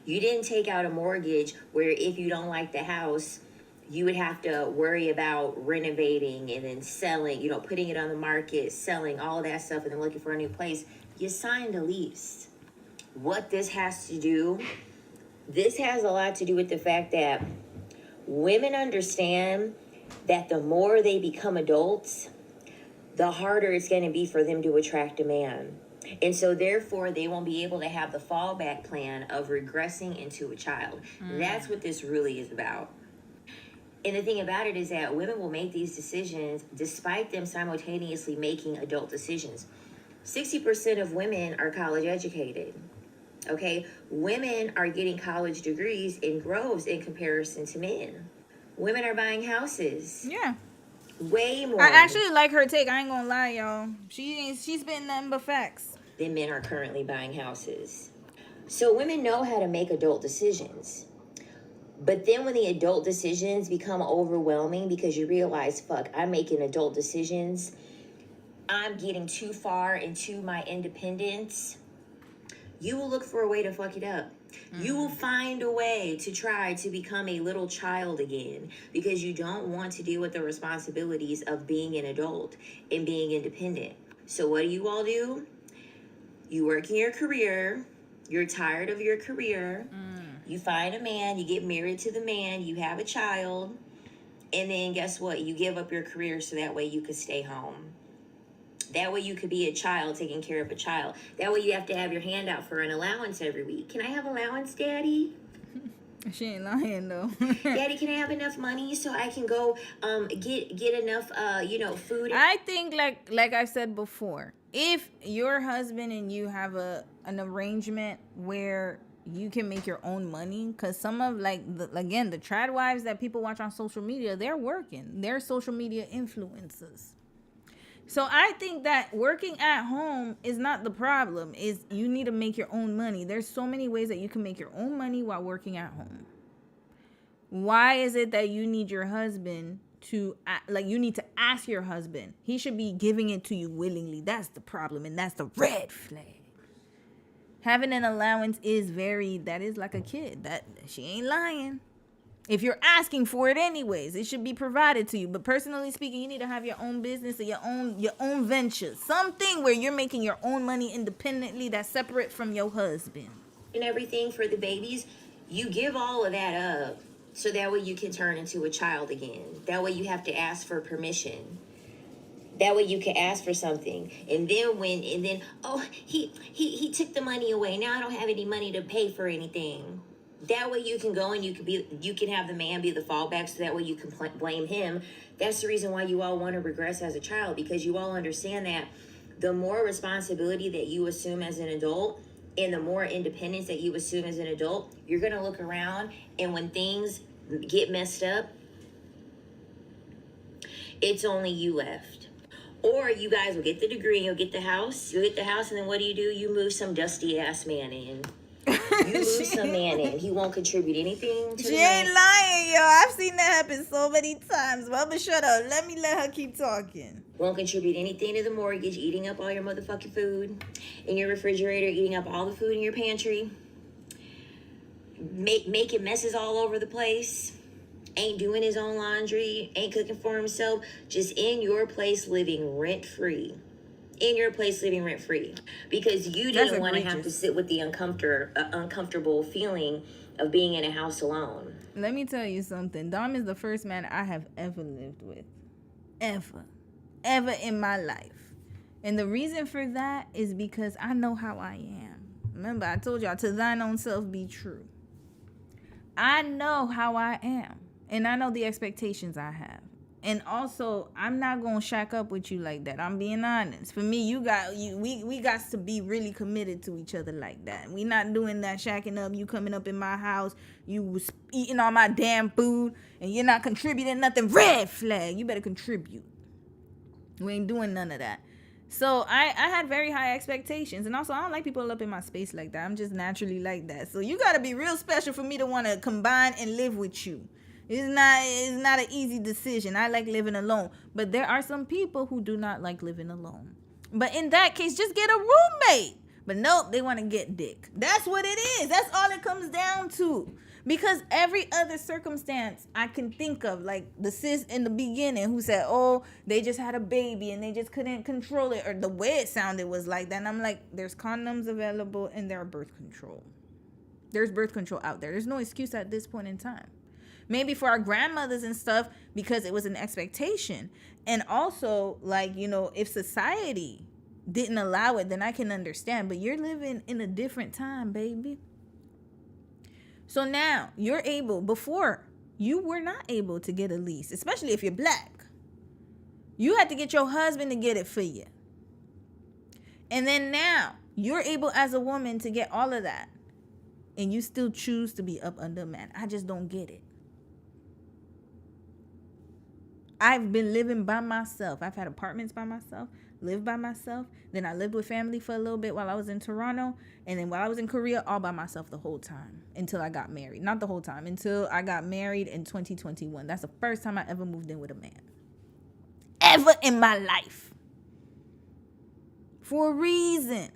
You didn't take out a mortgage where if you don't like the house, you would have to worry about renovating and then selling, putting it on the market, selling, all of that stuff, and then looking for a new place. You signed a lease. What this has to do, this has a lot to do with the fact that women understand that the more they become adults, the harder it's going to be for them to attract a man. And so therefore, they won't be able to have the fallback plan of regressing into a child. That's what this really is about. And the thing about it is that women will make these decisions despite them simultaneously making adult decisions. 60% of women are college educated. Okay? Women are getting college degrees in groves in comparison to men. Women are buying houses. Yeah. Way more. I actually like her take. I ain't gonna lie, y'all. She's been nothing but facts. Than men are currently buying houses. So women know how to make adult decisions. But then when the adult decisions become overwhelming because you realize, fuck, I'm making adult decisions, I'm getting too far into my independence, you will look for a way to fuck it up. You will find a way to try to become a little child again because you don't want to deal with the responsibilities of being an adult and being independent. So what do you all do? You work in your career. You're tired of your career. You find a man. You get married to the man. You have a child. And then guess what? You give up your career so that way you could stay home. That way you could be a child taking care of a child. That way you have to have your hand out for an allowance every week. Can I have allowance, Daddy? She ain't lying though. Daddy, can I have enough money so I can go get enough food? I think like I said before, if your husband and you have an arrangement where you can make your own money, because some of the trad wives that people watch on social media, they're working. They're social media influencers. So I think that working at home is not the problem. Is you need to make your own money. There's so many ways that you can make your own money while working at home. Why is it that you need your husband to, you need to ask your husband? He should be giving it to you willingly. That's the problem, and that's the red flag. Having an allowance that is like a kid. That she ain't lying. If you're asking for it anyways, it should be provided to you. But personally speaking, you need to have your own business or your own ventures. Something where you're making your own money independently that's separate from your husband. And everything for the babies, you give all of that up so that way you can turn into a child again. That way you have to ask for permission. That way you can ask for something. And then he took the money away. Now I don't have any money to pay for anything. That way you can go and you can have the man be the fallback so that way you can blame him. That's the reason why you all want to regress as a child, because you all understand that the more responsibility that you assume as an adult and the more independence that you assume as an adult, you're going to look around, and when things get messed up, it's only you left. Or you guys will get the degree, you'll get the house, and then what do? You move some dusty ass man in. You lose some man in. He won't contribute anything to She ain't lying, yo. I've seen that happen so many times. Mama, shut up. Let her keep talking. Won't contribute anything to the mortgage, eating up all your motherfucking food in your refrigerator, eating up all the food in your pantry, making messes all over the place, ain't doing his own laundry, ain't cooking for himself, just in your place living rent-free. Because you didn't want to have to sit with the uncomfortable feeling of being in a house alone. Let me tell you something. Dom is the first man I have ever lived with. Ever in my life. And the reason for that is because I know how I am. Remember, I told y'all, to thine own self be true. I know how I am, and I know the expectations I have. And also, I'm not gonna shack up with you like that. I'm being honest. For me, we got to be really committed to each other like that. We not doing that shacking up. You coming up in my house, you was eating all my damn food, and you're not contributing nothing. Red flag. You better contribute. We ain't doing none of that. So I had very high expectations, and also I don't like people up in my space like that. I'm just naturally like that. So you gotta be real special for me to want to combine and live with you. It's not an easy decision. I like living alone, but there are some people who do not like living alone. But in that case, just get a roommate. But nope, they want to get dick. That's what it is. That's all it comes down to. Because every other circumstance I can think of, like the sis in the beginning who said, oh, they just had a baby and they just couldn't control it, or the way it sounded was like that. And I'm like, there's condoms available and there are birth control. There's birth control out there. There's no excuse at this point in time. Maybe for our grandmothers and stuff, because it was an expectation. And also, like, you know, if society didn't allow it, then I can understand. But you're living in a different time, baby. So now you're able. Before, you were not able to get a lease, especially if you're black. You had to get your husband to get it for you. And then now you're able as a woman to get all of that. And you still choose to be up under a man. I just don't get it. I've been living by myself. I've had apartments by myself, lived by myself. Then I lived with family for a little bit while I was in Toronto. And then while I was in Korea, all by myself the whole time until I got married. Not the whole time, until I got married in 2021. That's the first time I ever moved in with a man. Ever in my life. For a reason.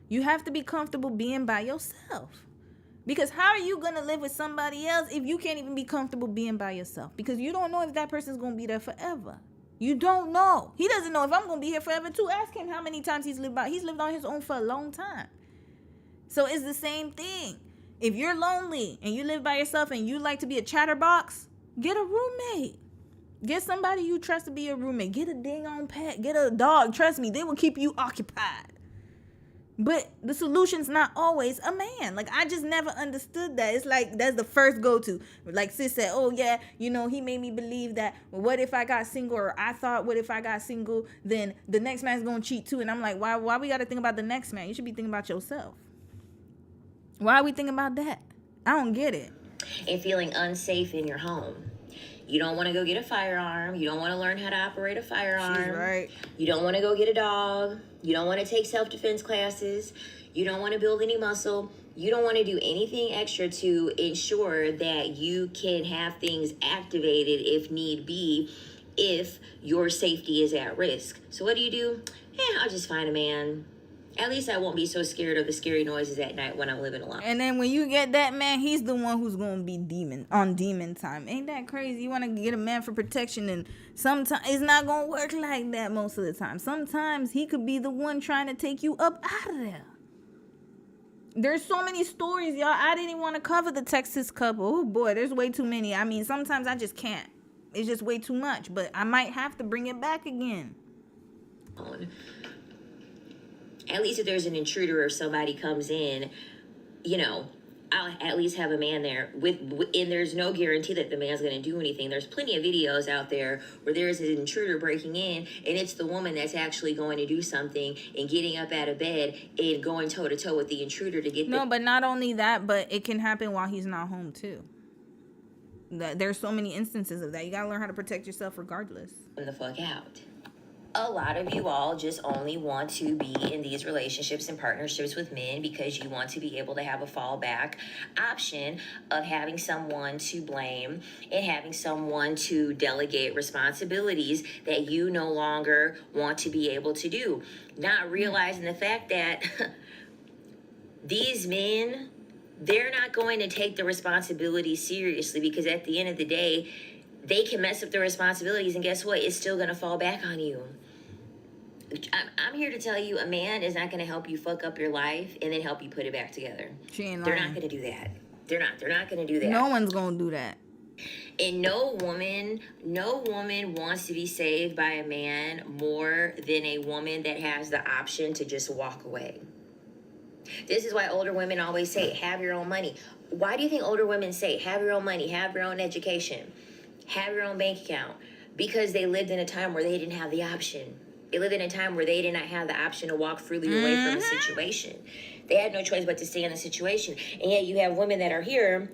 You have to be comfortable being by yourself. Because how are you going to live with somebody else if you can't even be comfortable being by yourself? Because you don't know if that person's going to be there forever. You don't know. He doesn't know if I'm going to be here forever too. Ask him how many times he's lived by. He's lived on his own for a long time. So it's the same thing. If you're lonely and you live by yourself and you like to be a chatterbox, get a roommate. Get somebody you trust to be your roommate. Get a dang on pet. Get a dog. Trust me, they will keep you occupied. But the solution's not always a man. Like, I just never understood that. It's like, that's the first go-to. Like sis said, oh yeah, you know, he made me believe that, well, what if I got single? Or I thought, what if I got single? Then the next man's gonna cheat too. And I'm like, why we gotta think about the next man? You should be thinking about yourself. Why are we thinking about that? I don't get it. And feeling unsafe in your home. You don't want to go get a firearm. You don't want to learn how to operate a firearm. She's right. You don't want to go get a dog. You don't want to take self-defense classes. You don't want to build any muscle. You don't want to do anything extra to ensure that you can have things activated if need be, if your safety is at risk. So what do? I'll just find a man. At least I won't be so scared of the scary noises at night when I'm living alone. And then when you get that man, he's the one who's going to be demon time. Ain't that crazy? You want to get a man for protection, and sometimes it's not going to work like that most of the time. Sometimes he could be the one trying to take you up out of there. There's so many stories, y'all. I didn't even want to cover the Texas couple. Oh, boy, there's way too many. I mean, sometimes I just can't. It's just way too much. But I might have to bring it back again. At least if there's an intruder or somebody comes in, you know, I'll at least have a man there and there's no guarantee that the man's going to do anything. There's plenty of videos out there where there's an intruder breaking in and it's the woman that's actually going to do something and getting up out of bed and going toe to toe with the intruder to get No, but not only that, but it can happen while he's not home too. There's so many instances of that. You got to learn how to protect yourself regardless. the fuck out. A lot of you all just only want to be in these relationships and partnerships with men because you want to be able to have a fallback option of having someone to blame and having someone to delegate responsibilities that you no longer want to be able to do. Not realizing the fact that these men, they're not going to take the responsibility seriously because at the end of the day, they can mess up their responsibilities and guess what? It's still going to fall back on you. I'm here to tell you, a man is not going to help you fuck up your life and then help you put it back together. They're not going to do that. They're not going to do that. No one's going to do that. And no woman wants to be saved by a man more than a woman that has the option to just walk away. This is why older women always say, have your own money. Why do you think older women say, have your own money, have your own education, have your own bank account? Because they lived in a time where they didn't have the option. They lived in a time where they did not have the option to walk freely away from a situation. They had no choice but to stay in the situation. And yet you have women that are here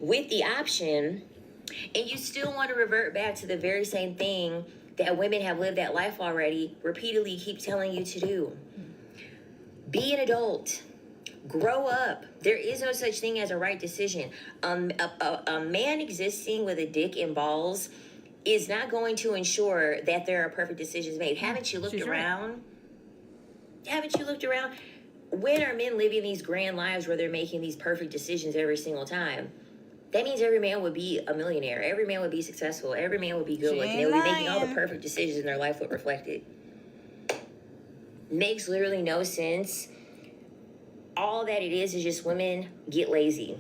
with the option, and you still want to revert back to the very same thing that women have lived that life already, repeatedly keep telling you to do. Be an adult. Grow up. There is no such thing as a right decision. A man existing with a dick and balls is not going to ensure that there are perfect decisions made. Haven't you looked around? Right. Haven't you looked around? When are men living these grand lives where they're making these perfect decisions every single time? That means every man would be a millionaire. Every man would be successful. Every man would be good looking. They would be making all the perfect decisions and their life would reflect it. Makes literally no sense. All that it is just women get lazy.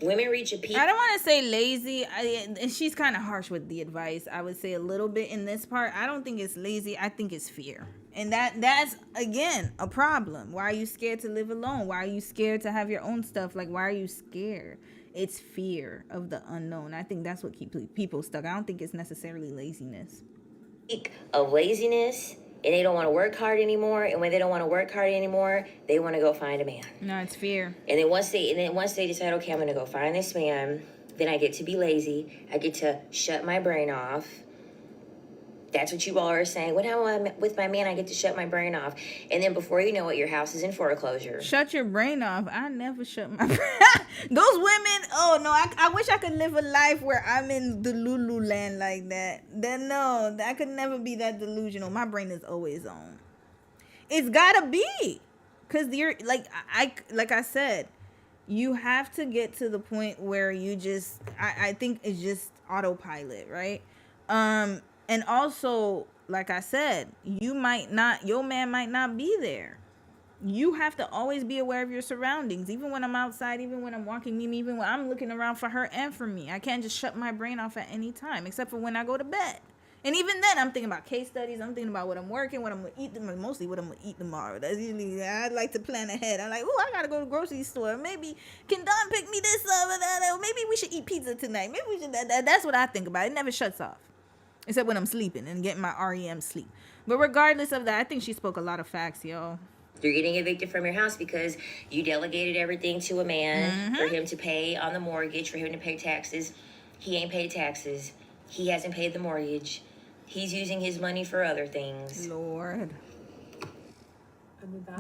Women reach a peak. I don't want to say lazy. And she's kind of harsh with the advice. I would say a little bit in this part. I don't think it's lazy. I think it's fear. And that's, again, a problem. Why are you scared to live alone? Why are you scared to have your own stuff? Like, why are you scared? It's fear of the unknown. I think that's what keeps people stuck. I don't think it's necessarily laziness. Of laziness, and they don't want to work hard anymore. And when they don't want to work hard anymore, they want to go find a man. No, it's fear. And then once they decide, okay, I'm going to go find this man, then I get to be lazy. I get to shut my brain off. That's what you all are saying. When I'm with my man, I get to shut my brain off. And then before you know it, your house is in foreclosure. Shut your brain off. I never shut my brain. Those women, oh no, I wish I could live a life where I'm in the Lululand like that. Then no, I could never be that delusional. My brain is always on. It's gotta be. Cause you're like I said, you have to get to the point where you just I think it's just autopilot, right? And also, like I said, your man might not be there. You have to always be aware of your surroundings. Even when I'm outside, even when I'm walking, even when I'm looking around for her and for me. I can't just shut my brain off at any time, except for when I go to bed. And even then, I'm thinking about case studies. I'm thinking about what I'm working, what I'm going to eat, mostly what I'm going to eat tomorrow. That's usually, I like to plan ahead. I'm like, oh, I got to go to the grocery store. Maybe, can Don pick me this up? Maybe we should eat pizza tonight. Maybe we should, that's what I think about. It never shuts off. Except when I'm sleeping and getting my REM sleep. But regardless of that, I think she spoke a lot of facts, yo. You're getting evicted from your house because you delegated everything to a man for him to pay on the mortgage, for him to pay taxes. He ain't paid taxes. He hasn't paid the mortgage. He's using his money for other things. Lord.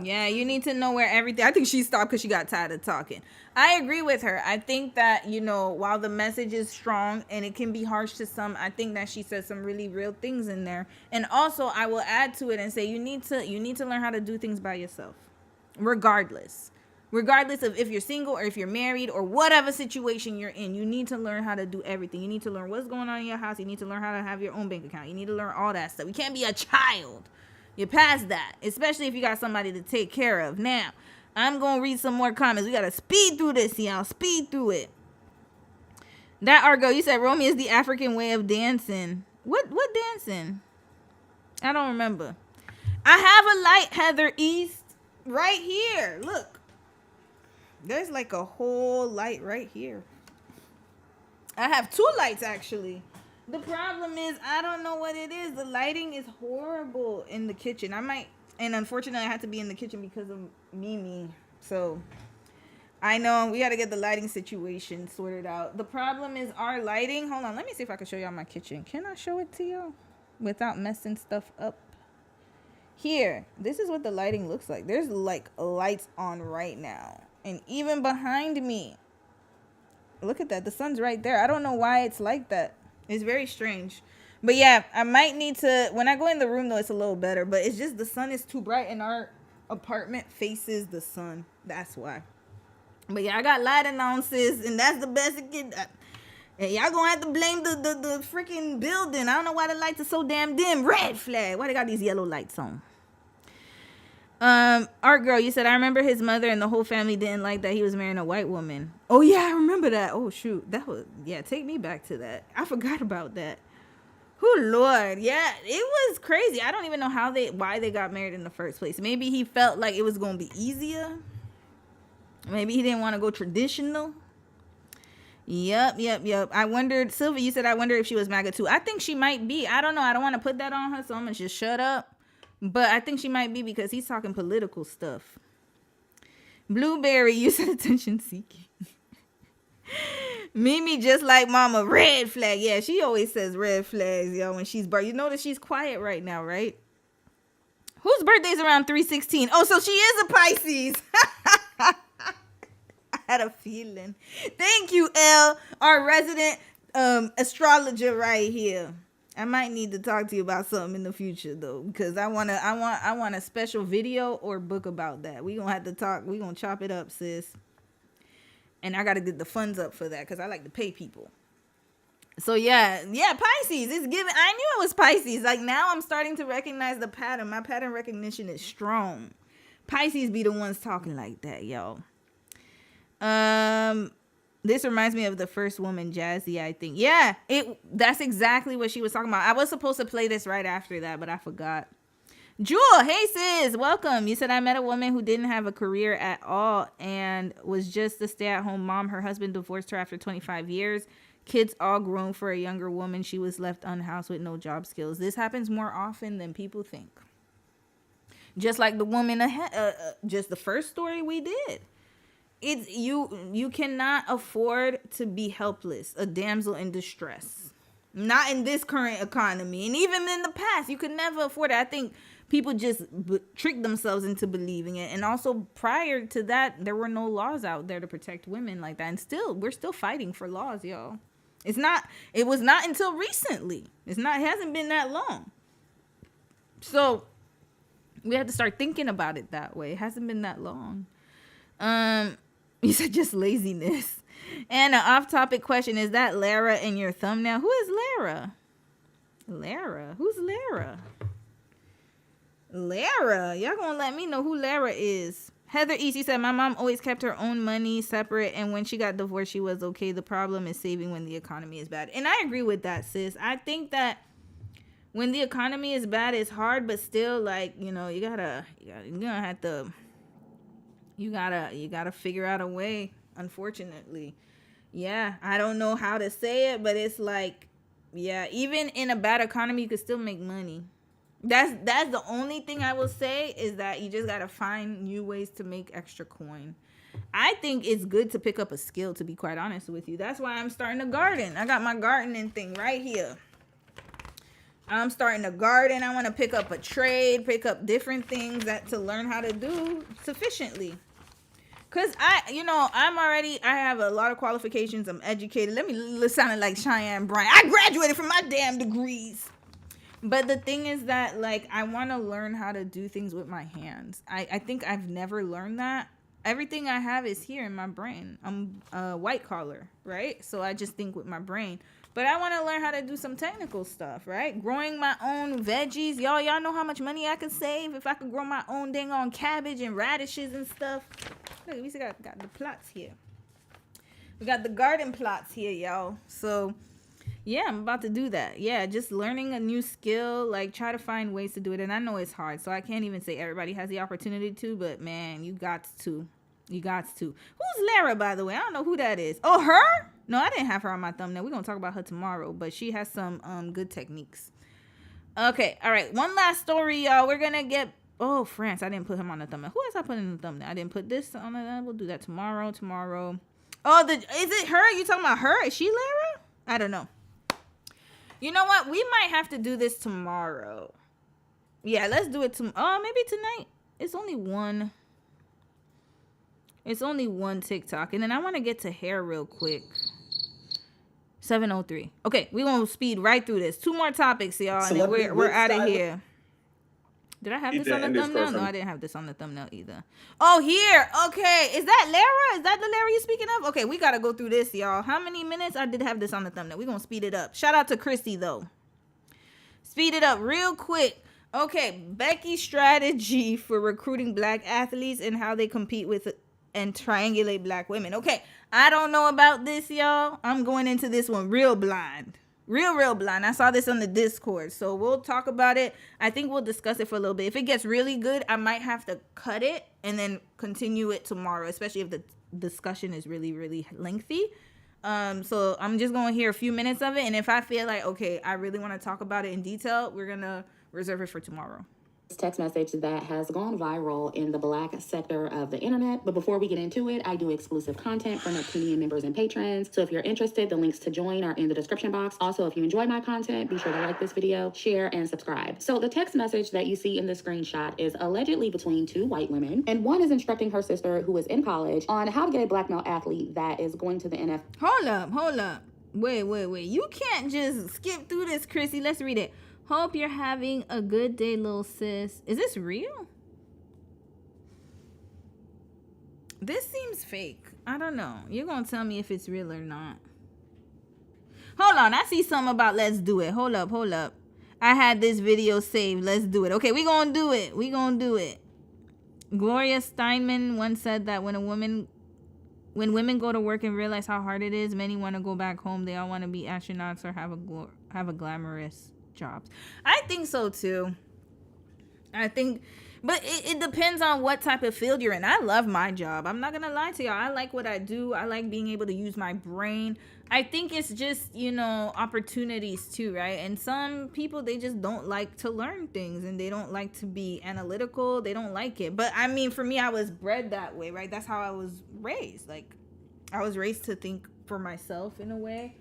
Yeah, you need to know where everything... I think she stopped because she got tired of talking. I agree with her. I think that, while the message is strong and it can be harsh to some, I think that she said some really real things in there. And also, I will add to it and say you need to learn how to do things by yourself. Regardless of if you're single or if you're married or whatever situation you're in, you need to learn how to do everything. You need to learn what's going on in your house. You need to learn how to have your own bank account. You need to learn all that stuff. You can't be a child. You're past that, especially if you got somebody to take care of. Now, I'm going to read some more comments. We got to speed through this, y'all. Speed through it. That Argo, you said Romy is the African way of dancing. What dancing? I don't remember. I have a light, Heather East, right here. Look. There's like a whole light right here. I have two lights, actually. The problem is, I don't know what it is. The lighting is horrible in the kitchen. And unfortunately, I had to be in the kitchen because of Mimi. So, I know we got to get the lighting situation sorted out. The problem is our lighting. Hold on, let me see if I can show y'all my kitchen. Can I show it to y'all without messing stuff up? Here, this is what the lighting looks like. There's like lights on right now. And even behind me, look at that. The sun's right there. I don't know why it's like that. It's very strange. But yeah, I might need to, when I go in the room though, it's a little better. But it's just the sun is too bright and our apartment faces the sun. That's why. But yeah, I got light announces and that's the best it can. And y'all gonna have to blame the freaking building. I don't know why the lights are so damn dim. Red flag. Why they got these yellow lights on? Art Girl, you said, I remember his mother and the whole family didn't like that he was marrying a white woman. Oh yeah, I remember that. Oh shoot. That was, yeah, take me back to that. I forgot about that. Oh Lord, yeah, it was crazy. I don't even know why they got married in the first place. Maybe he felt like it was gonna be easier. Maybe he didn't want to go traditional. Yep. I wondered, Sylvia, you said I wonder if she was MAGA too. I think she might be. I don't know. I don't want to put that on her, so I'm gonna just shut up. But I think she might be because he's talking political stuff. Blueberry, you said attention seeking. Mimi, just like mama, red flag. Yeah, she always says red flags, yo, when she's birth. You notice she's quiet right now, right? Whose birthday's around 3/16? Oh, so she is a Pisces. I had a feeling. Thank you, Elle, our resident astrologer right here. I might need to talk to you about something in the future though, because I want a special video or book about that. We gonna have to talk. We gonna chop it up, sis. And I gotta get the funds up for that because I like to pay people. So yeah, Pisces. It's giving. I knew it was Pisces. Like now, I'm starting to recognize the pattern. My pattern recognition is strong. Pisces be the ones talking like that, yo. This reminds me of the first woman, Jazzy, I think. Yeah, that's exactly what she was talking about. I was supposed to play this right after that, but I forgot. Jewel, hey sis, welcome. You said I met a woman who didn't have a career at all and was just a stay-at-home mom. Her husband divorced her after 25 years. Kids all grown for a younger woman. She was left unhoused with no job skills. This happens more often than people think. Just like the woman just the first story we did. It's you cannot afford to be helpless, a damsel in distress. Not in this current economy. And even in the past, you could never afford it. I think people just trick themselves into believing it. And also prior to that, there were no laws out there to protect women like that. And we're still fighting for laws, y'all. It was not until recently. It hasn't been that long. So we have to start thinking about it that way. It hasn't been that long. You said just laziness. And an off-topic question, is that Lara in your thumbnail? Who is Lara? Lara? Who's Lara? Lara. Y'all gonna let me know who Lara is. Heather Easy said, my mom always kept her own money separate, and when she got divorced, she was okay. The problem is saving when the economy is bad. And I agree with that, sis. I think that when the economy is bad, it's hard, but still, like, you know, you gotta figure out a way, unfortunately. Yeah, I don't know how to say it, but it's like, yeah, even in a bad economy, you can still make money. That's the only thing I will say is that you just gotta find new ways to make extra coin. I think it's good to pick up a skill, to be quite honest with you. That's why I'm starting a garden. I got my gardening thing right here. I'm starting a garden. I want to pick up a trade, pick up different things to learn how to do sufficiently. Cause I have a lot of qualifications. I'm educated. Let me sound like Cheyenne Bryant. I graduated from my damn degrees. But the thing is that, like, I want to learn how to do things with my hands. I think I've never learned that. Everything I have is here in my brain. I'm a white collar, right? So I just think with my brain. But I want to learn how to do some technical stuff, right? Growing my own veggies. Y'all know how much money I could save if I could grow my own dang on cabbage and radishes and stuff. Look, we still got the plots here. We got the garden plots here, y'all. So, yeah, I'm about to do that. Yeah, just learning a new skill. Like, try to find ways to do it. And I know it's hard, so I can't even say everybody has the opportunity to. But, man, you got to. You got to. Who's Lara, by the way? I don't know who that is. Oh, her? No, I didn't have her on my thumbnail. We're going to talk about her tomorrow. But she has some good techniques. Okay, all right. One last story, y'all. We're going to get... Oh, France. I didn't put him on the thumbnail. Who else I put in the thumbnail? I didn't put this on the... We'll do that tomorrow. Oh, is it her? You talking about her? Is she Lara? I don't know. You know what? We might have to do this tomorrow. Yeah, let's do it tomorrow. Oh, maybe tonight. It's only one TikTok. And then I want to get to hair real quick. 7:03. Okay, we won't speed right through this. 2 more topics, y'all, and then we're out of here. Did I have this on the thumbnail? No, I didn't have this on the thumbnail either. Oh, here. Okay. Is that Lara? Is that the Lara you're speaking of? Okay, we got to go through this, y'all. How many minutes? I did have this on the thumbnail. We're going to speed it up. Shout out to Christy, though. Speed it up real quick. Okay, Becky's strategy for recruiting black athletes and how they compete with and triangulate black women. Okay, I don't know about this, y'all. I'm going into this one real blind. Real blind. I saw this on the Discord, so we'll talk about it. I think we'll discuss it for a little bit. If it gets really good, I might have to cut it and then continue it tomorrow, especially if the discussion is really lengthy. So I'm just going to hear a few minutes of it, and if I feel like, okay, I really want to talk about it in detail, we're going to reserve it for tomorrow. Text message that has gone viral in the Black sector of the internet. But before we get into it, I do exclusive content for Neptunian members and patrons. So if you're interested, the links to join are in the description box. Also, if you enjoy my content, be sure to like this video, share, and subscribe. So the text message that you see in the screenshot is allegedly between two white women, and one is instructing her sister, who is in college, on how to get a black male athlete that is going to the NFL. Hold up. Wait. You can't just skip through this, Chrissy. Let's read it. Hope you're having a good day, little sis. Is this real? This seems fake. I don't know. You're going to tell me if it's real or not. Hold on. I see something about let's do it. Hold up. I had this video saved. Let's do it. Okay, we going to do it. Gloria Steinman once said that when women go to work and realize how hard it is, many want to go back home. They all want to be astronauts or have a glamorous jobs. I think so too. But it depends on what type of field you're in. I love my job. I'm not gonna lie to y'all. I like what I do. I like being able to use my brain. I think it's just, opportunities too, right? And some people, they just don't like to learn things, and they don't like to be analytical. They don't like it. But I mean, for me, I was bred that way, right? That's how I was raised. Like, I was raised to think for myself in a way.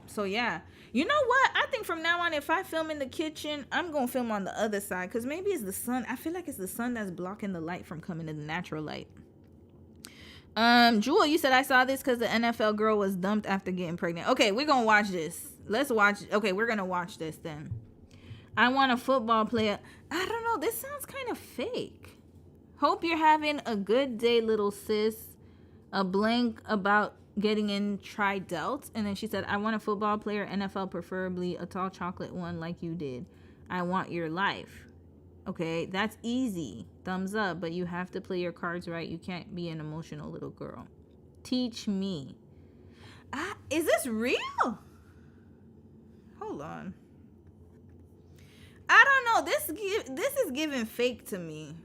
So yeah, you know what? I think from now on, if I film in the kitchen, I'm gonna film on the other side, because maybe it's the sun. I feel like it's the sun that's blocking the light from coming to the natural light. Jewel, you said I saw this because the NFL girl was dumped after getting pregnant. Okay, we're gonna watch this. We're gonna watch this then. I want a football player. I don't know. This sounds kind of fake. Hope you're having a good day, little sis. A blank about getting in tri-delt, and then she said, I want a football player, NFL preferably, a tall chocolate one like you did. I want your life. Okay, that's easy. Thumbs up, but you have to play your cards right. You can't be an emotional little girl. Teach me. Is this real? Hold on. I don't know. This is giving fake to me.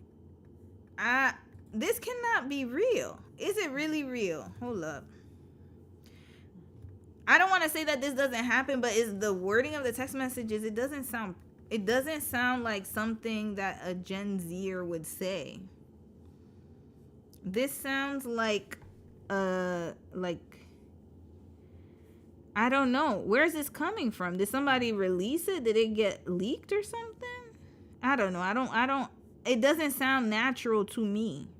This cannot be real. Is it really real? Hold up. I don't want to say that this doesn't happen, but is the wording of the text messages, it doesn't sound like something that a Gen Zer would say. This sounds like I don't know. Where's this coming from? Did somebody release it? Did it get leaked or something? I don't know. It doesn't sound natural to me.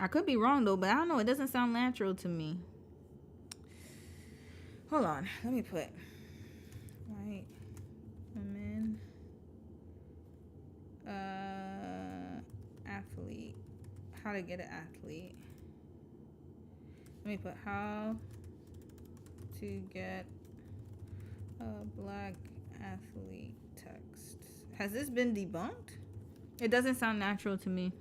I could be wrong though, but I don't know. It doesn't sound natural to me. Hold on. Let me put white women athlete. How to get an athlete. Let me put how to get a black athlete text. Has this been debunked? It doesn't sound natural to me.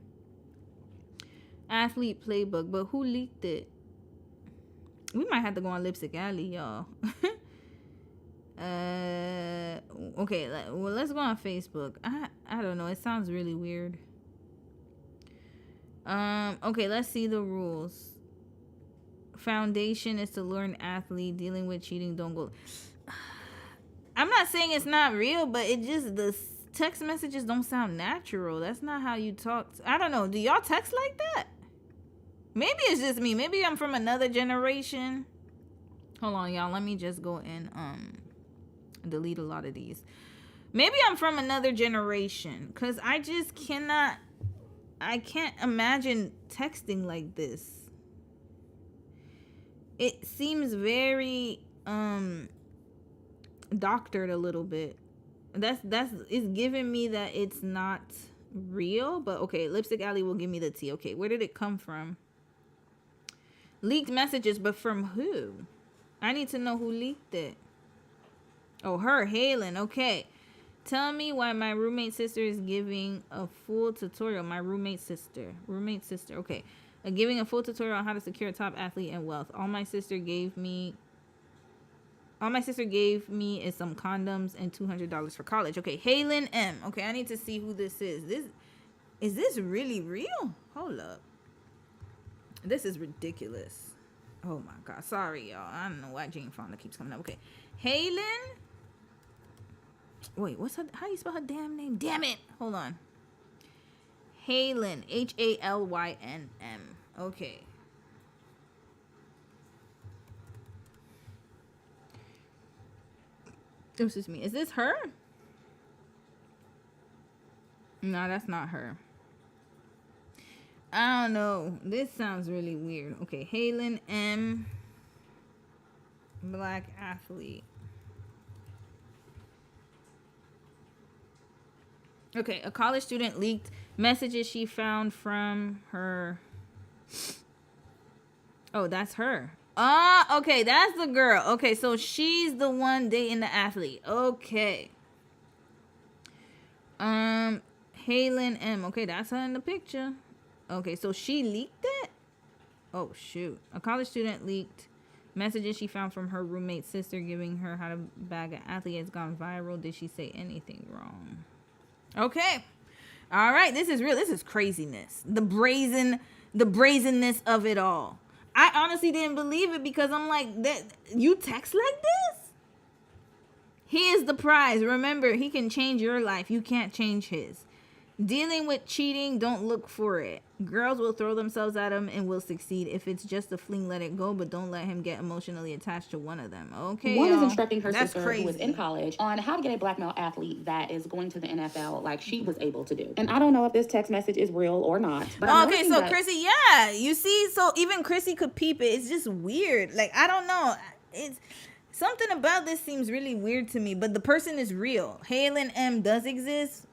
Athlete playbook, but who leaked it? We might have to go on Lipstick Alley, y'all. Okay, well, let's go on Facebook. I don't know. It sounds really weird. Okay, let's see the rules. Foundation is to learn athlete. Dealing with cheating, don't go. I'm not saying it's not real, but the text messages don't sound natural. That's not how you talk. I don't know. Do y'all text like that? Maybe it's just me. Maybe I'm from another generation. Hold on, y'all. Let me just go and delete a lot of these. Maybe I'm from another generation, because I just can't imagine texting like this. It seems very doctored a little bit. It's giving me that it's not real, but okay, Lipstick Alley will give me the tea. Okay, where did it come from? Leaked messages, but from who? I need to know who leaked it. Oh, her, Halen. Okay. Tell me why my roommate sister is giving a full tutorial. My roommate sister. Okay. Giving a full tutorial on how to secure a top athlete and wealth. All my sister gave me All my sister gave me is some condoms and $200 for college. Okay, Halen M. Okay, I need to see who this is. Is this really real? Hold up. This is ridiculous. Oh my God. Sorry, y'all. I don't know why Jane Fonda keeps coming up. Okay, Halen. Wait, how do you spell her damn name? Damn it. Hold on. Halen. Halynm. Okay. Excuse me. Is this her? No, that's not her. I don't know. This sounds really weird. Okay, Halen M. Black athlete. Okay, a college student leaked messages she found from her. Oh, that's her. Ah, okay, that's the girl. Okay, so she's the one dating the athlete. Okay. Halen M. Okay, that's her in the picture. Okay, so she leaked it? Oh, shoot. A college student leaked messages she found from her roommate's sister giving her how to bag an athlete has gone viral. Did she say anything wrong? Okay. All right, this is real. This is craziness. The brazenness of it all. I honestly didn't believe it because I'm like, that you text like this? He is the prize. Remember, he can change your life. You can't change his. Dealing with cheating, don't look for it. Girls will throw themselves at him and will succeed. If it's just a fling, let it go, but don't let him get emotionally attached to one of them. Okay, One is instructing her That's sister, crazy. who is in college, on how to get a black male athlete that is going to the NFL like she was able to do. And I don't know if this text message is real or not. But Okay, so Chrissy, yeah, you see, so even Chrissy could peep it. It's just weird. Like, I don't know. It's something about this seems really weird to me, but the person is real. Halen M does exist.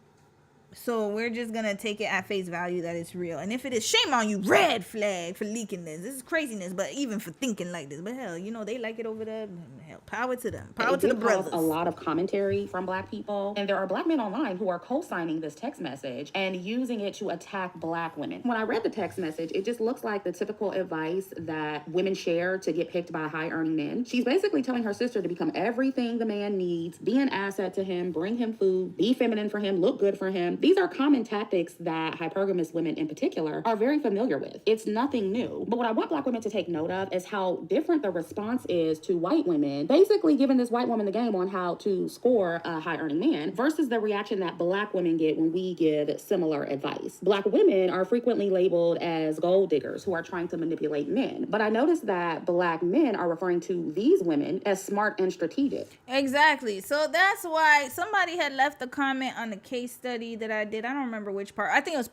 So we're just going to take it at face value that it's real. And if it is, shame on you, red flag for leaking this. This is craziness, but even for thinking like this. But hell, they like it over there. Hell, power to them. Power to the brothers. A lot of commentary from black people. And there are black men online who are co-signing this text message and using it to attack black women. When I read the text message, it just looks like the typical advice that women share to get picked by high-earning men. She's basically telling her sister to become everything the man needs, be an asset to him, bring him food, be feminine for him, look good for him. These are common tactics that hypergamous women in particular are very familiar with. It's nothing new. But what I want black women to take note of is how different the response is to white women, basically giving this white woman the game on how to score a high-earning man versus the reaction that black women get when we give similar advice. Black women are frequently labeled as gold diggers who are trying to manipulate men. But I noticed that black men are referring to these women as smart and strategic. Exactly. So that's why somebody had left a comment on the case study that I did. I don't remember which part. I think it was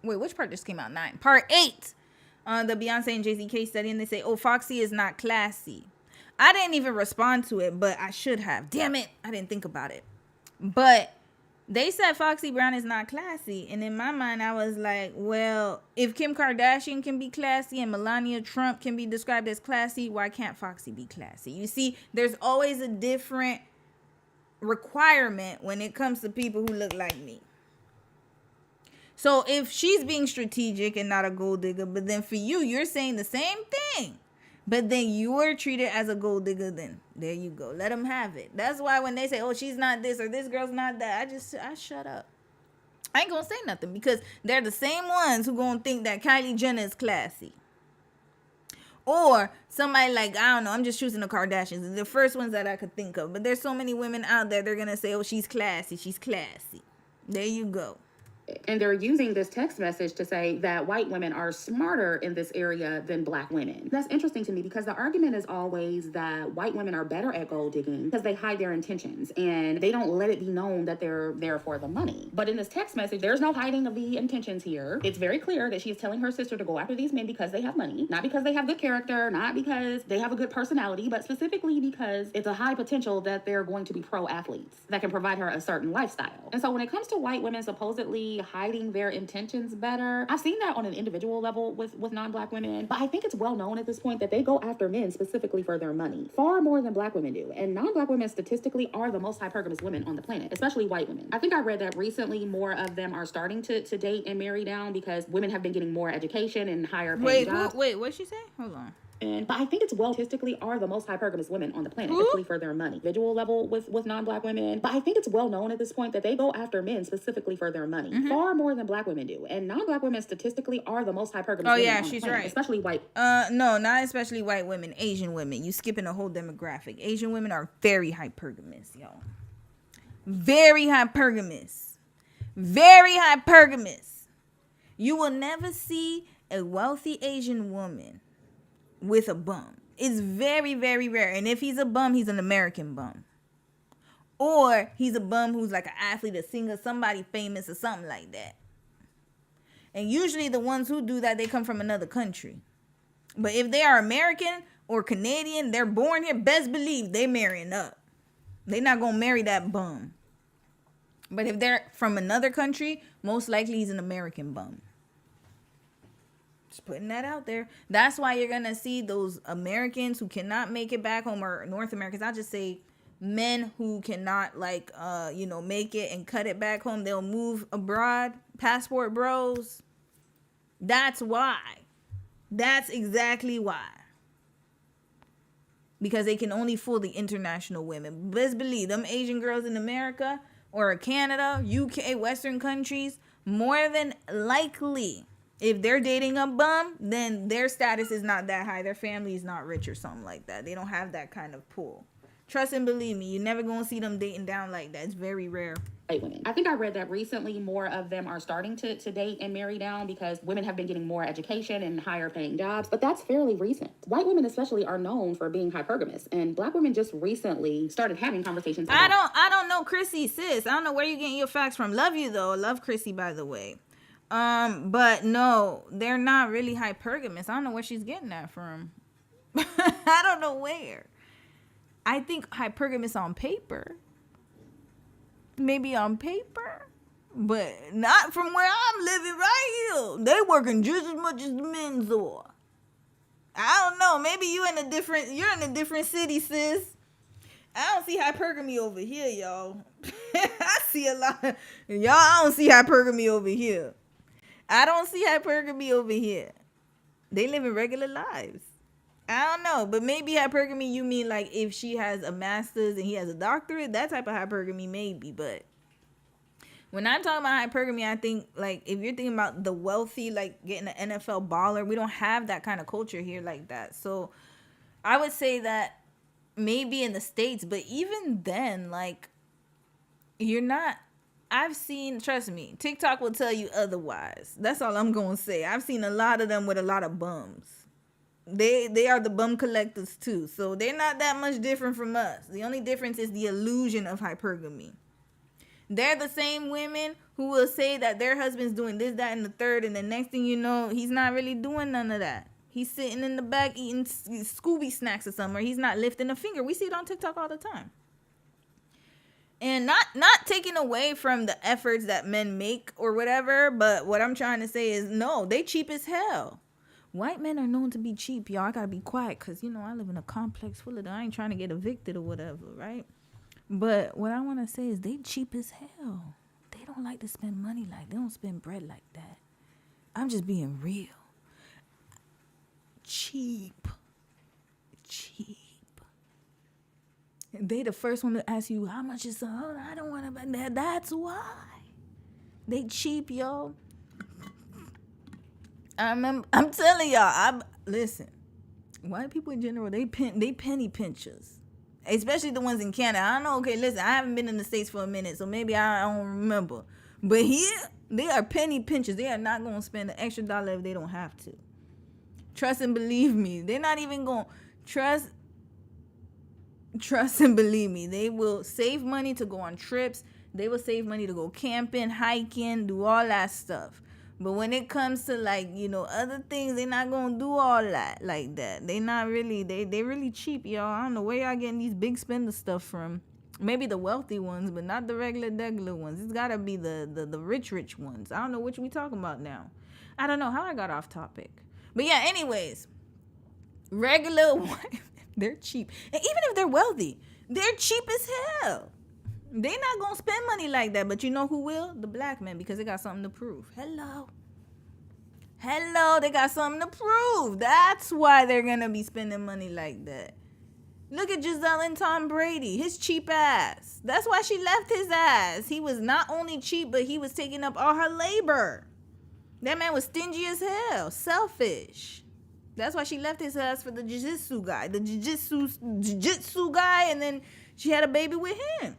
which part just came out? 9. Part 8 on the Beyonce and Jay-Z case study. And they say, oh, Foxy is not classy. I didn't even respond to it, but I should have. Damn it. I didn't think about it. But they said Foxy Brown is not classy. And in my mind, I was like, well, if Kim Kardashian can be classy and Melania Trump can be described as classy, why can't Foxy be classy? You see, there's always a different requirement when it comes to people who look like me. So if she's being strategic and not a gold digger, but then for you, you're saying the same thing, but then you're treated as a gold digger, then there you go. Let them have it. That's why when they say, oh, she's not this or this girl's not that, I shut up. I ain't gonna say nothing because they're the same ones who gonna think that Kylie Jenner is classy. Or somebody like, I don't know, I'm just choosing the Kardashians. They're the first ones that I could think of. But there's so many women out there, they're gonna say, oh, she's classy. She's classy. There you go. And they're using this text message to say that white women are smarter in this area than black women. That's interesting to me because the argument is always that white women are better at gold digging because they hide their intentions and they don't let it be known that they're there for the money. But in this text message, there's no hiding of the intentions here. It's very clear that she's telling her sister to go after these men because they have money, not because they have good character, not because they have a good personality, but specifically because it's a high potential that they're going to be pro athletes that can provide her a certain lifestyle. And so when it comes to white women supposedly hiding their intentions better, I've seen that on an individual level with non-black women, but I think it's well known at this point that they go after men specifically for their money far more than black women do. And non-black women statistically are the most hypergamous women on the planet, especially white women. I think I read that recently more of them are starting to date and marry down because women have been getting more education and higher paying jobs. Wait, what'd she say? Hold on. But I think it's statistically are the most hypergamous women on the planet, specifically for their money. Individual level with non-black women. But I think it's well known at this point that they go after men specifically for their money. Far more than black women do. And non-black women statistically are the most hypergamous women on the planet. Right. Especially white. No, not especially white women. Asian women. You skipping a whole demographic. Asian women are very hypergamous, y'all. Very hypergamous. Very hypergamous. You will never see a wealthy Asian woman with a bum. It's very, very rare. And if he's a bum, he's an American bum. Or he's a bum who's like an athlete, a singer, somebody famous or something like that. And usually the ones who do that, they come from another country. But if they are American or Canadian, they're born here, best believe they marrying up. They're not going to marry that bum. But if they're from another country, most likely he's an American bum. Just putting that out there. That's why you're going to see those Americans who cannot make it back home, or North Americans. I'll just say men who cannot make it and cut it back home. They'll move abroad. Passport bros. That's why. That's exactly why. Because they can only fool the international women. Best believe them Asian girls in America or Canada, UK, Western countries, more than likely, if they're dating a bum, then their status is not that high. Their family is not rich or something like that. They don't have that kind of pull. Trust and believe me, you're never going to see them dating down like that. It's very rare. White women. I think I read that recently more of them are starting to date and marry down because women have been getting more education and higher paying jobs, but that's fairly recent. White women especially are known for being hypergamous, and black women just recently started having conversations about I don't know Chrissy, sis. I don't know where you're getting your facts from. Love you though. Love Chrissy, by the way. But no, they're not really hypergamous. I don't know where she's getting that from. I don't know where. I think hypergamous on paper. Maybe on paper, but not from where I'm living right here. They working just as much as the men's are. I don't know. Maybe you're in a different city, sis. I don't see hypergamy over here, y'all. I see a lot of y'all. I don't see hypergamy over here. I don't see hypergamy over here. They living regular lives. I don't know, but maybe hypergamy, you mean like if she has a master's and he has a doctorate, that type of hypergamy maybe. But when I'm talking about hypergamy, I think like if you're thinking about the wealthy, like getting an NFL baller, we don't have that kind of culture here like that. So I would say that maybe in the States, but even then, like you're not. I've seen, trust me, TikTok will tell you otherwise. That's all I'm going to say. I've seen a lot of them with a lot of bums. They are the bum collectors too. So they're not that much different from us. The only difference is the illusion of hypergamy. They're the same women who will say that their husband's doing this, that, and the third. And the next thing you know, he's not really doing none of that. He's sitting in the back eating Scooby snacks or something. Or he's not lifting a finger. We see it on TikTok all the time. And not taking away from the efforts that men make or whatever. But what I'm trying to say is, no, they cheap as hell. White men are known to be cheap, y'all. I gotta be quiet because, you know, I live in a complex full of them. I ain't trying to get evicted or whatever, right? But what I want to say is they cheap as hell. They don't like to spend money they don't spend bread like that. I'm just being real. Cheap. They the first one to ask you, how much is I don't want to buy that. That's why. They cheap, yo. I'm telling y'all, listen, white people in general, they penny pinchers. Especially the ones in Canada. I don't know, okay, listen, I haven't been in the States for a minute, so maybe I don't remember. But here, they are penny pinchers. They are not going to spend an extra dollar if they don't have to. Trust and believe me. They're not even going to trust and believe me. They will save money to go on trips. They will save money to go camping, hiking, do all that stuff. But when it comes to other things, they're not gonna do all that like that. They not really, they really cheap, y'all. I don't know where y'all getting these big spender stuff from. Maybe the wealthy ones, but not the regular ones. It's gotta be the rich ones. I don't know which we talking about now. I don't know how I got off topic. But yeah, anyways, regular white, they're cheap. And even if they're wealthy, they're cheap as hell. They not gonna spend money like that, but you know who will? The black men, because they got something to prove. Hello. Hello, they got something to prove. That's why they're going to be spending money like that. Look at Giselle and Tom Brady, his cheap ass. That's why she left his ass. He was not only cheap, but he was taking up all her labor. That man was stingy as hell, selfish. That's why she left his ass for the jiu-jitsu guy. The jiu-jitsu guy, and then she had a baby with him.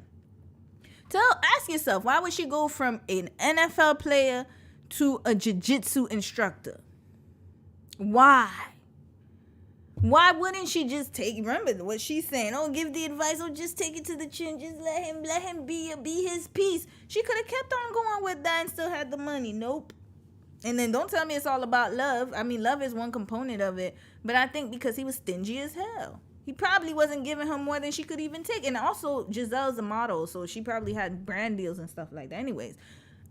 Ask yourself, why would she go from an NFL player to a jiu-jitsu instructor? Why? Why wouldn't she just remember what she's saying? Oh, give the advice. Oh, just take it to the chin. Just let him be his piece. She could have kept on going with that and still had the money. Nope. And then don't tell me it's all about love. I mean, love is one component of it. But I think because he was stingy as hell. He probably wasn't giving her more than she could even take. And also, Giselle's a model, so she probably had brand deals and stuff like that. Anyways,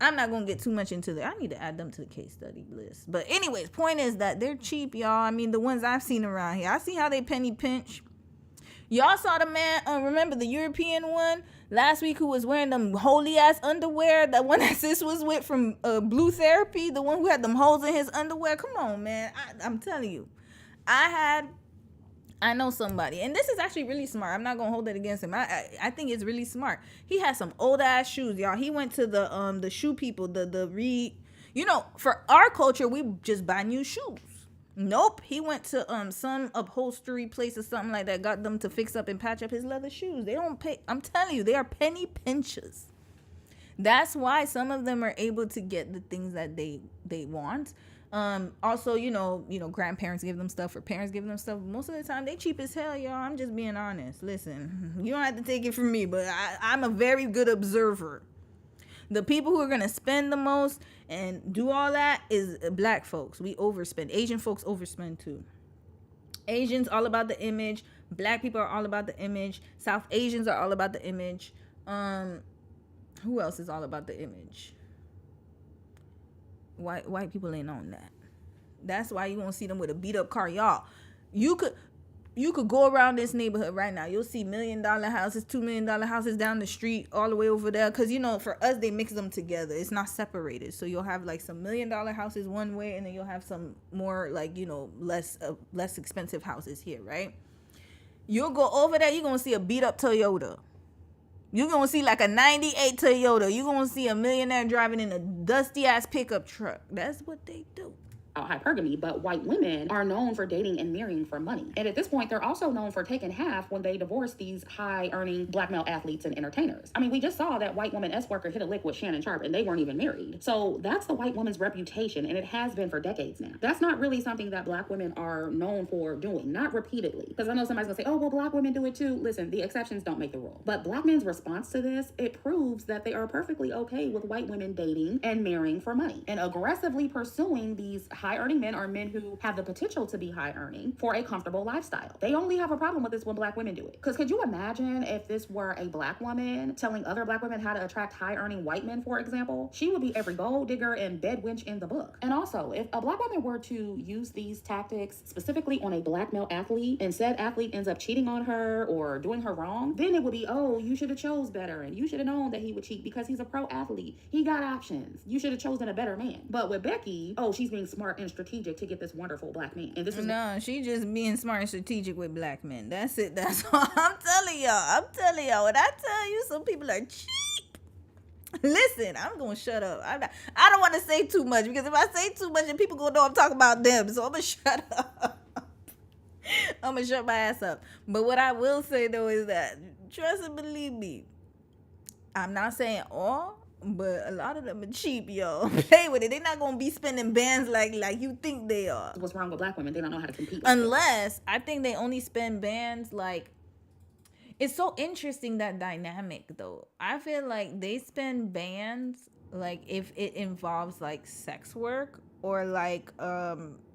I'm not going to get too much into that. I need to add them to the case study list. But anyways, point is that they're cheap, y'all. I mean, the ones I've seen around here. I see how they penny pinch. Y'all saw the man, remember the European one last week who was wearing them holy-ass underwear? That one that sis was with from Blue Therapy? The one who had them holes in his underwear? Come on, man. I'm telling you. I know somebody, and this is actually really smart. I'm not gonna hold it against him. I think it's really smart. He has some old ass shoes, y'all. He went to the shoe people, for our culture, we just buy new shoes. Nope, he went to some upholstery place or something like that, got them to fix up and patch up his leather shoes. They don't pay. I'm telling you, they are penny pinchers. That's why some of them are able to get the things that they want. Also, grandparents give them stuff or parents give them stuff. Most of the time, they cheap as hell, y'all. I'm just being honest. Listen, you don't have to take it from me, but I'm a very good observer. The people who are going to spend the most and do all that is black folks. We overspend. Asian folks overspend too. Asians, all about the image. Black people are all about the image. South Asians are all about the image. Who else is all about the image? White people ain't on that. That's why you won't see them with a beat up car, y'all. You could go around this neighborhood right now. You'll see $1 million houses, $2 million houses down the street, all the way over there. Because for us, they mix them together. It's not separated. So you'll have like some $1 million houses one way, and then you'll have some more less expensive houses here, right? You'll go over there, you're gonna see a beat up Toyota. You're going to see like a 98 Toyota. You're going to see a millionaire driving in a dusty-ass pickup truck. That's what they do. Hypergamy, but white women are known for dating and marrying for money. And at this point, they're also known for taking half when they divorce these high-earning black male athletes and entertainers. I mean, we just saw that white woman S-worker hit a lick with Shannon Sharp, and they weren't even married. So that's the white woman's reputation, and it has been for decades now. That's not really something that black women are known for doing, not repeatedly. Because I know somebody's going to say, oh, well, black women do it too. Listen, the exceptions don't make the rule. But black men's response to this, it proves that they are perfectly okay with white women dating and marrying for money and aggressively pursuing these high-earning men or men who have the potential to be high-earning for a comfortable lifestyle. They only have a problem with this when black women do it. Because could you imagine if this were a black woman telling other black women how to attract high-earning white men, for example? She would be every gold digger and bed wench in the book. And also, if a black woman were to use these tactics specifically on a black male athlete, and said athlete ends up cheating on her or doing her wrong, then it would be, oh, you should have chose better, and you should have known that he would cheat because he's a pro athlete. He got options. You should have chosen a better man. But with Becky, oh, she's being smart and strategic to get this wonderful black man. And this is she just being smart and strategic with black men. That's it. That's all I'm telling y'all. When I tell you some people are cheap, listen, I'm gonna shut up. I don't want to say too much, because if I say too much, then people gonna know I'm talking about them. So I'm gonna shut up. I'm gonna shut my ass up. But what I will say though is that, trust and believe me, I'm not saying all, but a lot of them are cheap, y'all. Play with it. They're not gonna be spending bands like you think they are. what's wrong with black women. They don't know how to compete. Unless, I think they only spend bands like, it's so interesting, that dynamic though. I feel like they spend bands like if it involves like sex work or like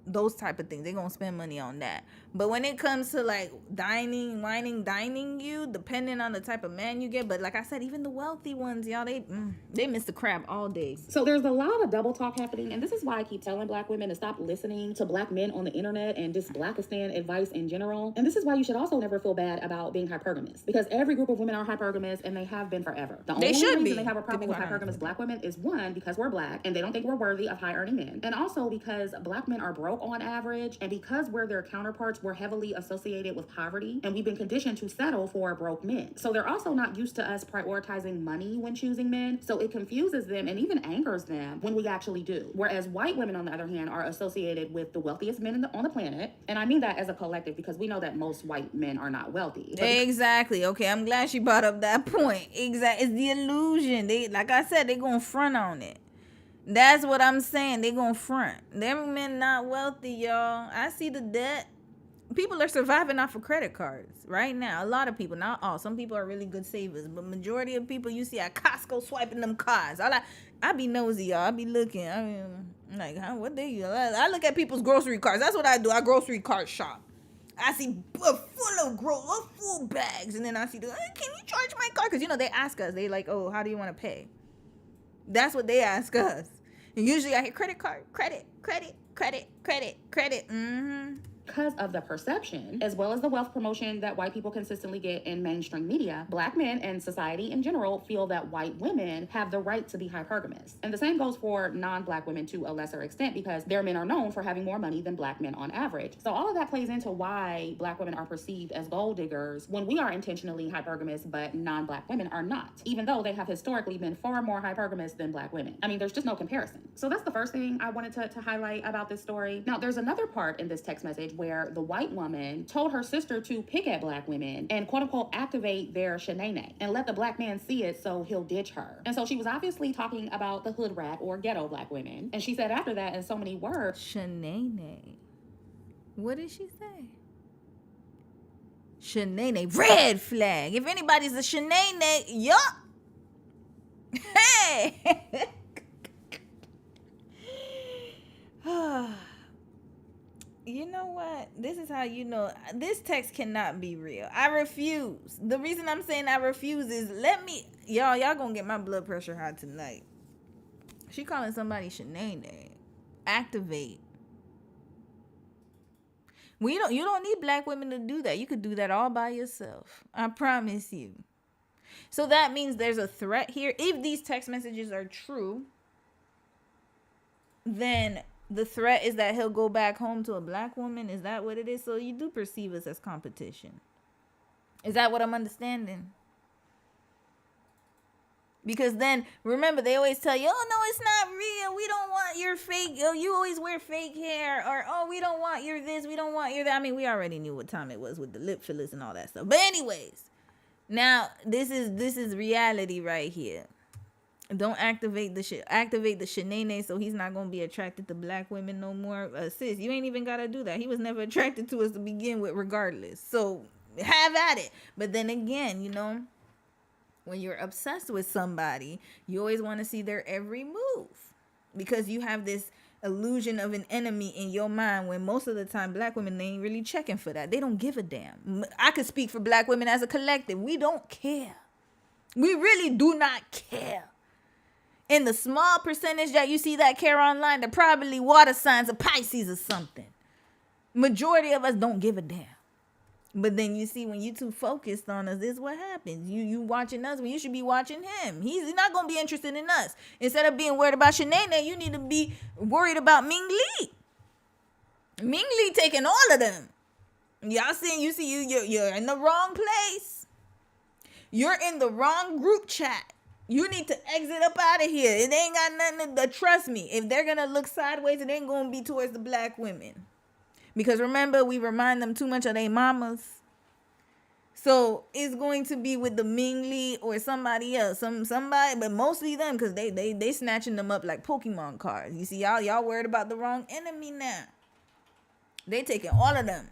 those type of things. They're gonna spend money on that. But when it comes to like dining you, depending on the type of man you get, but like I said, even the wealthy ones, y'all, they miss the crab all day. So there's a lot of double talk happening, and this is why I keep telling black women to stop listening to black men on the internet and just Blackistan advice in general. And this is why you should also never feel bad about being hypergamous, because every group of women are hypergamous and they have been forever. The only reason they have a problem with hypergamous black women is one, because we're black and they don't think we're worthy of high earning men, and also because black men are broke on average, and because we're their counterparts, we're heavily associated with poverty, and we've been conditioned to settle for broke men. So they're also not used to us prioritizing money when choosing men, so it confuses them and even angers them when we actually do. Whereas white women, on the other hand, are associated with the wealthiest men on the planet, and I mean that as a collective because we know that most white men are not wealthy. Exactly. Okay, I'm glad she brought up that point. Exactly, it's the illusion. They, like I said, they gonna front on it. That's what I'm saying. They gonna front. Them men not wealthy, y'all. I see the debt. People are surviving off of credit cards right now. A lot of people, not all. Some people are really good savers, but majority of people you see at Costco swiping them cards. I be nosy, y'all. I be looking. I mean, like, what they use? I look at people's grocery cards. That's what I do. I grocery card shop. I see full bags, and then I see can you charge my card? Because you know they ask us. They like, oh, how do you want to pay? That's what they ask us. And usually I hear credit card, credit. Because of the perception, as well as the wealth promotion that white people consistently get in mainstream media, black men and society in general feel that white women have the right to be hypergamous. And the same goes for non-black women to a lesser extent, because their men are known for having more money than black men on average. So all of that plays into why black women are perceived as gold diggers when we are intentionally hypergamous, but non-black women are not, even though they have historically been far more hypergamous than black women. I mean, there's just no comparison. So that's the first thing I wanted to highlight about this story. Now, there's another part in this text message where the white woman told her sister to pick at black women and quote unquote activate their shenane and let the black man see it so he'll ditch her. And so she was obviously talking about the hood rat or ghetto black women. And she said after that in so many words, Shenane. What did she say? Shenane. Red flag. If anybody's a shenane, yup. Hey. You know what? This is how you know this text cannot be real. I refuse. The reason I'm saying I refuse is y'all gonna get my blood pressure high tonight. She calling somebody shenane. Activate. You don't need black women to do that. You could do that all by yourself. I promise you. So that means there's a threat here. If these text messages are true, then the threat is that he'll go back home to a black woman. Is that what it is? So you do perceive us as competition. Is that what I'm understanding? Because then, remember, they always tell you, oh, no, it's not real. We don't want your fake. Oh, you always wear fake hair. Or, oh, we don't want your this. We don't want your that. I mean, we already knew what time it was with the lip fillers and all that stuff. But anyways, now, this is reality right here. Don't activate the shenane so he's not going to be attracted to black women no more. Sis, you ain't even got to do that. He was never attracted to us to begin with regardless. So have at it. But then again, you know, when you're obsessed with somebody, you always want to see their every move because you have this illusion of an enemy in your mind when most of the time black women, they ain't really checking for that. They don't give a damn. I could speak for black women as a collective. We don't care. We really do not care. In the small percentage that you see that care online, they're probably water signs of Pisces or something. Majority of us don't give a damn. But then you see when you too focused on us, this is what happens. You watching us when you should be watching him. He's not going to be interested in us. Instead of being worried about Shanae, you need to be worried about Ming Lee. Ming Lee taking all of them. Y'all seeing, you're in the wrong place. You're in the wrong group chat. You need to exit up out of here. It ain't got nothing to trust me. If they're going to look sideways, it ain't going to be towards the black women. Because remember, we remind them too much of their mamas. So it's going to be with the Ming Lee or somebody else. Somebody, but mostly them because they snatching them up like Pokemon cards. You see, y'all worried about the wrong enemy now. They taking all of them.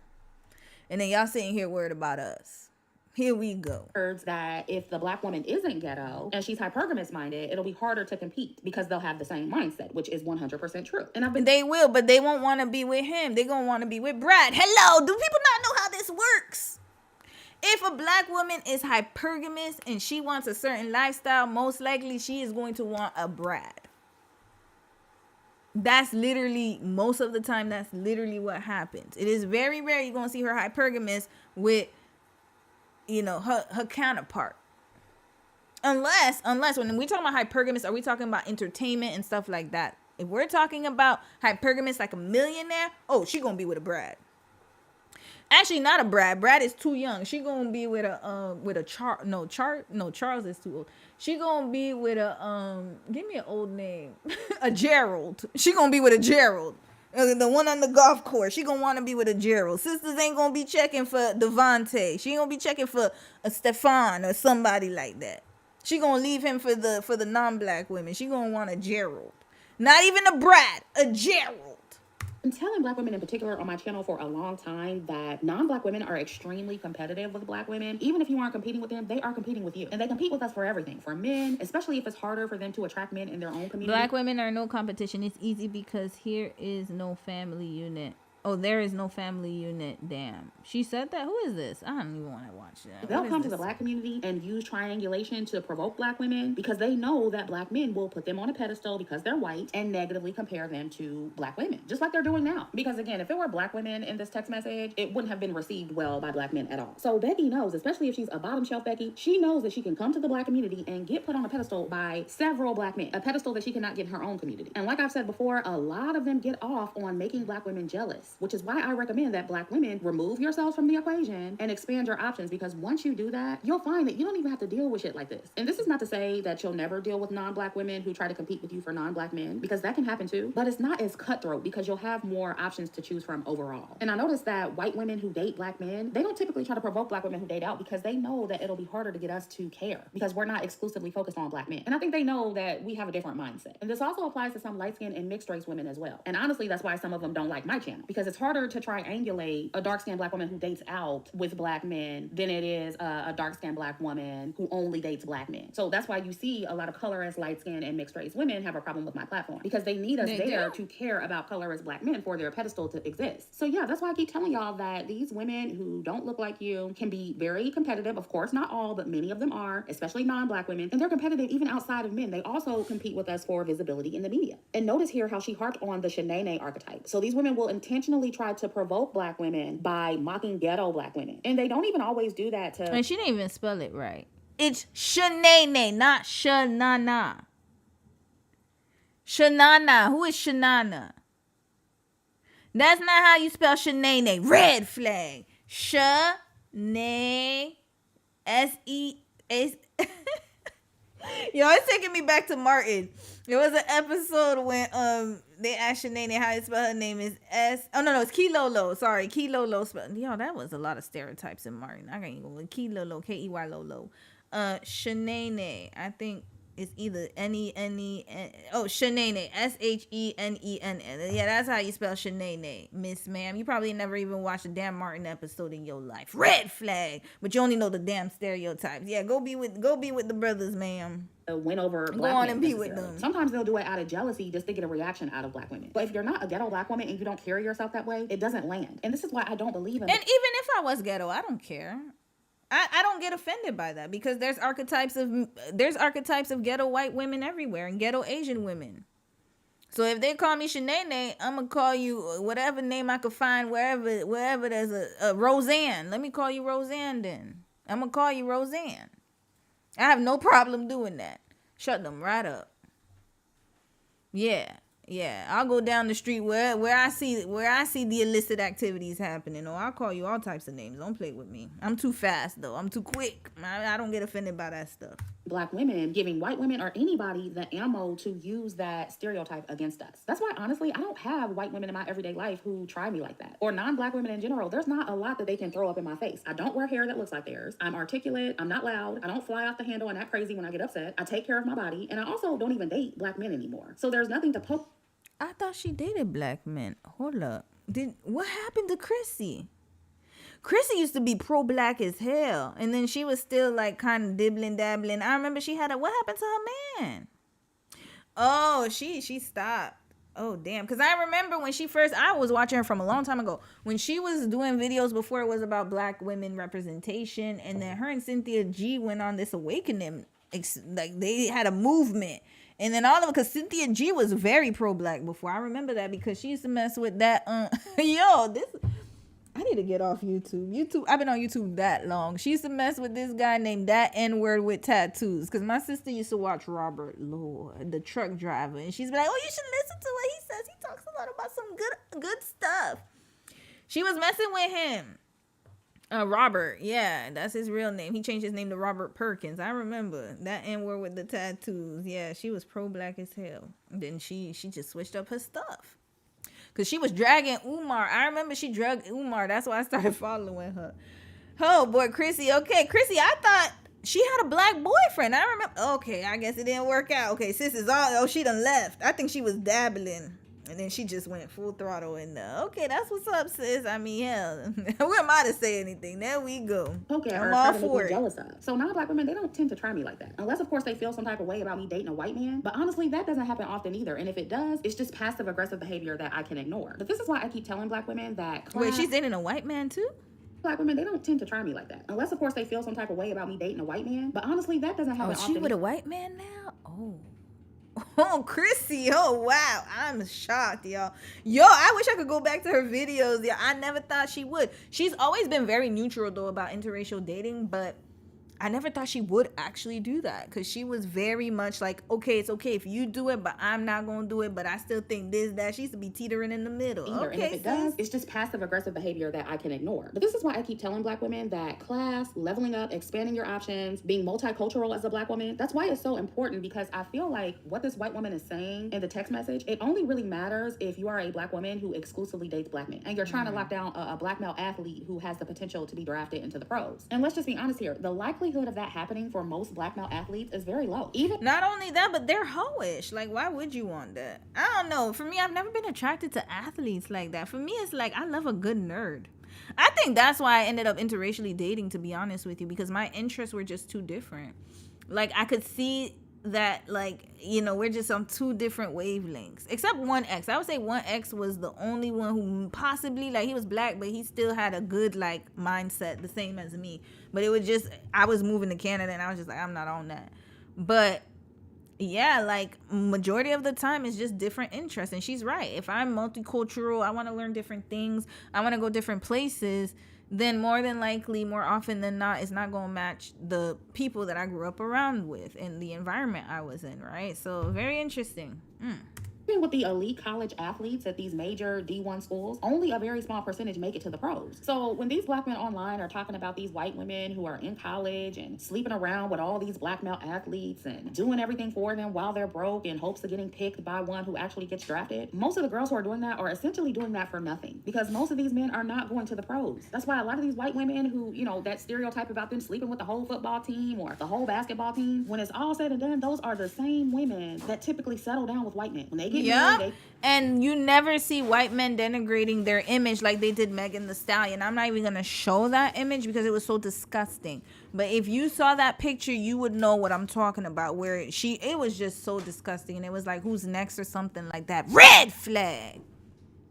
And then y'all sitting here worried about us. Here we go. That if the black woman isn't ghetto and she's hypergamous minded, it'll be harder to compete because they'll have the same mindset, which is 100% true. And they will, but they won't want to be with him. They're going to want to be with Brad. Hello, do people not know how this works? If a black woman is hypergamous and she wants a certain lifestyle, most likely she is going to want a Brad. That's literally, most of the time, that's literally what happens. It is very rare you're going to see her hypergamous with, her counterpart. Unless when we talk about hypergamous, are we talking about entertainment and stuff like that? If we're talking about hypergamous like a millionaire, oh, she gonna be with a Brad. Actually, not a Brad. Brad is too young. She gonna be with a Charles is too old. She gonna be with a give me an old name. A Gerald. She gonna be with a Gerald. The one on the golf course. She gonna want to be with a Gerald. Sisters ain't gonna be checking for Devontae. She ain't gonna be checking for a Stefan or somebody like that. She gonna leave him for the non-black women. She gonna want a Gerald. Not even a Brad, a Gerald. I'm telling black women in particular on my channel for a long time that non-black women are extremely competitive with black women. Even if you aren't competing with them, they are competing with you. And they compete with us for everything. For men, especially if it's harder for them to attract men in their own community. Black women are no competition. It's easy because here is no family unit. Oh, there is no family unit. Damn. She said that? Who is this? I don't even want to watch that. They'll come to the black community and use triangulation to provoke black women because they know that black men will put them on a pedestal because they're white and negatively compare them to black women. Just like they're doing now. Because again, if it were black women in this text message, it wouldn't have been received well by black men at all. So Becky knows, especially if she's a bottom shelf Becky, she knows that she can come to the black community and get put on a pedestal by several black men. A pedestal that she cannot get in her own community. And like I've said before, a lot of them get off on making black women jealous, which is why I recommend that black women remove yourselves from the equation and expand your options, because once you do that, you'll find that you don't even have to deal with shit like this. And this is not to say that you'll never deal with non-black women who try to compete with you for non-black men, because that can happen too, but it's not as cutthroat because you'll have more options to choose from overall. And I noticed that white women who date black men, they don't typically try to provoke black women who date out because they know that it'll be harder to get us to care because we're not exclusively focused on black men. And I think they know that we have a different mindset. And this also applies to some light-skinned and mixed race women as well. And honestly, that's why some of them don't like my channel, because it's harder to triangulate a dark-skinned black woman who dates out with black men than it is a dark-skinned black woman who only dates black men. So that's why you see a lot of colorist, light-skinned, and mixed race women have a problem with my platform, because they need us to care about colorist black men for their pedestal to exist. So yeah, that's why I keep telling y'all that these women who don't look like you can be very competitive. Of course, not all, but many of them are, especially non-black women. And they're competitive even outside of men. They also compete with us for visibility in the media. And notice here how she harped on the Shanae archetype. So these women will intentionally try to provoke black women by mocking ghetto black women. And they don't even always do that to... And she didn't even spell it right. It's Shanae, not Shanana. Shanana. Who is Shanana? That's not how you spell Shanae. Red flag. Shanae. S-E-S. Yo, it's taking me back to Martin. There was an episode when they asked Shanae how to spell her name is S. Oh no, it's Kilolo. Sorry, Kilolo spell. Yo, that was a lot of stereotypes in Martin. I can't even go with Kilolo, K-E-Y Lolo. Shanae, I think it's either Shanae, S-H-E-N-E-N-N. Yeah, that's how you spell Shanae, Miss Ma'am. You probably never even watched a damn Martin episode in your life. Red flag, but you only know the damn stereotypes. Yeah, go be with the brothers, ma'am. Win over black go on men and be with them. Sometimes they'll do it out of jealousy just to get a reaction out of black women. But if you're not a ghetto black woman and you don't carry yourself that way, it doesn't land. And this is why I don't believe in it. And even if I was ghetto, I don't care. I don't get offended by that, because there's archetypes of ghetto white women everywhere and ghetto Asian women. So if they call me Shanae, I'm gonna call you whatever name I could find wherever there's a Roseanne. Let me call you Roseanne then. I'm gonna call you Roseanne. I have no problem doing that. Shut them right up. Yeah, I'll go down the street where I see the illicit activities happening. Or I'll call you all types of names. Don't play with me. I'm too fast though. I'm too quick. I don't get offended by that stuff. Black women giving white women or anybody the ammo to use that stereotype against us. That's why honestly I don't have white women in my everyday life who try me like that, or non-black women in general. There's not a lot that they can throw up in my face. I don't wear hair that looks like theirs. I'm articulate. I'm not loud. I don't fly off the handle and act crazy when I get upset. I take care of my body, and I also don't even date black men anymore. So there's nothing to poke. I thought she dated black men. Hold up. What happened to Chrissy? Chrissy used to be pro-black as hell. And then she was still like kind of dibbling, dabbling. I remember she had what happened to her man? Oh, she stopped. Oh, damn. Because I remember when I was watching her from a long time ago, when she was doing videos before it was about black women representation. And then her and Cynthia G went on this awakening. Like they had a movement. And then all of it, because Cynthia G was very pro-black before. I remember that because she used to mess with that. I need to get off YouTube. I've been on YouTube that long. She used to mess with this guy named That N-Word with tattoos. Because my sister used to watch Robert Lord, the truck driver. And she's like, oh, you should listen to what he says. He talks a lot about some good stuff. She was messing with him. Robert. Yeah, that's his real name. He changed his name to Robert Perkins. I remember. That N-Word with the tattoos. Yeah, she was pro-black as hell. Then she just switched up her stuff. Because she was dragging Umar. I remember she dragged Umar. That's why I started following her. Oh, boy, Chrissy. Okay, Chrissy, I thought she had a black boyfriend. I remember. Okay, I guess it didn't work out. Okay, sis is all. Oh, she done left. I think she was dabbling. And then she just went full throttle in there. Okay, that's what's up, sis. I mean, hell, who am I to say anything? There we go. Okay, I'm all for it. Jealous of. So non-black women, they don't tend to try me like that. Unless, of course, they feel some type of way about me dating a white man. But honestly, that doesn't happen often either. And if it does, it's just passive-aggressive behavior that I can ignore. But this is why I keep telling black women that... Wait, she's dating a white man, too? Black women, they don't tend to try me like that. Unless, of course, they feel some type of way about me dating a white man. But honestly, that doesn't happen often. Oh, she with a white man now? Oh, Chrissy. Oh, wow. I'm shocked, y'all. I wish I could go back to her videos. Yeah, I never thought she would. She's always been very neutral, though, about interracial dating, but I never thought she would actually do that because she was very much like, okay, it's okay if you do it, but I'm not going to do it, but I still think this, that. She used to be teetering in the middle. Okay, and if it does, it's just passive-aggressive behavior that I can ignore. But this is why I keep telling black women that class, leveling up, expanding your options, being multicultural as a black woman, that's why it's so important because I feel like what this white woman is saying in the text message, it only really matters if you are a black woman who exclusively dates black men and you're trying to lock down a black male athlete who has the potential to be drafted into the pros. And let's just be honest here, the likelihood of that happening for most black male athletes is very low. Even not only that, but they're hoish. Like, why would you want that? I don't know. For me, I've never been attracted to athletes like that. For me, it's like I love a good nerd. I think that's why I ended up interracially dating, to be honest with you, because my interests were just too different. Like, I could see that, like, we're just on two different wavelengths. Except one ex. I would say one ex was the only one who possibly, like, he was black, but he still had a good, like, mindset, the same as me. But it was just, I was moving to Canada, and I was just like, I'm not on that. But, yeah, like, majority of the time, it's just different interests. And she's right. If I'm multicultural, I want to learn different things, I want to go different places, then more than likely, more often than not, it's not going to match the people that I grew up around with and the environment I was in, right? So, very interesting. With the elite college athletes at these major D1 schools, only a very small percentage make it to the pros. So when these black men online are talking about these white women who are in college and sleeping around with all these black male athletes and doing everything for them while they're broke in hopes of getting picked by one who actually gets drafted, most of the girls who are doing that are essentially doing that for nothing because most of these men are not going to the pros. That's why a lot of these white women who, that stereotype about them sleeping with the whole football team or the whole basketball team, when it's all said and done, those are the same women that typically settle down with white men. When they get married, and you never see white men denigrating their image like they did Megan Thee Stallion. I'm not even going to show that image because it was so disgusting. But if you saw that picture, you would know what I'm talking about, where it was just so disgusting. And it was like, who's next or something like that. Red flag.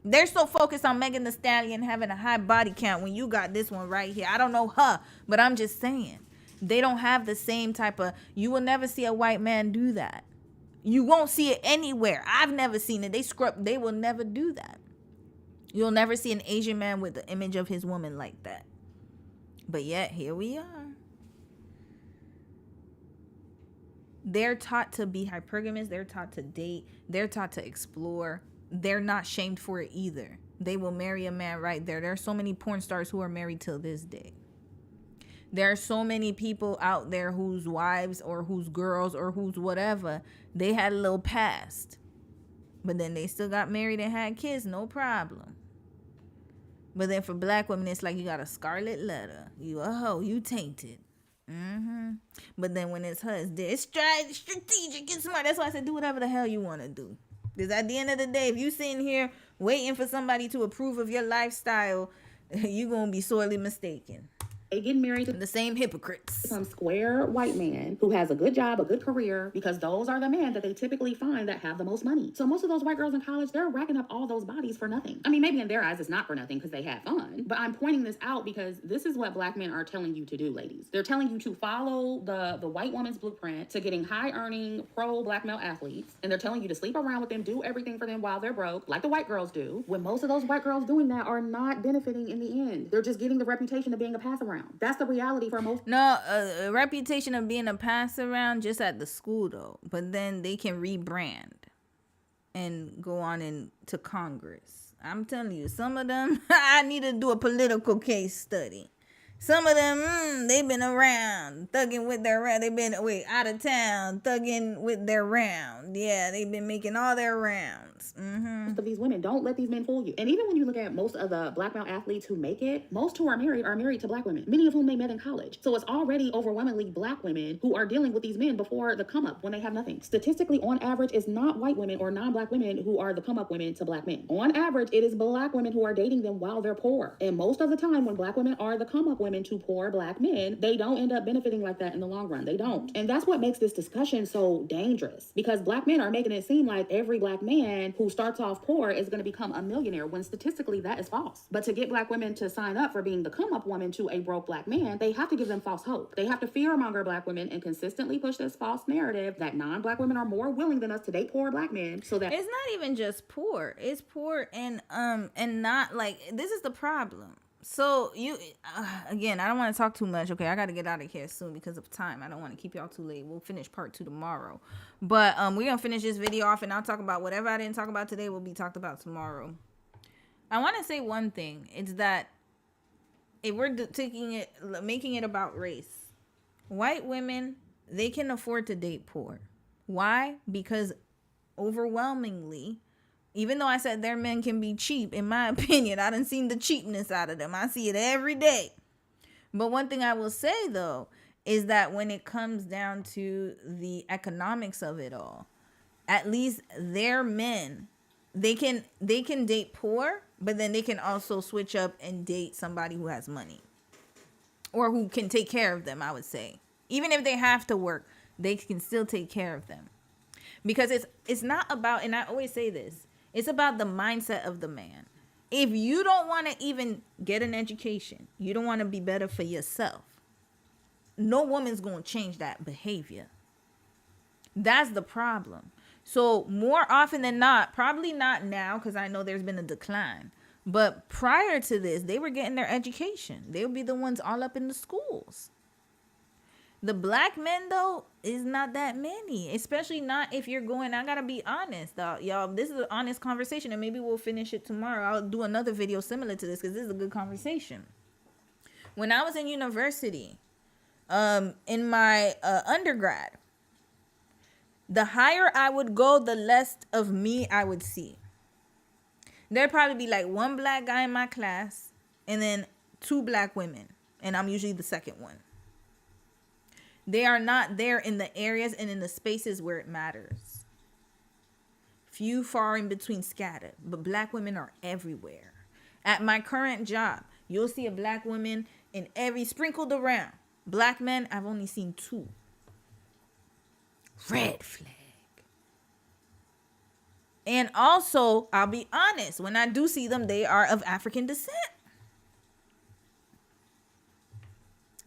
They're so focused on Megan Thee Stallion having a high body count when you got this one right here. I don't know her, but I'm just saying. They don't have the same type of, you will never see a white man do that. You won't see it anywhere. I've never seen it. They will never do that. You'll never see an Asian man with the image of his woman like that. But yet, here we are. They're taught to be hypergamous. They're taught to date. They're taught to explore. They're not shamed for it either. They will marry a man right there. There are so many porn stars who are married till this day. There are so many people out there whose wives or whose girls or whose whatever, they had a little past. But then they still got married and had kids, no problem. But then for black women, it's like you got a scarlet letter. You a hoe, you tainted. But then when it's her, it's strategic, it's smart. That's why I said do whatever the hell you want to do. Because at the end of the day, if you sitting here waiting for somebody to approve of your lifestyle, you're going to be sorely mistaken. They getting married to the same hypocrites. Some square white man who has a good job, a good career, because those are the men that they typically find that have the most money. So most of those white girls in college, they're racking up all those bodies for nothing. I mean, maybe in their eyes it's not for nothing because they had fun. But I'm pointing this out because this is what black men are telling you to do, ladies. They're telling you to follow the white woman's blueprint to getting high-earning pro-black male athletes. And they're telling you to sleep around with them, do everything for them while they're broke, like the white girls do. When most of those white girls doing that are not benefiting in the end. They're just getting the reputation of being a pass-around. That's the reality for most. No, a reputation of being a pass around just at the school though, but then they can rebrand and go on into Congress. I'm telling you, some of them I need to do a political case study. Some of them, they've been around, thugging with their round. They've been out of town, thugging with their round. Yeah, they've been making all their rounds. Most of these women, don't let these men fool you. And even when you look at most of the black male athletes who make it, most who are married to black women, many of whom they met in college. So it's already overwhelmingly black women who are dealing with these men before the come up when they have nothing. Statistically, on average, it's not white women or non-black women who are the come up women to black men. On average, it is black women who are dating them while they're poor. And most of the time when black women are the come up women to poor black men, they don't end up benefiting like that in the long run. They don't. And that's what makes this discussion so dangerous, because black men are making it seem like every black man who starts off poor is going to become a millionaire, when statistically that is false. But to get black women to sign up for being the come up woman to a broke black man, they have to give them false hope. They have to fearmonger black women and consistently push this false narrative that non-black women are more willing than us to date poor black men, so that it's not even just poor. It's poor and not like, this is the problem. So you, again, I don't want to talk too much. Okay, I got to get out of here soon because of time. I don't want to keep y'all too late. We'll finish part 2 tomorrow. But we're going to finish this video off and I'll talk about whatever I didn't talk about today will be talked about tomorrow. I want to say one thing. It's that if we're making it about race, white women, they can afford to date poor. Why? Because overwhelmingly, even though I said their men can be cheap, in my opinion, I done seen the cheapness out of them. I see it every day. But one thing I will say, though, is that when it comes down to the economics of it all, at least their men, they can date poor, but then they can also switch up and date somebody who has money or who can take care of them, I would say. Even if they have to work, they can still take care of them. Because it's not about, and I always say this, it's about the mindset of the man. If you don't want to even get an education, you don't want to be better for yourself, no woman's going to change that behavior. That's the problem. So more often than not, probably not now because I know there's been a decline, but prior to this, they were getting their education. They would be the ones all up in the schools. The black men, though, is not that many, especially not if you're going, I gotta be honest, y'all, this is an honest conversation, and maybe we'll finish it tomorrow. I'll do another video similar to this because this is a good conversation. When I was in university, in my undergrad, the higher I would go, the less of me I would see. There'd probably be like one black guy in my class and then 2 black women, and I'm usually the second one. They are not there in the areas and in the spaces where it matters. Few far in between scattered, but black women are everywhere. At my current job, you'll see a black woman in every sprinkled around. Black men, I've only seen 2. Red flag. And also, I'll be honest, when I do see them, they are of African descent.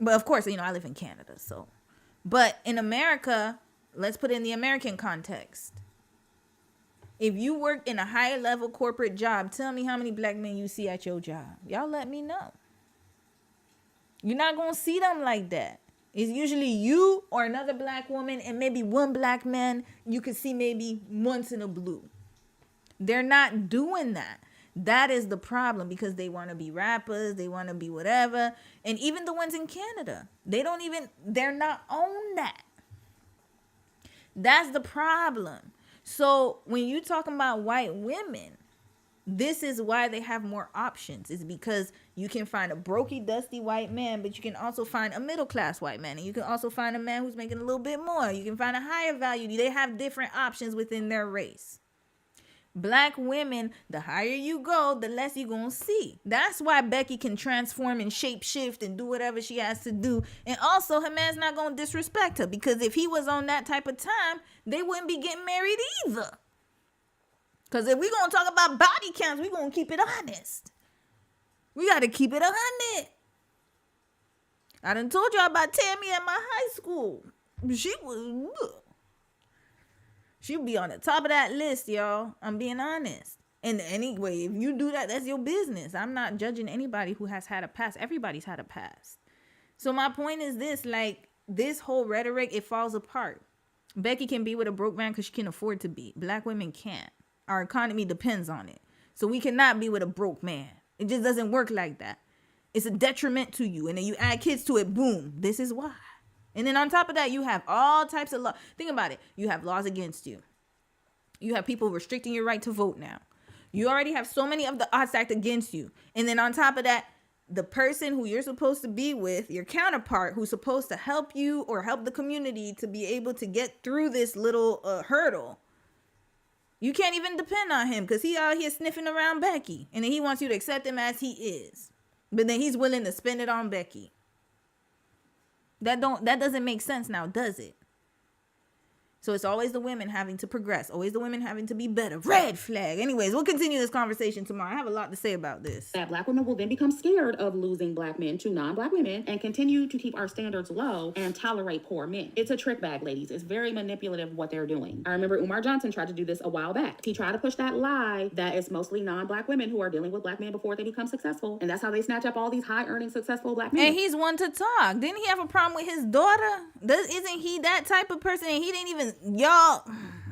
But of course, I live in Canada, so. But in America, let's put it in the American context. If you work in a high level corporate job, tell me how many black men you see at your job. Y'all let me know. You're not going to see them like that. It's usually you or another black woman and maybe one black man you can see maybe once in a blue. They're not doing that. That is the problem, because they want to be rappers, they want to be whatever. And even the ones in Canada, they're not on that. That's the problem. So when you talking about white women, this is why they have more options. It's because you can find a brokey, dusty white man, but you can also find a middle class white man. And you can also find a man who's making a little bit more. You can find a higher value. They have different options within their race. Black women, the higher you go, the less you gonna see. That's why Becky can transform and shape shift and do whatever she has to do. And also, her man's not gonna disrespect her, because if he was on that type of time, they wouldn't be getting married either. Because if we gonna talk about body counts, we gonna keep it honest. We gotta keep it 100. I done told y'all about Tammy at my high school. She'll be on the top of that list, y'all. I'm being honest. And anyway, if you do that, that's your business. I'm not judging anybody who has had a past. Everybody's had a past. So my point is this, like, this whole rhetoric, it falls apart. Becky can be with a broke man because she can afford to be. Black women can't. Our economy depends on it. So we cannot be with a broke man. It just doesn't work like that. It's a detriment to you. And then you add kids to it, boom. This is why. And then on top of that, you have all types of law. Think about it. You have laws against you. You have people restricting your right to vote now. You already have so many of the odds stacked against you. And then on top of that, the person who you're supposed to be with, your counterpart, who's supposed to help you or help the community to be able to get through this little hurdle, you can't even depend on him because he out here sniffing around Becky. And then he wants you to accept him as he is. But then he's willing to spend it on Becky. That doesn't make sense now, does it? So it's always the women having to progress. Always the women having to be better. Red flag. Anyways, we'll continue this conversation tomorrow. I have a lot to say about this. That black women will then become scared of losing black men to non-black women and continue to keep our standards low and tolerate poor men. It's a trick bag, ladies. It's very manipulative what they're doing. I remember Umar Johnson tried to do this a while back. He tried to push that lie that it's mostly non-black women who are dealing with black men before they become successful. And that's how they snatch up all these high-earning, successful black men. And he's one to talk. Didn't he have a problem with his daughter? Isn't he that type of person? And he didn't even, y'all,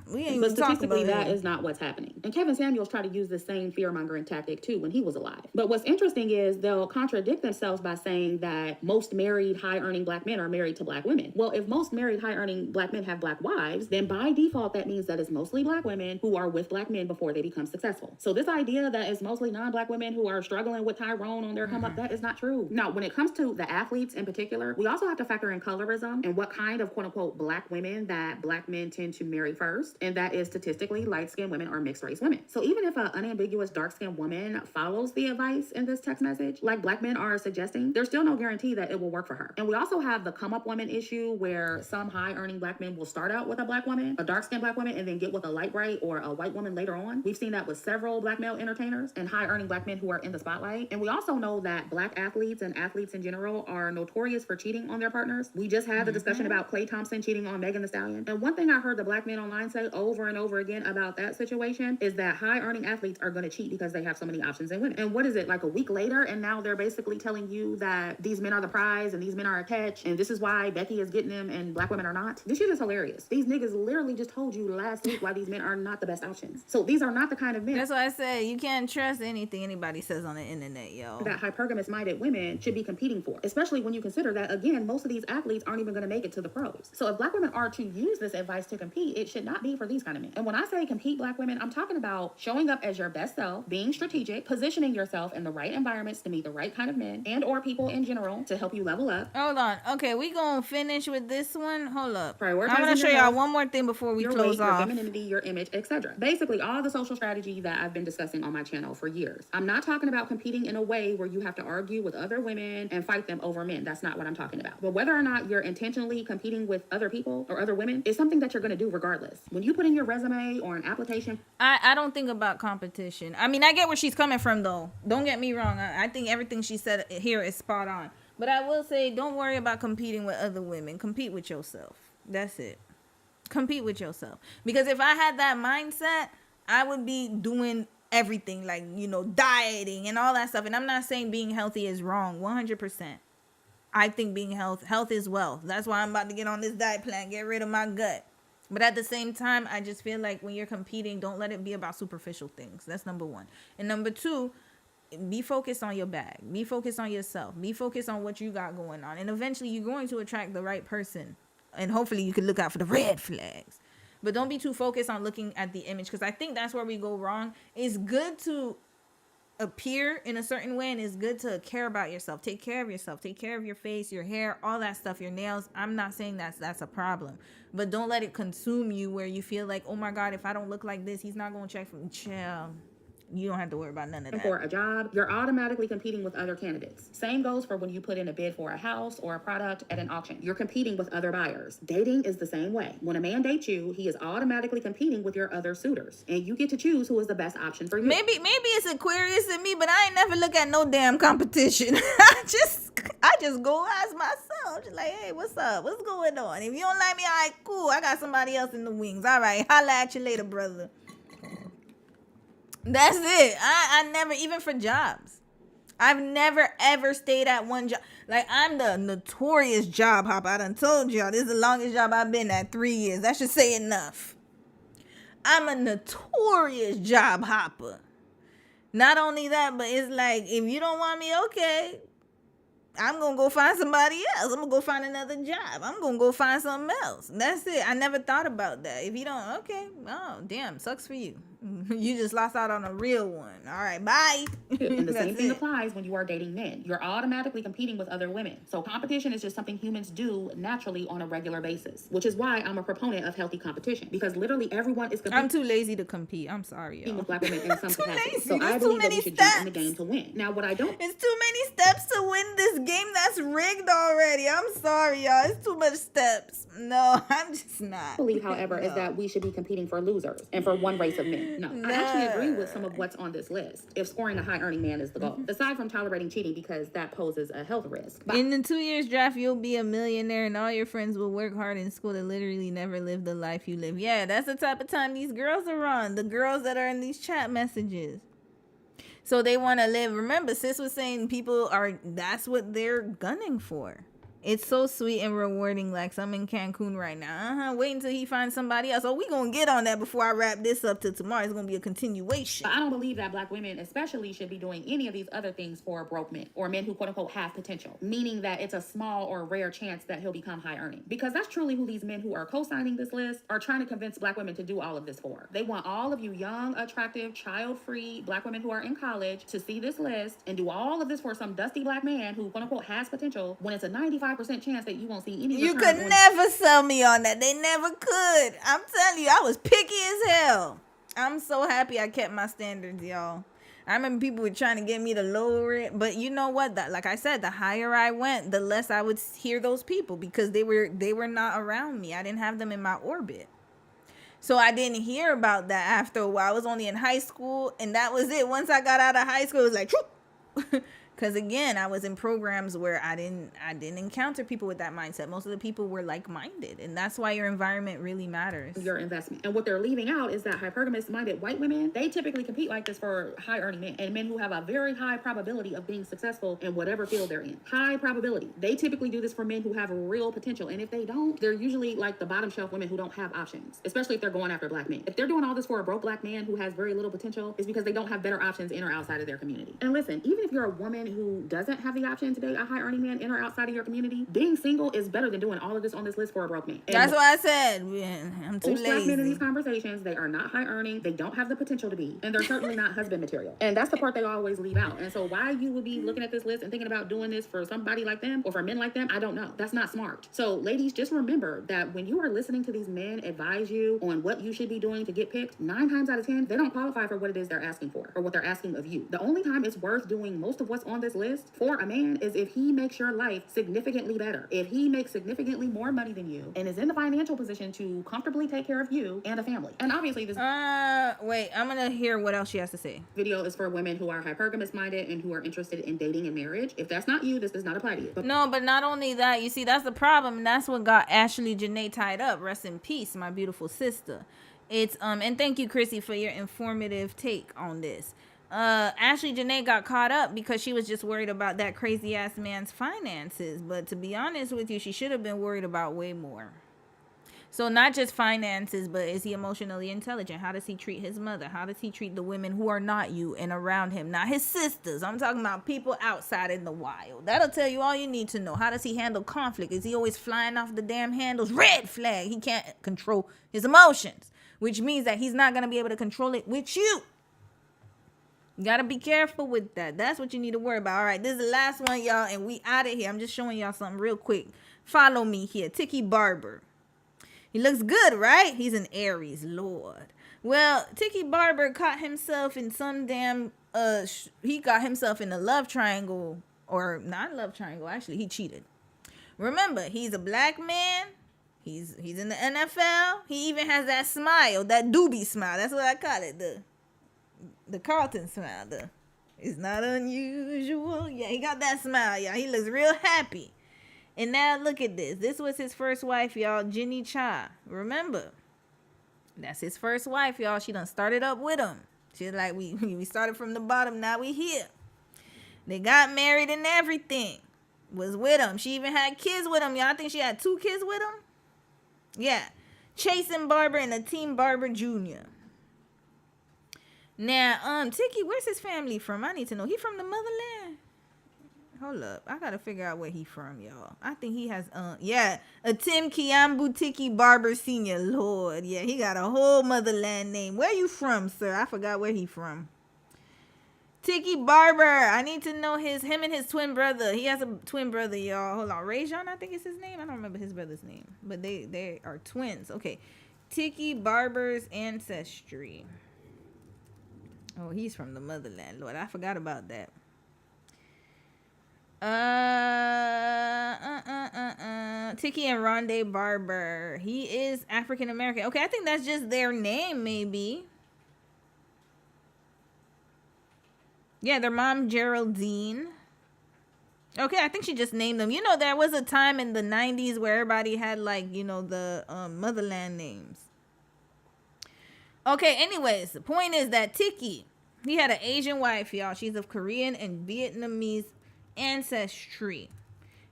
we ain't but even talking about statistically, that it. is not what's happening. And Kevin Samuels tried to use the same fear-mongering tactic too when he was alive. But what's interesting is they'll contradict themselves by saying that most married high-earning black men are married to black women. Well, if most married high-earning black men have black wives, then by default that means that it's mostly black women who are with black men before they become successful. So this idea that it's mostly non-black women who are struggling with Tyrone on their come up, that is not true. Now, when it comes to the athletes in particular, we also have to factor in colorism and what kind of quote-unquote black women that black men tend to marry first. And that is statistically light-skinned women or mixed-race women. So even if an unambiguous dark-skinned woman follows the advice in this text message, like black men are suggesting, there's still no guarantee that it will work for her. And we also have the come-up woman issue where some high-earning black men will start out with a black woman, a dark-skinned black woman, and then get with a light bright or a white woman later on. We've seen that with several black male entertainers and high-earning black men who are in the spotlight. And we also know that black athletes and athletes in general are notorious for cheating on their partners. We just had the discussion about Klay Thompson cheating on Megan Thee Stallion. And one thing I heard the black men online say over and over again about that situation is that high-earning athletes are going to cheat because they have so many options in women. And what is it, like a week later, and now they're basically telling you that these men are the prize and these men are a catch, and this is why Becky is getting them and black women are not? This shit is hilarious. These niggas literally just told you last week why these men are not the best options. So these are not the kind of men. That's why I said you can't trust anything anybody says on the internet, yo. That hypergamous-minded women should be competing for, especially when you consider that, again, most of these athletes aren't even going to make it to the pros. So if black women are to use this advice to compete, it should not be for these kind of men. And when I say compete black women, I'm talking about showing up as your best self, being strategic, positioning yourself in the right environments to meet the right kind of men and or people in general to help you level up. Hold on. Okay, we gonna finish with this one. Hold up. I Prioritizing want to show your y'all health, one more thing before we your close weight, off. your femininity, your image, etc. Basically, all the social strategy that I've been discussing on my channel for years. I'm not talking about competing in a way where you have to argue with other women and fight them over men. That's not what I'm talking about. But whether or not you're intentionally competing with other people or other women is something that you're going to do regardless. When you put in your resume or an application, I don't think about competition. I mean, I get where she's coming from, though. Don't get me wrong. I think everything she said here is spot on. But I will say, don't worry about competing with other women. Compete with yourself. That's it. Compete with yourself. Because if I had that mindset, I would be doing everything, like, you know, dieting and all that stuff. And I'm not saying being healthy is wrong, 100%. I think being health is wealth. That's why I'm about to get on this diet plan, get rid of my gut. But at the same time, I just feel like when you're competing, don't let it be about superficial things. That's number one. And number two, be focused on your bag. Be focused on yourself. Be focused on what you got going on. And eventually you're going to attract the right person. And hopefully you can look out for the red flags. But don't be too focused on looking at the image, because I think that's where we go wrong. It's good to appear in a certain way, and it's good to care about yourself. Take care of yourself. Take care of your face, your hair, all that stuff, your nails. I'm not saying that's a problem, but don't let it consume you where you feel like, oh my God, if I don't look like this, he's not going to check for me. Chill. You don't have to worry about none of that. For a job, you're automatically competing with other candidates. Same goes for when you put in a bid for a house or a product at an auction. You're competing with other buyers. Dating is the same way. When a man dates you, he is automatically competing with your other suitors, and you get to choose who is the best option for you. Maybe it's Aquarius in me, but I ain't never look at no damn competition. I just go ask myself, just like, hey, what's up? What's going on? If you don't like me, all right, cool. I got somebody else in the wings. All right, holla at you later, brother. That's it. I never, even for jobs, I've never ever stayed at one job. Like, I'm the notorious job hopper. I done told y'all, this is the longest job I've been at, 3 years. That should say enough. I'm a notorious job hopper. Not only that, but it's like, if you don't want me, okay, I'm going to go find somebody else. I'm going to go find another job. I'm going to go find something else. That's it. I never thought about that. If you don't, okay, oh, damn, sucks for you. You just lost out on a real one. All right, bye. And the same thing applies when you are dating men. You're automatically competing with other women. So competition is just something humans do naturally on a regular basis, which is why I'm a proponent of healthy competition, because literally everyone is competing. I'm too lazy to compete. I'm sorry, y'all. With black women in some capacity. So There's I believe that we should jump in the game to win. Now, what I don't... It's too many steps to win this game that's rigged already. I'm sorry, y'all. It's too much steps. No, I'm just not. Believe, however, is that we should be competing for losers and for one race of men. No, I actually agree with some of what's on this list. If scoring a high-earning man is the goal, aside from tolerating cheating because that poses a health risk. In the 2 years draft, you'll be a millionaire, and all your friends will work hard in school to literally never live the life you live. Yeah, that's the type of time these girls are on. The girls that are in these chat messages. So they want to live. Remember, sis was saying that's what they're gunning for. It's so sweet and rewarding. Like, I'm in Cancun right now. Wait until he finds somebody else. Oh, we gonna get on that before I wrap this up till tomorrow. It's gonna be a continuation. I don't believe that black women especially should be doing any of these other things for broke men or men who quote unquote have potential, meaning that it's a small or rare chance that he'll become high earning, because that's truly who these men who are co-signing this list are trying to convince black women to do all of this for. They want all of you young, attractive, child-free black women who are in college to see this list and do all of this for some dusty black man who quote unquote has potential, when it's a 95% chance that you won't see any. You could never sell me on that. They never could. I'm telling you, I was picky as hell. I'm so happy I kept my standards, y'all. I remember people were trying to get me to lower it, but you know what? Like I said, the higher I went, the less I would hear those people, because they were not around me. I didn't have them in my orbit. So I didn't hear about that after a while. I was only in high school, and that was it. Once I got out of high school, it was like, because again, I was in programs where I didn't encounter people with that mindset. Most of the people were like-minded, and that's why your environment really matters. Your investment. And what they're leaving out is that hypergamous-minded white women, they typically compete like this for high-earning men, and men who have a very high probability of being successful in whatever field they're in. High probability. They typically do this for men who have real potential, and if they don't, they're usually like the bottom shelf women who don't have options, especially if they're going after black men. If they're doing all this for a broke black man who has very little potential, it's because they don't have better options in or outside of their community. And listen, even if you're a woman who doesn't have the option to date a high earning man in or outside of your community, being single is better than doing all of this on this list for a broke man. And that's why I said, I'm too lazy. Black men in these conversations, they are not high earning, they don't have the potential to be, and they're certainly not husband material. And that's the part they always leave out. And so why you would be looking at this list and thinking about doing this for somebody like them or for men like them, I don't know. That's not smart. So ladies, just remember that when you are listening to these men advise you on what you should be doing to get picked, 9 times out of 10, they don't qualify for what it is they're asking for or what they're asking of you. The only time it's worth doing most of what's on this list for a man is if he makes your life significantly better. If he makes significantly more money than you and is in the financial position to comfortably take care of you and a family. And obviously this wait, I'm gonna hear what else she has to say. Video is for women who are hypergamous minded and who are interested in dating and marriage. If that's not you, this does not apply to you. No, but not only that, you see, that's the problem, and that's what got Ashley Janae tied up. Rest in peace, my beautiful sister. It's and thank you, Chrissy, for your informative take on this. Ashley Janae got caught up because she was just worried about that crazy ass man's finances. But to be honest with you, she should have been worried about way more. So not just finances, but is he emotionally intelligent? How does he treat his mother? How does he treat the women who are not you and around him? Not his sisters. I'm talking about people outside in the wild. That'll tell you all you need to know. How does he handle conflict? Is he always flying off the damn handles? Red flag. He can't control his emotions, which means that he's not going to be able to control it with you. You gotta be careful with that. That's what you need to worry about. All right, this is the last one, y'all, and we out of here. I'm just showing y'all something real quick. Follow me here. Tiki Barber. He looks good, right? He's an Aries, Lord. Well, Tiki Barber caught himself in some damn, he got himself in a love triangle, or not love triangle, actually, he cheated. Remember, he's a black man. He's in the NFL. He even has that smile, that doobie smile. That's what I call it, the Carlton smile. It's not unusual. Yeah, he got that smile, y'all. He looks real happy. And now look at this. This was his first wife, y'all, Jenny Cha. Remember, that's his first wife, y'all. She done started up with him. She's like, we started from the bottom, now we here. They got married and everything. Was with him. She even had kids with him, y'all. I think she had 2 kids with him. Yeah. Chasing Barber and Ateem Barber Jr. Now, Tiki, where's his family from? I need to know. He from the motherland? Hold up. I gotta figure out where he from, y'all. I think he has, Atim Kiambu Tiki Barber Sr. Lord. Yeah, he got a whole motherland name. Where you from, sir? I forgot where he from. Tiki Barber. I need to know him and his twin brother. He has a twin brother, y'all. Hold on. Rajon, I think is his name. I don't remember his brother's name. But they are twins. Okay. Tiki Barber's ancestry. Oh, he's from the motherland. Lord, I forgot about that. Tiki and Rondé Barber. He is African American. Okay, I think that's just their name, maybe. Yeah, their mom, Geraldine. Okay, I think she just named them. You know, there was a time in the 90s where everybody had, like, you know, the motherland names. Okay, anyways, the point is that Tiki, he had an Asian wife, y'all. She's of Korean and Vietnamese ancestry.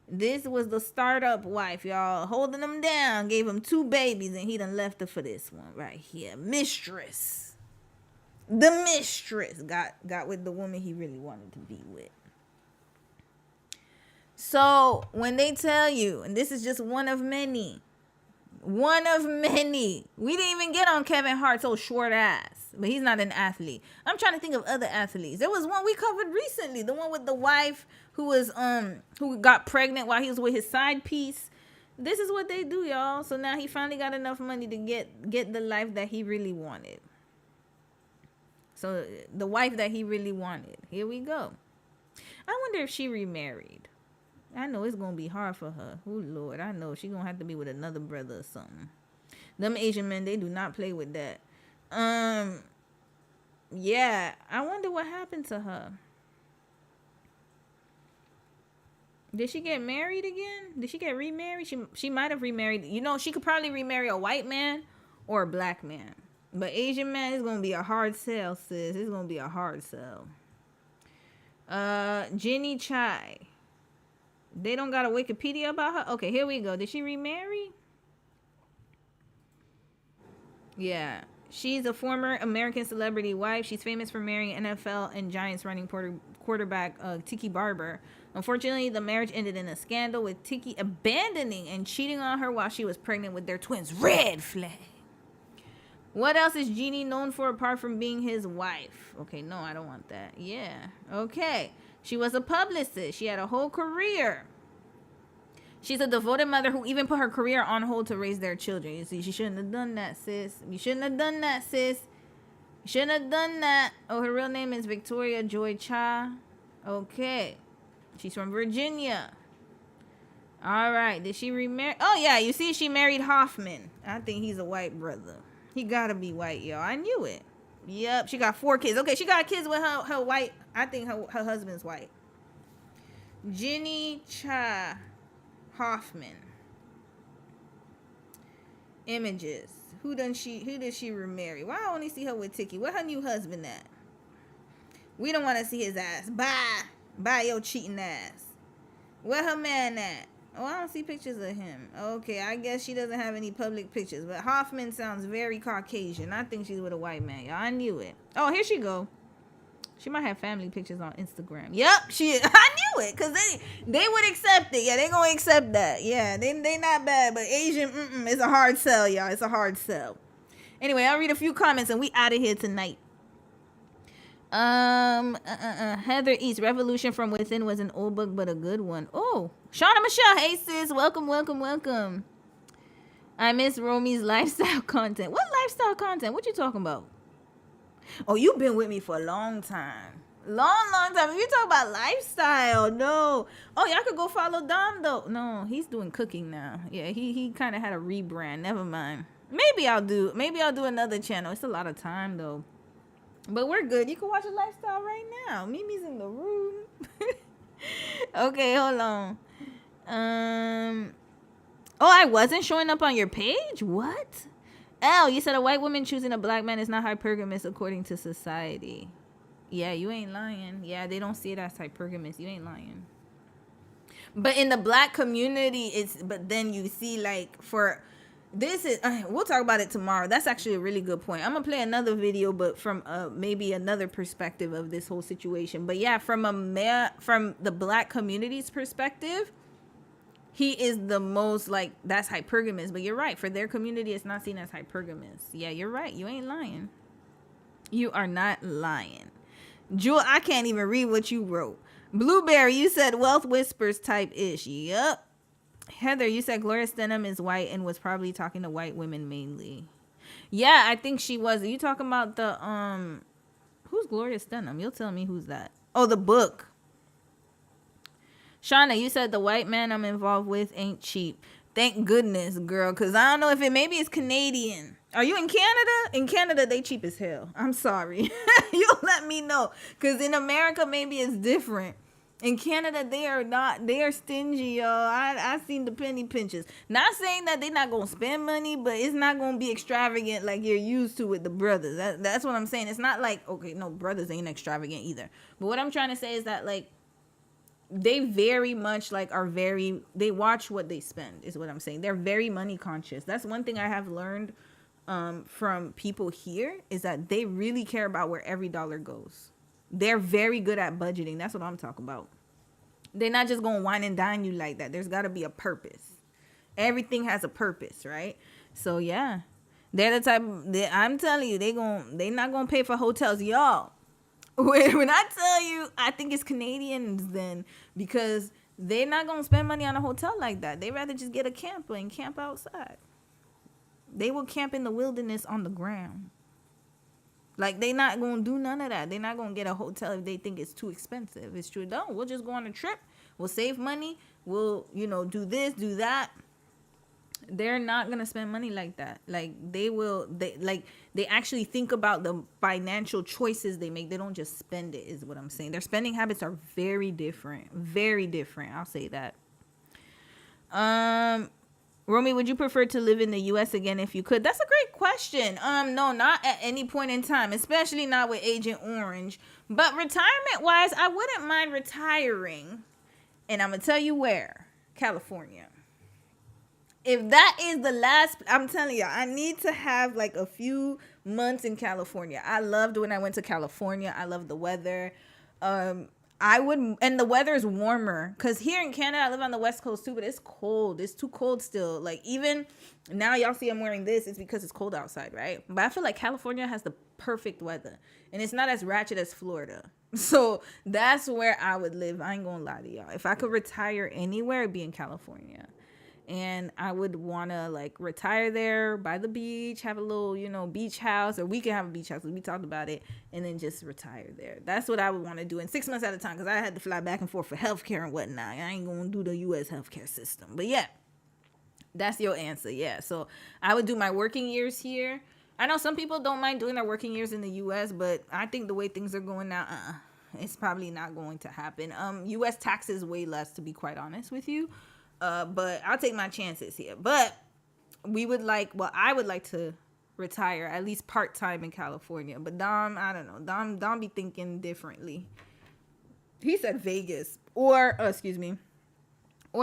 This was the startup wife, y'all, holding him down, gave him 2 babies, and he done left her for this one right here. Mistress. The mistress got with the woman he really wanted to be with. So when they tell you, and this is just one of many, we didn't even get on Kevin Hart's old short ass, but he's not an athlete. I'm trying to think of other athletes. There was one we covered recently, the one with the wife who got pregnant while he was with his side piece. This is what they do, y'all. So now he finally got enough money to get the life that he really wanted. So the wife that he really wanted. Here we go. I wonder if she remarried. I know it's going to be hard for her. Oh, Lord. I know she's going to have to be with another brother or something. Them Asian men, they do not play with that. Yeah. I wonder what happened to her. Did she get married again? Did she get remarried? She might have remarried. You know, she could probably remarry a white man or a black man. But Asian man is going to be a hard sell, sis. It's going to be a hard sell. Jenny Chai. They don't got a Wikipedia about her? Okay, here we go. Did she remarry? Yeah. She's a former American celebrity wife. She's famous for marrying NFL and Giants running quarterback Tiki Barber. Unfortunately, the marriage ended in a scandal with Tiki abandoning and cheating on her while she was pregnant with their twins. Red flag. What else is Jeannie known for apart from being his wife? Okay, no, I don't want that. Yeah. Okay. She was a publicist. She had a whole career. She's a devoted mother who even put her career on hold to raise their children. You see, she shouldn't have done that, sis. You shouldn't have done that, sis. You shouldn't have done that. Oh, her real name is Victoria Joy Cha. Okay. She's from Virginia. All right. Did she remarry? Oh, yeah. You see, she married Hoffman. I think he's a white brother. He gotta be white, y'all. I knew it. Yep. She got 4 kids. Okay, she got kids with her white. I think her husband's white. Jenny Cha Hoffman. Images. Who did she remarry? Why I only see her with Tiki? Where her new husband at? We don't want to see his ass. Bye your cheating ass. Where her man at? Oh, I don't see pictures of him. Okay, I guess she doesn't have any public pictures. But Hoffman sounds very Caucasian. I think she's with a white man. Y'all, I knew it. Oh, here she go. She might have family pictures on Instagram. Yep, I knew it. Because they would accept it. Yeah, they going to accept that. Yeah, they not bad. But Asian, it's a hard sell, y'all. It's a hard sell. Anyway, I'll read a few comments and we out of here tonight. Heather East, Revolution from Within was an old book, but a good one. Oh, Shauna Michelle, hey sis, welcome. I miss Romy's lifestyle content. What lifestyle content? What you talking about? Oh, you've been with me for a long time. Long time. If you talk about lifestyle, no. Oh, y'all could go follow Dom though. No, he's doing cooking now. Yeah, he kind of had a rebrand. Never mind. Maybe I'll do another channel. It's a lot of time though. But we're good. You can watch a lifestyle right now. Mimi's in the room. Okay, hold on. Oh, I wasn't showing up on your page? What? L, you said a white woman choosing a black man is not hypergamous according to society. Yeah, you ain't lying. Yeah, they don't see it as hypergamous. You ain't lying. But in the black community, but then you see like for this is we'll talk about it tomorrow. That's actually a really good point. I'm gonna play another video, but from maybe another perspective of this whole situation. But yeah, from the black community's perspective, he is the most like that's hypergamous. But you're right, for their community, it's not seen as hypergamous. Yeah, you're right. You ain't lying. You are not lying. Jewel, I can't even read what you wrote. Blueberry, you said wealth whispers type ish. Yup. Heather, you said Gloria Steinem is white and was probably talking to white women mainly. Yeah, I think she was. Are you talking about the who's Gloria Steinem? You'll tell me who's that. Oh, the book. Shauna, you said the white man I'm involved with ain't cheap. Thank goodness, girl, because I don't know if maybe it's Canadian. Are you in Canada? In Canada, they cheap as hell. I'm sorry. You'll let me know. Because in America, maybe it's different. In Canada, they are stingy, y'all. I seen the penny pinches. Not saying that they're not going to spend money, but it's not going to be extravagant like you're used to with the brothers. That's what I'm saying. It's not like, okay, no, brothers ain't extravagant either. But what I'm trying to say is that, like, they very much like they watch what they spend is what I'm saying. They're very money conscious. That's one thing I have learned from people here is that they really care about where every dollar goes. They're very good at budgeting. That's what I'm talking about. They're not just going to wine and dine you like that. There's got to be a purpose. Everything has a purpose, right? So yeah, they're the type. I'm telling you, they not going to pay for hotels, y'all. When I tell you, I think it's Canadians then, because they're not going to spend money on a hotel like that. They'd rather just get a camper and camp outside. They will camp in the wilderness on the ground. Like, they not going to do none of that. They're not going to get a hotel if they think it's too expensive. It's true. No, we'll just go on a trip. We'll save money. We'll, do this, do that. They're not going to spend money like that. Like, they actually think about the financial choices they make. They don't just spend it, is what I'm saying. Their spending habits are very different. Very different. I'll say that. Romy, would you prefer to live in the U.S. again if you could? That's a great question. No, not at any point in time, especially not with Agent Orange. But retirement-wise, I wouldn't mind retiring. And I'm going to tell you where. California. If that is the last, I'm telling you, I need to have like a few months in California. I loved when I went to California. I love the weather. And the weather is warmer, because here in Canada, I live on the West Coast too, but it's cold. It's too cold still. Like, even now y'all see I'm wearing this, it's because it's cold outside, right? But I feel like California has the perfect weather, and it's not as ratchet as Florida. So that's where I would live. I ain't gonna lie to y'all. If I could retire anywhere, it'd be in California. And I would want to like retire there by the beach, have a little, beach house, or we can have a beach house. We talked about it, and then just retire there. That's what I would want to do in 6 months at a time, because I had to fly back and forth for healthcare and whatnot. I ain't going to do the U.S. healthcare system. But yeah, that's your answer. Yeah. So I would do my working years here. I know some people don't mind doing their working years in the U.S., but I think the way things are going now, it's probably not going to happen. U.S. taxes way less, to be quite honest with you. But I'll take my chances here. But I would like to retire at least part-time in California. But Dom, I don't know. Dom be thinking differently. He said Vegas or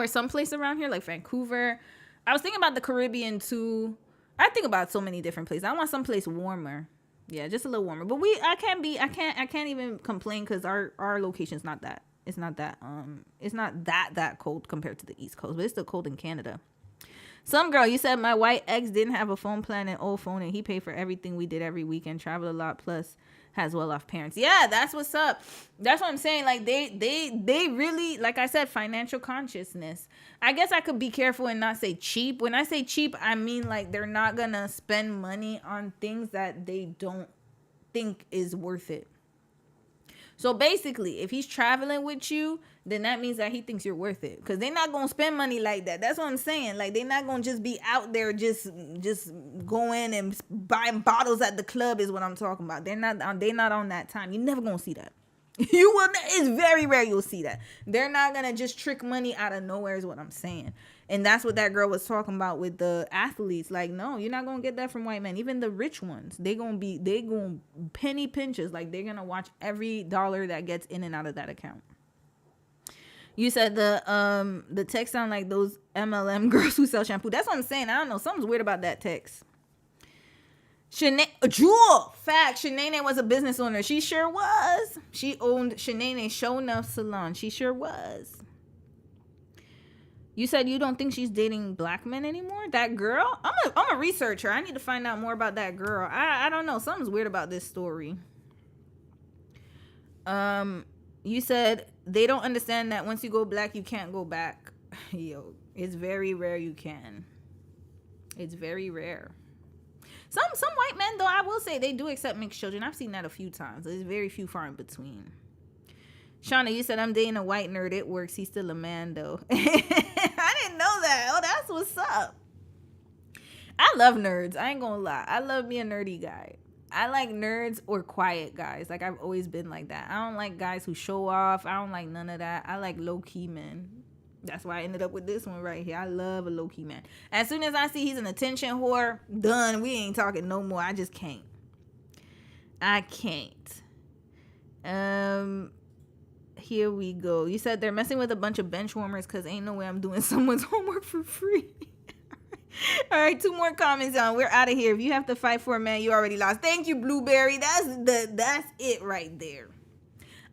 someplace around here like Vancouver. I was thinking about the Caribbean too. I think about so many different places. I want someplace warmer. Yeah, just a little warmer. But I can't even complain, because our location's not that. It's not that cold compared to the East Coast, but it's still cold in Canada. Some girl, you said my white ex didn't have a phone plan, an old phone, and he paid for everything we did every weekend, traveled a lot, plus has well-off parents. Yeah, that's what's up. That's what I'm saying. Like they really, like I said, financial consciousness. I guess I could be careful and not say cheap. When I say cheap, I mean like they're not gonna spend money on things that they don't think is worth it. So basically, if he's traveling with you, then that means that he thinks you're worth it. Because they're not going to spend money like that. That's what I'm saying. Like, they're not going to just be out there just going and buying bottles at the club is what I'm talking about. They're not on that time. You're never going to see that. You will. It's very rare you'll see that. They're not going to just trick money out of nowhere is what I'm saying. And that's what that girl was talking about with the athletes. Like, no, you're not going to get that from white men. Even the rich ones, they going to penny pinches. Like, they're going to watch every dollar that gets in and out of that account. You said the text sound like those MLM girls who sell shampoo. That's what I'm saying. I don't know. Something's weird about that text. Jewel, fact, Shanae was a business owner. She sure was. She owned Shanae Show Enough Salon. She sure was. You said you don't think she's dating black men anymore? That girl? I'm a researcher. I need to find out more about that girl. I don't know. Something's weird about this story. You said they don't understand that once you go black, you can't go back. Yo, it's very rare you can. It's very rare. Some white men, though, I will say they do accept mixed children. I've seen that a few times. There's very few far in between. Shauna, you said I'm dating a white nerd. It works. He's still a man, though. I didn't know that. Oh, that's what's up. I love nerds. I ain't gonna lie. I love me a nerdy guy. I like nerds or quiet guys. Like, I've always been like that. I don't like guys who show off. I don't like none of that. I like low-key men. That's why I ended up with this one right here. I love a low-key man. As soon as I see he's an attention whore, done. We ain't talking no more. I just can't. I can't. Here we go. You said they're messing with a bunch of bench warmers because ain't no way I'm doing someone's homework for free. All right, 2 more comments on. We're out of here. If you have to fight for a man, you already lost. Thank you, Blueberry. That's it right there.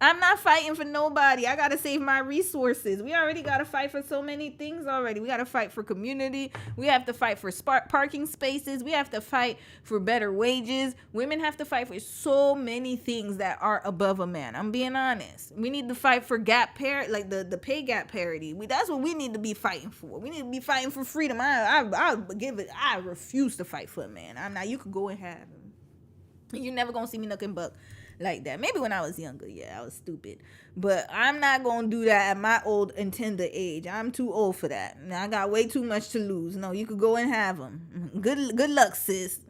I'm not fighting for nobody. I got to save my resources. We already got to fight for so many things already. We got to fight for community. We have to fight for parking spaces. We have to fight for better wages. Women have to fight for so many things that are above a man. I'm being honest. We need to fight for the pay gap parity. That's what we need to be fighting for. We need to be fighting for freedom. I refuse to fight for a man. I'm not. You could go and have him. You're never going to see me nothing but like that. Maybe when I was younger, yeah, I was stupid, but I'm not gonna do that at my old and tender age. I'm too old for that. I got way too much to lose. No, you could go and have them. Good luck, sis.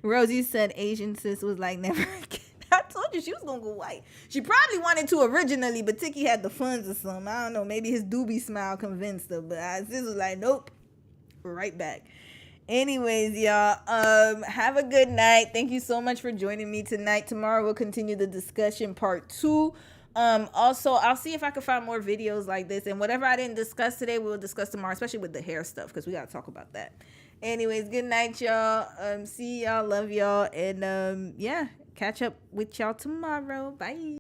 Rosie said Asian sis was like never again. I told you she was gonna go white. She probably wanted to originally, but Tiki had the funds or something. I don't know. Maybe his doobie smile convinced her, but sis was like, nope, right back. Anyways, y'all, have a good night. Thank you so much for joining me tonight. Tomorrow we'll continue the discussion part 2. Also, I'll see if I can find more videos like this, and whatever I didn't discuss today, we'll discuss tomorrow, especially with the hair stuff, because we got to talk about that. Anyways, good night, y'all. See y'all, love y'all, and yeah, catch up with y'all tomorrow. Bye.